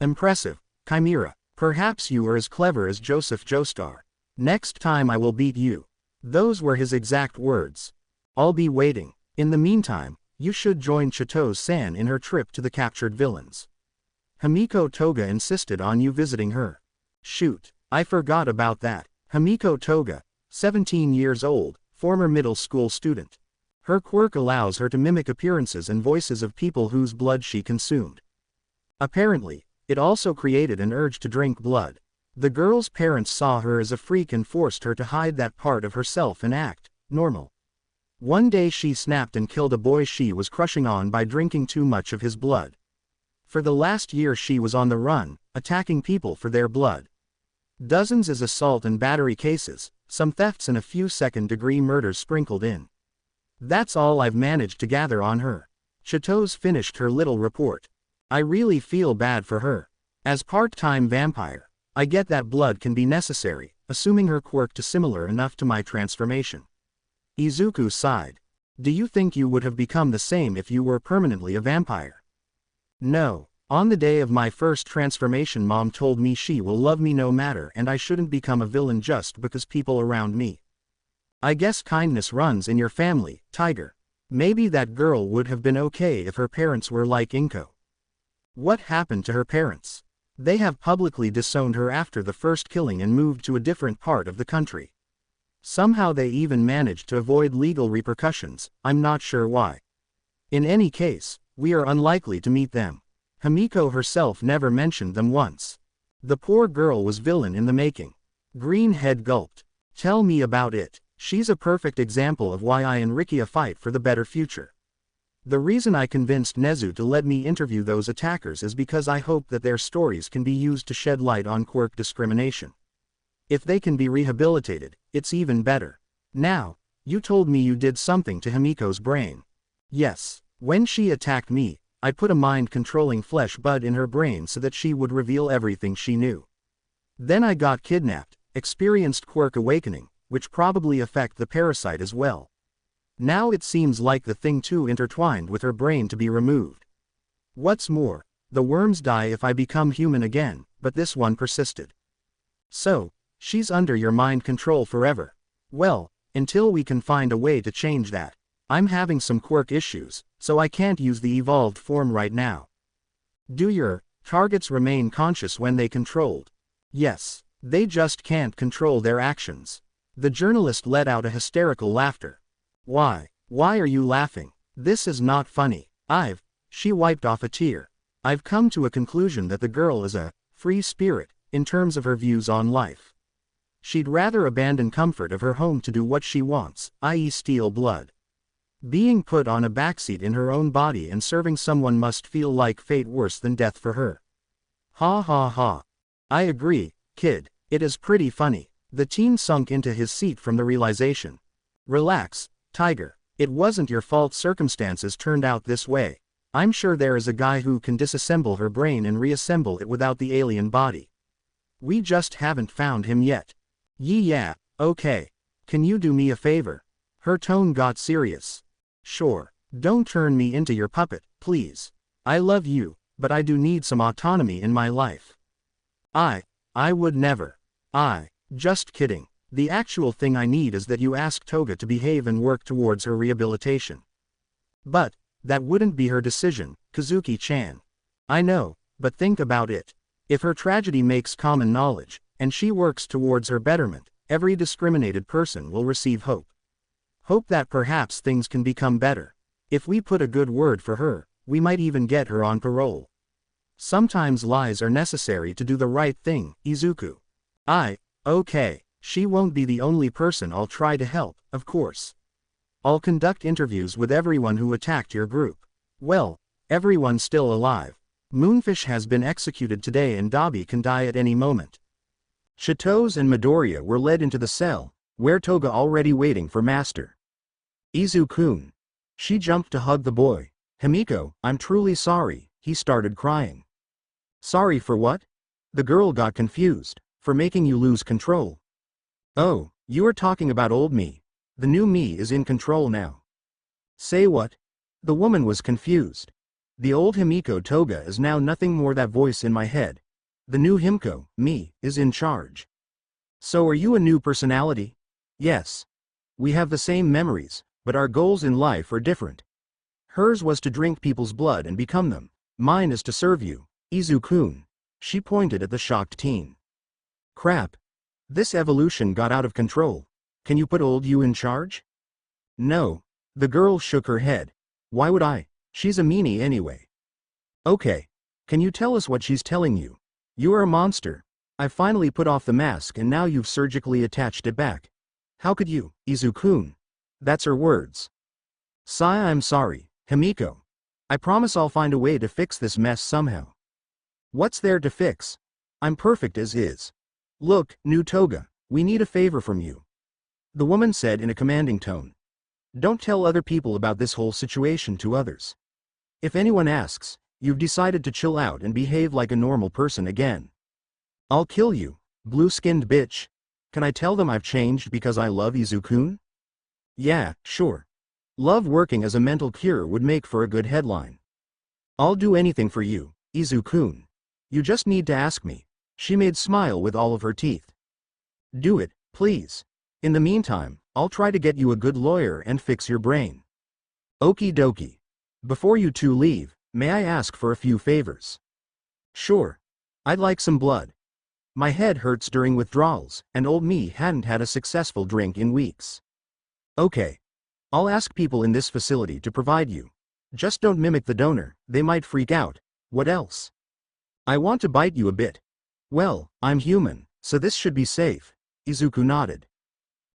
Impressive, Chimera. Perhaps you are as clever as Joseph Joestar. Next time I will beat you. Those were his exact words. I'll be waiting. In the meantime, you should join Chitose-san in her trip to the captured villains. Himiko Toga insisted on you visiting her. Shoot, I forgot about that. Himiko Toga, 17 years old, former middle school student. Her quirk allows her to mimic appearances and voices of people whose blood she consumed. Apparently, it also created an urge to drink blood. The girl's parents saw her as a freak and forced her to hide that part of herself and act normal. One day she snapped and killed a boy she was crushing on by drinking too much of his blood. For the last year she was on the run, attacking people for their blood. Dozens of assault and battery cases, some thefts and a few second-degree murders sprinkled in. That's all I've managed to gather on her. Chitose finished her little report. I really feel bad for her. As part-time vampire, I get that blood can be necessary, assuming her quirk to similar enough to my transformation. Izuku sighed. Do you think you would have become the same if you were permanently a vampire? No. On the day of my first transformation, Mom told me she will love me no matter and I shouldn't become a villain just because people around me. I guess kindness runs in your family, Tiger. Maybe that girl would have been okay if her parents were like Inko. What happened to her parents? They have publicly disowned her after the first killing and moved to a different part of the country. Somehow they even managed to avoid legal repercussions, I'm not sure why. In any case, we are unlikely to meet them. Himiko herself never mentioned them once. The poor girl was villain in the making. Greenhead gulped. Tell me about it. She's a perfect example of why I and Rikia fight for the better future. The reason I convinced Nezu to let me interview those attackers is because I hope that their stories can be used to shed light on quirk discrimination. If they can be rehabilitated, it's even better. Now, you told me you did something to Himiko's brain. Yes, when she attacked me, I put a mind-controlling flesh bud in her brain so that she would reveal everything she knew. Then I got kidnapped, experienced quirk awakening, which probably affect the parasite as well. Now it seems like the thing too intertwined with her brain to be removed. What's more, the worms die if I become human again, but this one persisted. So, she's under your mind control forever. Well, until we can find a way to change that. I'm having some quirk issues, so I can't use the evolved form right now. Do your targets remain conscious when they controlled? Yes, they just can't control their actions. The journalist let out a hysterical laughter. Why are you laughing? This is not funny. She wiped off a tear. I've come to a conclusion that the girl is a free spirit, in terms of her views on life. She'd rather abandon comfort of her home to do what she wants, i.e. steal blood. Being put on a backseat in her own body and serving someone must feel like fate worse than death for her. Ha ha ha. I agree, kid, it is pretty funny. The teen sunk into his seat from the realization. Relax, Tiger, it wasn't your fault circumstances turned out this way. I'm sure there is a guy who can disassemble her brain and reassemble it without the alien body. We just haven't found him yet. Yeah, okay. Can you do me a favor? Her tone got serious. Sure, don't turn me into your puppet, please. I love you, but I do need some autonomy in my life. I would never. Just kidding. The actual thing I need is that you ask Toga to behave and work towards her rehabilitation. But, that wouldn't be her decision, Kazuki-chan. I know, but think about it. If her tragedy makes common knowledge, and she works towards her betterment, every discriminated person will receive hope. Hope that perhaps things can become better. If we put a good word for her, we might even get her on parole. Sometimes lies are necessary to do the right thing, Izuku. Okay, she won't be the only person I'll try to help, of course. I'll conduct interviews with everyone who attacked your group. Well, everyone's still alive. Moonfish has been executed today and Dabi can die at any moment. Chitose and Midoriya were led into the cell, where Toga already waiting for Master Izu-kun. She jumped to hug the boy. Himiko, I'm truly sorry, he started crying. Sorry for what? The girl got confused. For making you lose control. Oh, you are talking about old me. The new me is in control now. Say what? The woman was confused. The old Himiko Toga is now nothing more that voice in my head. The new Himiko, me, is in charge. So are you a new personality? Yes. We have the same memories, but our goals in life are different. Hers was to drink people's blood and become them. Mine is to serve you, Izuku. She pointed at the shocked teen. Crap. This evolution got out of control. Can you put old you in charge? No. The girl shook her head. Why would I? She's a meanie anyway. Okay. Can you tell us what she's telling you? You are a monster. I finally put off the mask and now you've surgically attached it back. How could you, Izuku? That's her words. Sigh, I'm sorry, Himiko. I promise I'll find a way to fix this mess somehow. What's there to fix? I'm perfect as is. Look, new Toga, we need a favor from you. The woman said in a commanding tone. Don't tell other people about this whole situation to others. If anyone asks, you've decided to chill out and behave like a normal person again. I'll kill you, blue-skinned bitch. Can I tell them I've changed because I love Izuku? Yeah, sure. Love working as a mental cure would make for a good headline. I'll do anything for you, Izuku. You just need to ask me. She made smile with all of her teeth. Do it, please. In the meantime, I'll try to get you a good lawyer and fix your brain. Okie dokie. Before you two leave, may I ask for a few favors? Sure. I'd like some blood. My head hurts during withdrawals, and old me hadn't had a successful drink in weeks. Okay. I'll ask people in this facility to provide you. Just don't mimic the donor, they might freak out. What else? I want to bite you a bit. Well, I'm human, so this should be safe. Izuku nodded.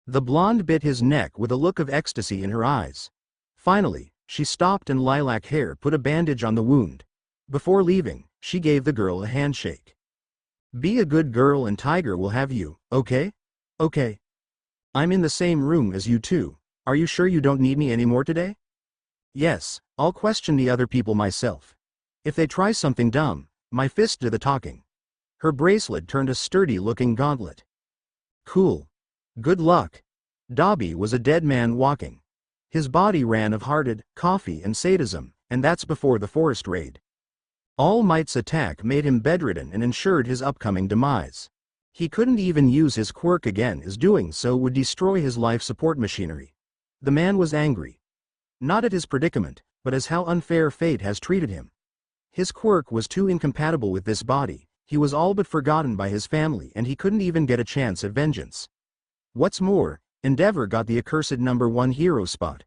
The blonde bit his neck with a look of ecstasy in her eyes. Finally, she stopped and Lilac Hair put a bandage on the wound. Before leaving, she gave the girl a handshake. Be a good girl and Tiger will have you, okay? Okay. I'm in the same room as you two. Are you sure you don't need me anymore today? Yes, I'll question the other people myself. If they try something dumb, my fist do the talking. Her bracelet turned a sturdy-looking gauntlet. Cool. Good luck. Dobby was a dead man walking. His body ran of hearted, coffee and sadism, and that's before the forest raid. All Might's attack made him bedridden and ensured his upcoming demise. He couldn't even use his quirk again as doing so would destroy his life support machinery. The man was angry. Not at his predicament, but as how unfair fate has treated him. His quirk was too incompatible with this body, he was all but forgotten by his family and he couldn't even get a chance at vengeance. What's more, Endeavor got the accursed #1 hero spot.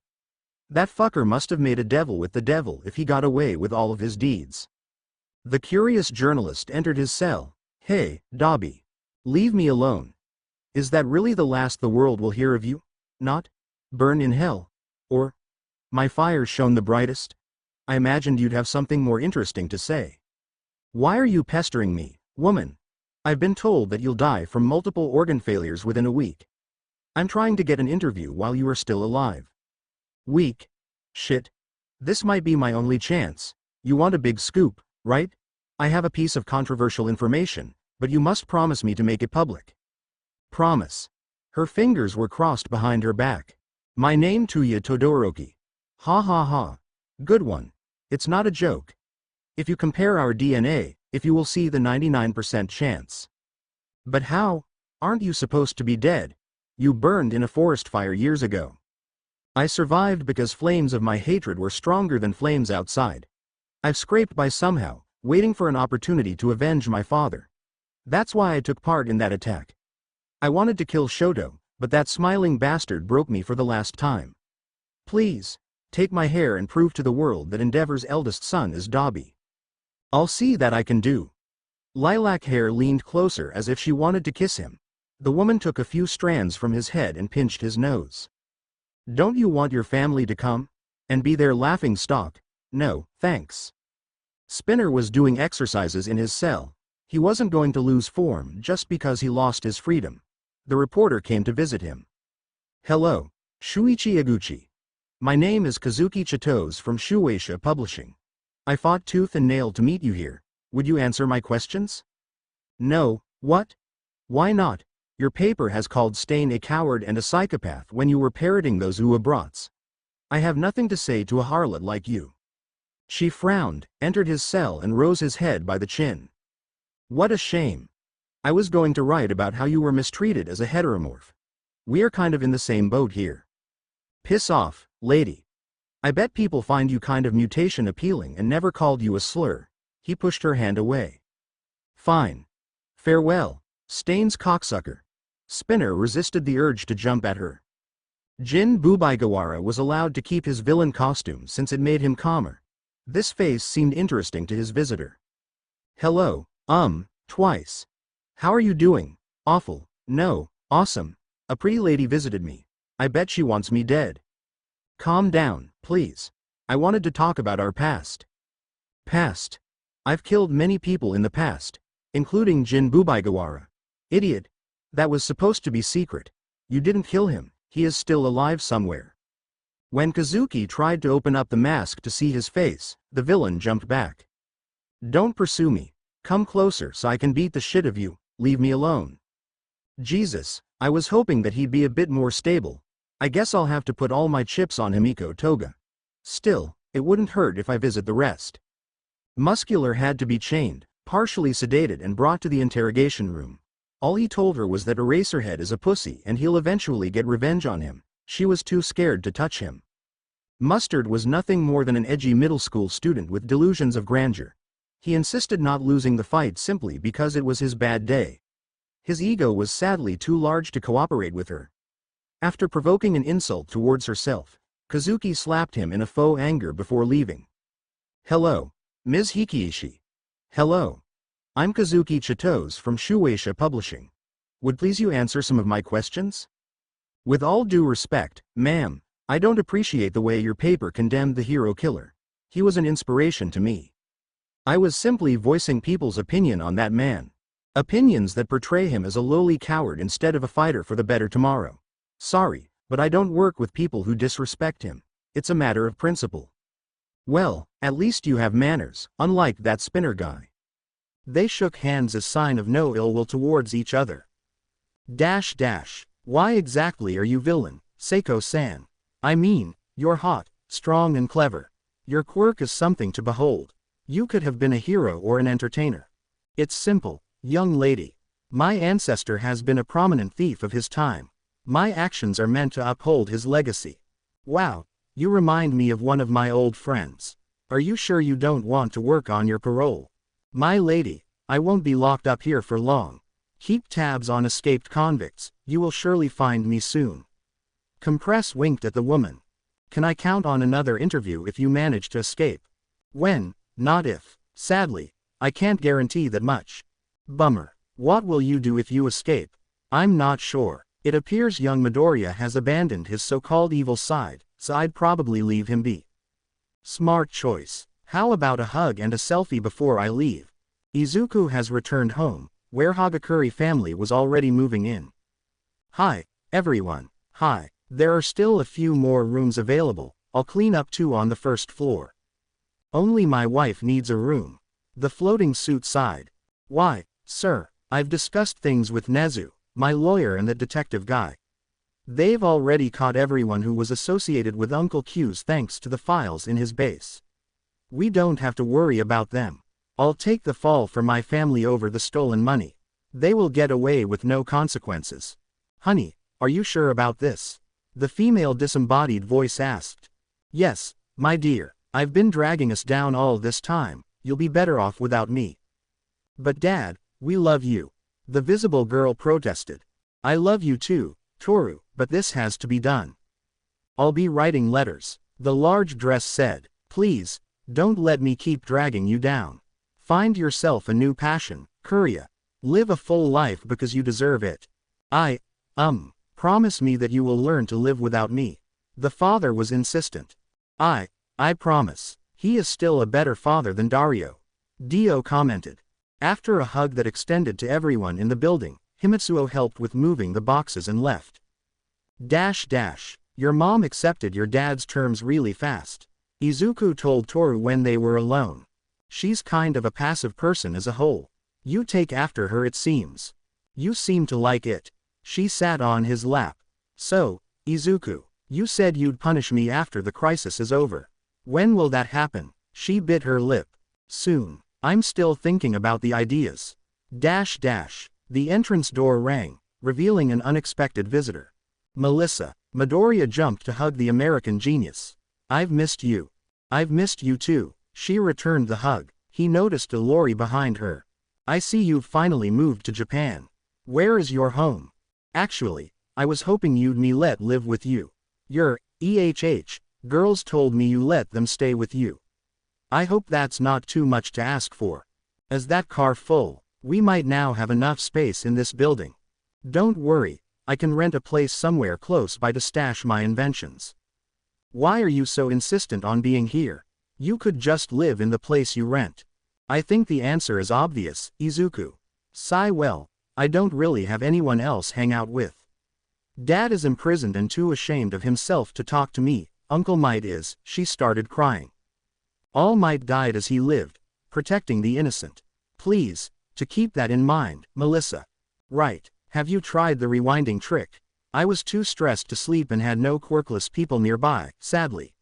That fucker must have made a devil with the devil if he got away with all of his deeds. The curious journalist entered his cell. Hey, Dobby. Leave me alone. Is that really the last the world will hear of you? Not? Burn in hell? Or? My fire shone the brightest? I imagined you'd have something more interesting to say. Why are you pestering me, woman? I've been told that you'll die from multiple organ failures within a week. I'm trying to get an interview while you are still alive. Weak? Shit. This might be my only chance. You want a big scoop, right? I have a piece of controversial information, but you must promise me to make it public. Promise. Her fingers were crossed behind her back. My name Tuya Todoroki. Ha ha ha. Good one. It's not a joke. If you compare our DNA, if you will see the 99% chance. But how? Aren't you supposed to be dead? You burned in a forest fire years ago. I survived because flames of my hatred were stronger than flames outside. I've scraped by somehow, waiting for an opportunity to avenge my father. That's why I took part in that attack. I wanted to kill Shoto, but that smiling bastard broke me for the last time. Please, take my hair and prove to the world that Endeavor's eldest son is Dobby. I'll see that I can do. Lilac Hair leaned closer as if she wanted to kiss him. The woman took a few strands from his head and pinched his nose. Don't you want your family to come? And be their laughing stock? No, thanks. Spinner was doing exercises in his cell. He wasn't going to lose form just because he lost his freedom. The reporter came to visit him. Hello, Shuichi Iguchi. My name is Kazuki Chitose from Shueisha Publishing. I fought tooth and nail to meet you here. Would you answer my questions? No, what? Why not? Your paper has called Stain a coward and a psychopath when you were parroting those Uabrats. I have nothing to say to a harlot like you. She frowned, entered his cell and rose his head by the chin. What a shame. I was going to write about how you were mistreated as a heteromorph. We're kind of in the same boat here. Piss off, lady. I bet people find you kind of mutation appealing and never called you a slur. He pushed her hand away. Fine. Farewell, Stains cocksucker. Spinner resisted the urge to jump at her. Jin Bubaigawara was allowed to keep his villain costume since it made him calmer. This face seemed interesting to his visitor. Hello, twice. How are you doing? Awful. No, awesome. A pretty lady visited me. I bet she wants me dead. Calm down, please. I wanted to talk about our past. Past? I've killed many people in the past, including Jin Bubaigawara. Idiot. That was supposed to be secret. You didn't kill him, he is still alive somewhere. When Kazuki tried to open up the mask to see his face, the villain jumped back. Don't pursue me. Come closer so I can beat the shit of you, leave me alone. Jesus, I was hoping that he'd be a bit more stable. I guess I'll have to put all my chips on Himiko Toga. Still, it wouldn't hurt if I visit the rest. Muscular had to be chained, partially sedated and brought to the interrogation room. All he told her was that Eraserhead is a pussy and he'll eventually get revenge on him. She was too scared to touch him. Mustard was nothing more than an edgy middle school student with delusions of grandeur. He insisted not losing the fight simply because it was his bad day. His ego was sadly too large to cooperate with her. After provoking an insult towards herself, Kazuki slapped him in a faux anger before leaving. Hello, Ms. Hikiishi. Hello. I'm Kazuki Chitose from Shueisha Publishing. Would please you answer some of my questions? With all due respect, ma'am, I don't appreciate the way your paper condemned the hero killer. He was an inspiration to me. I was simply voicing people's opinion on that man. Opinions that portray him as a lowly coward instead of a fighter for the better tomorrow. Sorry, but I don't work with people who disrespect him. It's a matter of principle. Well, at least you have manners, unlike that Spinner guy. They shook hands as sign of no ill will towards each other. Why exactly are you villain, Seiko-san? I mean, you're hot, strong and clever. Your quirk is something to behold. You could have been a hero or an entertainer. It's simple, young lady. My ancestor has been a prominent thief of his time. My actions are meant to uphold his legacy. Wow, you remind me of one of my old friends. Are you sure you don't want to work on your parole? My lady, I won't be locked up here for long. Keep tabs on escaped convicts, you will surely find me soon. Compress winked at the woman. Can I count on another interview if you manage to escape? When, not if. Sadly, I can't guarantee that much. Bummer. What will you do if you escape? I'm not sure. It appears young Midoriya has abandoned his so-called evil side, so I'd probably leave him be. Smart choice. How about a hug and a selfie before I leave? Izuku has returned home, where Hagakure family was already moving in. Hi, everyone. Hi. There are still a few more rooms available. I'll clean up 2 on the first floor. Only my wife needs a room. The floating suit sighed. Why, sir, I've discussed things with Nezu, my lawyer and the detective guy. They've already caught everyone who was associated with Uncle Q's thanks to the files in his base. We don't have to worry about them. I'll take the fall for my family over the stolen money. They will get away with no consequences. Honey, are you sure about this? The female disembodied voice asked. Yes, my dear, I've been dragging us down all this time, you'll be better off without me. But Dad, we love you. The visible girl protested. I love you too, Toru, but this has to be done. I'll be writing letters, the large dress said. Please, don't let me keep dragging you down. Find yourself a new passion, Kuria. Live a full life because you deserve it. Promise me that you will learn to live without me. The father was insistent. I promise. He is still a better father than Dario. Dio commented. After a hug that extended to everyone in the building, Himitsuo helped with moving the boxes and left. Your mom accepted your dad's terms really fast. Izuku told Toru when they were alone. She's kind of a passive person as a whole. You take after her it seems. You seem to like it. She sat on his lap. So, Izuku, you said you'd punish me after the crisis is over. When will that happen? She bit her lip. Soon. I'm still thinking about the ideas. The entrance door rang, revealing an unexpected visitor. Melissa. Midoriya jumped to hug the American genius. I've missed you. I've missed you too. She returned the hug. He noticed Ilori behind her. I see you've finally moved to Japan. Where is your home? Actually, I was hoping you'd let me live with you. Your girls told me you let them stay with you. I hope that's not too much to ask for. Is that car full? We might now have enough space in this building. Don't worry, I can rent a place somewhere close by to stash my inventions. Why are you so insistent on being here? You could just live in the place you rent. I think the answer is obvious, Izuku. Sigh. Well, I don't really have anyone else hang out with. Dad is imprisoned and too ashamed of himself to talk to me. Uncle Might is. She started crying. All Might died as he lived, protecting the innocent. Please, to keep that in mind, Melissa. Right. Have you tried the rewinding trick? I was too stressed to sleep and had no quirkless people nearby, sadly.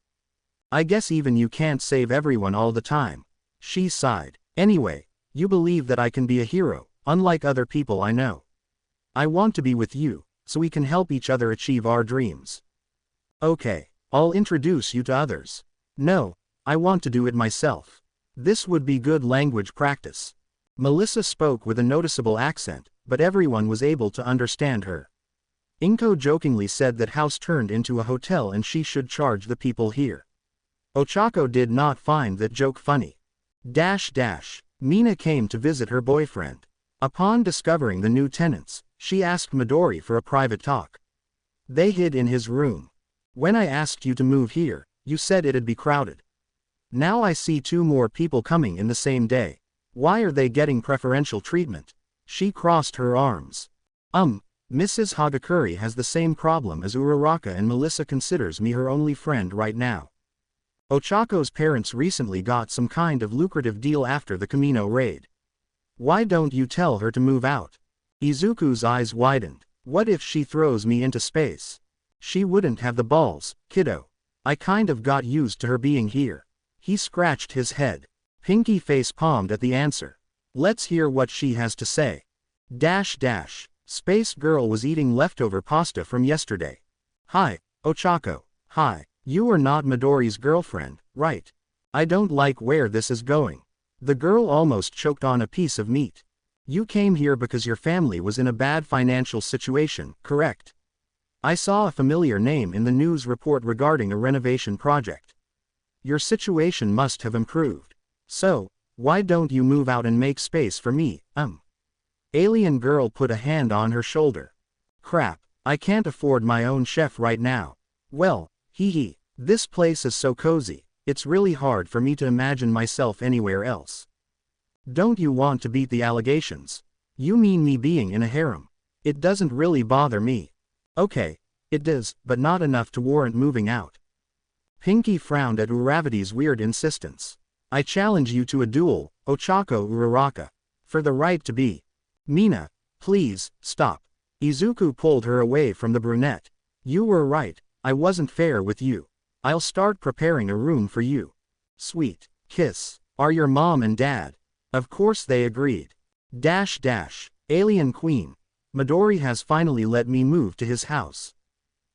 I guess even you can't save everyone all the time. She sighed. Anyway, you believe that I can be a hero, unlike other people I know. I want to be with you, so we can help each other achieve our dreams. Okay, I'll introduce you to others. No, I want to do it myself. This would be good language practice. Melissa spoke with a noticeable accent, but everyone was able to understand her. Inko jokingly said that house turned into a hotel and she should charge the people here. Ochako did not find that joke funny. Mina came to visit her boyfriend. Upon discovering the new tenants, she asked Midori for a private talk. They hid in his room. When I asked you to move here, you said it'd be crowded. Now I see 2 more people coming in the same day. Why are they getting preferential treatment? She crossed her arms. Mrs. Hagakure has the same problem as Uraraka and Melissa considers me her only friend right now. Ochako's parents recently got some kind of lucrative deal after the Kamino raid. Why don't you tell her to move out? Izuku's eyes widened. What if she throws me into space? She wouldn't have the balls, kiddo. I kind of got used to her being here. He scratched his head. Pinky face palmed at the answer. Let's hear what she has to say. Space Girl was eating leftover pasta from yesterday. Hi, Ochako. Hi. You are not Midori's girlfriend, right? I don't like where this is going. The girl almost choked on a piece of meat. You came here because your family was in a bad financial situation, correct? I saw a familiar name in the news report regarding a renovation project. Your situation must have improved. So, why don't you move out and make space for me, Alien girl put a hand on her shoulder. Crap, I can't afford my own chef right now. Well, this place is so cozy, it's really hard for me to imagine myself anywhere else. Don't you want to beat the allegations? You mean me being in a harem? It doesn't really bother me. Okay, it does, but not enough to warrant moving out. Pinky frowned at Uravati's weird insistence. I challenge you to a duel, Ochako Uraraka. For the right to be. Mina, please, stop. Izuku pulled her away from the brunette. You were right, I wasn't fair with you. I'll start preparing a room for you. Sweet. Kiss. Are your mom and dad? Of course they agreed. Alien Queen. Midori has finally let me move to his house.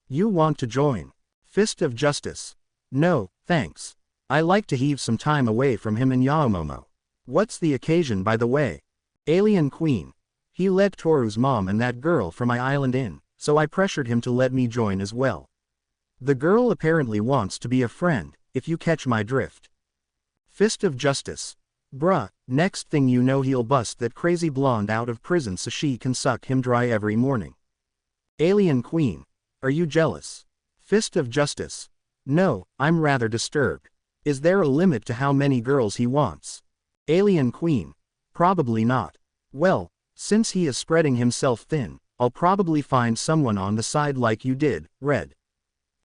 You want to join? Fist of Justice. No, thanks. I like to heave some time away from him and Yaomomo. What's the occasion by the way? Alien Queen. He let Toru's mom and that girl from my island in, so I pressured him to let me join as well. The girl apparently wants to be a friend, if you catch my drift. Fist of Justice. Bruh, next thing you know he'll bust that crazy blonde out of prison so she can suck him dry every morning. Alien Queen. Are you jealous? Fist of Justice. No, I'm rather disturbed. Is there a limit to how many girls he wants? Alien Queen. Probably not. Well, since he is spreading himself thin, I'll probably find someone on the side like you did, Red.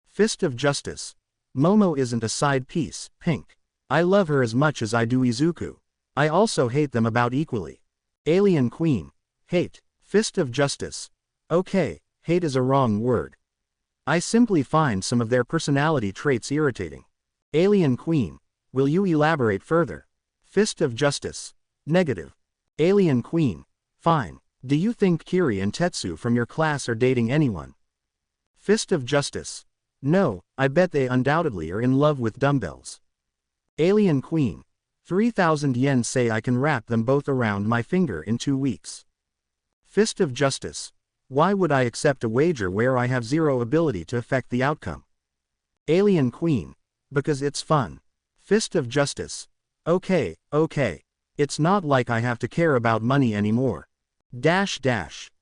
Fist of Justice. Momo isn't a side piece, Pink. I love her as much as I do Izuku. I also hate them about equally. Alien Queen. Hate. Fist of Justice. Okay, hate is a wrong word. I simply find some of their personality traits irritating. Alien Queen. Will you elaborate further? Fist of Justice. Negative. Alien Queen. Fine. Do you think Kiri and Tetsu from your class are dating anyone? Fist of Justice. No, I bet they undoubtedly are in love with dumbbells. Alien Queen. 3,000 yen say I can wrap them both around my finger in 2 weeks. Fist of Justice. Why would I accept a wager where I have zero ability to affect the outcome? Alien Queen. Because it's fun. Fist of Justice. Okay. It's not like I have to care about money anymore.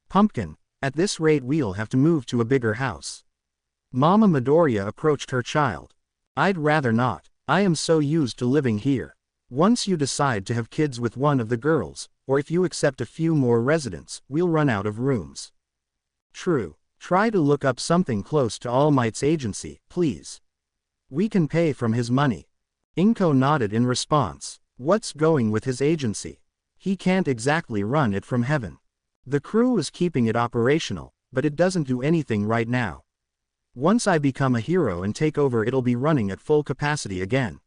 Pumpkin. At this rate we'll have to move to a bigger house. Mama Midoriya approached her child. I'd rather not. I am so used to living here. Once you decide to have kids with one of the girls, or if you accept a few more residents, we'll run out of rooms. True. Try to look up something close to All Might's agency, please. We can pay from his money. Inko nodded in response. What's going with his agency? He can't exactly run it from heaven. The crew is keeping it operational, but it doesn't do anything right now. Once I become a hero and take over, it'll be running at full capacity again.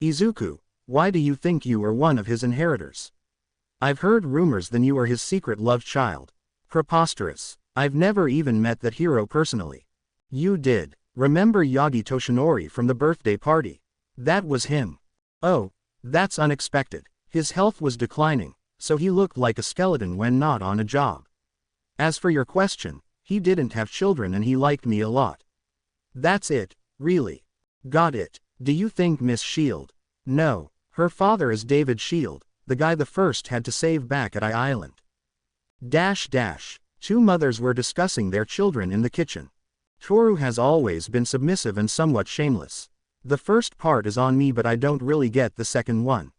Izuku, why do you think you are one of his inheritors? I've heard rumors that you are his secret love child. Preposterous. I've never even met that hero personally. You did. Remember Yagi Toshinori from the birthday party? That was him. Oh, that's unexpected. His health was declining, so he looked like a skeleton when not on a job. As for your question, he didn't have children and he liked me a lot. That's it, really. Got it. Do you think Miss Shield? No, her father is David Shield, the guy the first had to save back at Island. Two mothers were discussing their children in the kitchen. Toru has always been submissive and somewhat shameless. The first part is on me, but I don't really get the second one.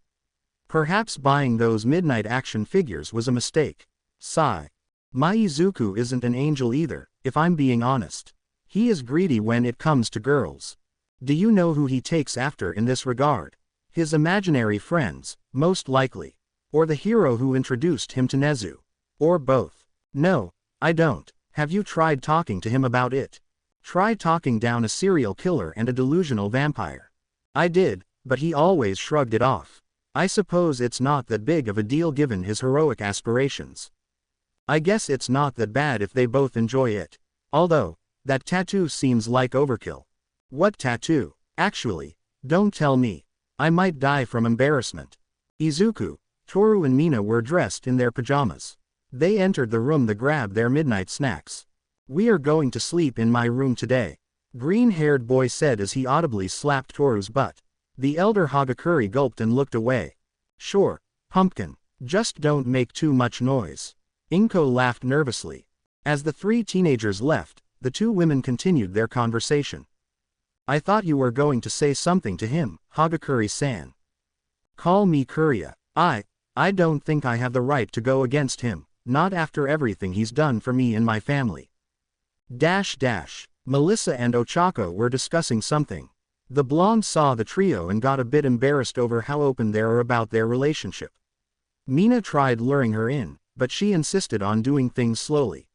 Perhaps buying those midnight action figures was a mistake. Sigh. My Izuku isn't an angel either, if I'm being honest. He is greedy when it comes to girls. Do you know who he takes after in this regard? His imaginary friends, most likely. Or the hero who introduced him to Nezu. Or both. No, I don't. Have you tried talking to him about it? Try talking down a serial killer and a delusional vampire. I did, but he always shrugged it off. I suppose it's not that big of a deal given his heroic aspirations. I guess it's not that bad if they both enjoy it. Although, that tattoo seems like overkill. What tattoo? Actually, don't tell me. I might die from embarrassment. Izuku, Toru and Mina were dressed in their pajamas. They entered the room to grab their midnight snacks. We are going to sleep in my room today. Green-haired boy said as he audibly slapped Toru's butt. The elder Hagakure gulped and looked away. Sure, pumpkin. Just don't make too much noise. Inko laughed nervously. As the three teenagers left, the two women continued their conversation. I thought you were going to say something to him, Hagakure-san. Call me Kuria. I don't think I have the right to go against him, not after everything he's done for me and my family. Melissa and Ochako were discussing something. The blonde saw the trio and got a bit embarrassed over how open they are about their relationship. Mina tried luring her in, but she insisted on doing things slowly.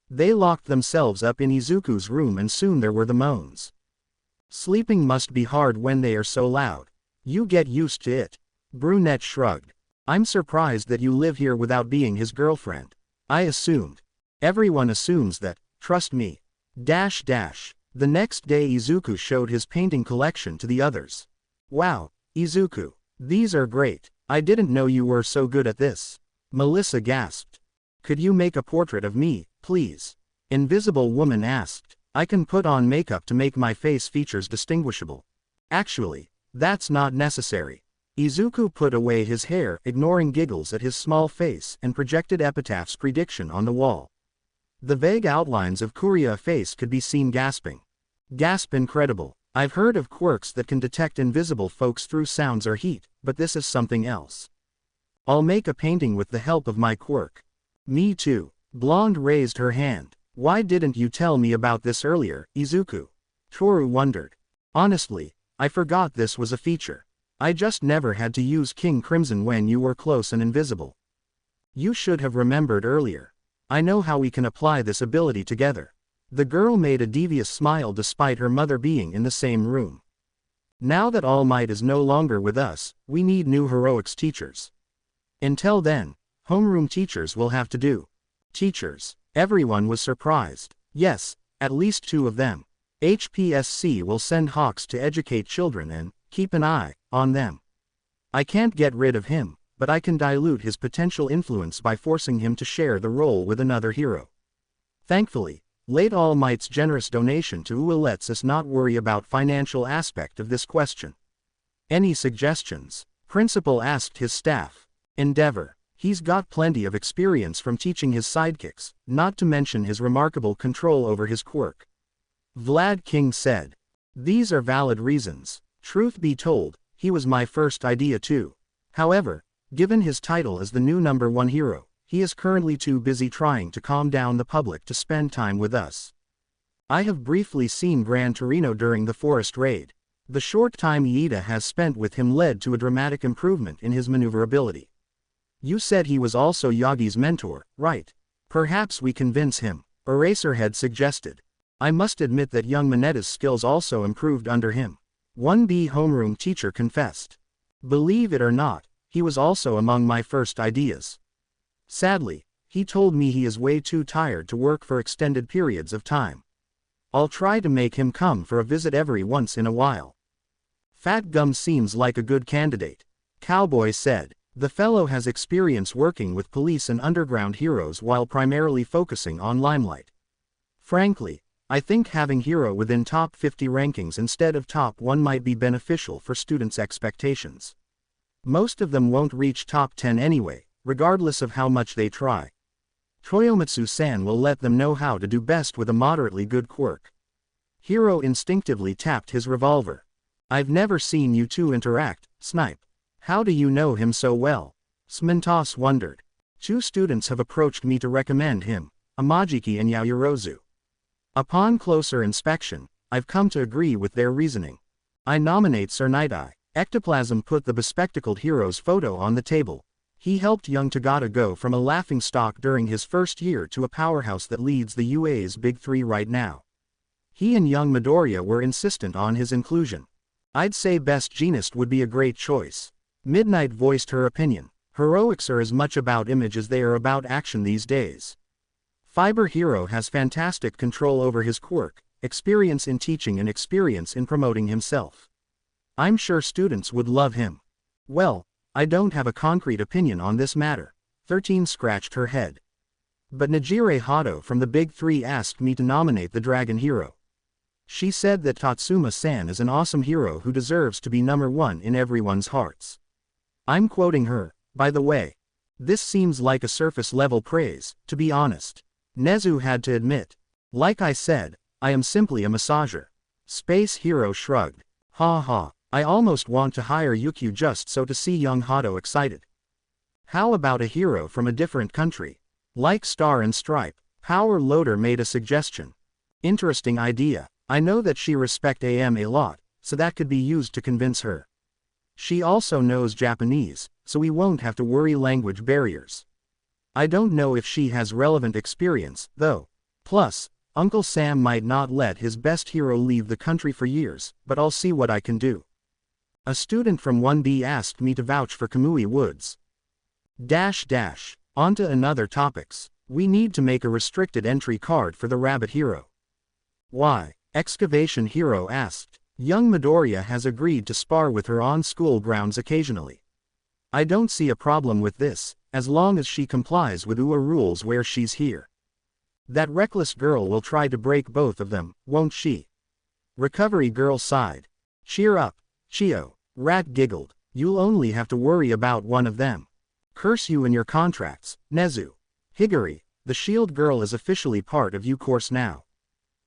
They locked themselves up in Izuku's room and soon there were the moans. Sleeping must be hard when they are so loud. You get used to it. Brunette shrugged. I'm surprised that you live here without being his girlfriend. I assumed. Everyone assumes that, trust me. The next day Izuku showed his painting collection to the others. Wow, Izuku. These are great. I didn't know you were so good at this. Melissa gasped. Could you make a portrait of me, please? Invisible Woman asked. I can put on makeup to make my face features distinguishable. Actually, that's not necessary. Izuku put away his hair, ignoring giggles at his small face, and projected Epitaph's prediction on the wall. The vague outlines of Kuria's face could be seen gasping. Gasp incredible. I've heard of quirks that can detect invisible folks through sounds or heat, but this is something else. I'll make a painting with the help of my quirk. Me too. Blonde raised her hand. Why didn't you tell me about this earlier, Izuku? Toru wondered. Honestly, I forgot this was a feature. I just never had to use King Crimson when you were close and invisible. You should have remembered earlier. I know how we can apply this ability together. The girl made a devious smile despite her mother being in the same room. Now that All Might is no longer with us, we need new heroics teachers. Until then, homeroom teachers will have to do. Teachers. Everyone was surprised. Yes, at least 2 of them. HPSC will send Hawks to educate children and keep an eye on them. I can't get rid of him, but I can dilute his potential influence by forcing him to share the role with another hero. Thankfully, late All Might's generous donation to UA lets us not worry about financial aspect of this question. Any suggestions? Principal asked his staff. Endeavor. He's got plenty of experience from teaching his sidekicks, not to mention his remarkable control over his quirk. Vlad King said. These are valid reasons. Truth be told, he was my first idea too. However, given his title as the new #1 hero, he is currently too busy trying to calm down the public to spend time with us. I have briefly seen Gran Torino during the forest raid. The short time Iida has spent with him led to a dramatic improvement in his maneuverability. You said he was also Yagi's mentor, right? Perhaps we convince him, Eraserhead suggested. I must admit that young Mineta's skills also improved under him. 1B homeroom teacher confessed. Believe it or not, he was also among my first ideas. Sadly, he told me he is way too tired to work for extended periods of time. I'll try to make him come for a visit every once in a while. Fat Gum seems like a good candidate. Cowboy said. The fellow has experience working with police and underground heroes while primarily focusing on Limelight. Frankly, I think having hero within top 50 rankings instead of top 1 might be beneficial for students' expectations. Most of them won't reach top 10 anyway, regardless of how much they try. Toyomitsu-san will let them know how to do best with a moderately good quirk. Hiro instinctively tapped his revolver. I've never seen you two interact, Snipe. How do you know him so well? Smintos wondered. 2 students have approached me to recommend him, Amajiki and Yaoyorozu. Upon closer inspection, I've come to agree with their reasoning. I nominate Sir Night-Eye. Ectoplasm put the bespectacled hero's photo on the table. He helped young Tagata go from a laughingstock during his first year to a powerhouse that leads the UA's Big 3 right now. He and young Midoriya were insistent on his inclusion. I'd say Best Jeanist would be a great choice. Midnight voiced her opinion. Heroics are as much about image as they are about action these days. Fiber Hero has fantastic control over his quirk, experience in teaching and experience in promoting himself. I'm sure students would love him. Well, I don't have a concrete opinion on this matter. 13 scratched her head. But Najire Hato from the Big 3 asked me to nominate the Dragon Hero. She said that Tatsuma-san is an awesome hero who deserves to be #1 in everyone's hearts. I'm quoting her, by the way. This seems like a surface-level praise, to be honest. Nezu had to admit. Like I said, I am simply a massager. Space Hero shrugged. Ha ha, I almost want to hire Yukio just so to see young Hato excited. How about a hero from a different country? Like Star and Stripe. Power Loader made a suggestion. Interesting idea. I know that she respects AM a lot, so that could be used to convince her. She also knows Japanese, so we won't have to worry language barriers. I don't know if she has relevant experience, though. Plus, Uncle Sam might not let his best hero leave the country for years, but I'll see what I can do. A student from 1B asked me to vouch for Kamui Woods. Onto another topics. We need to make a restricted entry card for the Rabbit Hero. Why? Excavation Hero asked. Young Midoriya has agreed to spar with her on school grounds occasionally. I don't see a problem with this, as long as she complies with UA rules where she's here. That reckless girl will try to break both of them, won't she? Recovery Girl sighed. Cheer up, Chio. Rat giggled. You'll only have to worry about one of them. Curse you and your contracts, Nezu. Higuri, the Shield Girl is officially part of U course now.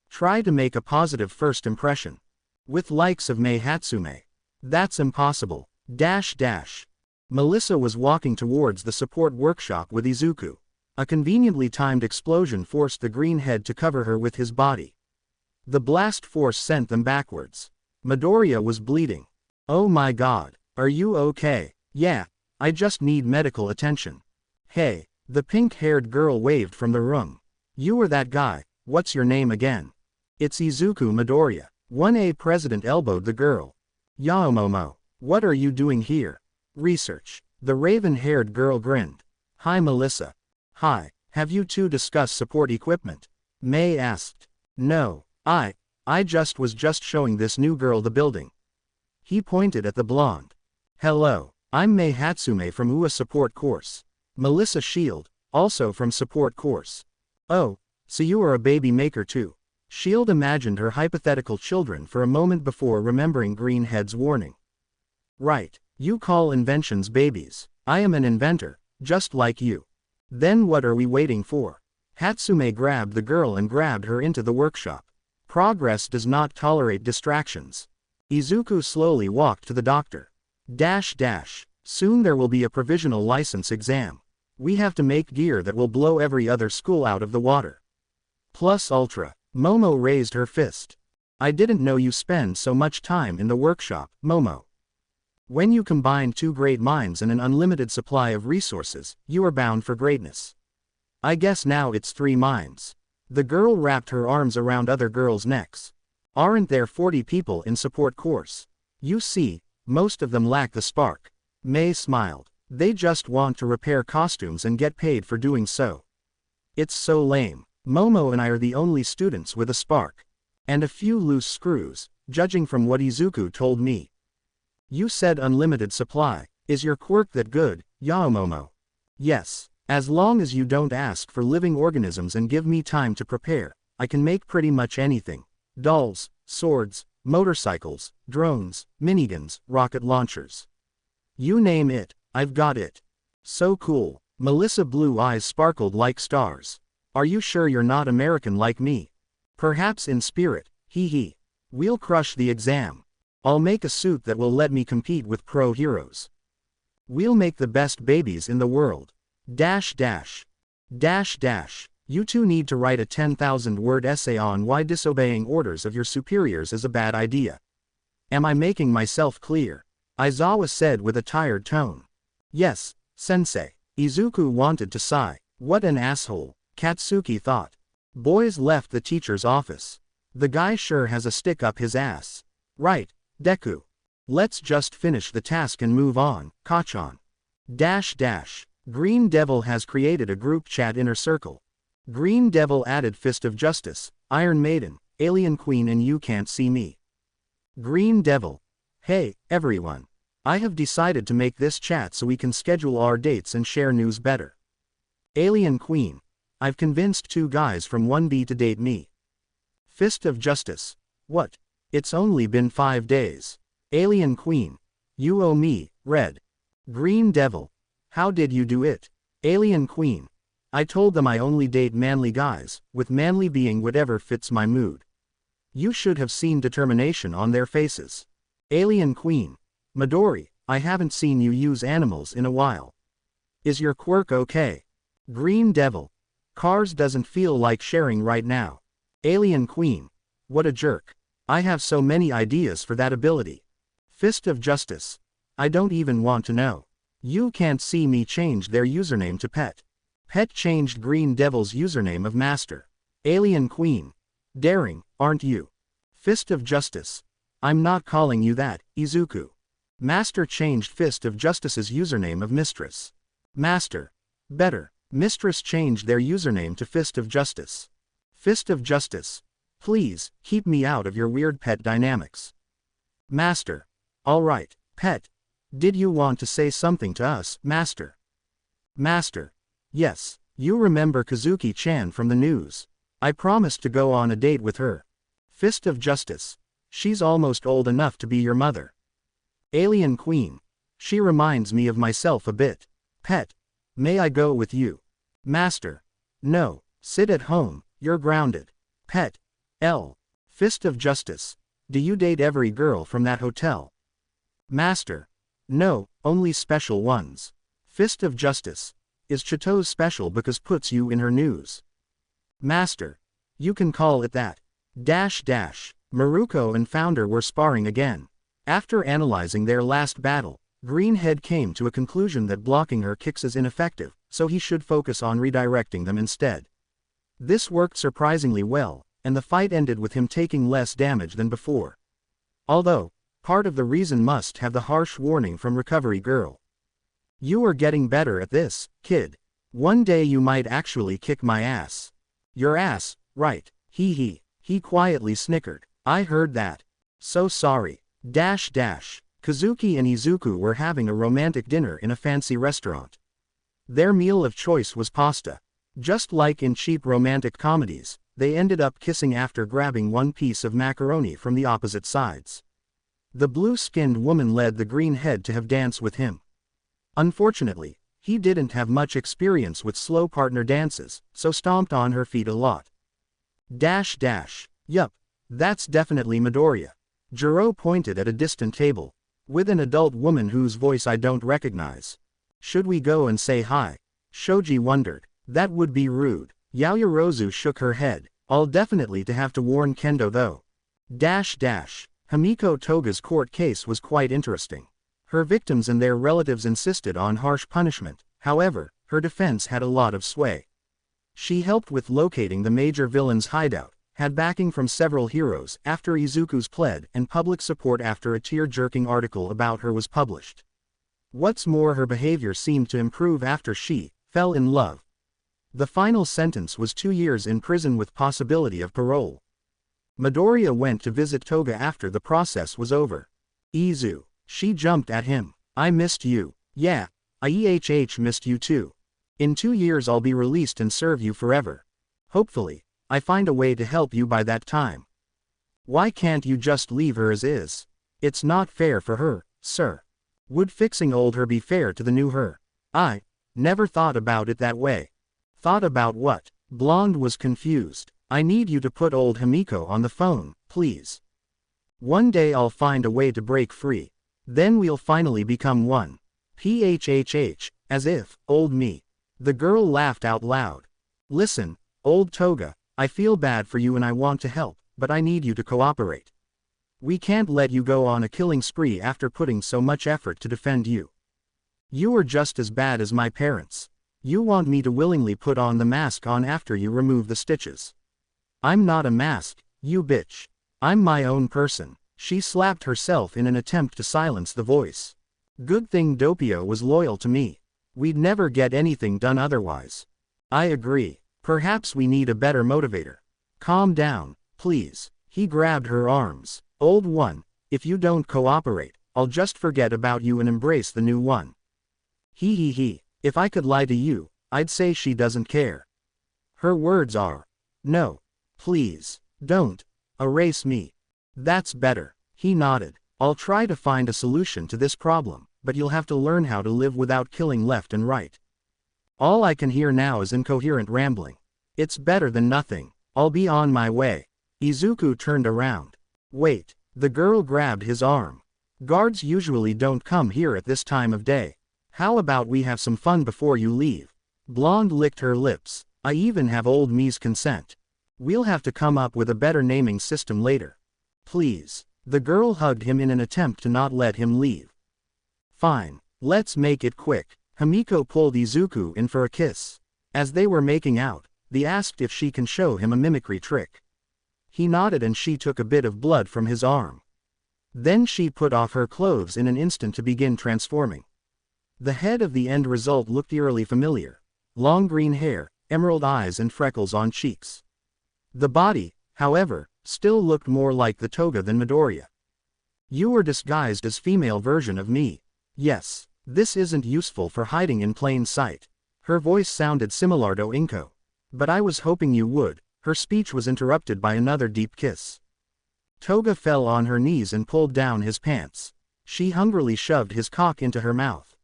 Try to make a positive first impression. With likes of Mei Hatsume. That's impossible. Melissa was walking towards the support workshop with Izuku. A conveniently timed explosion forced the green head to cover her with his body. The blast force sent them backwards. Midoriya was bleeding. Oh my god, are you okay? Yeah, I just need medical attention. Hey, the pink-haired girl waved from the room. You were that guy, what's your name again? It's Izuku Midoriya. 1A president elbowed the girl. Yaomomo, what are you doing here? Research. The raven-haired girl grinned. Hi Melissa. Hi, have you two discussed support equipment? May asked. No, I just was showing this new girl the building. He pointed at the blonde. Hello, I'm Mei Hatsume from UA support course. Melissa Shield, also from support course. Oh, so you are a baby maker too. Shield imagined her hypothetical children for a moment before remembering Greenhead's warning. Right, you call inventions babies. I am an inventor, just like you. Then what are we waiting for? Hatsume grabbed the girl and grabbed her into the workshop. Progress does not tolerate distractions. Izuku slowly walked to the doctor. Soon there will be a provisional license exam. We have to make gear that will blow every other school out of the water. Plus ultra. Momo raised her fist. I didn't know you spend so much time in the workshop, Momo. When you combine two great minds and an unlimited supply of resources, you are bound for greatness. I guess now it's 3 minds. The girl wrapped her arms around other girls' necks. Aren't there 40 people in support course? You see, most of them lack the spark. May smiled. They just want to repair costumes and get paid for doing so. It's so lame. Momo and I are the only students with a spark. And a few loose screws, judging from what Izuku told me. You said unlimited supply. Is your quirk that good, Yaomomo? Yes. As long as you don't ask for living organisms and give me time to prepare, I can make pretty much anything. Dolls, swords, motorcycles, drones, miniguns, rocket launchers. You name it, I've got it. So cool. Melissa blue eyes sparkled like stars. Are you sure you're not American like me? Perhaps in spirit, hee hee. We'll crush the exam. I'll make a suit that will let me compete with pro heroes. We'll make the best babies in the world. You two need to write a 10,000-word essay on why disobeying orders of your superiors is a bad idea. Am I making myself clear? Aizawa said with a tired tone. Yes, sensei. Izuku wanted to sigh. What an asshole, Katsuki thought. Boys left the teacher's office. The guy sure has a stick up his ass. Right, Deku. Let's just finish the task and move on, Kachan. Green Devil has created a group chat inner circle. Green Devil added Fist of Justice, Iron Maiden, Alien Queen and You Can't See Me. Green Devil. Hey, everyone. I have decided to make this chat so we can schedule our dates and share news better. Alien Queen. I've convinced 2 guys from 1B to date me. Fist of Justice. What? It's only been 5 days. Alien Queen. You owe me, Red. Green Devil. How did you do it? Alien Queen. I told them I only date manly guys, with manly being whatever fits my mood. You should have seen determination on their faces. Alien Queen. Midori, I haven't seen you use animals in a while. Is your quirk okay? Green Devil. Cars doesn't feel like sharing right now. Alien Queen. What a jerk. I have so many ideas for that ability. Fist of Justice. I don't even want to know. You Can't See Me changed their username to Pet. Pet changed Green Devil's username of Master. Alien Queen. Daring, aren't you? Fist of Justice. I'm not calling you that, Izuku. Master changed Fist of Justice's username of Mistress. Master. Better. Mistress changed their username to Fist of Justice. Fist of Justice. Please, keep me out of your weird pet dynamics. Master. Alright, Pet. Did you want to say something to us, Master? Master. Yes, you remember Kazuki-chan from the news. I promised to go on a date with her. Fist of Justice. She's almost old enough to be your mother. Alien Queen. She reminds me of myself a bit. Pet. May I go with you? Master. No, sit at home, you're grounded. Pet. L. Fist of Justice. Do you date every girl from that hotel? Master. No, only special ones. Fist of Justice. Is Chito's special because puts you in her news? Master. You can call it that. Maruko and Founder were sparring again. After analyzing their last battle, Greenhead came to a conclusion that blocking her kicks is ineffective, so he should focus on redirecting them instead. This worked surprisingly well, and the fight ended with him taking less damage than before. Although, Part of the reason must have the harsh warning from Recovery Girl. You are getting better at this, kid. One day you might actually kick my ass. Your ass, right, he quietly snickered. I heard that. So sorry. Kazuki and Izuku were having a romantic dinner in a fancy restaurant. Their meal of choice was pasta. Just like in cheap romantic comedies, they ended up kissing after grabbing one piece of macaroni from the opposite sides. The blue-skinned woman led the green-head to have danced with him. Unfortunately, he didn't have much experience with slow partner dances, so stomped on her feet a lot. Yup, that's definitely Midoriya. Jiro pointed at a distant table, with an adult woman whose voice I don't recognize. Should we go and say hi? Shoji wondered. That would be rude. Yaoyorozu shook her head. I'll definitely have to warn Kendo though. Himiko Toga's court case was quite interesting. Her victims and their relatives insisted on harsh punishment, however, her defense had a lot of sway. She helped with locating the major villain's hideout, had backing from several heroes after Izuku's pled and public support after a tear-jerking article about her was published. What's more, her behavior seemed to improve after she fell in love. The final sentence was 2 years in prison with possibility of parole. Midoriya went to visit Toga after the process was over. Izu. She jumped at him. I missed you. Yeah, I missed you too. In 2 years I'll be released and serve you forever. Hopefully, I find a way to help you by that time. Why can't you just leave her as is? It's not fair for her, sir. Would fixing old her be fair to the new her? I never thought about it that way. Thought about what? Blonde was confused. I need you to put old Himiko on the phone, please. One day I'll find a way to break free. Then we'll finally become one. As if, old me. The girl laughed out loud. Listen, old Toga, I feel bad for you and I want to help, but I need you to cooperate. We can't let you go on a killing spree after putting so much effort to defend you. You are just as bad as my parents. You want me to willingly put on the mask on after you remove the stitches. I'm not a mask, you bitch. I'm my own person. She slapped herself in an attempt to silence the voice. Good thing Doppio was loyal to me. We'd never get anything done otherwise. I agree. Perhaps we need a better motivator. Calm down, please. He grabbed her arms. Old one, if you don't cooperate, I'll just forget about you and embrace the new one. If I could lie to you, I'd say she doesn't care. Her words are, no, please, don't, erase me. That's better. He nodded. I'll try to find a solution to this problem, but you'll have to learn how to live without killing left and right. All I can hear now is incoherent rambling. It's better than nothing. I'll be on my way. Izuku turned around. Wait. The girl grabbed his arm. Guards usually don't come here at this time of day. How about we have some fun before you leave? Blonde licked her lips. I even have old me's consent. We'll have to come up with a better naming system later. Please. The girl hugged him in an attempt to not let him leave. Fine. Let's make it quick. Himiko pulled Izuku in for a kiss. As they were making out, they asked if she can show him a mimicry trick. He nodded and she took a bit of blood from his arm. Then she put off her clothes in an instant to begin transforming. The head of the end result looked eerily familiar. Long green hair, emerald eyes and freckles on cheeks. The body, however, still looked more like the Toga than Midoriya. You were disguised as female version of me. Yes, this isn't useful for hiding in plain sight. Her voice sounded similar to Inko. But I was hoping you would. Her speech was interrupted by another deep kiss. Toga fell on her knees and pulled down his pants. She hungrily shoved his cock into her mouth.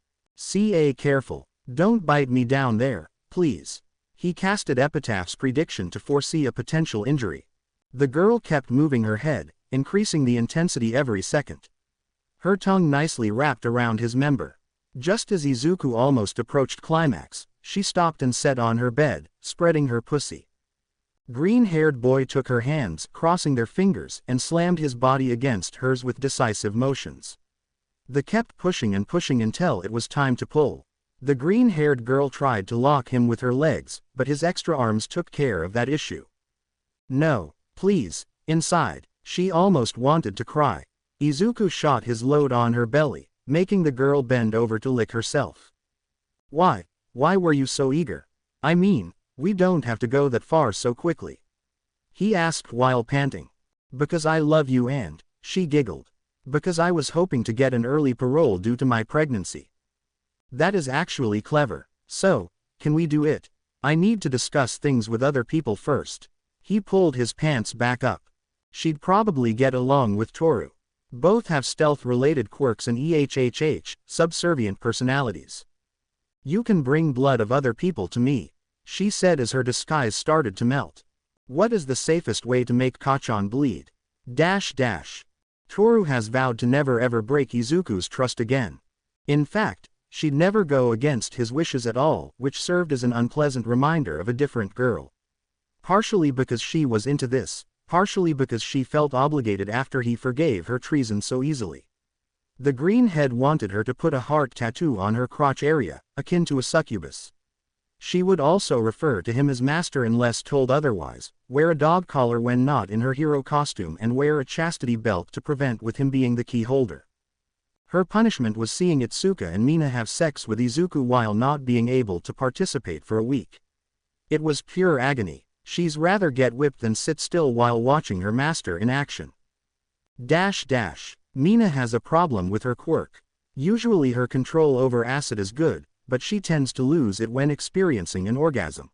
Careful. Don't bite me down there, please. He casted Epitaph's prediction to foresee a potential injury. The girl kept moving her head, increasing the intensity every second. Her tongue nicely wrapped around his member. Just as Izuku almost approached climax, she stopped and sat on her bed, spreading her pussy. Green-haired boy took her hands, crossing their fingers, and slammed his body against hers with decisive motions. They kept pushing and pushing until it was time to pull. The green-haired girl tried to lock him with her legs, but his extra arms took care of that issue. No, please, inside. She almost wanted to cry. Izuku shot his load on her belly, making the girl bend over to lick herself. Why were you so eager? I mean, we don't have to go that far so quickly. He asked while panting. Because I love you and, she giggled. Because I was hoping to get an early parole due to my pregnancy. That is actually clever. So, can we do it? I need to discuss things with other people first. He pulled his pants back up. She'd probably get along with Toru. Both have stealth-related quirks and subservient personalities. You can bring blood of other people to me, she said as her disguise started to melt. What is the safest way to make Kachan bleed? Toru has vowed to never ever break Izuku's trust again. In fact, she'd never go against his wishes at all, which served as an unpleasant reminder of a different girl. Partially because she was into this, partially because she felt obligated after he forgave her treason so easily. The greenhead wanted her to put a heart tattoo on her crotch area, akin to a succubus. She would also refer to him as master unless told otherwise, wear a dog collar when not in her hero costume and wear a chastity belt to prevent with him being the key holder. Her punishment was seeing Itsuka and Mina have sex with Izuku while not being able to participate for a week. It was pure agony. She's rather get whipped than sit still while watching her master in action. Mina has a problem with her quirk. Usually her control over acid is good, but she tends to lose it when experiencing an orgasm.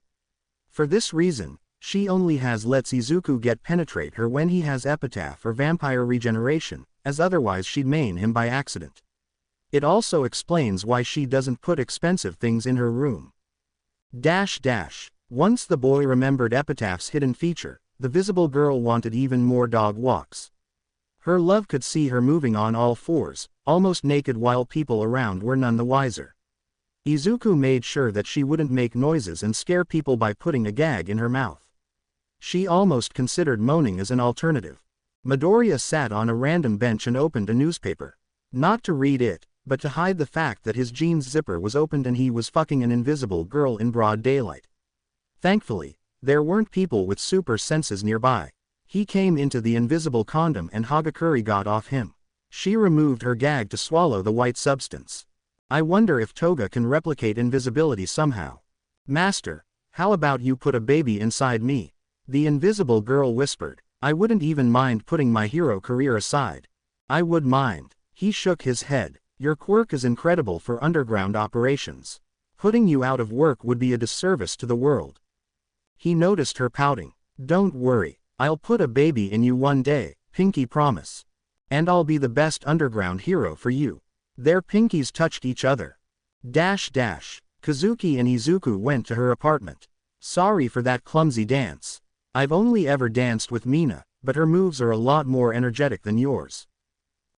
For this reason, she only lets Izuku penetrate her when he has epitaph or vampire regeneration, as otherwise she'd maim him by accident. It also explains why she doesn't put expensive things in her room. Once the boy remembered Epitaph's hidden feature, the visible girl wanted even more dog walks. Her love could see her moving on all fours, almost naked while people around were none the wiser. Izuku made sure that she wouldn't make noises and scare people by putting a gag in her mouth. She almost considered moaning as an alternative. Midoriya sat on a random bench and opened a newspaper. Not to read it, but to hide the fact that his jeans zipper was opened and he was fucking an invisible girl in broad daylight. Thankfully, there weren't people with super senses nearby. He came into the invisible condom and Hagakure got off him. She removed her gag to swallow the white substance. I wonder if Toga can replicate invisibility somehow. Master, how about you put a baby inside me? The invisible girl whispered. I wouldn't even mind putting my hero career aside. I would mind. He shook his head. Your quirk is incredible for underground operations. Putting you out of work would be a disservice to the world. He noticed her pouting. Don't worry. I'll put a baby in you one day, pinky promise. And I'll be the best underground hero for you. Their pinkies touched each other. Kazuki and Izuku went to her apartment. Sorry for that clumsy dance. I've only ever danced with Mina, but her moves are a lot more energetic than yours.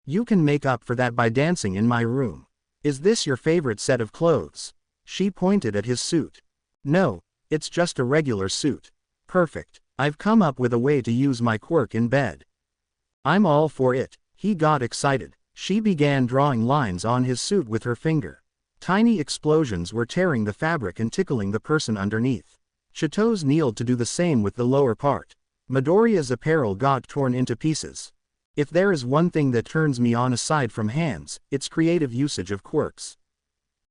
You can make up for that by dancing in my room. Is this your favorite set of clothes? She pointed at his suit. No, it's just a regular suit. Perfect. I've come up with a way to use my quirk in bed. I'm all for it. He got excited. She began drawing lines on his suit with her finger. Tiny explosions were tearing the fabric and tickling the person underneath. Chito's kneeled to do the same with the lower part. Midoriya's apparel got torn into pieces. If there is one thing that turns me on aside from hands, it's creative usage of quirks.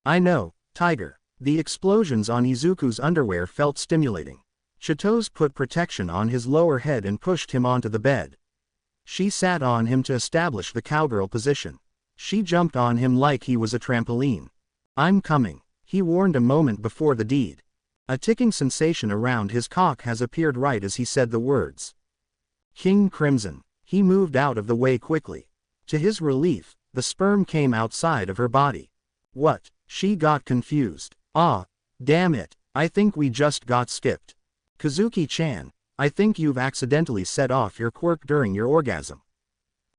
I know, Tiger. The explosions on Izuku's underwear felt stimulating. Chito's put protection on his lower head and pushed him onto the bed. She sat on him to establish the cowgirl position. She jumped on him like he was a trampoline. I'm coming, he warned a moment before the deed. A ticking sensation around his cock has appeared right as he said the words. King Crimson. He moved out of the way quickly. To his relief, the sperm came outside of her body. What? She got confused. Ah, damn it, I think we just got skipped. Kazuki-chan, I think you've accidentally set off your quirk during your orgasm.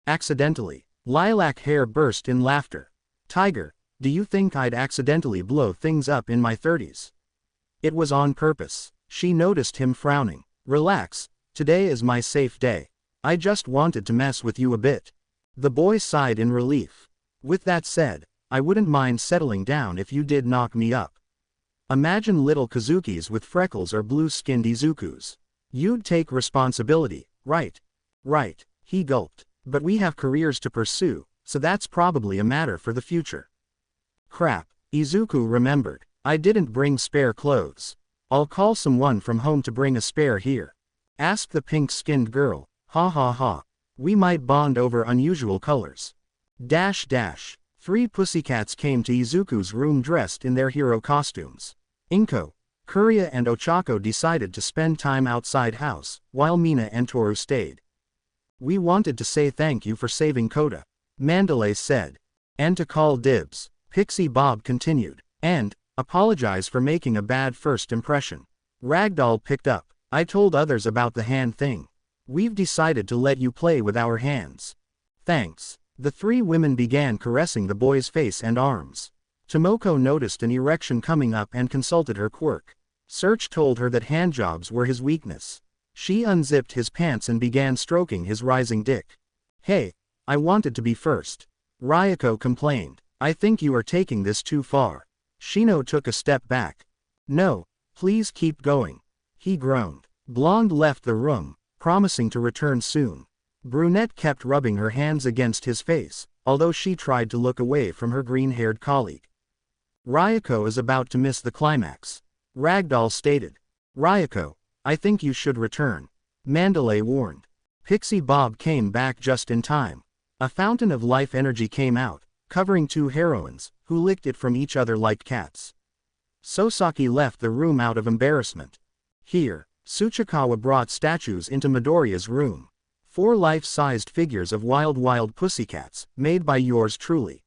Accidentally. Lilac Hair burst in laughter. Tiger, do you think I'd accidentally blow things up in my 30s? It was on purpose. She noticed him frowning. Relax, today is my safe day. I just wanted to mess with you a bit. The boy sighed in relief. With that said, I wouldn't mind settling down if you did knock me up. Imagine little Kazukis with freckles or blue-skinned Izukus. You'd take responsibility, right? Right, he gulped. But we have careers to pursue, so that's probably a matter for the future. Crap, Izuku remembered. I didn't bring spare clothes. I'll call someone from home to bring a spare here. Asked the pink-skinned girl. Ha ha ha. We might bond over unusual colors. Dash dash. 3 pussycats came to Izuku's room dressed in their hero costumes. Inko, Kuria and Ochako decided to spend time outside house, while Mina and Toru stayed. We wanted to say thank you for saving Kota, Mandalay said. And to call dibs, Pixie Bob continued. And, apologize for making a bad first impression. Ragdoll picked up. I told others about the hand thing. We've decided to let you play with our hands. Thanks. The 3 women began caressing the boy's face and arms. Tomoko noticed an erection coming up and consulted her quirk. Search told her that handjobs were his weakness. She unzipped his pants and began stroking his rising dick. Hey, I wanted to be first. Ryoko complained. I think you are taking this too far. Shino took a step back. No, please keep going. He groaned. Blonde left the room, promising to return soon. Brunette kept rubbing her hands against his face, although she tried to look away from her green-haired colleague. Ryoko is about to miss the climax. Ragdoll stated. Ryoko, I think you should return. Mandalay warned. Pixie Bob came back just in time. A fountain of life energy came out, covering 2 heroines, who licked it from each other like cats. Sosaki left the room out of embarrassment. Here, Tsuchikawa brought statues into Midoriya's room. 4 life-sized figures of wild pussycats, made by yours truly.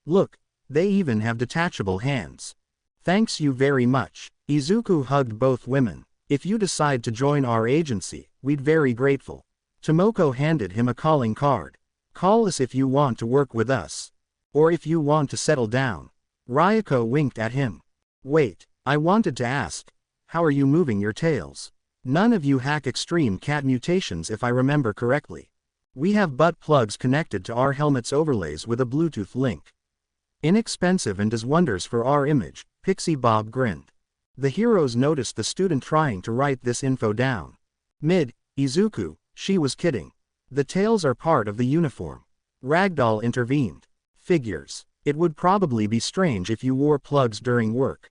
Look, they even have detachable hands. Thanks you very much. Izuku hugged both women. If you decide to join our agency, we'd very grateful. Tomoko handed him a calling card. Call us if you want to work with us. Or if you want to settle down. Ryoko winked at him. Wait, I wanted to ask. How are you moving your tails? None of you hack extreme cat mutations if I remember correctly. We have butt plugs connected to our helmet's overlays with a Bluetooth link. Inexpensive and does wonders for our image, Pixie Bob grinned. The heroes noticed the student trying to write this info down. Izuku, she was kidding. The tails are part of the uniform. Ragdoll intervened. Figures. It would probably be strange if you wore plugs during work.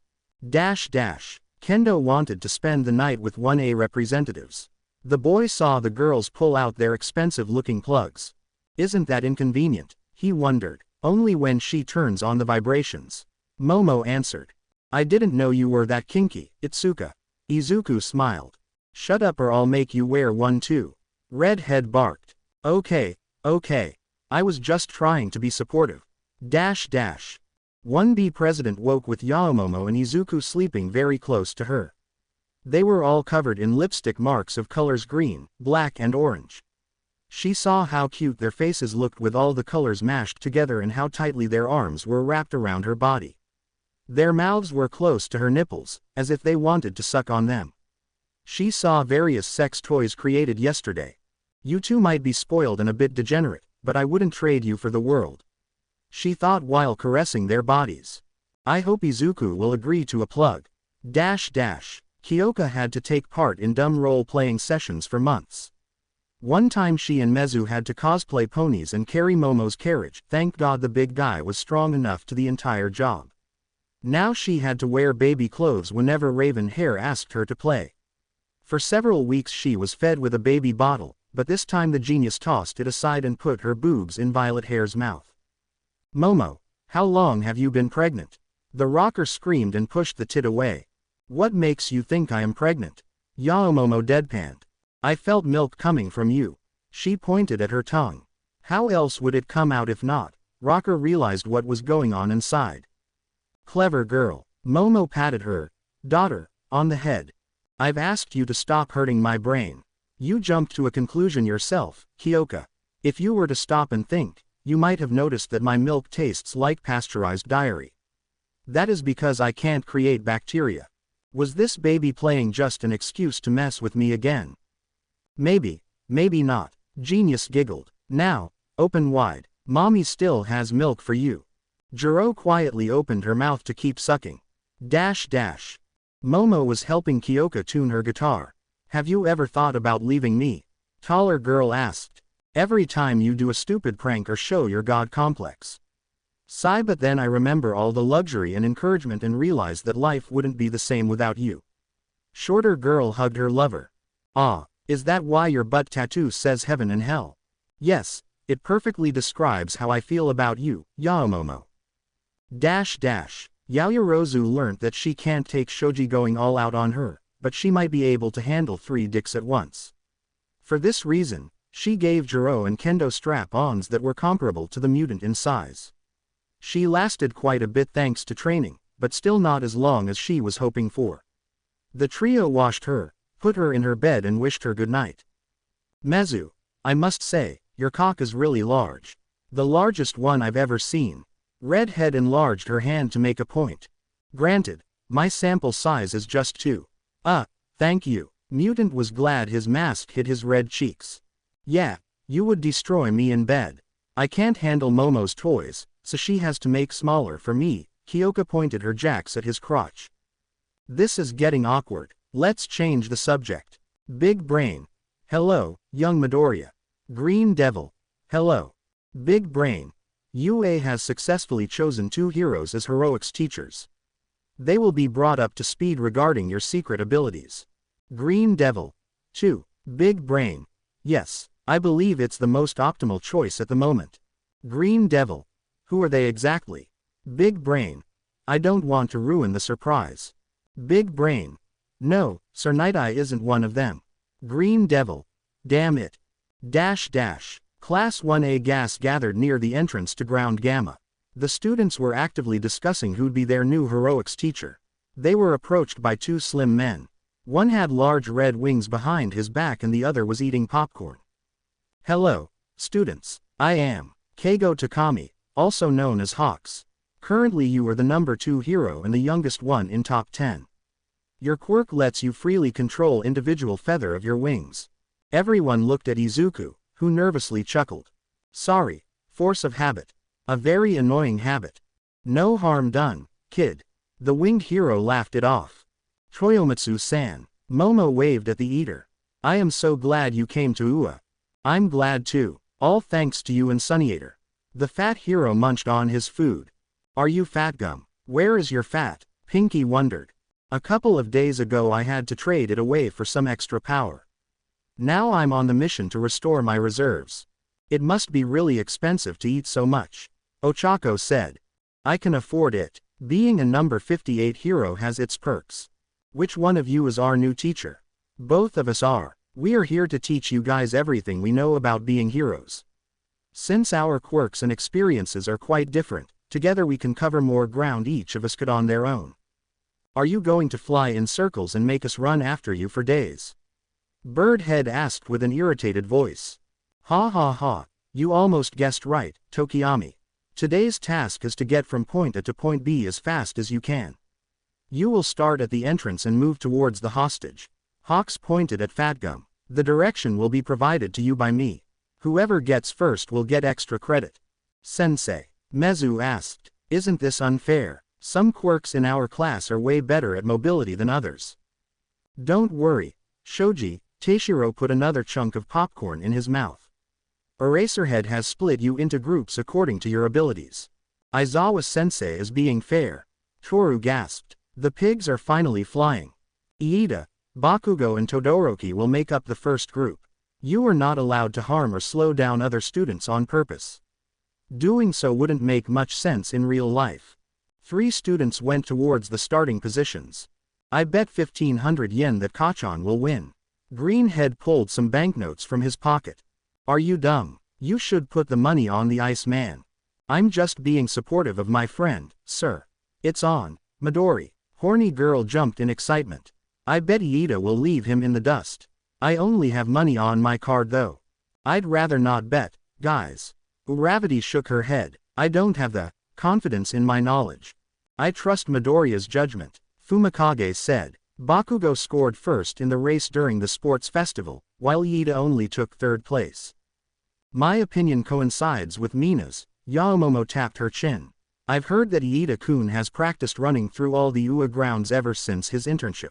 Kendo wanted to spend the night with 1A representatives. The boy saw the girls pull out their expensive-looking plugs. Isn't that inconvenient? He wondered. Only when she turns on the vibrations. Momo answered. I didn't know you were that kinky, Itsuka. Izuku smiled. Shut up or I'll make you wear one too. Redhead barked. Okay. I was just trying to be supportive. 1B president woke with Yaomomo and Izuku sleeping very close to her. They were all covered in lipstick marks of colors green, black and orange. She saw how cute their faces looked with all the colors mashed together and how tightly their arms were wrapped around her body. Their mouths were close to her nipples, as if they wanted to suck on them. She saw various sex toys created yesterday. You two might be spoiled and a bit degenerate, but I wouldn't trade you for the world. She thought while caressing their bodies. I hope Izuku will agree to a plug. Kyoka had to take part in dumb role-playing sessions for months. One time she and Mezu had to cosplay ponies and carry Momo's carriage. Thank God the big guy was strong enough to the entire job. Now she had to wear baby clothes whenever Raven Hair asked her to play. For several weeks she was fed with a baby bottle, but this time the genius tossed it aside and put her boobs in Violet Hair's mouth. Momo, how long have you been pregnant? The rocker screamed and pushed the tit away. What makes you think I am pregnant? Yaomomo deadpanned. I felt milk coming from you. She pointed at her tongue. How else would it come out if not? Rocker realized what was going on inside. Clever girl. Momo patted her daughter on the head. I've asked you to stop hurting my brain. You jumped to a conclusion yourself, Kyoka. If you were to stop and think, you might have noticed that my milk tastes like pasteurized dairy. That is because I can't create bacteria. Was this baby playing just an excuse to mess with me again? Maybe, maybe not. Genius giggled. Now, open wide. Mommy still has milk for you. Jiro quietly opened her mouth to keep sucking. Momo was helping Kyoka tune her guitar. Have you ever thought about leaving me? Taller girl asked. Every time you do a stupid prank or show your god complex. Sigh, but then I remember all the luxury and encouragement and realize that life wouldn't be the same without you. Shorter girl hugged her lover. Ah, is that why your butt tattoo says heaven and hell? Yes, it perfectly describes how I feel about you, Yaomomo. Yaoyorozu learnt that she can't take Shoji going all out on her, but she might be able to handle 3 dicks at once. For this reason, she gave Jiro and Kendo strap-ons that were comparable to the mutant in size. She lasted quite a bit thanks to training, but still not as long as she was hoping for. The trio washed her, put her in her bed and wished her good night. Mezu, I must say, your cock is really large. The largest one I've ever seen. Redhead enlarged her hand to make a point. Granted, my sample size is just 2. Thank you. Mutant was glad his mask hid his red cheeks. Yeah, you would destroy me in bed. I can't handle Momo's toys, so she has to make smaller for me. Kyoka pointed her jacks at his crotch. This is getting awkward. Let's change the subject. Big Brain. Hello, young Midoriya. Green Devil. Hello. Big Brain. UA has successfully chosen 2 heroes as heroics teachers. They will be brought up to speed regarding your secret abilities. Green Devil. 2. Big Brain. Yes, I believe it's the most optimal choice at the moment. Green Devil. Who are they exactly? Big Brain. I don't want to ruin the surprise. Big Brain. No, Sir Night-Eye isn't one of them. Green Devil. Damn it. Class 1A gas gathered near the entrance to Ground Gamma. The students were actively discussing who'd be their new heroics teacher. They were approached by 2 slim men. One had large red wings behind his back and the other was eating popcorn. Hello, students. I am Keigo Takami, also known as Hawks. Currently you are the number 2 hero and the youngest one in top 10. Your quirk lets you freely control individual feather of your wings. Everyone looked at Izuku, who nervously chuckled. Sorry, force of habit. A very annoying habit. No harm done, kid. The winged hero laughed it off. Toyomitsu-san. Momo waved at the eater. I am so glad you came to UA. I'm glad too. All thanks to you and Sunniator. The fat hero munched on his food. Are you fat gum? Where is your fat? Pinky wondered. A couple of days ago I had to trade it away for some extra power. Now I'm on the mission to restore my reserves. It must be really expensive to eat so much. Ochako said. I can afford it. Being a number 58 hero has its perks. Which one of you is our new teacher? Both of us are. We are here to teach you guys everything we know about being heroes. Since our quirks and experiences are quite different, together we can cover more ground each of us could on their own. Are you going to fly in circles and make us run after you for days? Birdhead asked with an irritated voice. Ha ha ha, you almost guessed right, Tokiyami. Today's task is to get from point A to point B as fast as you can. You will start at the entrance and move towards the hostage. Hawks pointed at Fatgum. The direction will be provided to you by me. Whoever gets first will get extra credit. Sensei. Mezu asked. Isn't this unfair? Some quirks in our class are way better at mobility than others. Don't worry, Shoji. Teichiro put another chunk of popcorn in his mouth. Eraserhead has split you into groups according to your abilities. Aizawa-sensei is being fair. Toru gasped. The pigs are finally flying. Iida, Bakugo and Todoroki will make up the first group. You are not allowed to harm or slow down other students on purpose. Doing so wouldn't make much sense in real life. 3 students went towards the starting positions. I bet 1500 yen that Kachan will win. Greenhead pulled some banknotes from his pocket. Are you dumb? You should put the money on the Iceman. I'm just being supportive of my friend, sir. It's on. Midori. Horny girl jumped in excitement. I bet Iida will leave him in the dust. I only have money on my card though. I'd rather not bet, guys. Uravati shook her head. I don't have the confidence in my knowledge. I trust Midoriya's judgment, Fumikage said. Bakugo scored first in the race during the sports festival, while Iida only took 3rd place. My opinion coincides with Mina's. Yaomomo tapped her chin. I've heard that Iida-kun has practiced running through all the UA grounds ever since his internship.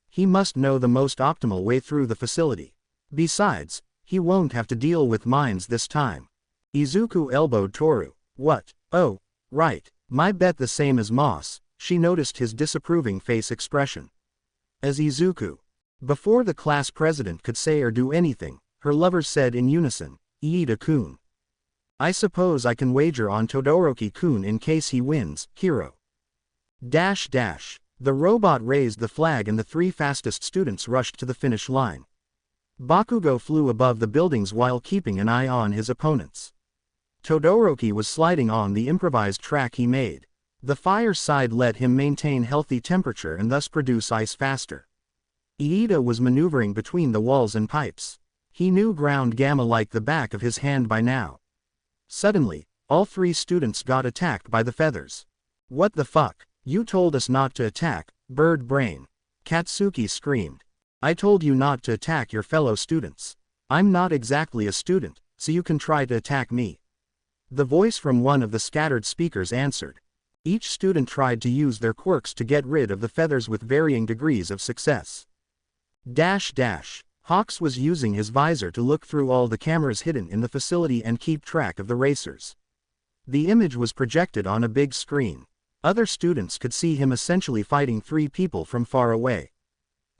He must know the most optimal way through the facility. Besides, He won't have to deal with mines this time. Izuku elbowed Toru. What? Oh, right. My bet the same as Moss. She noticed his disapproving face expression. As Izuku. Before the class president could say or do anything, her lovers said in unison, Iida-kun. I suppose I can wager on Todoroki-kun in case he wins, Hiro. Dash dash. The robot raised the flag and the 3 fastest students rushed to the finish line. Bakugo flew above the buildings while keeping an eye on his opponents. Todoroki was sliding on the improvised track he made. The fire side let him maintain healthy temperature and thus produce ice faster. Iida was maneuvering between the walls and pipes. He knew ground gamma like the back of his hand by now. Suddenly, all 3 students got attacked by the feathers. What the fuck? You told us not to attack, bird brain. Katsuki screamed. I told you not to attack your fellow students. I'm not exactly a student, so you can try to attack me. The voice from one of the scattered speakers answered. Each student tried to use their quirks to get rid of the feathers with varying degrees of success. Dash dash. Hawks was using his visor to look through all the cameras hidden in the facility and keep track of the racers. The image was projected on a big screen. Other students could see him essentially fighting 3 people from far away.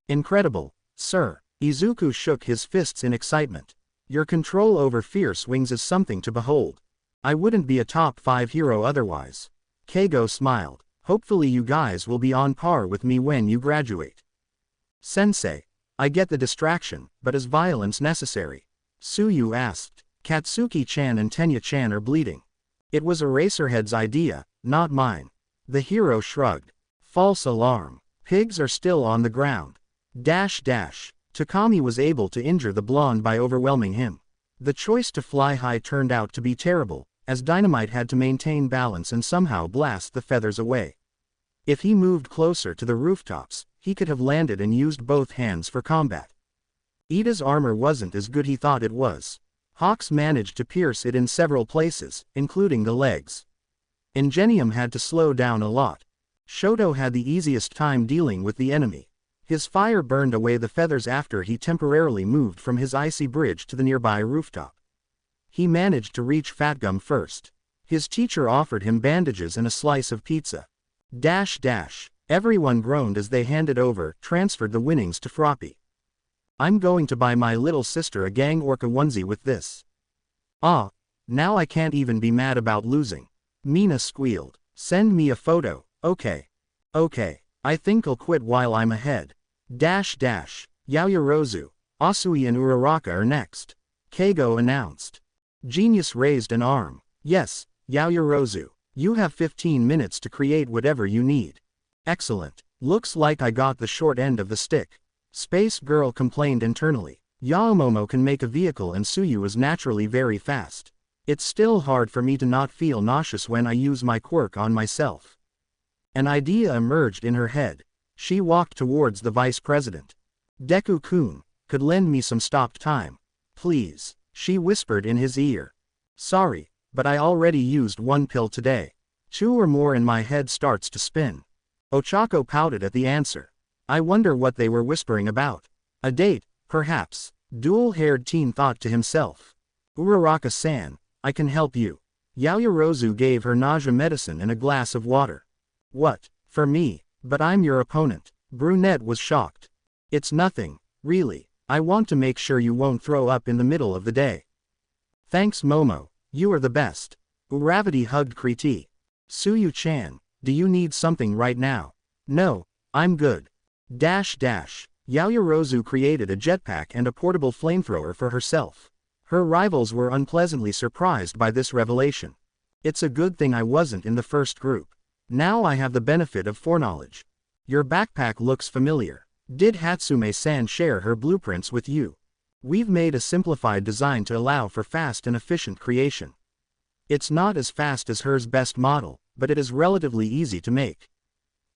Incredible, sir. Izuku shook his fists in excitement. Your control over fierce wings is something to behold. I wouldn't be a top 5 hero otherwise. Keigo smiled. Hopefully you guys will be on par with me when you graduate. Sensei. I get the distraction, but is violence necessary? Tsuyu asked. Katsuki-chan and Tenya-chan are bleeding. It was Eraserhead's idea, not mine. The hero shrugged. False alarm. Pigs are still on the ground. Dash dash. Takami was able to injure the blonde by overwhelming him. The choice to fly high turned out to be terrible, as Dynamite had to maintain balance and somehow blast the feathers away. If he moved closer to the rooftops, he could have landed and used both hands for combat. Iida's armor wasn't as good he thought it was. Hawks managed to pierce it in several places, including the legs. Ingenium had to slow down a lot. Shoto had the easiest time dealing with the enemy. His fire burned away the feathers after he temporarily moved from his icy bridge to the nearby rooftop. He managed to reach Fatgum first. His teacher offered him bandages and a slice of pizza. Dash dash. Everyone groaned as they transferred the winnings to Froppy. I'm going to buy my little sister a gang orca onesie with this. Ah, now I can't even be mad about losing. Mina squealed. Send me a photo, okay. Okay, I think I'll quit while I'm ahead. Dash dash. Yaoyorozu, Asui and Uraraka are next. Keigo announced. Genius raised an arm. Yes, Yaoyorozu. You have 15 minutes to create whatever you need. Excellent. Looks like I got the short end of the stick. Space Girl complained internally. Yaomomo can make a vehicle and Tsuyu is naturally very fast. It's still hard for me to not feel nauseous when I use my quirk on myself. An idea emerged in her head. She walked towards the vice president. Deku-kun, could lend me some stopped time. Please, she whispered in his ear. Sorry, but I already used 1 pill today. 2 or more and my head starts to spin. Ochako pouted at the answer. I wonder what they were whispering about. A date, perhaps. Dual-haired teen thought to himself. Uraraka-san, I can help you. Yaoyorozu gave her nausea medicine and a glass of water. What, for me? But I'm your opponent. Brunette was shocked. It's nothing, really. I want to make sure you won't throw up in the middle of the day. Thanks Momo, you are the best. Uravati hugged Kriti. Tsuyu-chan, do you need something right now? No, I'm good. Dash dash. Yaoyorozu created a jetpack and a portable flamethrower for herself. Her rivals were unpleasantly surprised by this revelation. It's a good thing I wasn't in the first group. Now I have the benefit of foreknowledge. Your backpack looks familiar. Did Hatsume-san share her blueprints with you? We've made a simplified design to allow for fast and efficient creation. It's not as fast as hers best model, but it is relatively easy to make.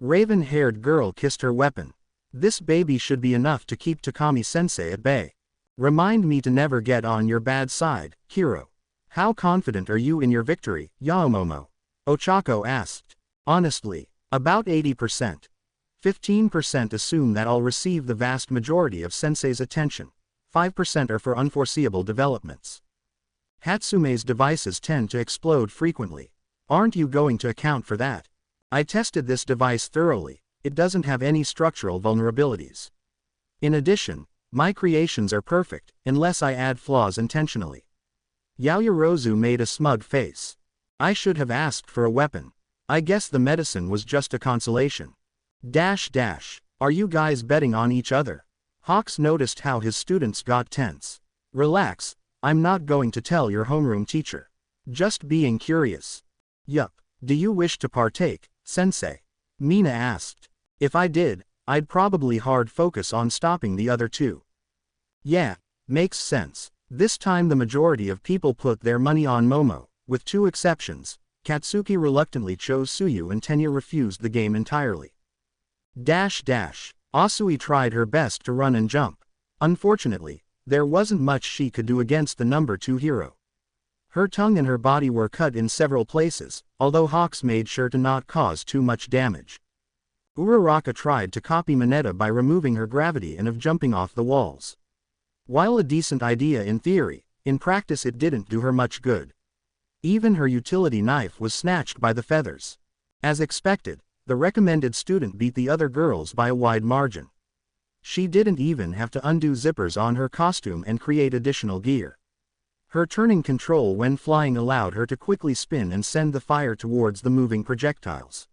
Raven-haired girl kissed her weapon. This baby should be enough to keep Takami-sensei at bay. Remind me to never get on your bad side, Hiro. How confident are you in your victory, Yaomomo? Ochako asked. Honestly, about 80%. 15% assume that I'll receive the vast majority of sensei's attention. 5% are for unforeseeable developments. Hatsume's devices tend to explode frequently. Aren't you going to account for that? I tested this device thoroughly. It doesn't have any structural vulnerabilities. In addition, my creations are perfect, unless I add flaws intentionally. Yaoyorozu made a smug face. I should have asked for a weapon. I guess the medicine was just a consolation. Are you guys betting on each other? Hawks noticed how his students got tense. Relax, I'm not going to tell your homeroom teacher. Just being curious. Yup. Do you wish to partake, sensei? Mina asked. If I did, I'd probably hard focus on stopping the other two. Yeah, makes sense. This time the majority of people put their money on Momo, with two exceptions. Katsuki reluctantly chose Suyu and Tenya refused the game entirely. Asui tried her best to run and jump. Unfortunately, there wasn't much she could do against the number 2 hero. Her tongue and her body were cut in several places, although Hawks made sure to not cause too much damage. Uraraka tried to copy Mineta by removing her gravity and of jumping off the walls. While a decent idea in theory, in practice it didn't do her much good. Even her utility knife was snatched by the feathers. As expected, the recommended student beat the other girls by a wide margin. She didn't even have to undo zippers on her costume and create additional gear. Her turning control when flying allowed her to quickly spin and send the fire towards the moving projectiles.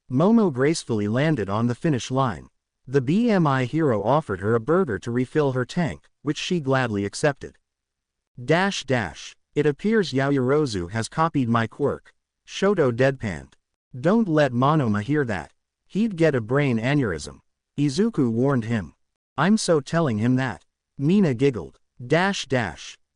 Momo gracefully landed on the finish line. The BMI hero offered her a burger to refill her tank, which she gladly accepted. It appears Yaoyorozu has copied my quirk. Shoto deadpanned. Don't let Monoma hear that. He'd get a brain aneurysm. Izuku warned him. I'm so telling him that. Mina giggled.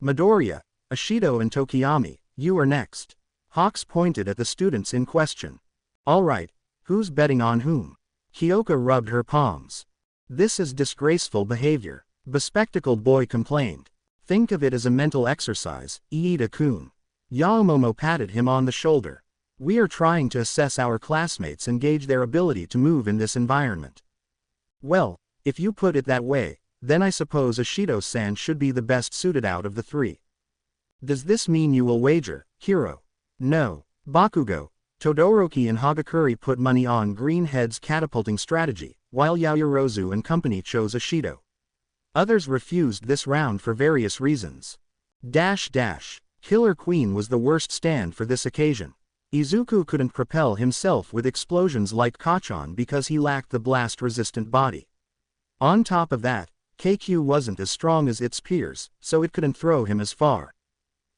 Midoriya, Ashido and Tokiyami, you are next. Hawks pointed at the students in question. Alright, who's betting on whom? Kyoka rubbed her palms. This is disgraceful behavior. Bespectacled boy complained. Think of it as a mental exercise, Iida-kun. Yaomomo patted him on the shoulder. We are trying to assess our classmates and gauge their ability to move in this environment. Well, if you put it that way, then I suppose Ashido-san should be the best suited out of the three. Does this mean you will wager, Hiro? No. Bakugo, Todoroki and Hagakure put money on Greenhead's catapulting strategy, while Yaoyorozu and company chose Ashido. Others refused this round for various reasons. Killer Queen was the worst stand for this occasion. Izuku couldn't propel himself with explosions like Kachan because he lacked the blast-resistant body. On top of that, KQ wasn't as strong as its peers, so it couldn't throw him as far.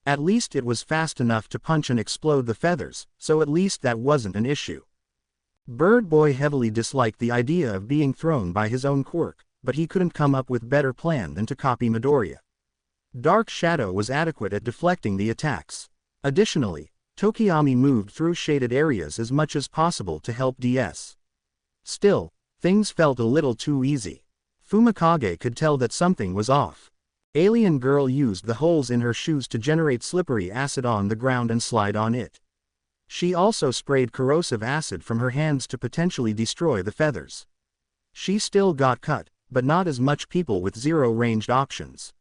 At least it was fast enough to punch and explode the feathers, so at least that wasn't an issue. Bird Boy heavily disliked the idea of being thrown by his own quirk, but he couldn't come up with better plan than to copy Midoriya. Dark Shadow was adequate at deflecting the attacks. Additionally, Tokiyami moved through shaded areas as much as possible to help DS. Still, things felt a little too easy. Fumikage could tell that something was off. Alien Girl used the holes in her shoes to generate slippery acid on the ground and slide on it. She also sprayed corrosive acid from her hands to potentially destroy the feathers. She still got cut, but not as much people with zero ranged options.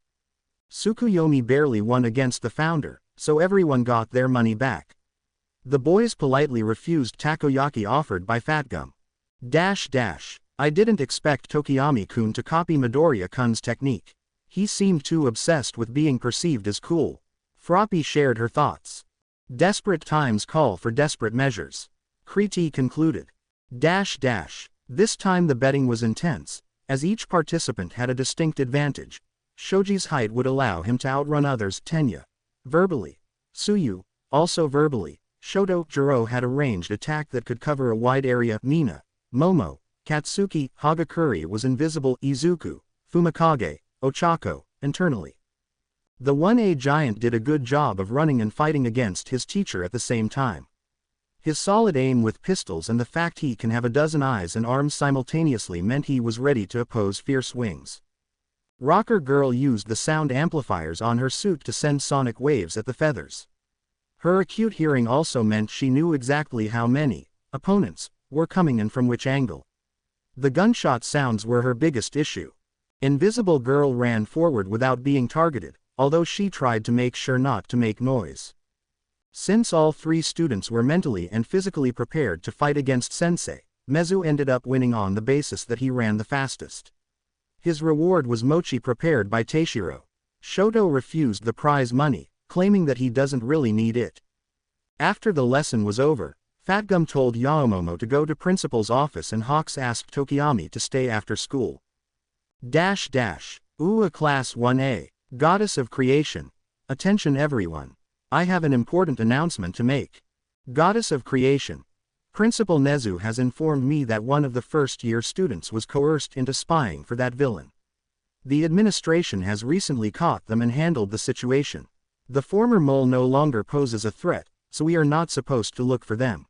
Tsukuyomi barely won against the founder, so everyone got their money back. The boys politely refused takoyaki offered by Fatgum. I didn't expect Tokiyami-kun to copy Midoriya-kun's technique. He seemed too obsessed with being perceived as cool. Froppy shared her thoughts. Desperate times call for desperate measures. Kriti concluded. This time the betting was intense, as each participant had a distinct advantage. Shoji's height would allow him to outrun others. Tenya, verbally. Suyu, also verbally. Shoto Jiro had a ranged attack that could cover a wide area. Mina, Momo, Katsuki, Hagakure was invisible. Izuku, Fumikage, Ochako, internally. The 1A giant did a good job of running and fighting against his teacher at the same time. His solid aim with pistols and the fact he can have a dozen eyes and arms simultaneously meant he was ready to oppose fierce wings. Rocker Girl used the sound amplifiers on her suit to send sonic waves at the feathers. Her acute hearing also meant she knew exactly how many opponents were coming and from which angle. The gunshot sounds were her biggest issue. Invisible Girl ran forward without being targeted, although she tried to make sure not to make noise. Since all three students were mentally and physically prepared to fight against Sensei, Mezu ended up winning on the basis that he ran the fastest. His reward was mochi prepared by Teichiro. Shoto refused the prize money, claiming that he doesn't really need it. After the lesson was over, Fatgum told Yaomomo to go to principal's office and Hawks asked Tokiyami to stay after school. Uwa Class 1A, Goddess of Creation. Attention everyone. I have an important announcement to make. Goddess of Creation. Principal Nezu has informed me that one of the first-year students was coerced into spying for that villain. The administration has recently caught them and handled the situation. The former mole no longer poses a threat, so we are not supposed to look for them.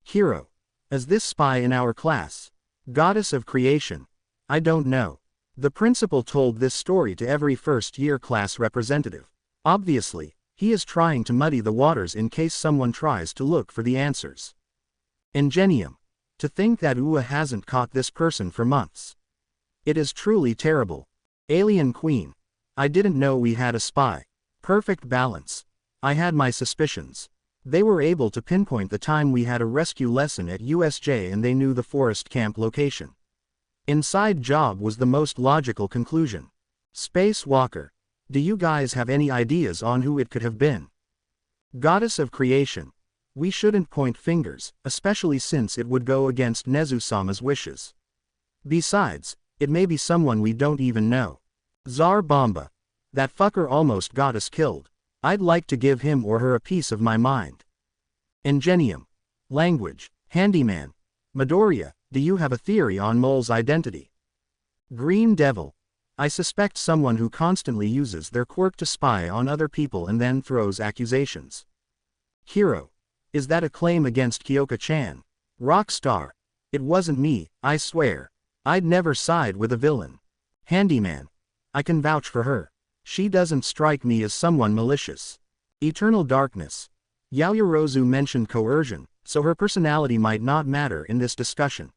Hero. Is this spy in our class? Goddess of Creation. I don't know. The principal told this story to every first-year class representative. Obviously, he is trying to muddy the waters in case someone tries to look for the answers. Ingenium. To think that Uwa hasn't caught this person for months. It is truly terrible. Alien Queen. I didn't know we had a spy. Perfect balance. I had my suspicions. They were able to pinpoint the time we had a rescue lesson at USJ and they knew the forest camp location. Inside job was the most logical conclusion. Space Walker. Do you guys have any ideas on who it could have been? Goddess of Creation. We shouldn't point fingers, especially since it would go against Nezu-sama's wishes. Besides, it may be someone we don't even know. Tsar Bomba. That fucker almost got us killed. I'd like to give him or her a piece of my mind. Ingenium. Language. Handyman. Midoriya, do you have a theory on Mole's identity? Green Devil. I suspect someone who constantly uses their quirk to spy on other people and then throws accusations. Hero. Is that a claim against Kyoka-chan? Rockstar. It wasn't me, I swear. I'd never side with a villain. Handyman. I can vouch for her. She doesn't strike me as someone malicious. Eternal Darkness. Yaoyorozu mentioned coercion, so her personality might not matter in this discussion.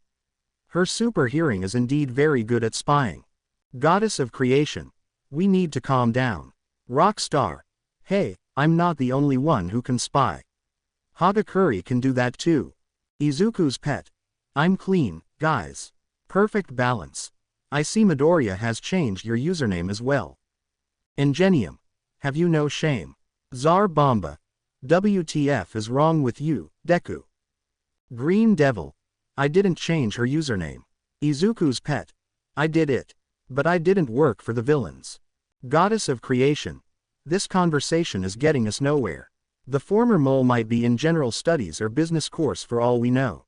Her super hearing is indeed very good at spying. Goddess of Creation. We need to calm down. Rockstar. Hey, I'm not the only one who can spy. Hagakure can do that too. Izuku's pet. I'm clean, guys. Perfect balance. I see Midoriya has changed your username as well. Ingenium. Have you no shame? Tsar Bomba. WTF is wrong with you, Deku? Green Devil. I didn't change her username. Izuku's pet. I did it. But I didn't work for the villains. Goddess of Creation. This conversation is getting us nowhere. The former mole might be in general studies or business course for all we know.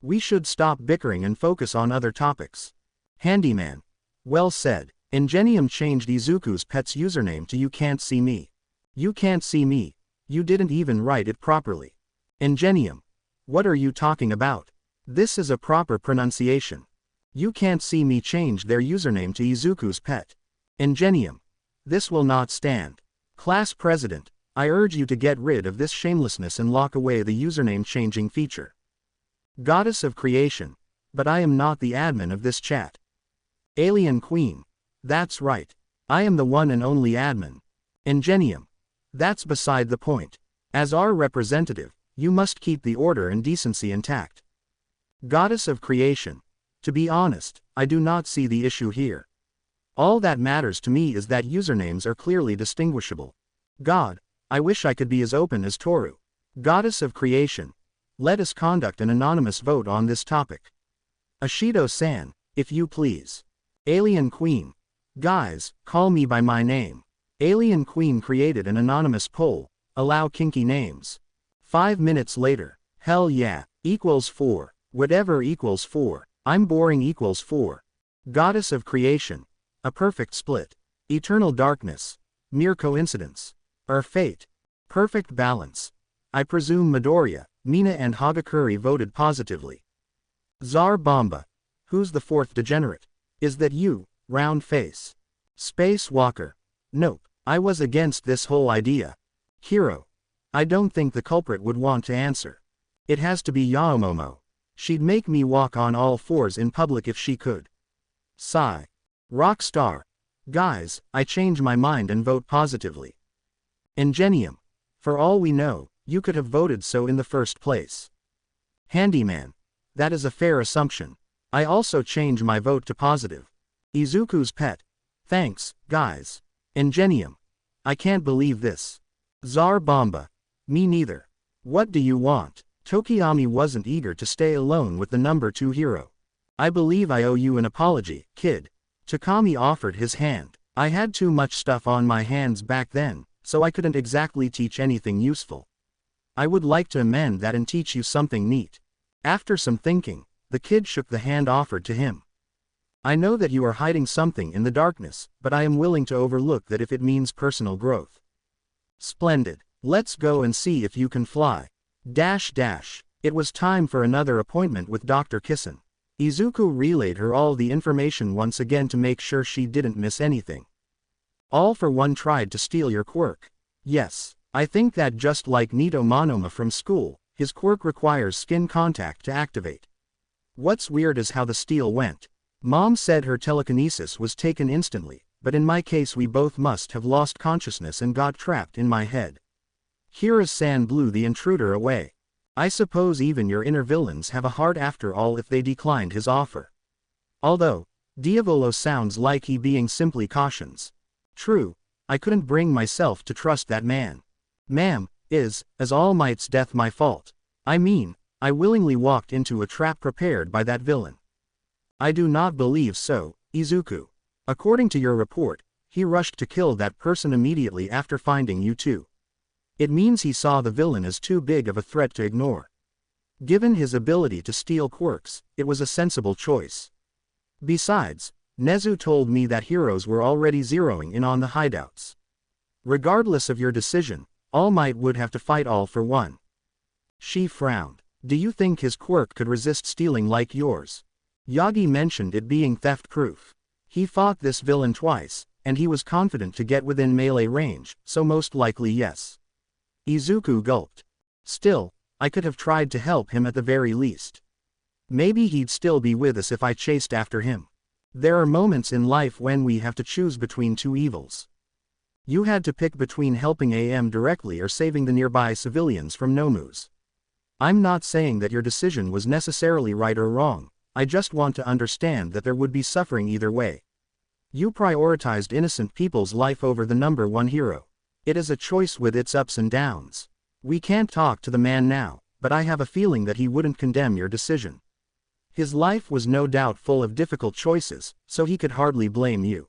We should stop bickering and focus on other topics. Handyman. Well said. Ingenium changed Izuku's pet's username to You Can't See Me. You can't see me. You didn't even write it properly. Ingenium. What are you talking about? This is a proper pronunciation. You Can't See Me changed their username to Izuku's pet. Ingenium. This will not stand. Class President, I urge you to get rid of this shamelessness and lock away the username changing feature. Goddess of Creation. But I am not the admin of this chat. Alien Queen. That's right. I am the one and only admin. Ingenium. That's beside the point. As our representative, you must keep the order and decency intact. Goddess of Creation. To be honest, I do not see the issue here. All that matters to me is that usernames are clearly distinguishable. God, I wish I could be as open as Toru. Goddess of Creation. Let us conduct an anonymous vote on this topic. Ashido-san, if you please. Alien Queen. Guys, call me by my name. Alien Queen created an anonymous poll. Allow kinky names. 5 minutes later. Hell yeah. Equals 4. Whatever equals 4. I'm boring equals 4. Goddess of Creation. A perfect split. Eternal Darkness. Mere coincidence. Or fate. Perfect balance. I presume Midoriya, Mina and Hagakure voted positively. Tsar Bomba. Who's the fourth degenerate? Is that you, round face? Space Walker. Nope, I was against this whole idea. Hero. I don't think the culprit would want to answer. It has to be Yaomomo. She'd make me walk on all fours in public if she could. Sigh. Rockstar. Guys, I change my mind and vote positively. Ingenium. For all we know, you could have voted so in the first place. Handyman. That is a fair assumption. I also change my vote to positive. Izuku's pet. Thanks, guys. Ingenium. I can't believe this. Zar Bomba. Me neither. What do you want? Tokiyami wasn't eager to stay alone with the number 2 hero. I believe I owe you an apology, kid. Takami offered his hand. I had too much stuff on my hands back then, so I couldn't exactly teach anything useful. I would like to amend that and teach you something neat. After some thinking, the kid shook the hand offered to him. I know that you are hiding something in the darkness, but I am willing to overlook that if it means personal growth. Splendid. Let's go and see if you can fly. It was time for another appointment with Dr. Kissen. Izuku relayed her all the information once again to make sure she didn't miss anything. All for one tried to steal your quirk. Yes, I think that just like Nito Monoma from school, his quirk requires skin contact to activate. What's weird is how the steal went. Mom said her telekinesis was taken instantly, but in my case we both must have lost consciousness and got trapped in my head. Hira-san blew the intruder away. I suppose even your inner villains have a heart after all if they declined his offer. Although, Diavolo sounds like he being simply cautions. True, I couldn't bring myself to trust that man. Ma'am, is All Might's death my fault? I mean, I willingly walked into a trap prepared by that villain. I do not believe so, Izuku. According to your report, he rushed to kill that person immediately after finding you two. It means he saw the villain as too big of a threat to ignore. Given his ability to steal quirks, it was a sensible choice. Besides, Nezu told me that heroes were already zeroing in on the hideouts. Regardless of your decision, All Might would have to fight all for one. She frowned. Do you think his quirk could resist stealing like yours? Yagi mentioned it being theft-proof. He fought this villain twice, and he was confident to get within melee range, so most likely yes. Izuku gulped. Still, I could have tried to help him at the very least. Maybe he'd still be with us if I chased after him. There are moments in life when we have to choose between two evils. You had to pick between helping AM directly or saving the nearby civilians from Nomus. I'm not saying that your decision was necessarily right or wrong, I just want to understand that there would be suffering either way. You prioritized innocent people's life over the number 1 hero. It is a choice with its ups and downs. We can't talk to the man now, but I have a feeling that he wouldn't condemn your decision. His life was no doubt full of difficult choices, so he could hardly blame you.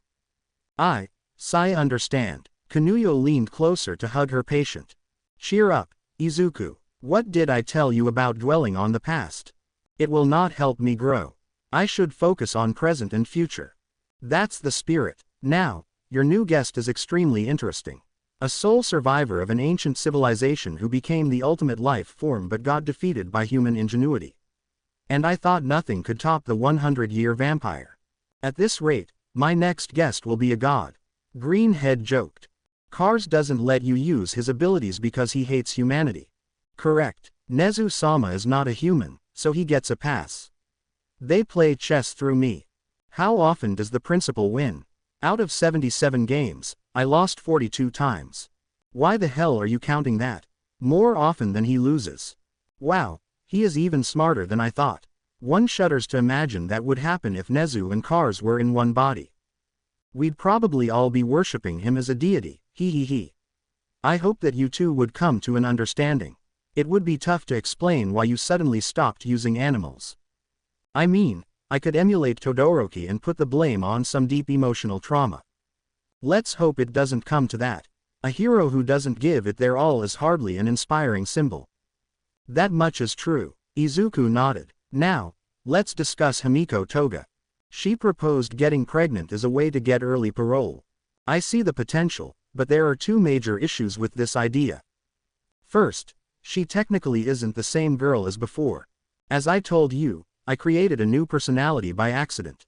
I understand. Kanuyo leaned closer to hug her patient. Cheer up, Izuku. What did I tell you about dwelling on the past? It will not help me grow. I should focus on present and future. That's the spirit. Now, your new guest is extremely interesting. A sole survivor of an ancient civilization who became the ultimate life form but got defeated by human ingenuity. And I thought nothing could top the 100-year vampire. At this rate, my next guest will be a god. Greenhead joked. Cars doesn't let you use his abilities because he hates humanity. Correct. Nezu-sama is not a human, so he gets a pass. They play chess through me. How often does the principal win? Out of 77 games, I lost 42 times. Why the hell are you counting that? More often than he loses. Wow, he is even smarter than I thought. One shudders to imagine that would happen if Nezu and Cars were in one body. We'd probably all be worshipping him as a deity, he. I hope that you two would come to an understanding. It would be tough to explain why you suddenly stopped using animals. I mean, I could emulate Todoroki and put the blame on some deep emotional trauma. Let's hope it doesn't come to that. A hero who doesn't give it their all is hardly an inspiring symbol. That much is true. Izuku nodded. Now, let's discuss Himiko Toga. She proposed getting pregnant as a way to get early parole. I see the potential, but there are two major issues with this idea. First, she technically isn't the same girl as before. As I told you, I created a new personality by accident.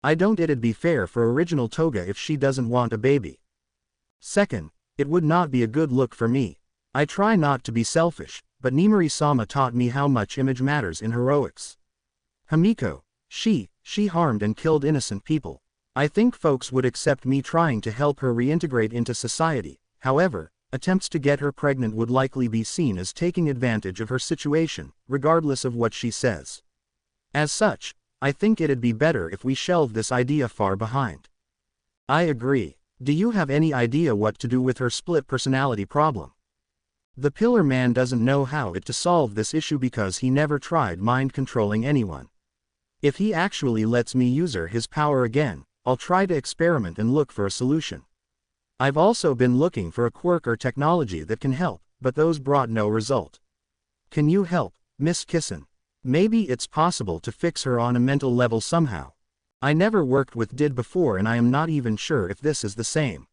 I don't it'd be fair for original Toga if she doesn't want a baby. Second, it would not be a good look for me. I try not to be selfish, but Nimari-sama taught me how much image matters in heroics. Himiko, she harmed and killed innocent people. I think folks would accept me trying to help her reintegrate into society. However, attempts to get her pregnant would likely be seen as taking advantage of her situation, regardless of what she says. As such, I think it'd be better if we shelve this idea far behind. I agree. Do you have any idea what to do with her split personality problem? The Pillar Man doesn't know how to solve this issue because he never tried mind controlling anyone. If he actually lets me use his power again, I'll try to experiment and look for a solution. I've also been looking for a quirk or technology that can help, but those brought no result. Can you help, Miss Kissin? Maybe it's possible to fix her on a mental level somehow. I never worked with Did before and I am not even sure if this is the same.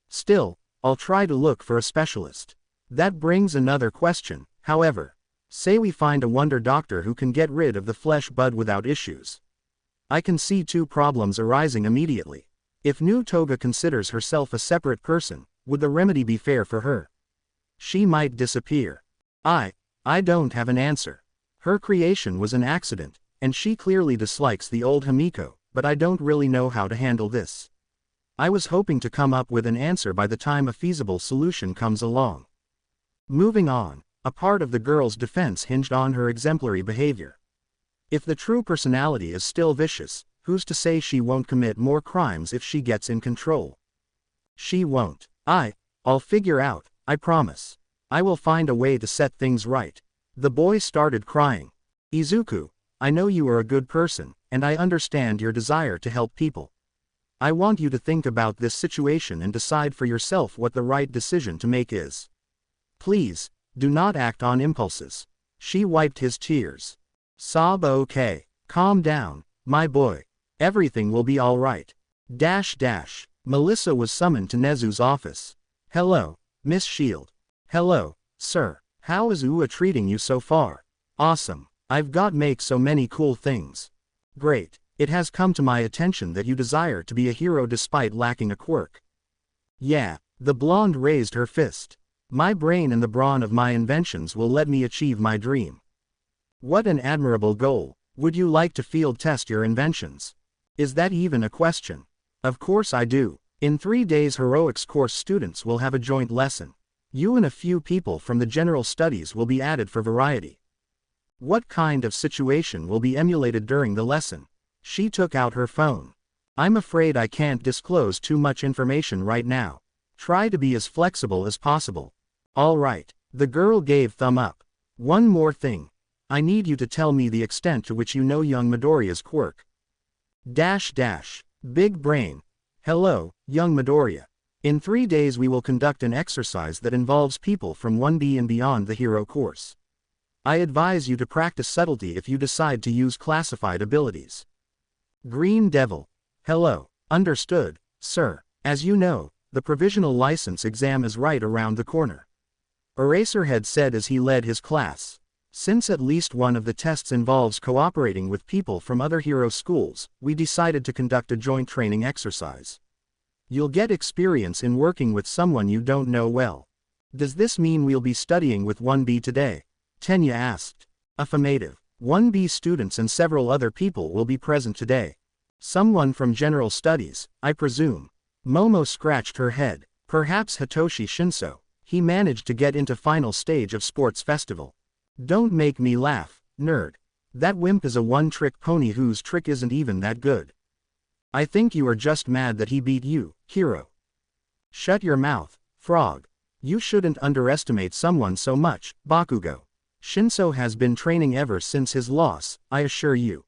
Still, I'll try to look for a specialist. That brings another question, however. Say we find a wonder doctor who can get rid of the flesh bud without issues. I can see two problems arising immediately. If New Toga considers herself a separate person, would the remedy be fair for her? She might disappear. I don't have an answer. Her creation was an accident, and she clearly dislikes the old Himiko, but I don't really know how to handle this. I was hoping to come up with an answer by the time a feasible solution comes along. Moving on, a part of the girl's defense hinged on her exemplary behavior. If the true personality is still vicious, who's to say she won't commit more crimes if she gets in control? She won't. I'll figure out, I promise. I will find a way to set things right. The boy started crying. Izuku, I know you are a good person, and I understand your desire to help people. I want you to think about this situation and decide for yourself what the right decision to make is. Please, do not act on impulses. She wiped his tears. Sob. Okay. Calm down, my boy. Everything will be alright. Melissa was summoned to Nezu's office. Hello, Miss Shield. Hello, sir. How is UA treating you so far? Awesome. I've got make so many cool things. Great. It has come to my attention that you desire to be a hero despite lacking a quirk. Yeah, the blonde raised her fist. My brain and the brawn of my inventions will let me achieve my dream. What an admirable goal. Would you like to field test your inventions? Is that even a question? Of course I do. In 3 days heroics course students will have a joint lesson. You and a few people from the general studies will be added for variety. What kind of situation will be emulated during the lesson? She took out her phone. I'm afraid I can't disclose too much information right now. Try to be as flexible as possible. All right. The girl gave thumb up. One more thing. I need you to tell me the extent to which you know young Midoriya's quirk. Big brain. Hello, young Midoriya. In 3 days we will conduct an exercise that involves people from 1B and beyond the hero course. I advise you to practice subtlety if you decide to use classified abilities. Green Devil. Hello. Understood, sir. As you know, the provisional license exam is right around the corner. Eraserhead said as he led his class. Since at least one of the tests involves cooperating with people from other hero schools, we decided to conduct a joint training exercise. You'll get experience in working with someone you don't know well. Does this mean we'll be studying with 1B today? Tenya asked. Affirmative. 1B students and several other people will be present today. Someone from general studies, I presume. Momo scratched her head. Perhaps Hitoshi Shinso. He managed to get into final stage of sports festival. Don't make me laugh, nerd. That wimp is a one-trick pony whose trick isn't even that good. I think you are just mad that he beat you, hero. Shut your mouth, frog. You shouldn't underestimate someone so much, Bakugo. Shinso has been training ever since his loss, I assure you.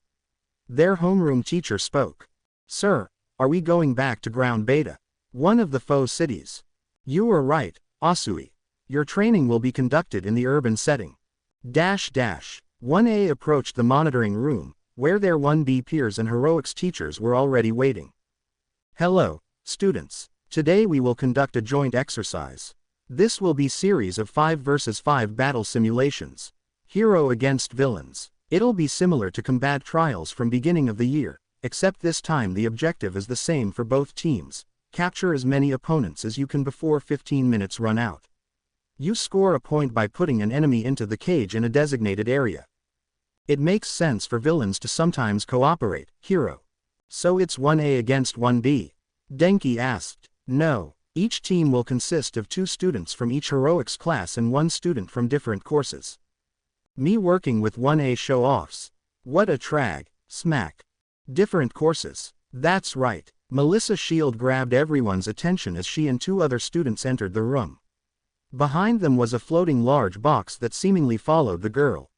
Their homeroom teacher spoke. Sir, are we going back to Ground Beta? One of the foe cities. You are right, Asui. Your training will be conducted in the urban setting. 1A approached the monitoring room, where their 1B peers and heroics teachers were already waiting. Hello, students. Today we will conduct a joint exercise. This will be series of 5 versus 5 battle simulations. Hero against villains. It'll be similar to combat trials from beginning of the year, except this time the objective is the same for both teams. Capture as many opponents as you can before 15 minutes run out. You score a point by putting an enemy into the cage in a designated area. It makes sense for villains to sometimes cooperate, hero. So it's 1A against 1B? Denki asked. No. Each team will consist of 2 students from each heroics class and 1 student from different courses. Me working with 1A show-offs. What a trag. Smack. Different courses. That's right. Melissa Shield grabbed everyone's attention as she and 2 other students entered the room. Behind them was a floating large box that seemingly followed the girl.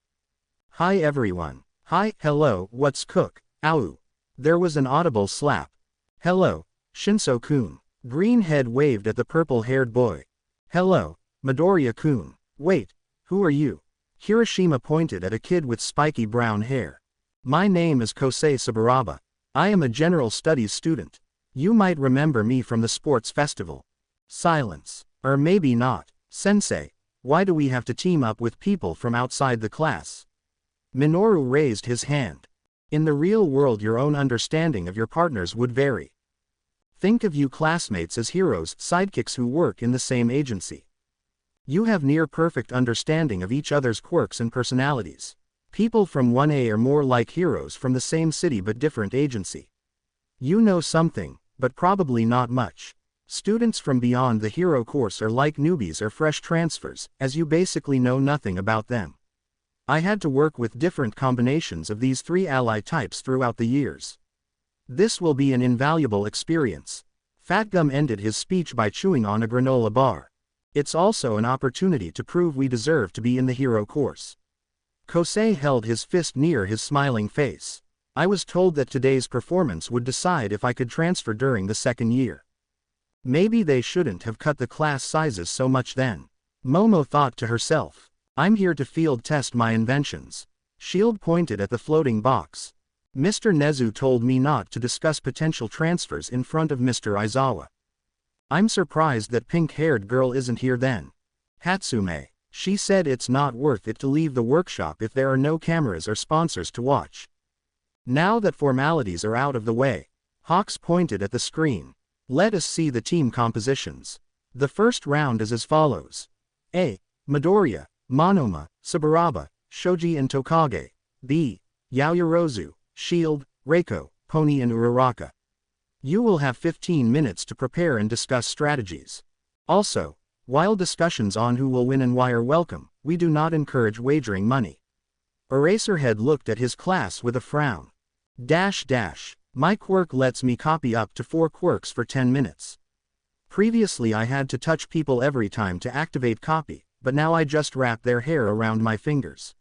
Hi everyone. Hi, hello, what's cook? Ow. There was an audible slap. Hello, Shinso-kun. Greenhead waved at the purple-haired boy. Hello, Midoriya-kun. Wait, who are you? Hiroshima pointed at a kid with spiky brown hair. My name is Kosei Saburaba. I am a general studies student. You might remember me from the sports festival. Silence. Or maybe not. Sensei, why do we have to team up with people from outside the class? Minoru raised his hand. In the real world your own understanding of your partners would vary. Think of you classmates as heroes, sidekicks who work in the same agency. You have near-perfect understanding of each other's quirks and personalities. People from 1A are more like heroes from the same city but different agency. You know something, but probably not much. Students from beyond the hero course are like newbies or fresh transfers, as you basically know nothing about them. I had to work with different combinations of these 3 ally types throughout the years. This will be an invaluable experience. Fatgum ended his speech by chewing on a granola bar. It's also an opportunity to prove we deserve to be in the hero course. Kosei held his fist near his smiling face. I was told that today's performance would decide if I could transfer during the second year. Maybe they shouldn't have cut the class sizes so much then. Momo thought to herself. I'm here to field test my inventions. Shield pointed at the floating box. Mr. Nezu told me not to discuss potential transfers in front of Mr. Aizawa. I'm surprised that pink-haired girl isn't here then. Hatsume. She said it's not worth it to leave the workshop if there are no cameras or sponsors to watch. Now that formalities are out of the way, Hawks pointed at the screen. Let us see the team compositions. The first round is as follows. A. Midoriya, Monoma, Saburaba, Shoji and Tokage. B. Yaoyorozu, Shield, Reiko, Pony and Uraraka. You will have 15 minutes to prepare and discuss strategies. Also, while discussions on who will win and why are welcome, we do not encourage wagering money. Eraserhead looked at his class with a frown. My quirk lets me copy up to 4 quirks for 10 minutes. Previously I had to touch people every time to activate copy, but now I just wrap their hair around my fingers.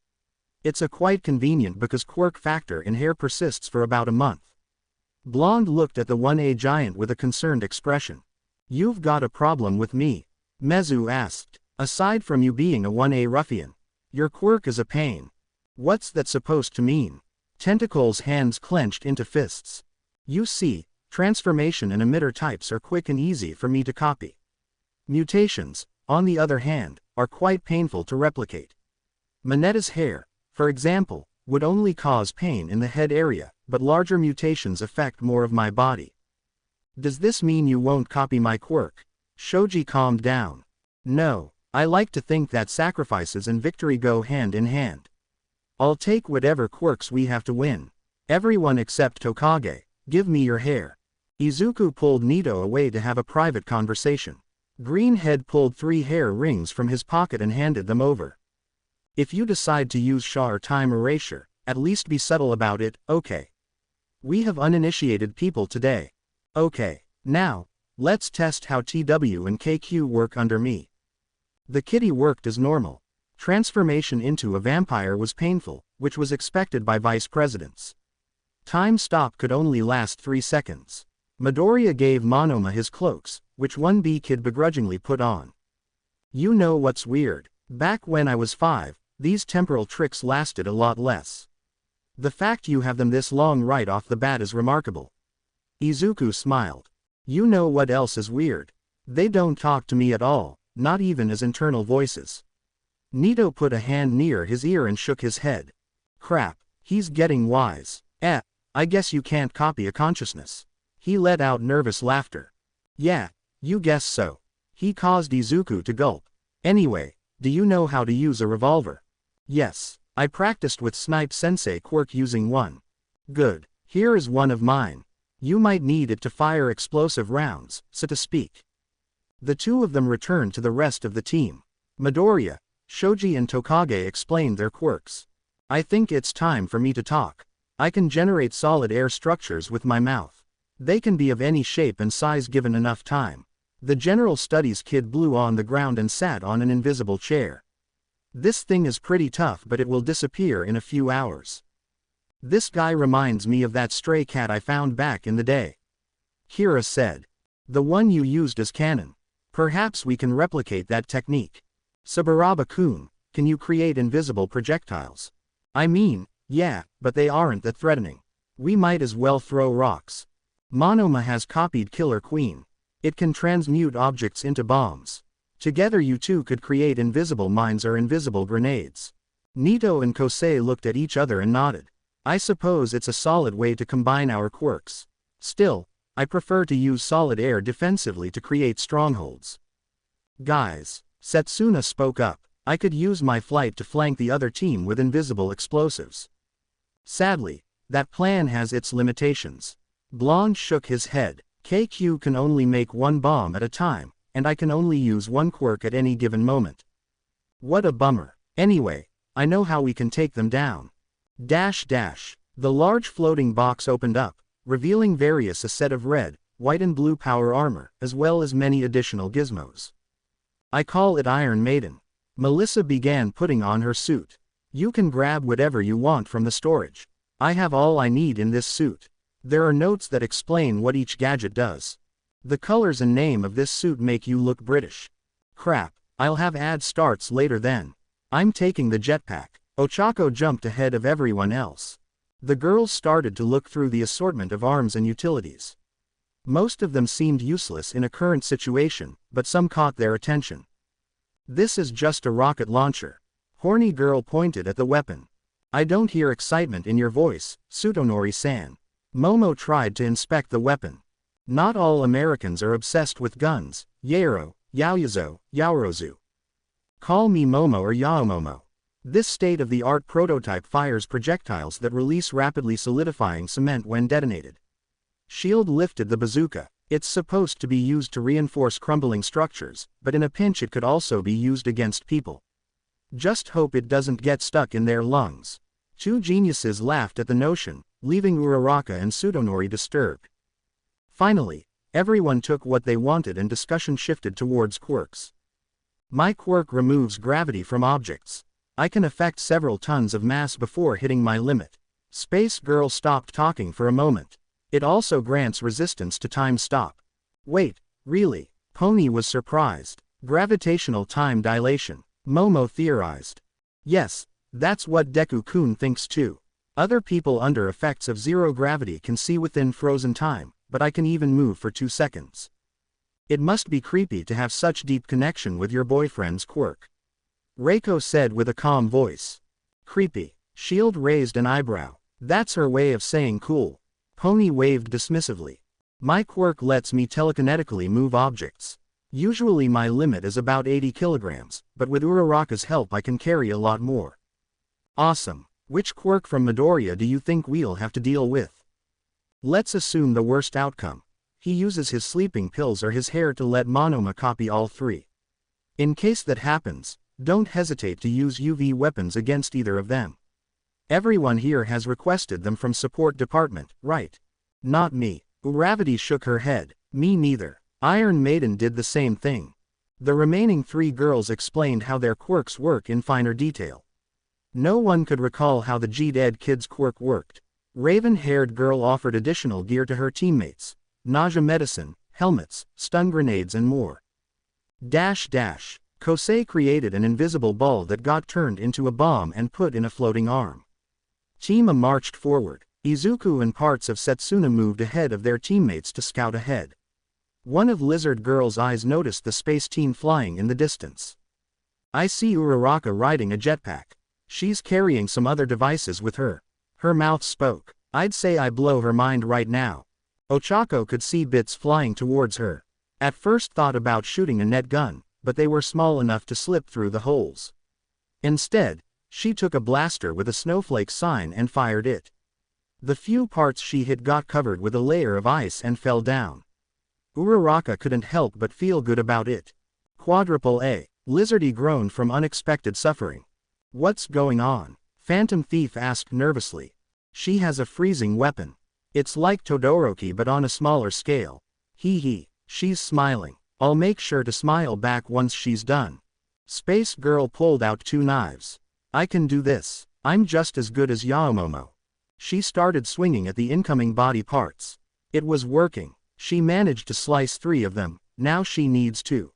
It's quite convenient because quirk factor in hair persists for about a month. Blonde looked at the 1A giant with a concerned expression. You've got a problem with me? Mezu asked. Aside from you being a 1A ruffian, your quirk is a pain. What's that supposed to mean? Tentacle's hands clenched into fists. You see, transformation and emitter types are quick and easy for me to copy. Mutations, on the other hand, are quite painful to replicate. Minetta's hair, for example, would only cause pain in the head area, but larger mutations affect more of my body. Does this mean you won't copy my quirk? Shoji calmed down. No, I like to think that sacrifices and victory go hand in hand. I'll take whatever quirks we have to win. Everyone except Tokage, give me your hair. Izuku pulled Nito away to have a private conversation. Greenhead pulled 3 hair rings from his pocket and handed them over. If you decide to use Sha or time erasure, at least be subtle about it, okay? We have uninitiated people today. Okay, now, let's test how TW and KQ work under me. The kitty worked as normal. Transformation into a vampire was painful, which was expected by vice presidents. Time stop could only last 3 seconds. Midoriya gave Monoma his cloaks, which 1B kid begrudgingly put on. You know what's weird? Back when I was 5, these temporal tricks lasted a lot less. The fact you have them this long right off the bat is remarkable. Izuku smiled. You know what else is weird? They don't talk to me at all, not even as internal voices. Nito put a hand near his ear and shook his head. Crap, he's getting wise. I guess you can't copy a consciousness. He let out nervous laughter. Yeah, you guess so. He caused Izuku to gulp. Anyway, do you know how to use a revolver? Yes, I practiced with Snipe Sensei Quirk using one. Good, here is one of mine. You might need it to fire explosive rounds, so to speak. The two of them returned to the rest of the team. Midoriya, Shoji and Tokage explained their quirks. I think it's time for me to talk. I can generate solid air structures with my mouth. They can be of any shape and size given enough time. The general studies kid blew on the ground and sat on an invisible chair. This thing is pretty tough, but it will disappear in a few hours. This guy reminds me of that stray cat I found back in the day. Kira said. The one you used as cannon. Perhaps we can replicate that technique. Saburaba-kun, can you create invisible projectiles? I mean, yeah, but they aren't that threatening. We might as well throw rocks. Monoma has copied Killer Queen. It can transmute objects into bombs. Together you two could create invisible mines or invisible grenades. Nito and Kosei looked at each other and nodded. I suppose it's a solid way to combine our quirks. Still, I prefer to use solid air defensively to create strongholds. Guys, Setsuna spoke up, I could use my flight to flank the other team with invisible explosives. Sadly, that plan has its limitations. Blonde shook his head. KQ can only make one bomb at a time, and I can only use one quirk at any given moment. What a bummer. Anyway, I know how we can take them down. The large floating box opened up, revealing a set of red, white and blue power armor, as well as many additional gizmos. I call it Iron Maiden. Melissa began putting on her suit. You can grab whatever you want from the storage. I have all I need in this suit. There are notes that explain what each gadget does. The colors and name of this suit make you look British. Crap, I'll have ad starts later then. I'm taking the jetpack. Ochako jumped ahead of everyone else. The girls started to look through the assortment of arms and utilities. Most of them seemed useless in a current situation, but some caught their attention. This is just a rocket launcher. Horny girl pointed at the weapon. I don't hear excitement in your voice, Tsutonori-san. Momo tried to inspect the weapon. Not all Americans are obsessed with guns, Yaoro, Yaoyazo, Yaorozu. Call me Momo or Yaomomo. This state-of-the-art prototype fires projectiles that release rapidly solidifying cement when detonated. Shield lifted the bazooka. It's supposed to be used to reinforce crumbling structures, but in a pinch it could also be used against people. Just hope it doesn't get stuck in their lungs. Two geniuses laughed at the notion, leaving Uraraka and Tsutonori disturbed. Finally, everyone took what they wanted and discussion shifted towards quirks. My quirk removes gravity from objects. I can affect several tons of mass before hitting my limit. Space Girl stopped talking for a moment. It also grants resistance to time stop. Wait, really? Pony was surprised. Gravitational time dilation. Momo theorized. Yes, that's what Deku-kun thinks too. Other people under effects of zero gravity can see within frozen time, but I can even move for 2 seconds. It must be creepy to have such deep connection with your boyfriend's quirk. Reiko said with a calm voice. Creepy. Shield raised an eyebrow. That's her way of saying cool. Pony waved dismissively. My quirk lets me telekinetically move objects. Usually my limit is about 80 kilograms, but with Uraraka's help I can carry a lot more. Awesome. Which quirk from Midoriya do you think we'll have to deal with? Let's assume the worst outcome. He uses his sleeping pills or his hair to let Monoma copy all three. In case that happens, don't hesitate to use UV weapons against either of them. Everyone here has requested them from support department, right? Not me. Uravati shook her head. Me neither. Iron Maiden did the same thing. The remaining 3 girls explained how their quirks work in finer detail. No one could recall how the G-Dead kid's quirk worked. Raven-haired girl offered additional gear to her teammates. Nausea medicine, helmets, stun grenades and more. Kosei created an invisible ball that got turned into a bomb and put in a floating arm. Chima marched forward. Izuku and parts of Setsuna moved ahead of their teammates to scout ahead. One of Lizard Girl's eyes noticed the space team flying in the distance. I see Uraraka riding a jetpack. She's carrying some other devices with her. Her mouth spoke. I'd say I blow her mind right now. Ochako could see bits flying towards her. At first thought about shooting a net gun, but they were small enough to slip through the holes. Instead, she took a blaster with a snowflake sign and fired it. The few parts she hit got covered with a layer of ice and fell down. Uraraka couldn't help but feel good about it. Quadruple A. Lizardy groaned from unexpected suffering. What's going on? Phantom Thief asked nervously. She has a freezing weapon. It's like Todoroki but on a smaller scale. Hee hee, she's smiling. I'll make sure to smile back once she's done. Space Girl pulled out 2 knives. I can do this. I'm just as good as Yaomomo. She started swinging at the incoming body parts. It was working. She managed to slice 3 of them, now she needs 2.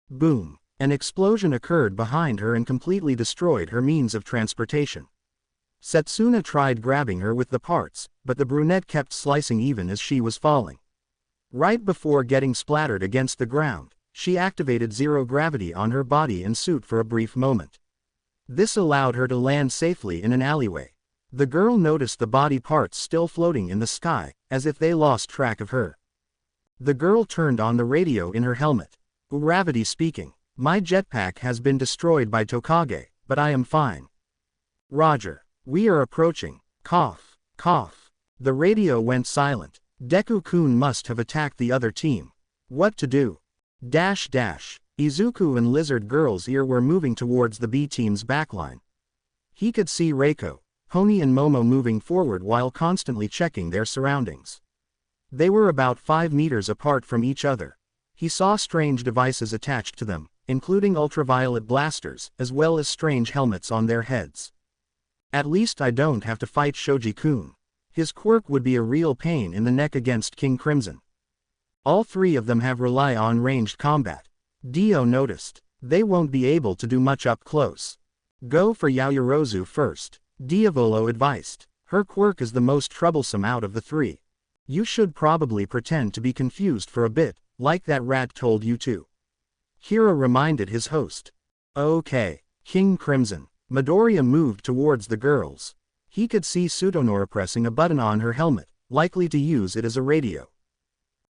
Boom. An explosion occurred behind her and completely destroyed her means of transportation. Setsuna tried grabbing her with the parts, but the brunette kept slicing even as she was falling. Right before getting splattered against the ground, she activated zero gravity on her body and suit for a brief moment. This allowed her to land safely in an alleyway. The girl noticed the body parts still floating in the sky, as if they lost track of her. The girl turned on the radio in her helmet. Uravity speaking. My jetpack has been destroyed by Tokage, but I am fine. Roger. We are approaching. Cough. Cough. The radio went silent. Deku-kun must have attacked the other team. What to do? Dash dash. Izuku and Lizard Girl's ear were moving towards the B team's backline. He could see Reiko, Pony and Momo moving forward while constantly checking their surroundings. They were about 5 meters apart from each other. He saw strange devices attached to them, including ultraviolet blasters, as well as strange helmets on their heads. At least I don't have to fight Shoji-kun. His quirk would be a real pain in the neck against King Crimson. All 3 of them have rely on ranged combat. Dio noticed. They won't be able to do much up close. Go for Yaoyorozu first, Diavolo advised. Her quirk is the most troublesome out of the 3. You should probably pretend to be confused for a bit, like that rat told you to. Hira reminded his host. Okay, King Crimson. Midoriya moved towards the girls. He could see Sutonora pressing a button on her helmet, likely to use it as a radio.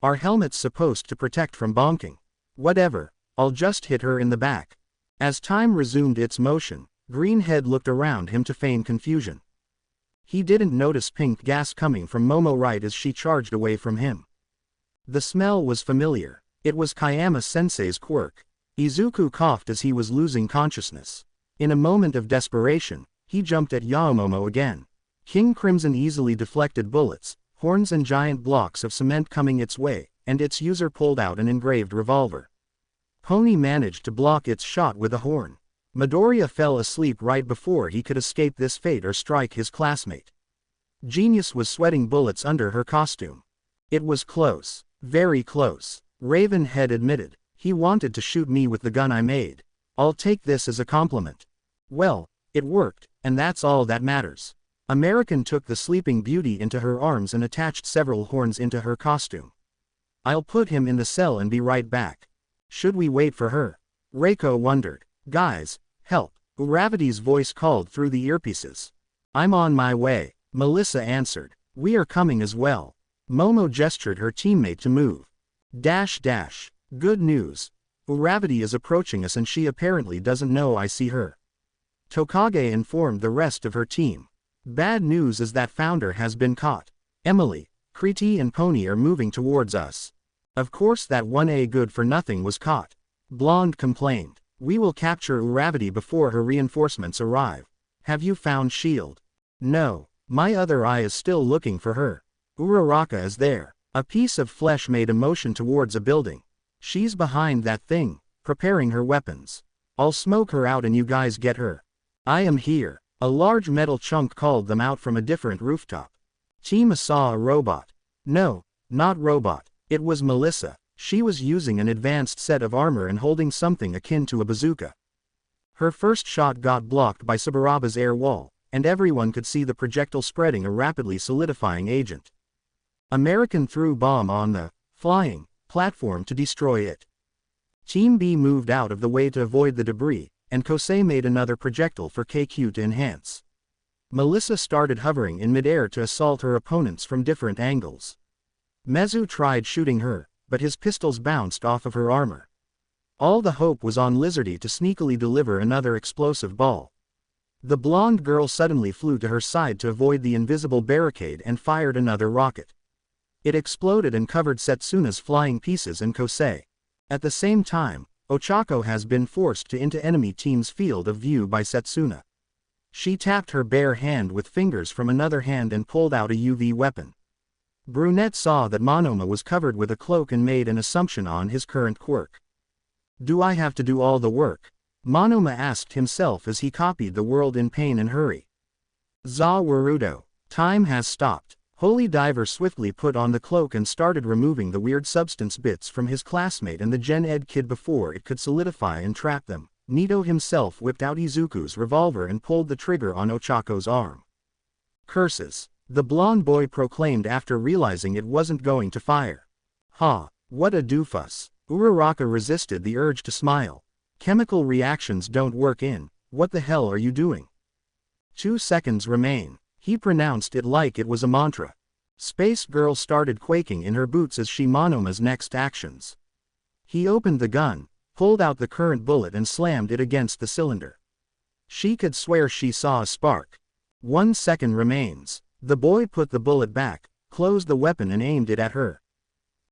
Are helmets supposed to protect from bonking? Whatever, I'll just hit her in the back. As time resumed its motion, Greenhead looked around him to feign confusion. He didn't notice pink gas coming from Momo right as she charged away from him. The smell was familiar. It was Kayama-sensei's quirk. Izuku coughed as he was losing consciousness. In a moment of desperation, he jumped at Yaomomo again. King Crimson easily deflected bullets, horns and giant blocks of cement coming its way, and its user pulled out an engraved revolver. Pony managed to block its shot with a horn. Midoriya fell asleep right before he could escape this fate or strike his classmate. Genius was sweating bullets under her costume. It was close. Very close. Ravenhead admitted. He wanted to shoot me with the gun I made. I'll take this as a compliment. Well, it worked, and that's all that matters. American took the Sleeping Beauty into her arms and attached several horns into her costume. I'll put him in the cell and be right back. Should we wait for her? Reiko wondered. Guys, help. Uravity's voice called through the earpieces. I'm on my way, Melissa answered. We are coming as well. Momo gestured her teammate to move. Dash dash. Good news. Uravity is approaching us and she apparently doesn't know I see her. Tokage informed the rest of her team. Bad news is that Founder has been caught. Emily, Kriti and Pony are moving towards us. Of course that 1A good-for-nothing was caught. Blonde complained. We will capture Uravity before her reinforcements arrive. Have you found Shield? No. My other eye is still looking for her. Uraraka is there. A piece of flesh made a motion towards a building. She's behind that thing, preparing her weapons. I'll smoke her out and you guys get her. I am here. A large metal chunk called them out from a different rooftop. Chima saw a robot. No, not robot. It was Melissa. She was using an advanced set of armor and holding something akin to a bazooka. Her first shot got blocked by Saburaba's air wall, and everyone could see the projectile spreading a rapidly solidifying agent. American threw bomb on the flying platform to destroy it. Team B moved out of the way to avoid the debris, and Kosei made another projectile for KQ to enhance. Melissa started hovering in midair to assault her opponents from different angles. Mezu tried shooting her, but his pistols bounced off of her armor. All the hope was on Lizardy to sneakily deliver another explosive ball. The blonde girl suddenly flew to her side to avoid the invisible barricade and fired another rocket. It exploded and covered Setsuna's flying pieces and Kosei. At the same time, Ochako has been forced into enemy team's field of view by Setsuna. She tapped her bare hand with fingers from another hand and pulled out a UV weapon. Brunette saw that Monoma was covered with a cloak and made an assumption on his current quirk. "Do I have to do all the work?" Monoma asked himself as he copied the world in pain and hurry. Za Warudo. Time has stopped. Holy Diver swiftly put on the cloak and started removing the weird substance bits from his classmate and the Gen Ed kid before it could solidify and trap them. Nito himself whipped out Izuku's revolver and pulled the trigger on Ochako's arm. "Curses," the blonde boy proclaimed after realizing it wasn't going to fire. "Ha, what a doofus." Uraraka resisted the urge to smile. "Chemical reactions don't work in, what the hell are you doing?" 2 seconds remain. He pronounced it like it was a mantra. Space Girl started quaking in her boots as she Monoma's next actions. He opened the gun, pulled out the current bullet and slammed it against the cylinder. She could swear she saw a spark. 1 second remains. The boy put the bullet back, closed the weapon and aimed it at her.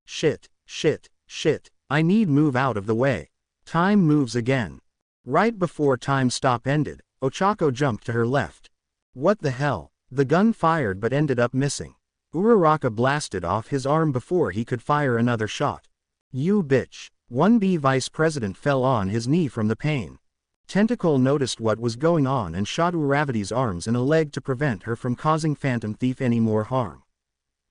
Shit, shit, shit, I need move out of the way. Time moves again. Right before time stop ended, Ochako jumped to her left. What the hell? The gun fired but ended up missing. Uraraka blasted off his arm before he could fire another shot. You bitch. 1B Vice President fell on his knee from the pain. Tentacle noticed what was going on and shot Uravity's arms and a leg to prevent her from causing Phantom Thief any more harm.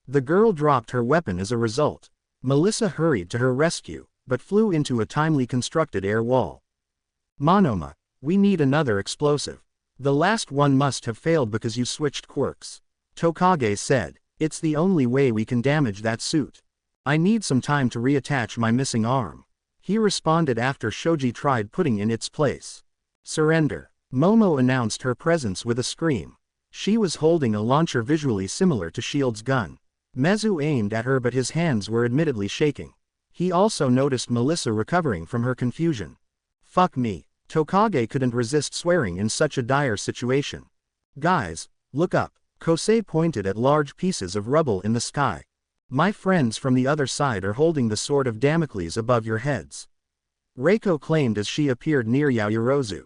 The girl dropped her weapon as a result. Melissa hurried to her rescue, but flew into a timely constructed air wall. Monoma, we need another explosive. The last one must have failed because you switched quirks. Tokage said, it's the only way we can damage that suit. I need some time to reattach my missing arm. He responded after Shoji tried putting in its place. Surrender. Momo announced her presence with a scream. She was holding a launcher visually similar to Shield's gun. Mezu aimed at her but his hands were admittedly shaking. He also noticed Melissa recovering from her confusion. Fuck me. Tokage couldn't resist swearing in such a dire situation. Guys, look up. Kosei pointed at large pieces of rubble in the sky. My friends from the other side are holding the sword of Damocles above your heads. Reiko claimed as she appeared near Yaoyorozu.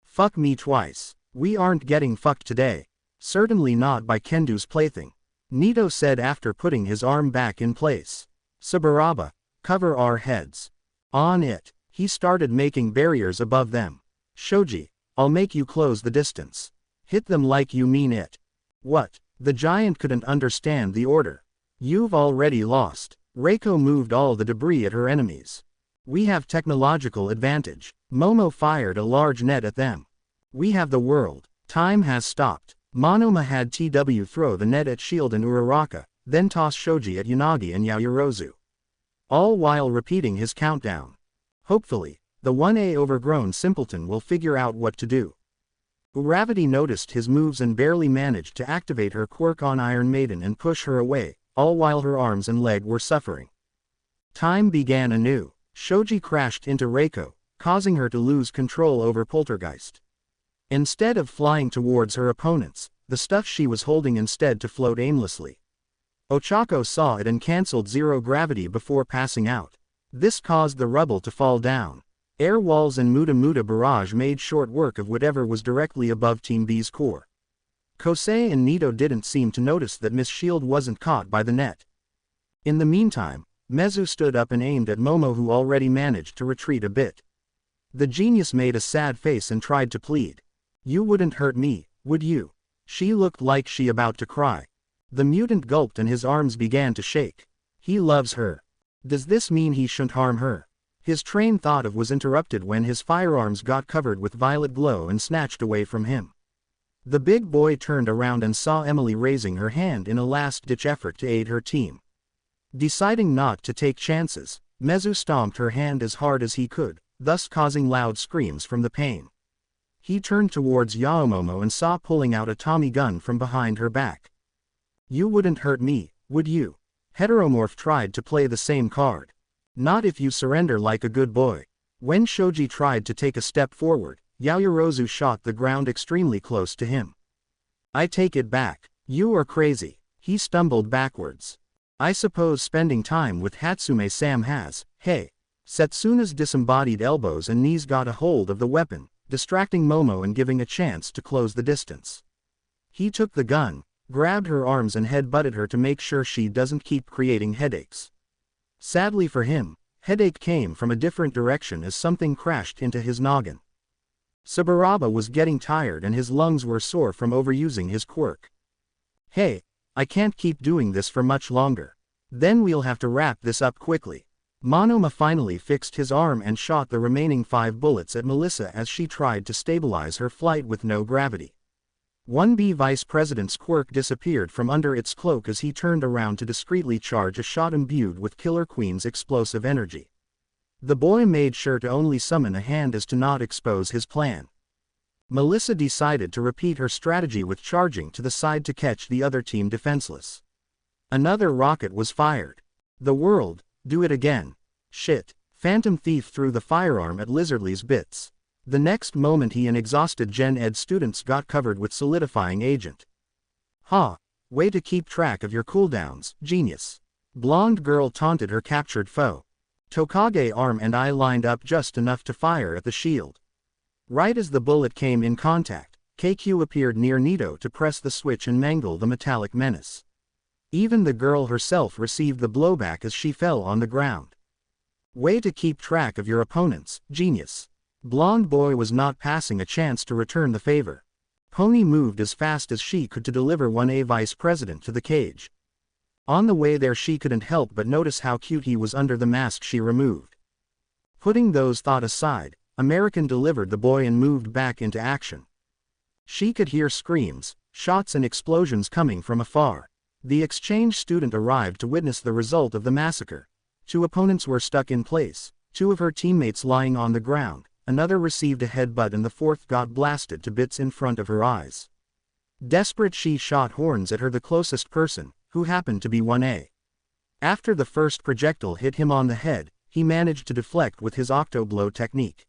Fuck me twice. We aren't getting fucked today. Certainly not by Kendo's plaything. Nito said after putting his arm back in place. Saburaba, cover our heads. On it. He started making barriers above them. Shoji, I'll make you close the distance. Hit them like you mean it. What? The giant couldn't understand the order. You've already lost. Reiko moved all the debris at her enemies. We have technological advantage. Momo fired a large net at them. We have the world. Time has stopped. Monoma had TW throw the net at Shield and Uraraka, then toss Shoji at Yanagi and Yaoyorozu. All while repeating his countdown. Hopefully, the 1A overgrown simpleton will figure out what to do. Uravity noticed his moves and barely managed to activate her quirk on Iron Maiden and push her away, all while her arms and leg were suffering. Time began anew. Shoji crashed into Reiko, causing her to lose control over Poltergeist. Instead of flying towards her opponents, the stuff she was holding instead to float aimlessly. Ochako saw it and cancelled zero gravity before passing out. This caused the rubble to fall down. Air walls and Muda Muda barrage made short work of whatever was directly above Team B's core. Kosei and Nito didn't seem to notice that Miss Shield wasn't caught by the net. In the meantime, Mezu stood up and aimed at Momo, who already managed to retreat a bit. The genius made a sad face and tried to plead. You wouldn't hurt me, would you? She looked like she about to cry. The mutant gulped and his arms began to shake. He loves her. Does this mean he shouldn't harm her? His train thought of was interrupted when his firearms got covered with violet glow and snatched away from him. The big boy turned around and saw Emily raising her hand in a last-ditch effort to aid her team. Deciding not to take chances, Mezu stomped her hand as hard as he could, thus causing loud screams from the pain. He turned towards Yaomomo and saw pulling out a Tommy gun from behind her back. You wouldn't hurt me, would you? Heteromorph tried to play the same card. Not if you surrender like a good boy. When Shoji tried to take a step forward, Yaoyorozu shot the ground extremely close to him. I take it back. You are crazy. He stumbled backwards. I suppose spending time with Hatsume-sam has, hey. Setsuna's disembodied elbows and knees got a hold of the weapon, distracting Momo and giving a chance to close the distance. He took the gun, grabbed her arms and head-butted her to make sure she doesn't keep creating headaches. Sadly for him, headache came from a different direction as something crashed into his noggin. Saburaba was getting tired and his lungs were sore from overusing his quirk. Hey, I can't keep doing this for much longer. Then we'll have to wrap this up quickly. Monoma finally fixed his arm and shot the remaining 5 bullets at Melissa as she tried to stabilize her flight with no gravity. 1B Vice President's quirk disappeared from under its cloak as he turned around to discreetly charge a shot imbued with Killer Queen's explosive energy. The boy made sure to only summon a hand as to not expose his plan. Melissa decided to repeat her strategy with charging to the side to catch the other team defenseless. Another rocket was fired. The world, do it again. Shit. Phantom Thief threw the firearm at Lizardly's bits. The next moment he and exhausted Gen Ed students got covered with solidifying agent. Ha! Way to keep track of your cooldowns, genius. Blonde girl taunted her captured foe. Tokage arm and eye lined up just enough to fire at the shield. Right as the bullet came in contact, KQ appeared near Nito to press the switch and mangle the metallic menace. Even the girl herself received the blowback as she fell on the ground. Way to keep track of your opponents, genius. Blonde boy was not passing a chance to return the favor. Pony moved as fast as she could to deliver 1A Vice President to the cage. On the way there she couldn't help but notice how cute he was under the mask she removed. Putting those thoughts aside, American delivered the boy and moved back into action. She could hear screams, shots and explosions coming from afar. The exchange student arrived to witness the result of the massacre. 2 opponents were stuck in place, 2 of her teammates lying on the ground, another received a headbutt and the 4th got blasted to bits in front of her eyes. Desperate she shot horns at her the closest person, who happened to be 1A. After the first projectile hit him on the head, he managed to deflect with his octo-blow technique.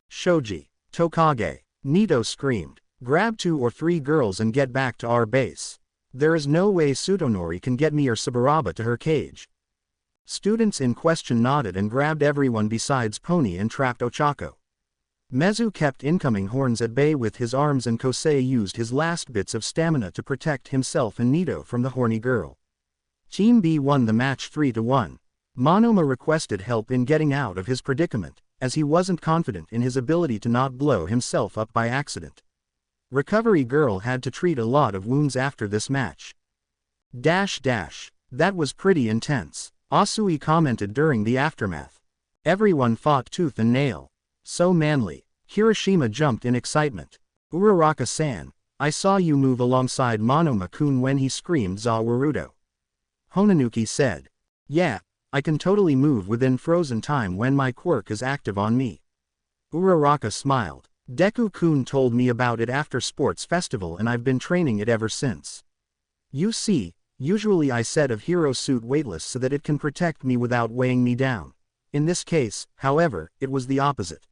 Shoji, Tokage, Nito screamed, grab 2 or 3 girls and get back to our base. There is no way Tsutonori can get me or Saburaba to her cage. Students in question nodded and grabbed everyone besides Pony and trapped Ochako. Mezu kept incoming horns at bay with his arms and Kosei used his last bits of stamina to protect himself and Nito from the horny girl. Team B won the match 3-1. Monoma requested help in getting out of his predicament, as he wasn't confident in his ability to not blow himself up by accident. Recovery girl had to treat a lot of wounds after this match. That was pretty intense, Asui commented during the aftermath. Everyone fought tooth and nail. So manly. Hiroshima jumped in excitement. Uraraka-san, I saw you move alongside Monoma-kun when he screamed Zawarudo. Honanuki said. Yeah, I can totally move within frozen time when my quirk is active on me. Uraraka smiled. Deku-kun told me about it after sports festival and I've been training it ever since. You see, usually I set of hero suit weightless so that it can protect me without weighing me down. In this case, however, it was the opposite.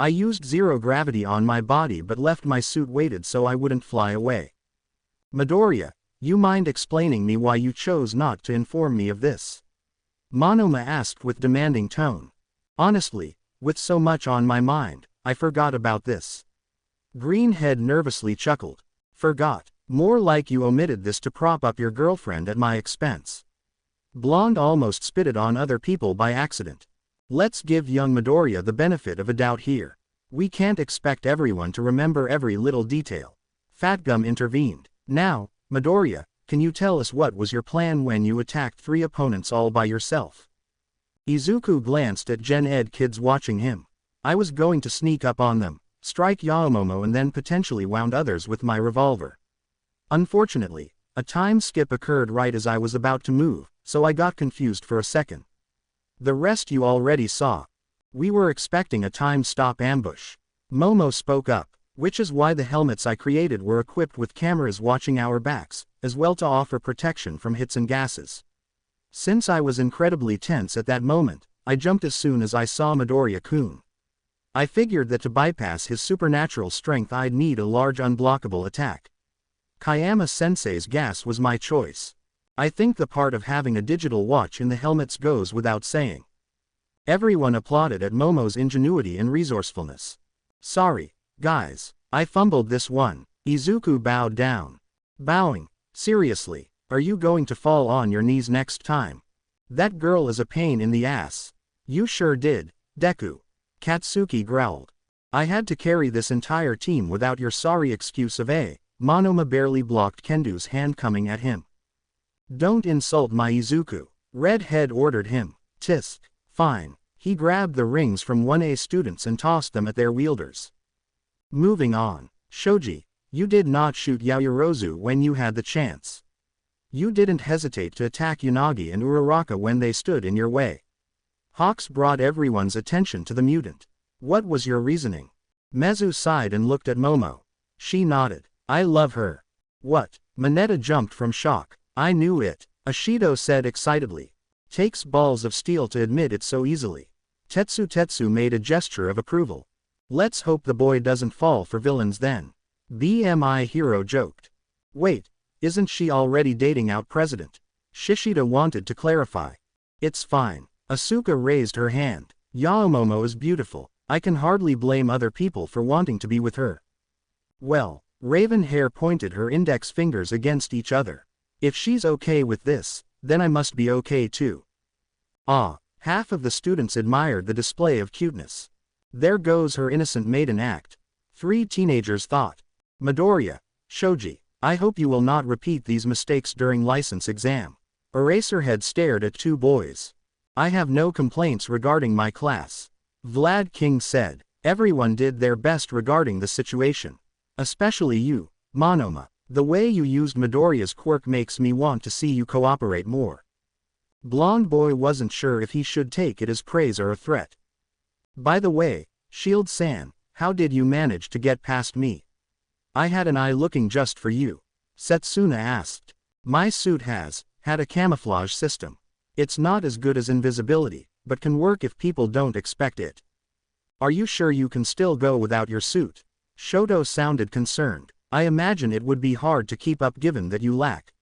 I used zero gravity on my body but left my suit weighted so I wouldn't fly away. Midoriya, you mind explaining me why you chose not to inform me of this? Monoma asked with demanding tone. Honestly, with so much on my mind, I forgot about this. Greenhead nervously chuckled. Forgot? More like you omitted this to prop up your girlfriend at my expense. Blonde almost spitted on other people by accident. Let's give young Midoriya the benefit of a doubt here. We can't expect everyone to remember every little detail. Fatgum intervened. Now, Midoriya, can you tell us what was your plan when you attacked 3 opponents all by yourself? Izuku glanced at Gen Ed kids watching him. I was going to sneak up on them, strike Yaomomo and then potentially wound others with my revolver. Unfortunately, a time skip occurred right as I was about to move, so I got confused for a second. The rest you already saw. We were expecting a time-stop ambush. Momo spoke up, which is why the helmets I created were equipped with cameras watching our backs, as well to offer protection from hits and gases. Since I was incredibly tense at that moment, I jumped as soon as I saw Midoriya-kun. I figured that to bypass his supernatural strength I'd need a large unblockable attack. Kayama-sensei's gas was my choice. I think the part of having a digital watch in the helmets goes without saying. Everyone applauded at Momo's ingenuity and resourcefulness. Sorry, guys, I fumbled this one. Izuku bowed down. Bowing? Seriously, are you going to fall on your knees next time? That girl is a pain in the ass. You sure did, Deku. Katsuki growled. I had to carry this entire team without your sorry excuse of a. Monoma barely blocked Kendo's hand coming at him. Don't insult my Izuku. Redhead ordered him. Tisk. Fine. He grabbed the rings from 1A students and tossed them at their wielders. Moving on. Shoji, you did not shoot Yaoyorozu when you had the chance. You didn't hesitate to attack Yanagi and Uraraka when they stood in your way. Hawks brought everyone's attention to the mutant. What was your reasoning? Mezu sighed and looked at Momo. She nodded. I love her. What? Mineta jumped from shock. I knew it, Ashido said excitedly. Takes balls of steel to admit it so easily. Tetsu made a gesture of approval. Let's hope the boy doesn't fall for villains then. BMI Hero joked. Wait, isn't she already dating out President? Shishida wanted to clarify. It's fine. Asuka raised her hand. Yaomomo is beautiful. I can hardly blame other people for wanting to be with her. Well, Ravenhair pointed her index fingers against each other. If she's okay with this, then I must be okay too. Ah, half of the students admired the display of cuteness. There goes her innocent maiden act. 3 teenagers thought. Midoriya, Shoji, I hope you will not repeat these mistakes during license exam. Eraserhead stared at 2 boys. I have no complaints regarding my class. Vlad King said. Everyone did their best regarding the situation. Especially you, Monoma. The way you used Midoriya's quirk makes me want to see you cooperate more. Blonde boy wasn't sure if he should take it as praise or a threat. By the way, Shield-san, how did you manage to get past me? I had an eye looking just for you. Setsuna asked. My suit has had a camouflage system. It's not as good as invisibility, but can work if people don't expect it. Are you sure you can still go without your suit? Shoto sounded concerned. I imagine it would be hard to keep up given that you lack.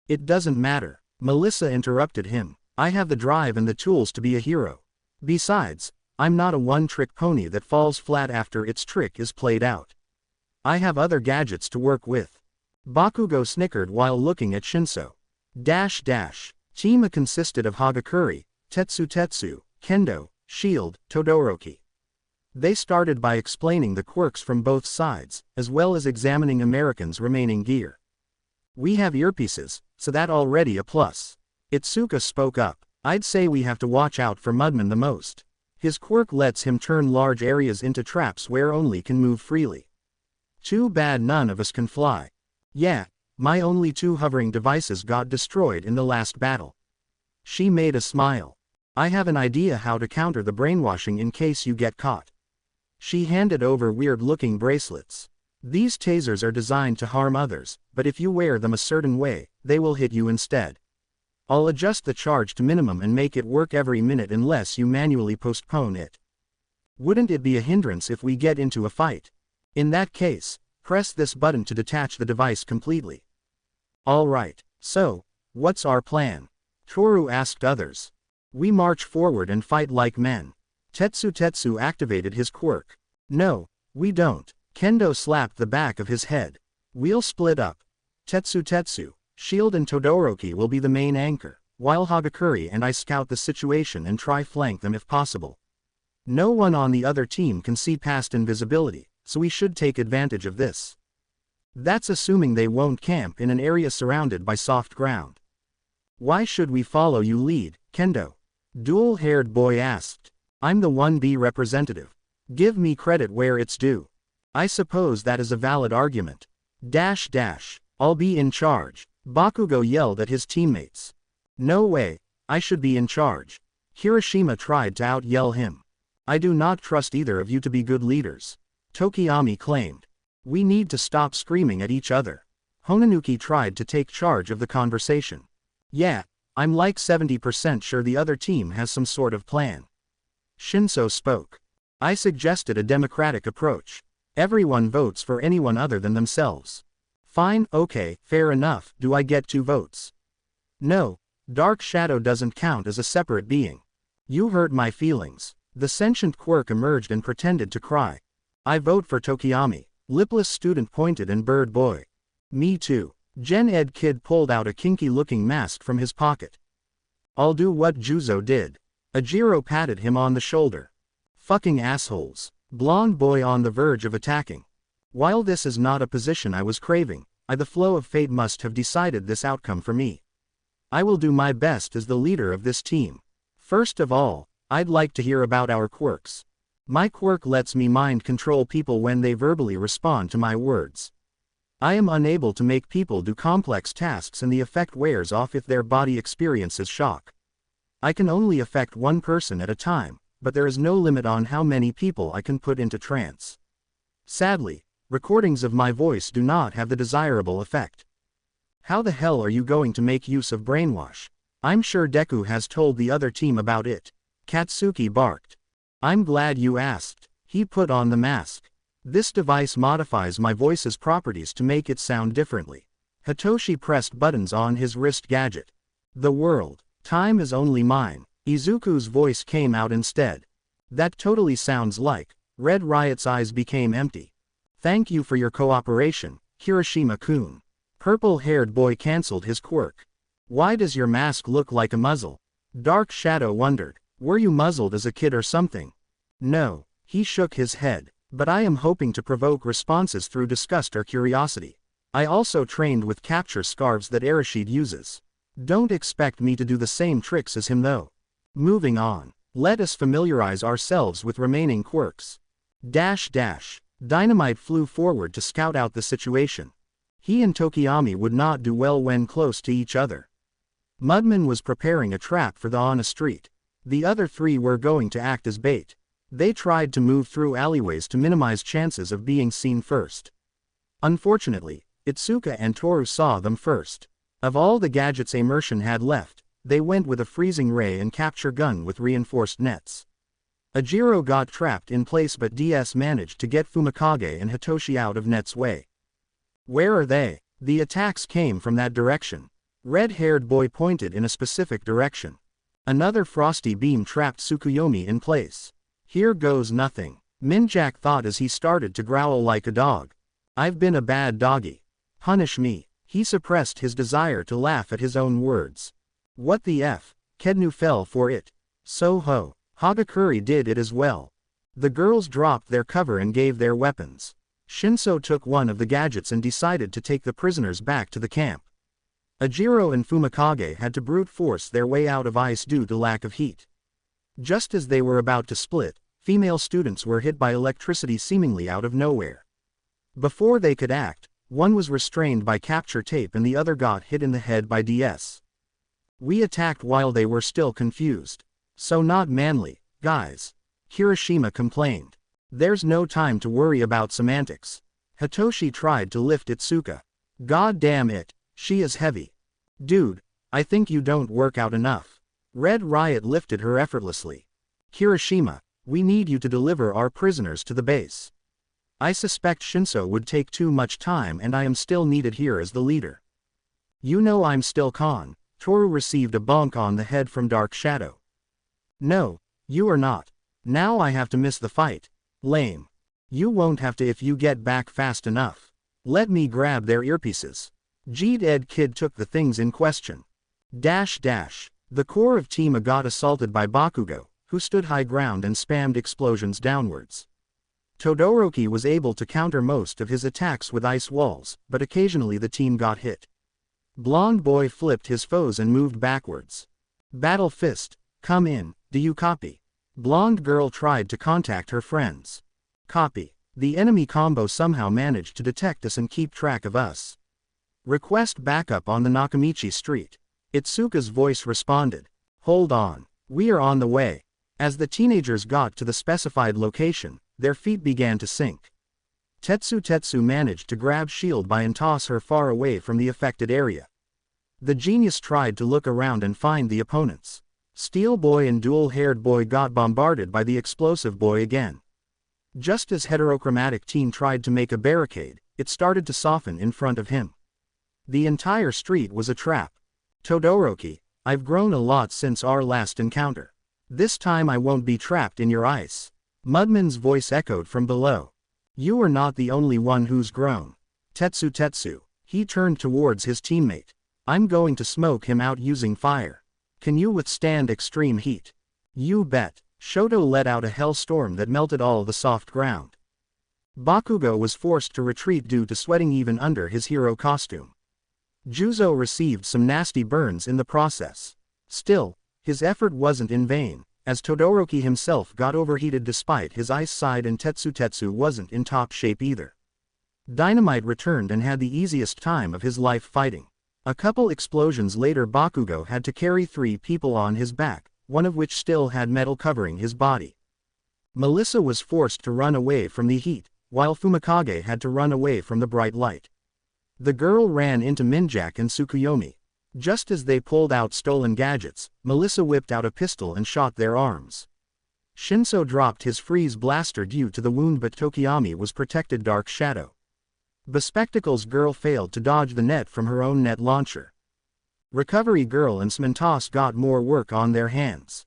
It doesn't matter. Melissa interrupted him. I have the drive and the tools to be a hero. Besides, I'm not a one-trick pony that falls flat after its trick is played out. I have other gadgets to work with. Bakugo snickered while looking at Shinso. Chima consisted of Hagakure, Tetsu, Kendo, Shield, Todoroki. They started by explaining the quirks from both sides, as well as examining Americans' remaining gear. We have earpieces, so that already a plus. Itsuka spoke up. I'd say we have to watch out for Mudman the most. His quirk lets him turn large areas into traps where only can move freely. Too bad none of us can fly. Yeah, my only 2 hovering devices got destroyed in the last battle. She made a smile. I have an idea how to counter the brainwashing in case you get caught. She handed over weird-looking bracelets. These tasers are designed to harm others, but if you wear them a certain way, they will hit you instead. I'll adjust the charge to minimum and make it work every minute unless you manually postpone it. Wouldn't it be a hindrance if we get into a fight? In that case, press this button to detach the device completely. Alright, so, what's our plan? Toru asked others. We march forward and fight like men. Tetsu activated his quirk. No, we don't. Kendo slapped the back of his head. We'll split up. Tetsu, Shield and Todoroki will be the main anchor, while Hagakure and I scout the situation and try flank them if possible. No one on the other team can see past invisibility, so we should take advantage of this. That's assuming they won't camp in an area surrounded by soft ground. Why should we follow you lead, Kendo? Dual-haired boy asked. I'm the 1B representative. Give me credit where it's due. I suppose that is a valid argument. I'll be in charge. Bakugo yelled at his teammates. No way, I should be in charge. Hiroshima tried to out-yell him. I do not trust either of you to be good leaders. Tokiyami claimed. We need to stop screaming at each other. Honanuki tried to take charge of the conversation. Yeah, I'm like 70% sure the other team has some sort of plan. Shinso spoke. I suggested a democratic approach. Everyone votes for anyone other than themselves. Fine, okay, fair enough, do I get 2 votes? No, Dark Shadow doesn't count as a separate being. You hurt my feelings. The sentient quirk emerged and pretended to cry. I vote for Tokiyami. Lipless student pointed and bird boy. Me too. Gen Ed kid pulled out a kinky-looking mask from his pocket. I'll do what Juzo did. Ajiro patted him on the shoulder. Fucking assholes. Blonde boy on the verge of attacking. While this is not a position I was craving, the flow of fate must have decided this outcome for me. I will do my best as the leader of this team. First of all, I'd like to hear about our quirks. My quirk lets me mind control people when they verbally respond to my words. I am unable to make people do complex tasks and the effect wears off if their body experiences shock. I can only affect one person at a time, but there is no limit on how many people I can put into trance. Sadly, recordings of my voice do not have the desirable effect. How the hell are you going to make use of brainwash? I'm sure Deku has told the other team about it. Katsuki barked. I'm glad you asked. He put on the mask. This device modifies my voice's properties to make it sound differently. Hitoshi pressed buttons on his wrist gadget. The world. Time is only mine. Izuku's voice came out instead. That totally sounds like. Red Riot's eyes became empty. Thank you for your cooperation, Kirishima-kun. Purple-haired boy cancelled his quirk. Why does your mask look like a muzzle? Dark Shadow wondered. Were you muzzled as a kid or something? No, he shook his head. But I am hoping to provoke responses through disgust or curiosity. I also trained with capture scarves that Arashid uses. Don't expect me to do the same tricks as him though. Moving on. Let us familiarize ourselves with remaining quirks. Dynamite flew forward to scout out the situation. He and Tokiyami would not do well when close to each other. Mudman was preparing a trap for the on a street. The other 3 were going to act as bait. They tried to move through alleyways to minimize chances of being seen first. Unfortunately, Itsuka and Toru saw them first. Of all the gadgets Immersion had left, they went with a freezing ray and capture gun with reinforced nets. Ajiro got trapped in place but DS managed to get Fumikage and Hitoshi out of Net's way. Where are they? The attacks came from that direction. Red-haired boy pointed in a specific direction. Another frosty beam trapped Tsukuyomi in place. Here goes nothing. Minjak thought as he started to growl like a dog. I've been a bad doggy. Punish me. He suppressed his desire to laugh at his own words. What the F? Kednu fell for it. So ho. Hagakuri did it as well. The girls dropped their cover and gave their weapons. Shinso took one of the gadgets and decided to take the prisoners back to the camp. Ajiro and Fumikage had to brute force their way out of ice due to lack of heat. Just as they were about to split, female students were hit by electricity seemingly out of nowhere. Before they could act, one was restrained by capture tape and the other got hit in the head by DS. We attacked while they were still confused. So not manly, guys. Kirishima complained. There's no time to worry about semantics. Hitoshi tried to lift Itsuka. God damn it, she is heavy. Dude, I think you don't work out enough. Red Riot lifted her effortlessly. Kirishima, we need you to deliver our prisoners to the base. I suspect Shinso would take too much time and I am still needed here as the leader. You know I'm still Khan. Toru received a bonk on the head from Dark Shadow. No, you are not. Now I have to miss the fight. Lame. You won't have to if you get back fast enough. Let me grab their earpieces. Jeed Ed Kid took the things in question. The core of Team A got assaulted by Bakugo, who stood high ground and spammed explosions downwards. Todoroki was able to counter most of his attacks with ice walls, but occasionally the team got hit. Blonde boy flipped his foes and moved backwards. Battle Fist, come in, do you copy? Blonde girl tried to contact her friends. Copy. The enemy combo somehow managed to detect us and keep track of us. Request backup on the Nakamichi Street. Itsuka's voice responded. Hold on. We are on the way. As the teenagers got to the specified location, their feet began to sink. Tetsu managed to grab Shield and toss her far away from the affected area. The genius tried to look around and find the opponents. Steel Boy and Dual-Haired Boy got bombarded by the Explosive Boy again. Just as heterochromatic team tried to make a barricade, it started to soften in front of him. The entire street was a trap. Todoroki, I've grown a lot since our last encounter. This time I won't be trapped in your ice. Mudman's voice echoed from below. You are not the only one who's grown. Tetsu. He turned towards his teammate. I'm going to smoke him out using fire. Can you withstand extreme heat? You bet. Shoto let out a hellstorm that melted all the soft ground. Bakugo was forced to retreat due to sweating even under his hero costume. Juzo received some nasty burns in the process. Still, his effort wasn't in vain, as Todoroki himself got overheated despite his ice side, and Tetsu wasn't in top shape either. Dynamite returned and had the easiest time of his life fighting. A couple explosions later, Bakugo had to carry 3 people on his back, one of which still had metal covering his body. Melissa was forced to run away from the heat, while Fumikage had to run away from the bright light. The girl ran into Minjak and Tsukuyomi. Just as they pulled out stolen gadgets, Melissa whipped out a pistol and shot their arms. Shinso dropped his freeze blaster due to the wound, but Tokiyami was protected dark shadow. Bespectacles girl failed to dodge the net from her own net launcher. Recovery girl and Smentos got more work on their hands.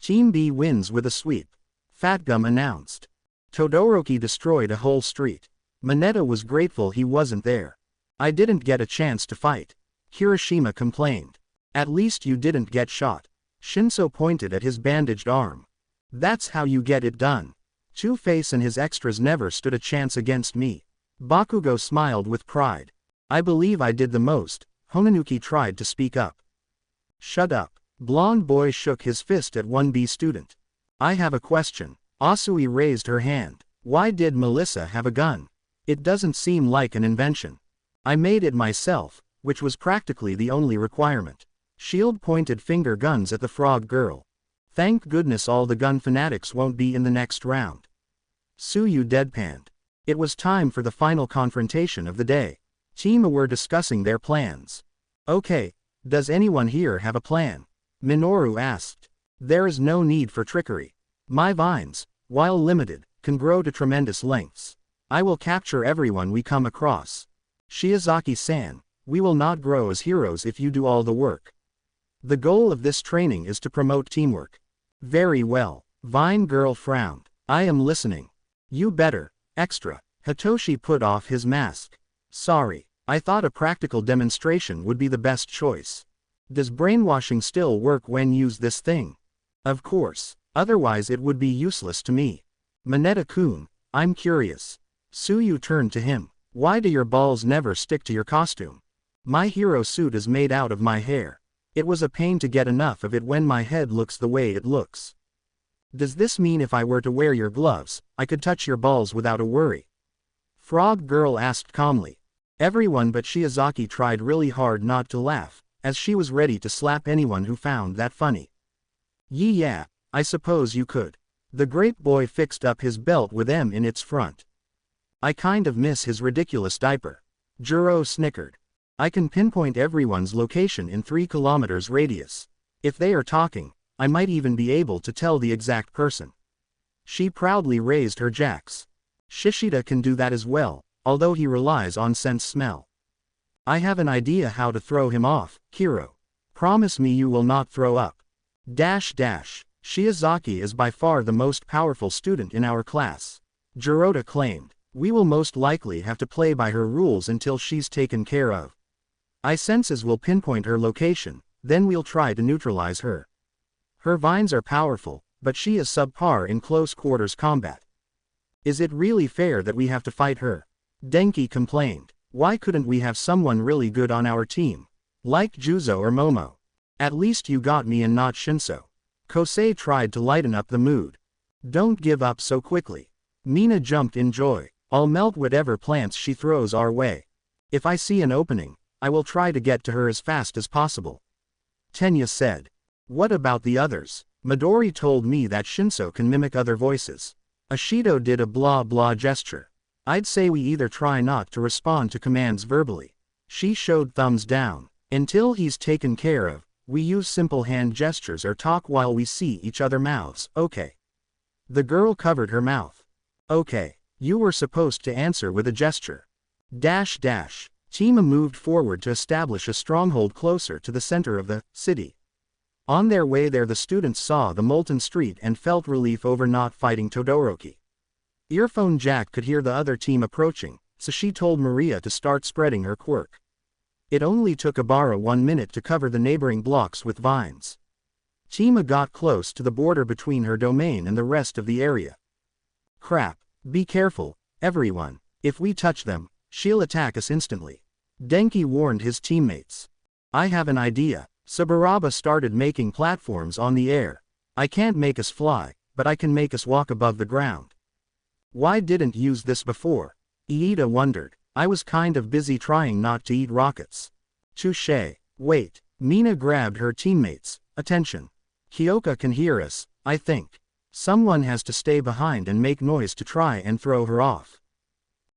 Team B wins with a sweep. Fatgum announced. Todoroki destroyed a whole street. Mineta was grateful he wasn't there. I didn't get a chance to fight. Kirishima complained. At least you didn't get shot. Shinso pointed at his bandaged arm. That's how you get it done. Two-Face and his extras never stood a chance against me. Bakugo smiled with pride. I believe I did the most. Honanuki tried to speak up. Shut up. Blonde boy shook his fist at 1B student. I have a question. Asui raised her hand. Why did Melissa have a gun? It doesn't seem like an invention. I made it myself, which was practically the only requirement. Shield pointed finger guns at the frog girl. Thank goodness all the gun fanatics won't be in the next round. Suyu deadpanned. It was time for the final confrontation of the day. Team A were discussing their plans. Okay, does anyone here have a plan? Minoru asked. There is no need for trickery. My vines, while limited, can grow to tremendous lengths. I will capture everyone we come across. Shiozaki-san, we will not grow as heroes if you do all the work. The goal of this training is to promote teamwork. Very well. Vine girl frowned. I am listening. You better. Extra. Hitoshi put off his mask. Sorry, I thought a practical demonstration would be the best choice. Does brainwashing still work when used this thing? Of course, otherwise it would be useless to me. Mineta-kun, I'm curious. Suyu turned to him. Why do your balls never stick to your costume? My hero suit is made out of my hair. It was a pain to get enough of it when my head looks the way it looks. Does this mean if I were to wear your gloves, I could touch your balls without a worry? Frog girl asked calmly. Everyone but Shiozaki tried really hard not to laugh, as she was ready to slap anyone who found that funny. Yeah, I suppose you could. The grape boy fixed up his belt with M in its front. I kind of miss his ridiculous diaper. Juro snickered. I can pinpoint everyone's location in 3 kilometers radius. If they are talking, I might even be able to tell the exact person. She proudly raised her jacks. Shishida can do that as well, although he relies on sense smell. I have an idea how to throw him off, Kiro. Promise me you will not throw up. Shiozaki is by far the most powerful student in our class. Jirota claimed. We will most likely have to play by her rules until she's taken care of. I senses will pinpoint her location, then we'll try to neutralize her. Her vines are powerful, but she is subpar in close quarters combat. Is it really fair that we have to fight her? Denki complained. Why couldn't we have someone really good on our team? Like Juzo or Momo. At least you got me and not Shinso. Kosei tried to lighten up the mood. Don't give up so quickly. Mina jumped in joy. I'll melt whatever plants she throws our way. If I see an opening, I will try to get to her as fast as possible. Tenya said. What about the others? Midori told me that Shinso can mimic other voices. Ashido did a blah blah gesture. I'd say we either try not to respond to commands verbally. She showed thumbs down. Until he's taken care of, we use simple hand gestures or talk while we see each other mouths, okay. The girl covered her mouth. Okay, you were supposed to answer with a gesture. Chima moved forward to establish a stronghold closer to the center of the city. On their way there the students saw the molten street and felt relief over not fighting Todoroki. Earphone Jack could hear the other team approaching, so she told Maria to start spreading her quirk. It only took Ibara 1 minute to cover the neighboring blocks with vines. Chima got close to the border between her domain and the rest of the area. Crap, be careful, everyone, if we touch them, she'll attack us instantly. Denki warned his teammates. I have an idea. Saburaba started making platforms on the air. I can't make us fly, but I can make us walk above the ground. Why didn't use this before? Iida wondered. I was kind of busy trying not to eat rockets. Touché. Wait. Mina grabbed her teammates. Attention. Kyoka can hear us, I think. Someone has to stay behind and make noise to try and throw her off.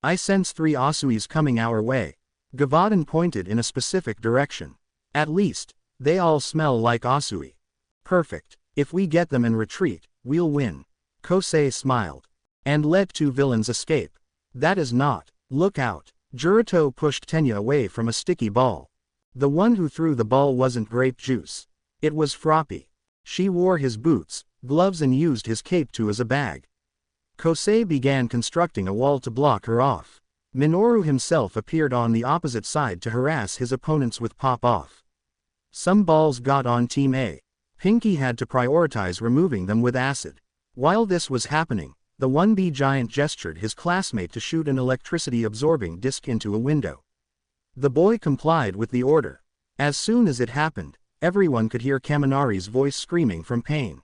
I sense 3 Asuis coming our way. Gavadan pointed in a specific direction. At least, they all smell like Asui. Perfect. If we get them and retreat, we'll win. Kosei smiled. And let 2 villains escape. That is not. Look out. Jurito pushed Tenya away from a sticky ball. The one who threw the ball wasn't grape juice. It was Froppy. She wore his boots, gloves and used his cape too as a bag. Kosei began constructing a wall to block her off. Minoru himself appeared on the opposite side to harass his opponents with pop-off. Some balls got on Team A. Pinky had to prioritize removing them with acid. While this was happening, the 1B giant gestured his classmate to shoot an electricity-absorbing disc into a window. The boy complied with the order. As soon as it happened, everyone could hear Kaminari's voice screaming from pain.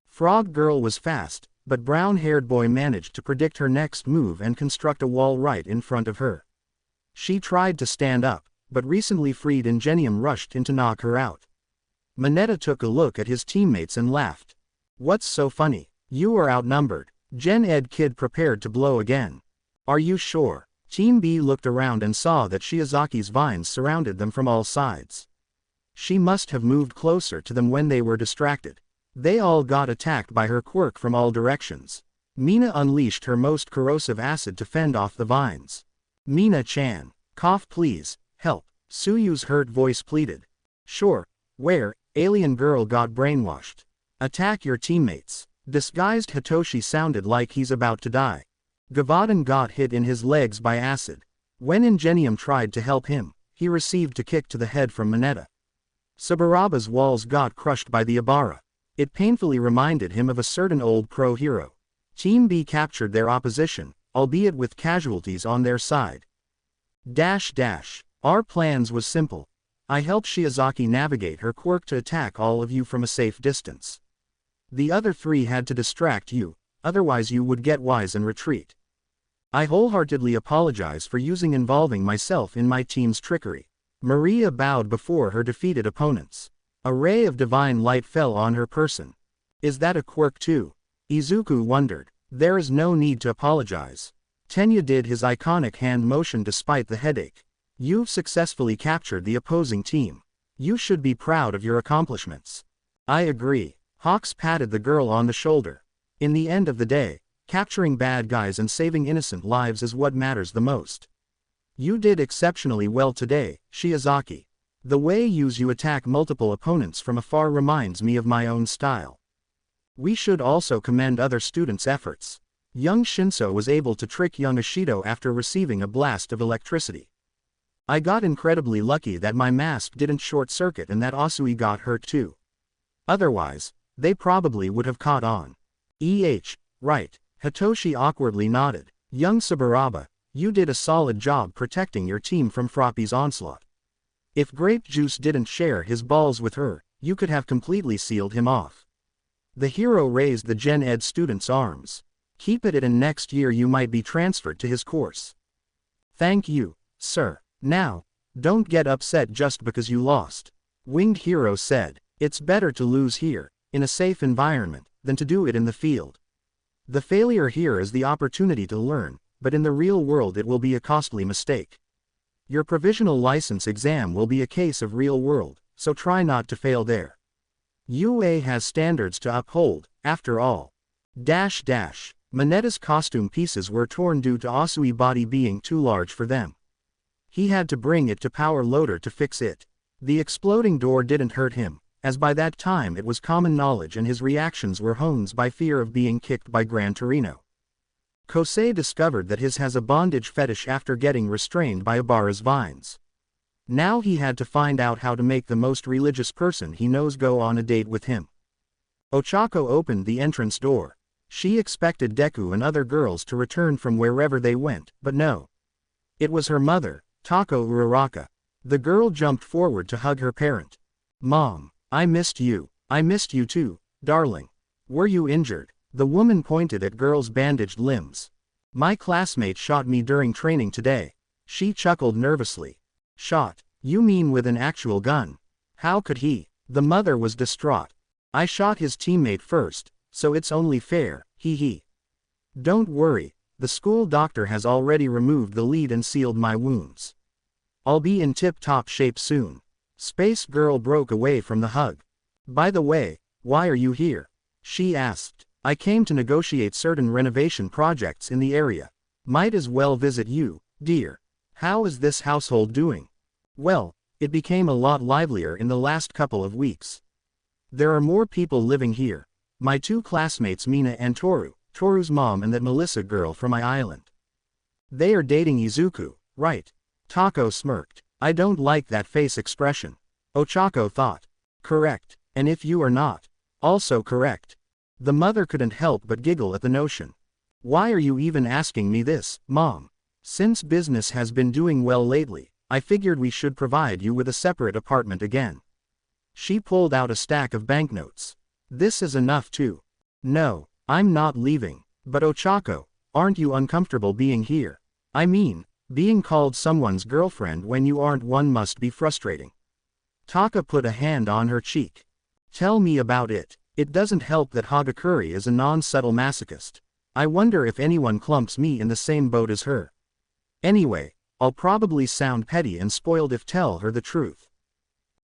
Frog Girl was fast, but brown-haired boy managed to predict her next move and construct a wall right in front of her. She tried to stand up, but recently freed Ingenium rushed in to knock her out. Mineta took a look at his teammates and laughed. What's so funny? You are outnumbered. Gen Ed Kid prepared to blow again. Are you sure? Team B looked around and saw that Shiozaki's vines surrounded them from all sides. She must have moved closer to them when they were distracted. They all got attacked by her quirk from all directions. Mina unleashed her most corrosive acid to fend off the vines. Mina-chan. Cough please, help. Suyu's hurt voice pleaded. Sure, where? Alien girl got brainwashed. Attack your teammates. Disguised Hitoshi sounded like he's about to die. Gavadan got hit in his legs by acid. When Ingenium tried to help him, he received a kick to the head from Mineta. Saburaba's walls got crushed by the Ibara. It painfully reminded him of a certain old pro hero. Team B captured their opposition, albeit with casualties on their side. Our plans was simple. I helped Shiozaki navigate her quirk to attack all of you from a safe distance. The other 3 had to distract you, otherwise you would get wise and retreat. I wholeheartedly apologize for involving myself in my team's trickery. Maria bowed before her defeated opponents. A ray of divine light fell on her person. Is that a quirk too? Izuku wondered. There is no need to apologize. Tenya did his iconic hand motion despite the headache. You've successfully captured the opposing team. You should be proud of your accomplishments. I agree. Hawks patted the girl on the shoulder. In the end of the day, capturing bad guys and saving innocent lives is what matters the most. You did exceptionally well today, Shiozaki. The way you attack multiple opponents from afar reminds me of my own style. We should also commend other students' efforts. Young Shinso was able to trick young Ishido after receiving a blast of electricity. I got incredibly lucky that my mask didn't short-circuit and that Asui got hurt too. Otherwise, they probably would have caught on. Right. Hitoshi awkwardly nodded. Young Saburaba, you did a solid job protecting your team from Froppy's onslaught. If Grape Juice didn't share his balls with her, you could have completely sealed him off. The hero raised the Gen Ed student's arms. Keep it and next year you might be transferred to his course. Thank you, sir. Now, don't get upset just because you lost. Winged Hero said, it's better to lose here, in a safe environment, than to do it in the field. The failure here is the opportunity to learn, but in the real world it will be a costly mistake. Your provisional license exam will be a case of real world, so try not to fail there. UA has standards to uphold, after all. Minetta's costume pieces were torn due to Asui's body being too large for them. He had to bring it to Power Loader to fix it. The exploding door didn't hurt him, as by that time it was common knowledge and his reactions were honed by fear of being kicked by Gran Torino. Kosei discovered that his has a bondage fetish after getting restrained by Ibarra's vines. Now he had to find out how to make the most religious person he knows go on a date with him. Ochako opened the entrance door. She expected Deku and other girls to return from wherever they went, but no. It was her mother, Tako Uraraka. The girl jumped forward to hug her parent. "Mom, I missed you. I missed you too, darling. Were you injured?" The woman pointed at girl's bandaged limbs. "My classmate shot me during training today." She chuckled nervously. "Shot? You mean with an actual gun? How could he?" The mother was distraught. "I shot his teammate first, so it's only fair, hee. Don't worry, the school doctor has already removed the lead and sealed my wounds. I'll be in tip-top shape soon." Space Girl broke away from the hug. "By the way, why are you here?" she asked. "I came to negotiate certain renovation projects in the area. Might as well visit you, dear. How is this household doing?" "Well, it became a lot livelier in the last couple of weeks. There are more people living here. My two classmates Mina and Toru's mom and that Melissa girl from my island. They are dating Izuku, right?" Tako smirked. "I don't like that face expression." Ochako thought. "Correct, and if you are not, also correct." The mother couldn't help but giggle at the notion. "Why are you even asking me this, Mom? Since business has been doing well lately, I figured we should provide you with a separate apartment again." She pulled out a stack of banknotes. "This is enough too." "No, I'm not leaving." "But Ochako, aren't you uncomfortable being here? I mean, being called someone's girlfriend when you aren't one must be frustrating." Taka put a hand on her cheek. "Tell me about it. It doesn't help that Hagakure is a non-subtle masochist. I wonder if anyone clumps me in the same boat as her. Anyway, I'll probably sound petty and spoiled if tell her the truth.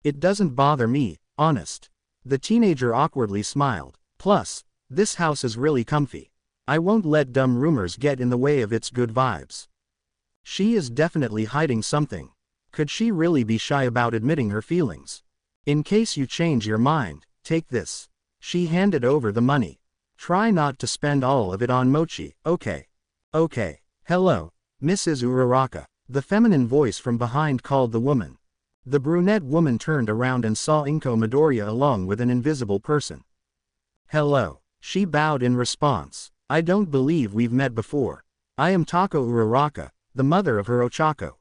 It doesn't bother me, honest." The teenager awkwardly smiled. "Plus, this house is really comfy. I won't let dumb rumors get in the way of its good vibes." She is definitely hiding something. Could she really be shy about admitting her feelings? "In case you change your mind, take this." She handed over the money. "Try not to spend all of it on mochi, okay?" "Okay. Hello, Mrs. Uraraka," the feminine voice from behind called the woman. The brunette woman turned around and saw Inko Midoriya along with an invisible person. "Hello." She bowed in response. "I don't believe we've met before. I am Tako Uraraka, the mother of her Ochako.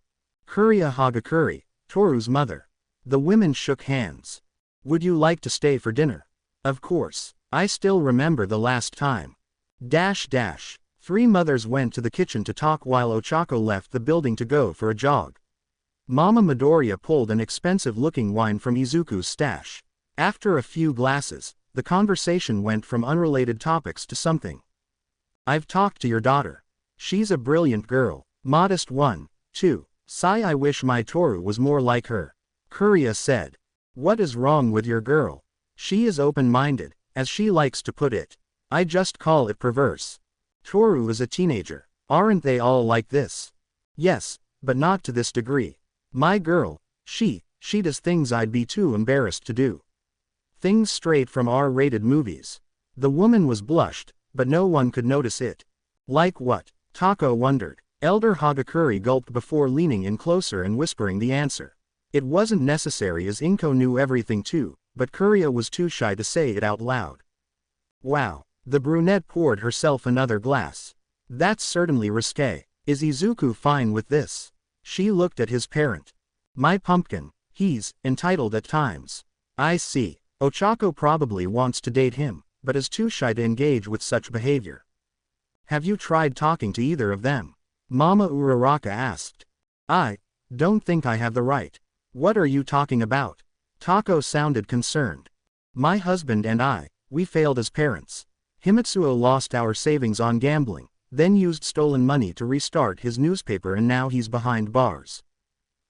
Kuria Hagakure, Toru's mother." The women shook hands. "Would you like to stay for dinner?" "Of course. I still remember the last time." Three mothers went to the kitchen to talk while Ochako left the building to go for a jog. Mama Midoriya pulled an expensive-looking wine from Izuku's stash. After a few glasses, the conversation went from unrelated topics to something. "I've talked to your daughter. She's a brilliant girl. Modest one, too. Sigh, I wish my Toru was more like her," Kuria said. "What is wrong with your girl? She is open-minded, as she likes to put it. I just call it perverse. Toru is a teenager. Aren't they all like this?" "Yes, but not to this degree. My girl, she does things I'd be too embarrassed to do. Things straight from R-rated movies." The woman was blushed, but no one could notice it. "Like what?" Tako wondered. Elder Hagakure gulped before leaning in closer and whispering the answer. It wasn't necessary as Inko knew everything too, but Kuria was too shy to say it out loud. "Wow." The brunette poured herself another glass. "That's certainly risque. Is Izuku fine with this?" She looked at his parent. "My pumpkin, he's entitled at times." "I see. Ochako probably wants to date him, but is too shy to engage with such behavior." "Have you tried talking to either of them?" Mama Uraraka asked. "I don't think I have the right." "What are you talking about?" Tako sounded concerned. "My husband and I, we failed as parents. Himitsuo lost our savings on gambling, then used stolen money to restart his newspaper and now he's behind bars.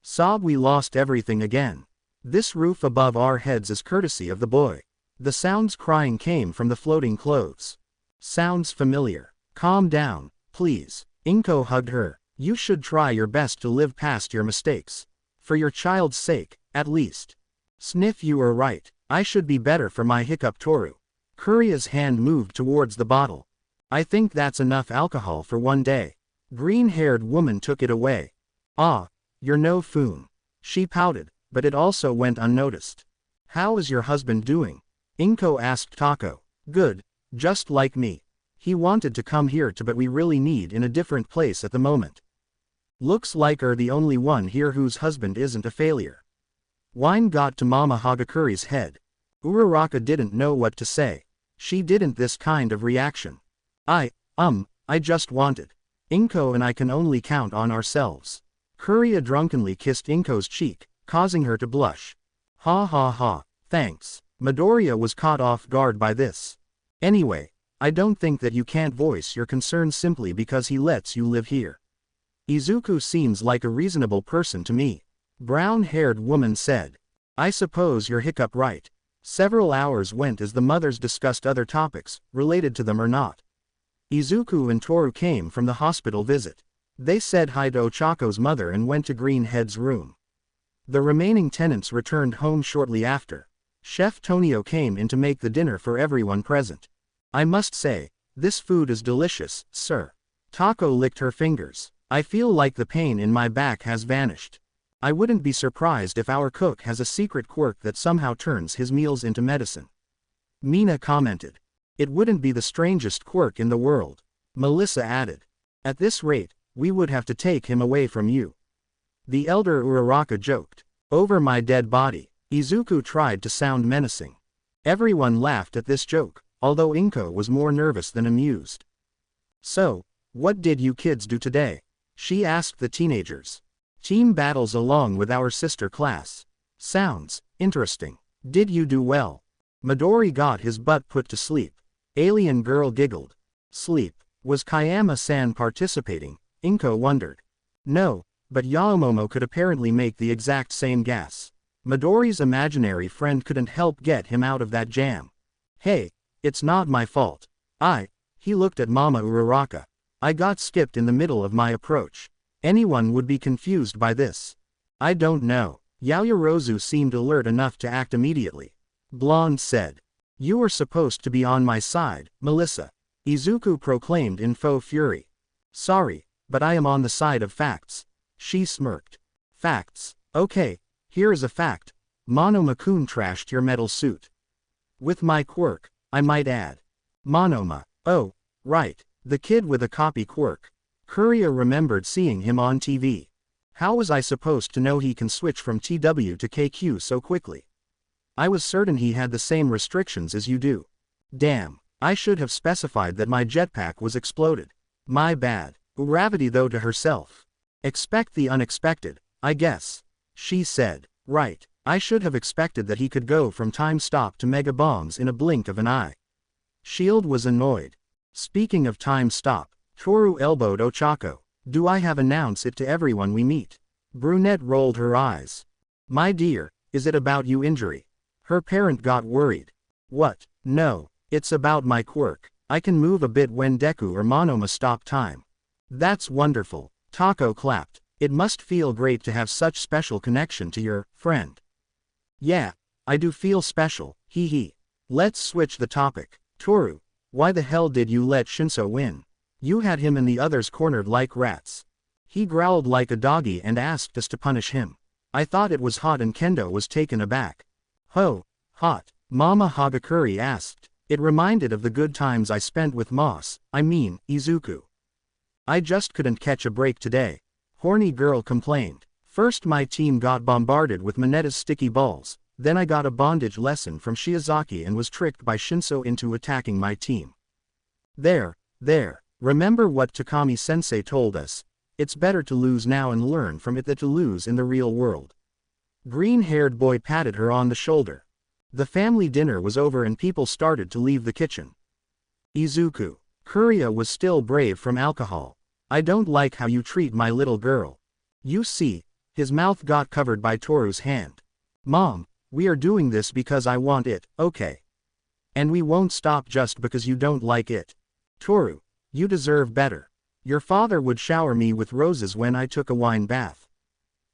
Sob, we lost everything again. This roof above our heads is courtesy of the boy." The sounds crying came from the floating clothes. Sounds familiar. Calm down, please. Inko hugged her. You should try your best to live past your mistakes. For your child's sake, at least. Sniff, you are right. I should be better for my hiccup. Toru. Kuria's hand moved towards the bottle. I think that's enough alcohol for one day. Green-haired woman took it away. Ah, you're no foon. She pouted, but it also went unnoticed. How is your husband doing? Inko asked Tako. Good, just like me. He wanted to come here too, but we really need in a different place at the moment. Looks like you're the only one here whose husband isn't a failure. Wine got to Mama Hagakuri's head. Uraraka didn't know what to say. She didn't this kind of reaction. I just wanted. Inko and I can only count on ourselves. Kuria drunkenly kissed Inko's cheek, causing her to blush. Ha ha ha, thanks. Midoriya was caught off guard by this. Anyway, I don't think that you can't voice your concerns simply because he lets you live here. Izuku seems like a reasonable person to me. Brown-haired woman said. I suppose you're hiccup right. Several hours went as the mothers discussed other topics, related to them or not. Izuku and Toru came from the hospital visit. They said hi to Ochako's mother and went to Greenhead's room. The remaining tenants returned home shortly after. Chef Tonio came in to make the dinner for everyone present. I must say, this food is delicious, sir. Tako licked her fingers. I feel like the pain in my back has vanished. I wouldn't be surprised if our cook has a secret quirk that somehow turns his meals into medicine. Mina commented. It wouldn't be the strangest quirk in the world. Melissa added. At this rate, we would have to take him away from you. The elder Uraraka joked. Over my dead body. Izuku tried to sound menacing. Everyone laughed at this joke, although Inko was more nervous than amused. So, what did you kids do today? She asked the teenagers. Team battles along with our sister class. Sounds interesting. Did you do well? Midori got his butt put to sleep. Alien girl giggled. Sleep. Was Kayama-san participating? Inko wondered. No, but Yaomomo could apparently make the exact same gas. Midori's imaginary friend couldn't help get him out of that jam. Hey, it's not my fault. He looked at Mama Uraraka. I got skipped in the middle of my approach. Anyone would be confused by this. I don't know. Yaoyorozu seemed alert enough to act immediately. Blonde said. You were supposed to be on my side, Melissa. Izuku proclaimed in faux fury. Sorry, but I am on the side of facts. She smirked. Facts. Okay, here is a fact. Monoma-kun trashed your metal suit. With my quirk, I might add. Monoma. Oh, right, the kid with a copy quirk. Kuria remembered seeing him on TV. How was I supposed to know he can switch from TW to KQ so quickly? I was certain he had the same restrictions as you do. Damn, I should have specified that my jetpack was exploded. My bad. Uravati though to herself. Expect the unexpected, I guess. She said. Right, I should have expected that he could go from time stop to mega bombs in a blink of an eye. Shield was annoyed. Speaking of time stop, Toru elbowed Ochako. Do I have announce it to everyone we meet? Brunette rolled her eyes. My dear, is it about you injury? Her parent got worried. What? No, it's about my quirk. I can move a bit when Deku or Monoma stop time. That's wonderful. Tako clapped. It must feel great to have such special connection to your friend. Yeah, I do feel special, hee hee. Let's switch the topic. Toru, why the hell did you let Shinso win? You had him and the others cornered like rats. He growled like a doggy and asked us to punish him. I thought it was hot and Kendo was taken aback. Ho, hot, Mama Hagakuri asked. It reminded of the good times I spent with Izuku. I just couldn't catch a break today. Horny girl complained. First my team got bombarded with Minetta's sticky balls, then I got a bondage lesson from Shiozaki and was tricked by Shinso into attacking my team. There. Remember what Takami-sensei told us, it's better to lose now and learn from it than to lose in the real world. Green-haired boy patted her on the shoulder. The family dinner was over and people started to leave the kitchen. Izuku. Kuria was still brave from alcohol. I don't like how you treat my little girl. You see, his mouth got covered by Toru's hand. Mom, we are doing this because I want it, okay? And we won't stop just because you don't like it. Toru, you deserve better. Your father would shower me with roses when I took a wine bath.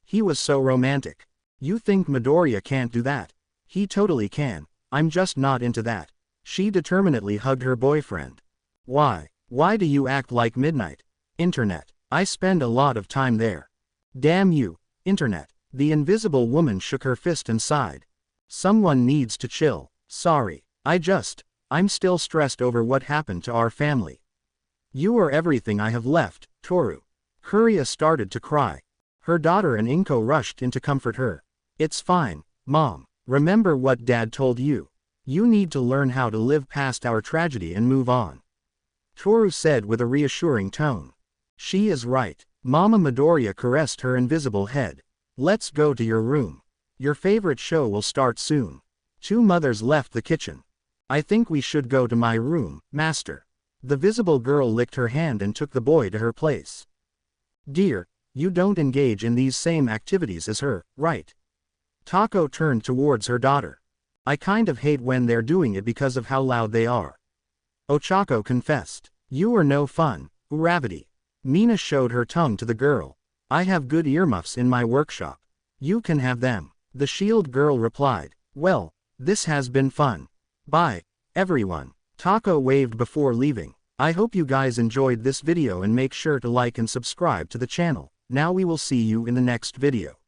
He was so romantic. You think Midoriya can't do that? He totally can, I'm just not into that. She determinedly hugged her boyfriend. Why? Why do you act like Midnight? Internet. I spend a lot of time there. Damn you, Internet. The invisible woman shook her fist and sighed. Someone needs to chill. Sorry. I'm still stressed over what happened to our family. You are everything I have left, Toru. Kuria started to cry. Her daughter and Inko rushed in to comfort her. It's fine, Mom. Remember what Dad told you. You need to learn how to live past our tragedy and move on. Toru said with a reassuring tone. She is right. Mama Midoriya caressed her invisible head. Let's go to your room. Your favorite show will start soon. Two mothers left the kitchen. I think we should go to my room, Master. The visible girl licked her hand and took the boy to her place. Dear, you don't engage in these same activities as her, right? Tako turned towards her daughter. I kind of hate when they're doing it because of how loud they are. Ochako confessed. You are no fun, Uravity. Mina showed her tongue to the girl. I have good earmuffs in my workshop. You can have them. The shield girl replied. Well, this has been fun. Bye, everyone. Tako waved before leaving. I hope you guys enjoyed this video and make sure to like and subscribe to the channel. Now we will see you in the next video.